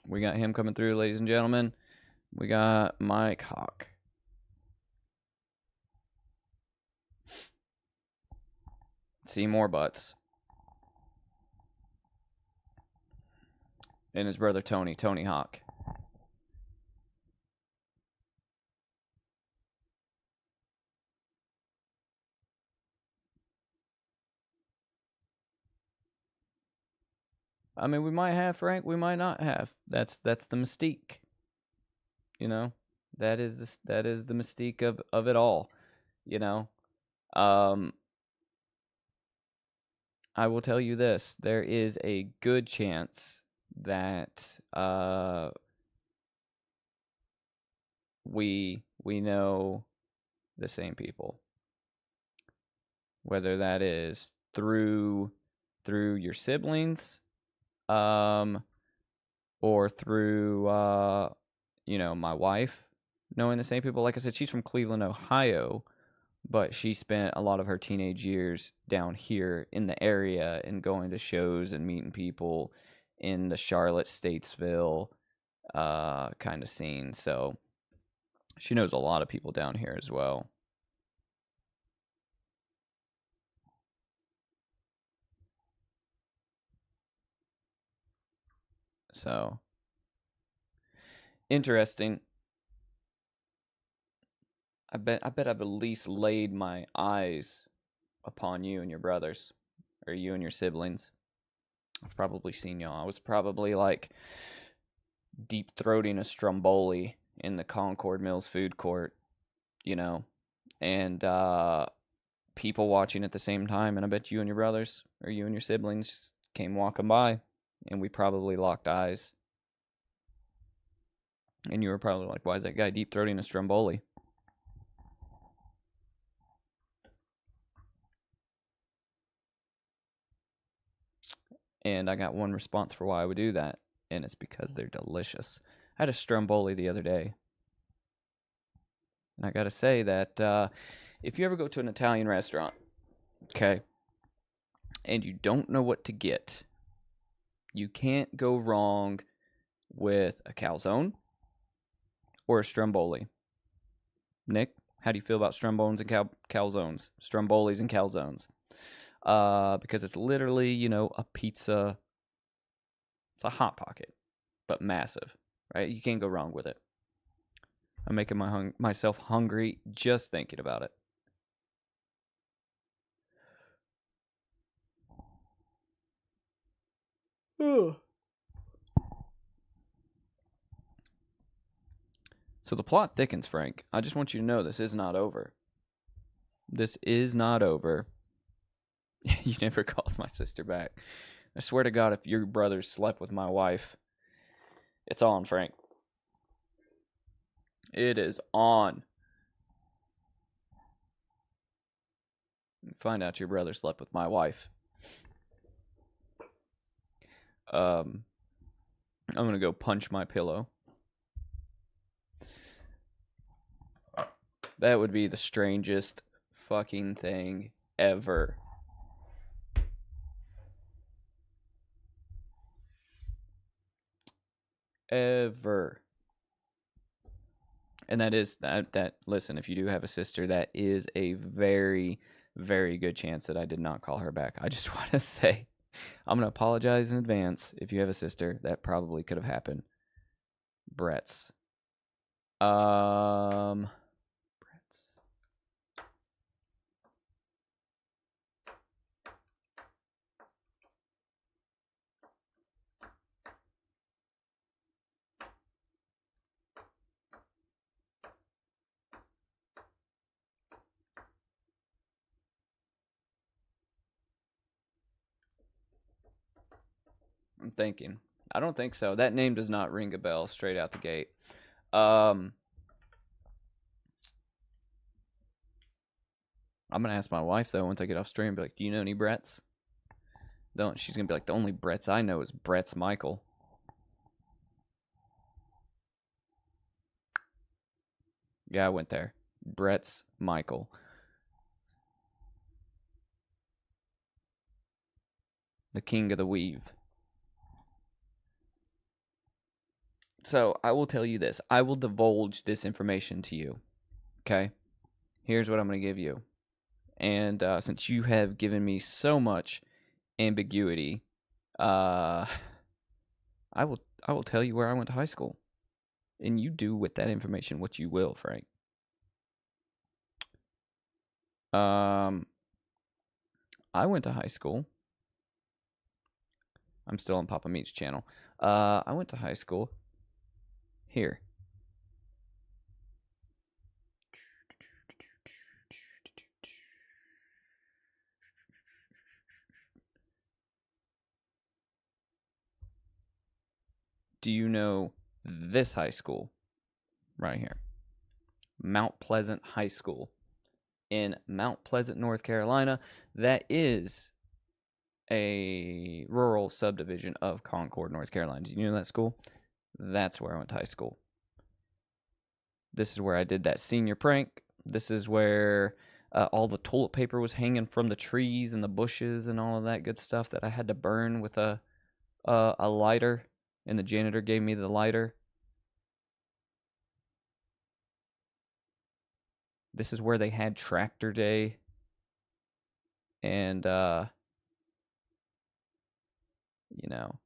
We got him coming through, ladies and gentlemen. We got Mike Hawk. See more butts. And his brother Tony Hawk. I mean, we might have, Frank. We might not have. That's the mystique. You know, that is the mystique of it all. You know, I will tell you this: there is a good chance that we know the same people, whether that is through your siblings, or through my wife knowing the same people. Like I said, she's from Cleveland, Ohio, but she spent a lot of her teenage years down here in the area and going to shows and meeting people in the Charlotte, Statesville kind of scene. So she knows a lot of people down here as well. So interesting. I bet I've at least laid my eyes upon you and your brothers, or you and your siblings. I've probably seen y'all. I was probably like deep throating a stromboli in the Concord Mills food court, and people watching at the same time. And I bet you and your brothers, or you and your siblings, came walking by, and we probably locked eyes. And you were probably like, why is that guy deep throating a stromboli? And I got one response for why I would do that, and it's because they're delicious. I had a stromboli the other day, and I gotta say that if you ever go to an Italian restaurant, okay, and you don't know what to get, you can't go wrong with a calzone or a stromboli. Nick, how do you feel about strombones and calzones? Strombolis and calzones. Because it's literally, a pizza. It's a Hot Pocket, but massive, right? You can't go wrong with it. I'm making myself hungry just thinking about it. So the plot thickens, Frank. I just want you to know this is not over. This is not over. You never called my sister back. I swear to God, if your brothers slept with my wife, it's on, Frank. It is on. Find out your brother slept with my wife. I'm gonna go punch my pillow. That would be the strangest fucking thing ever. Ever. And that is that listen, if you do have a sister, that is a very, very good chance that I did not call her back. I just want to say, I'm going to apologize in advance if you have a sister. That probably could have happened. Brett's. Brett's. I'm thinking. I don't think so. That name does not ring a bell straight out the gate. I'm gonna ask my wife though once I get off stream. Be like, "Do you know any Bretts?" Don't. She's gonna be like, "The only Bretts I know is Brett's Michael." Yeah, I went there. Brett's Michael. The king of the weave. So I will tell you this. I will divulge this information to you. Okay? Here's what I'm going to give you. And since you have given me so much ambiguity, I will tell you where I went to high school. And you do with that information what you will, Frank. I went to high school I'm still on Papa Meat's channel. I went to high school here. Do you know this high school right here? Mount Pleasant High School in Mount Pleasant, North Carolina. That is a rural subdivision of Concord, North Carolina. Do you know that school? That's where I went to high school. This is where I did that senior prank. This is where all the toilet paper was hanging from the trees and the bushes and all of that good stuff that I had to burn with a lighter, and the janitor gave me the lighter. This is where they had tractor day. And, you know,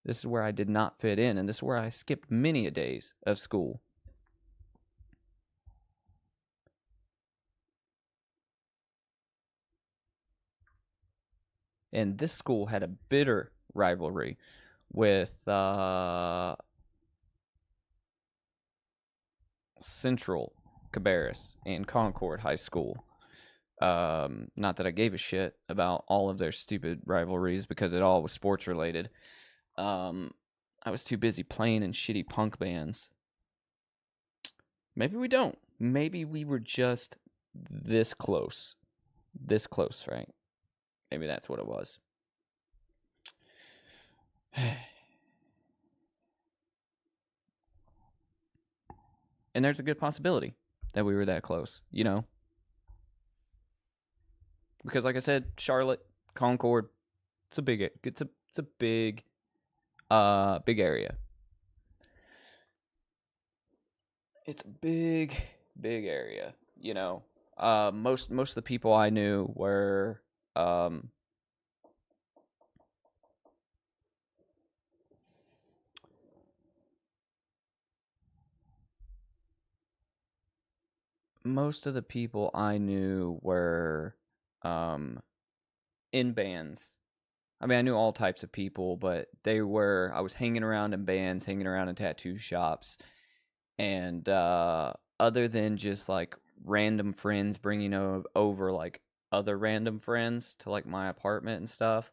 this is where I did not fit in. And this is where I skipped many a days of school. And this school had a bitter rivalry with Central Cabarrus and Concord High School. Not that I gave a shit about all of their stupid rivalries because it all was sports related. I was too busy playing in shitty punk bands. Maybe we don't. Maybe we were just this close. This close, right? Maybe that's what it was. And there's a good possibility that we were that close, you know? Because like I said, Charlotte, Concord, it's a big big area. It's a big area, you know. Most of the people I knew were most of the people I knew were in bands. I mean, I knew all types of people, but I was hanging around in bands, hanging around in tattoo shops, and other than just like random friends bringing over like other random friends to like my apartment and stuff,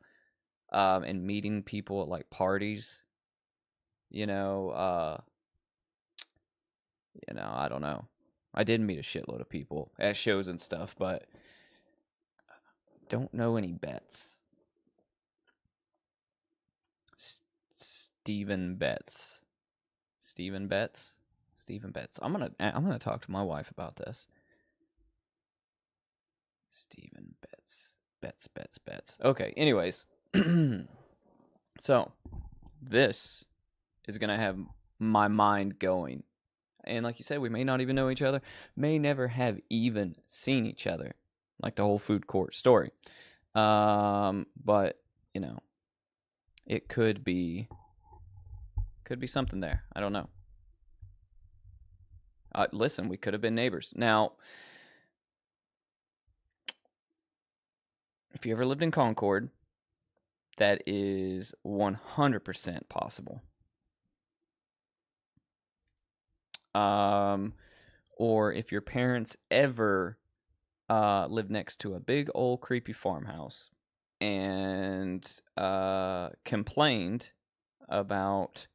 and meeting people at like parties, you know, I don't know. I did meet a shitload of people at shows and stuff, but don't know any Betts. Stephen Betts. I'm gonna talk to my wife about this. Stephen Betts. Okay. Anyways, so this is gonna have my mind going, and like you said, we may not even know each other, may never have even seen each other, like the whole food court story. But you know, it could be something there. I don't know. Listen, we could have been neighbors. Now, if you ever lived in Concord, that is 100% possible. Or if your parents ever lived next to a big old creepy farmhouse and complained about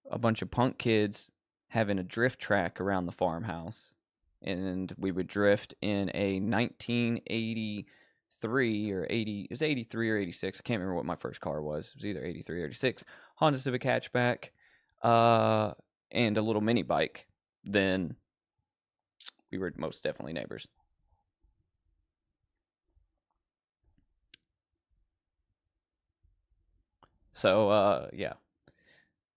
a bunch of punk kids having a drift track around the farmhouse, and we would drift in a 1983 or 80, it was 83 or 86, I can't remember what my first car was. It was either 83 or 86, Honda Civic hatchback, and a little mini bike, then we were most definitely neighbors. So, yeah.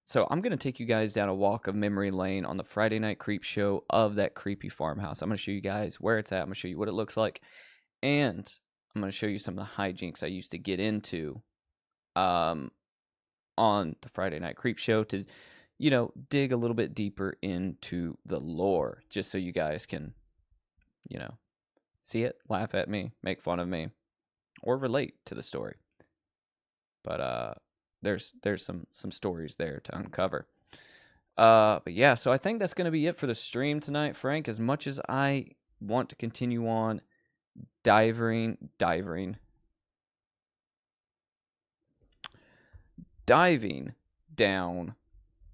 So I'm going to take you guys down a walk of memory lane on the Friday Night Creep show of that creepy farmhouse. I'm going to show you guys where it's at. I'm going to show you what it looks like. And I'm going to show you some of the hijinks I used to get into on the Friday Night Creep show to, you know, dig a little bit deeper into the lore, just so you guys can, you know, see it, laugh at me, make fun of me, or relate to the story. But there's some stories there to uncover. But yeah, so I think that's going to be it for the stream tonight, Frank. As much as I want to continue on diving down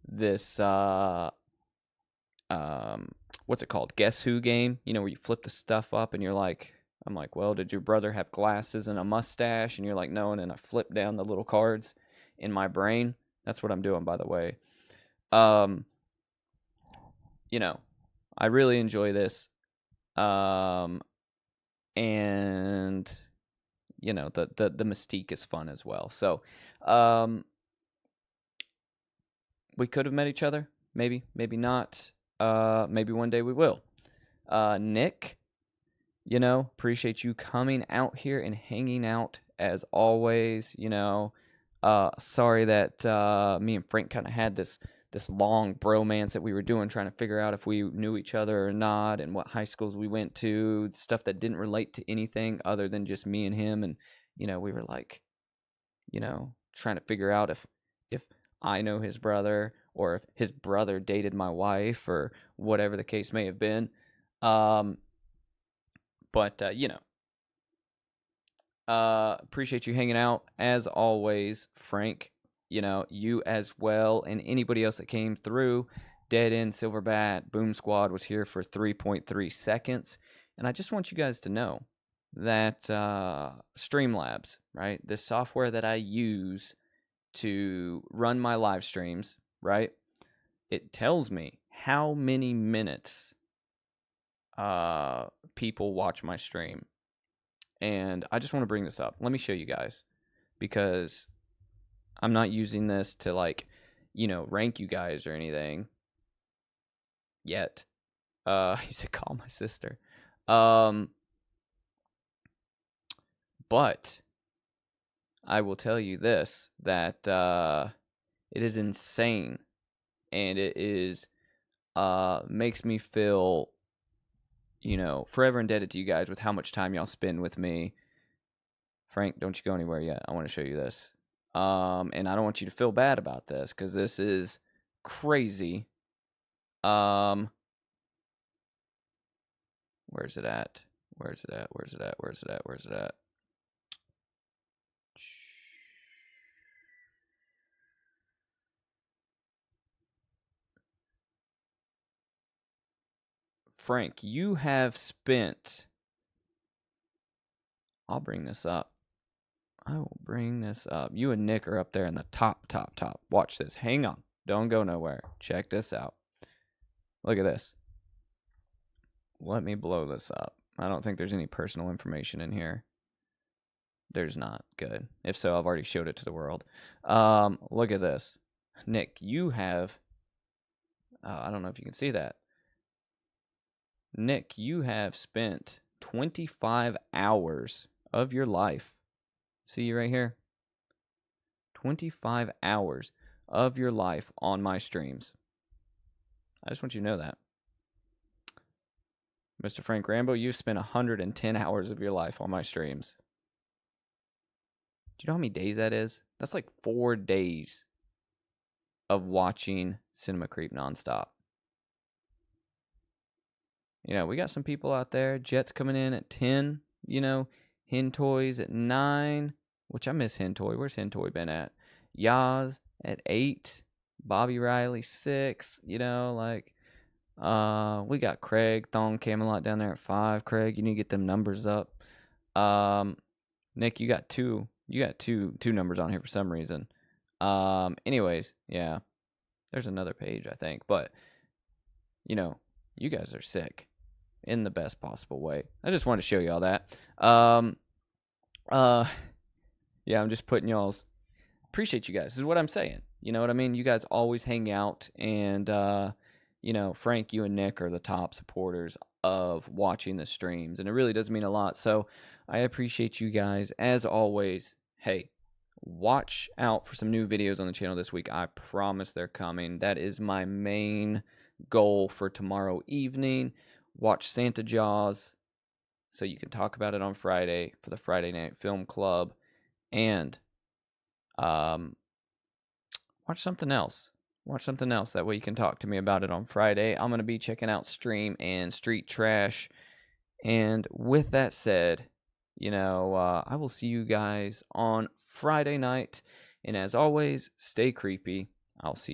this what's it called? Guess Who game? You know, where you flip the stuff up and you're like, I'm like, well, did your brother have glasses and a mustache? And you're like, no, and then I flip down the little cards in my brain. That's what I'm doing, by the way. You know, I really enjoy this. And you know, the mystique is fun as well. So, we could have met each other, maybe not. Maybe one day we will. Nick, you know, appreciate you coming out here and hanging out as always. You know, sorry that me and Frank kind of had this long bromance that we were doing, trying to figure out if we knew each other or not, and what high schools we went to, stuff that didn't relate to anything other than just me and him. And you know, we were like, you know, trying to figure out if I know his brother, or if his brother dated my wife, or whatever the case may have been. But you know, appreciate you hanging out as always, Frank. You know, you as well, and anybody else that came through. Dead End, Silverbat, Boom Squad was here for 3.3 seconds. And I just want you guys to know that Streamlabs, right, this software that I use to run my live streams, right, it tells me how many minutes people watch my stream. And I just want to bring this up. Let me show you guys, because I'm not using this to, like, you know, rank you guys or anything yet. He said, call my sister. But I will tell you this, that it is insane, and it is makes me feel, you know, forever indebted to you guys with how much time y'all spend with me. Frank, don't you go anywhere yet. I want to show you this. And I don't want you to feel bad about this, because this is crazy. Where's it at? Where's it at? Where's it at? Where's it at? Where's it at? Frank, you have spent... I'll bring this up. I will bring this up. You and Nick are up there in the top. Watch this. Hang on. Don't go nowhere. Check this out. Look at this. Let me blow this up. I don't think there's any personal information in here. There's not. Good. If so, I've already showed it to the world. Look at this. Nick, you have... I don't know if you can see that. Nick, you have spent 25 hours of your life. See you right here? 25 hours of your life on my streams. I just want you to know that. Mr. Frank Rambo, you've spent 110 hours of your life on my streams. Do you know how many days that is? That's like 4 days of watching Cinema Creep nonstop. You know, we got some people out there. Jet's coming in at 10, you know. Hen Toys at 9, which I miss Hen Toy. Where's Hen Toy been at? Yaz at 8. Bobby Riley 6. You know, like, we got Craig Thong Camelot down there at 5. Craig, you need to get them numbers up. Nick, you got two numbers on here for some reason. Anyways, yeah, there's another page, I think, but you know, you guys are sick in the best possible way. I just wanted to show y'all that. Yeah, I'm just putting y'all's... Appreciate you guys. This is what I'm saying. You know what I mean? You guys always hang out, and, you know, Frank, you and Nick are the top supporters of watching the streams, and it really does mean a lot. So I appreciate you guys. As always, hey, watch out for some new videos on the channel this week. I promise they're coming. That is my main goal for tomorrow evening. Watch Santa Jaws so you can talk about it on Friday for the Friday Night Film Club. And watch something else. Watch something else. That way you can talk to me about it on Friday. I'm going to be checking out Stream and Street Trash. And with that said, you know, I will see you guys on Friday night. And as always, stay creepy. I'll see you.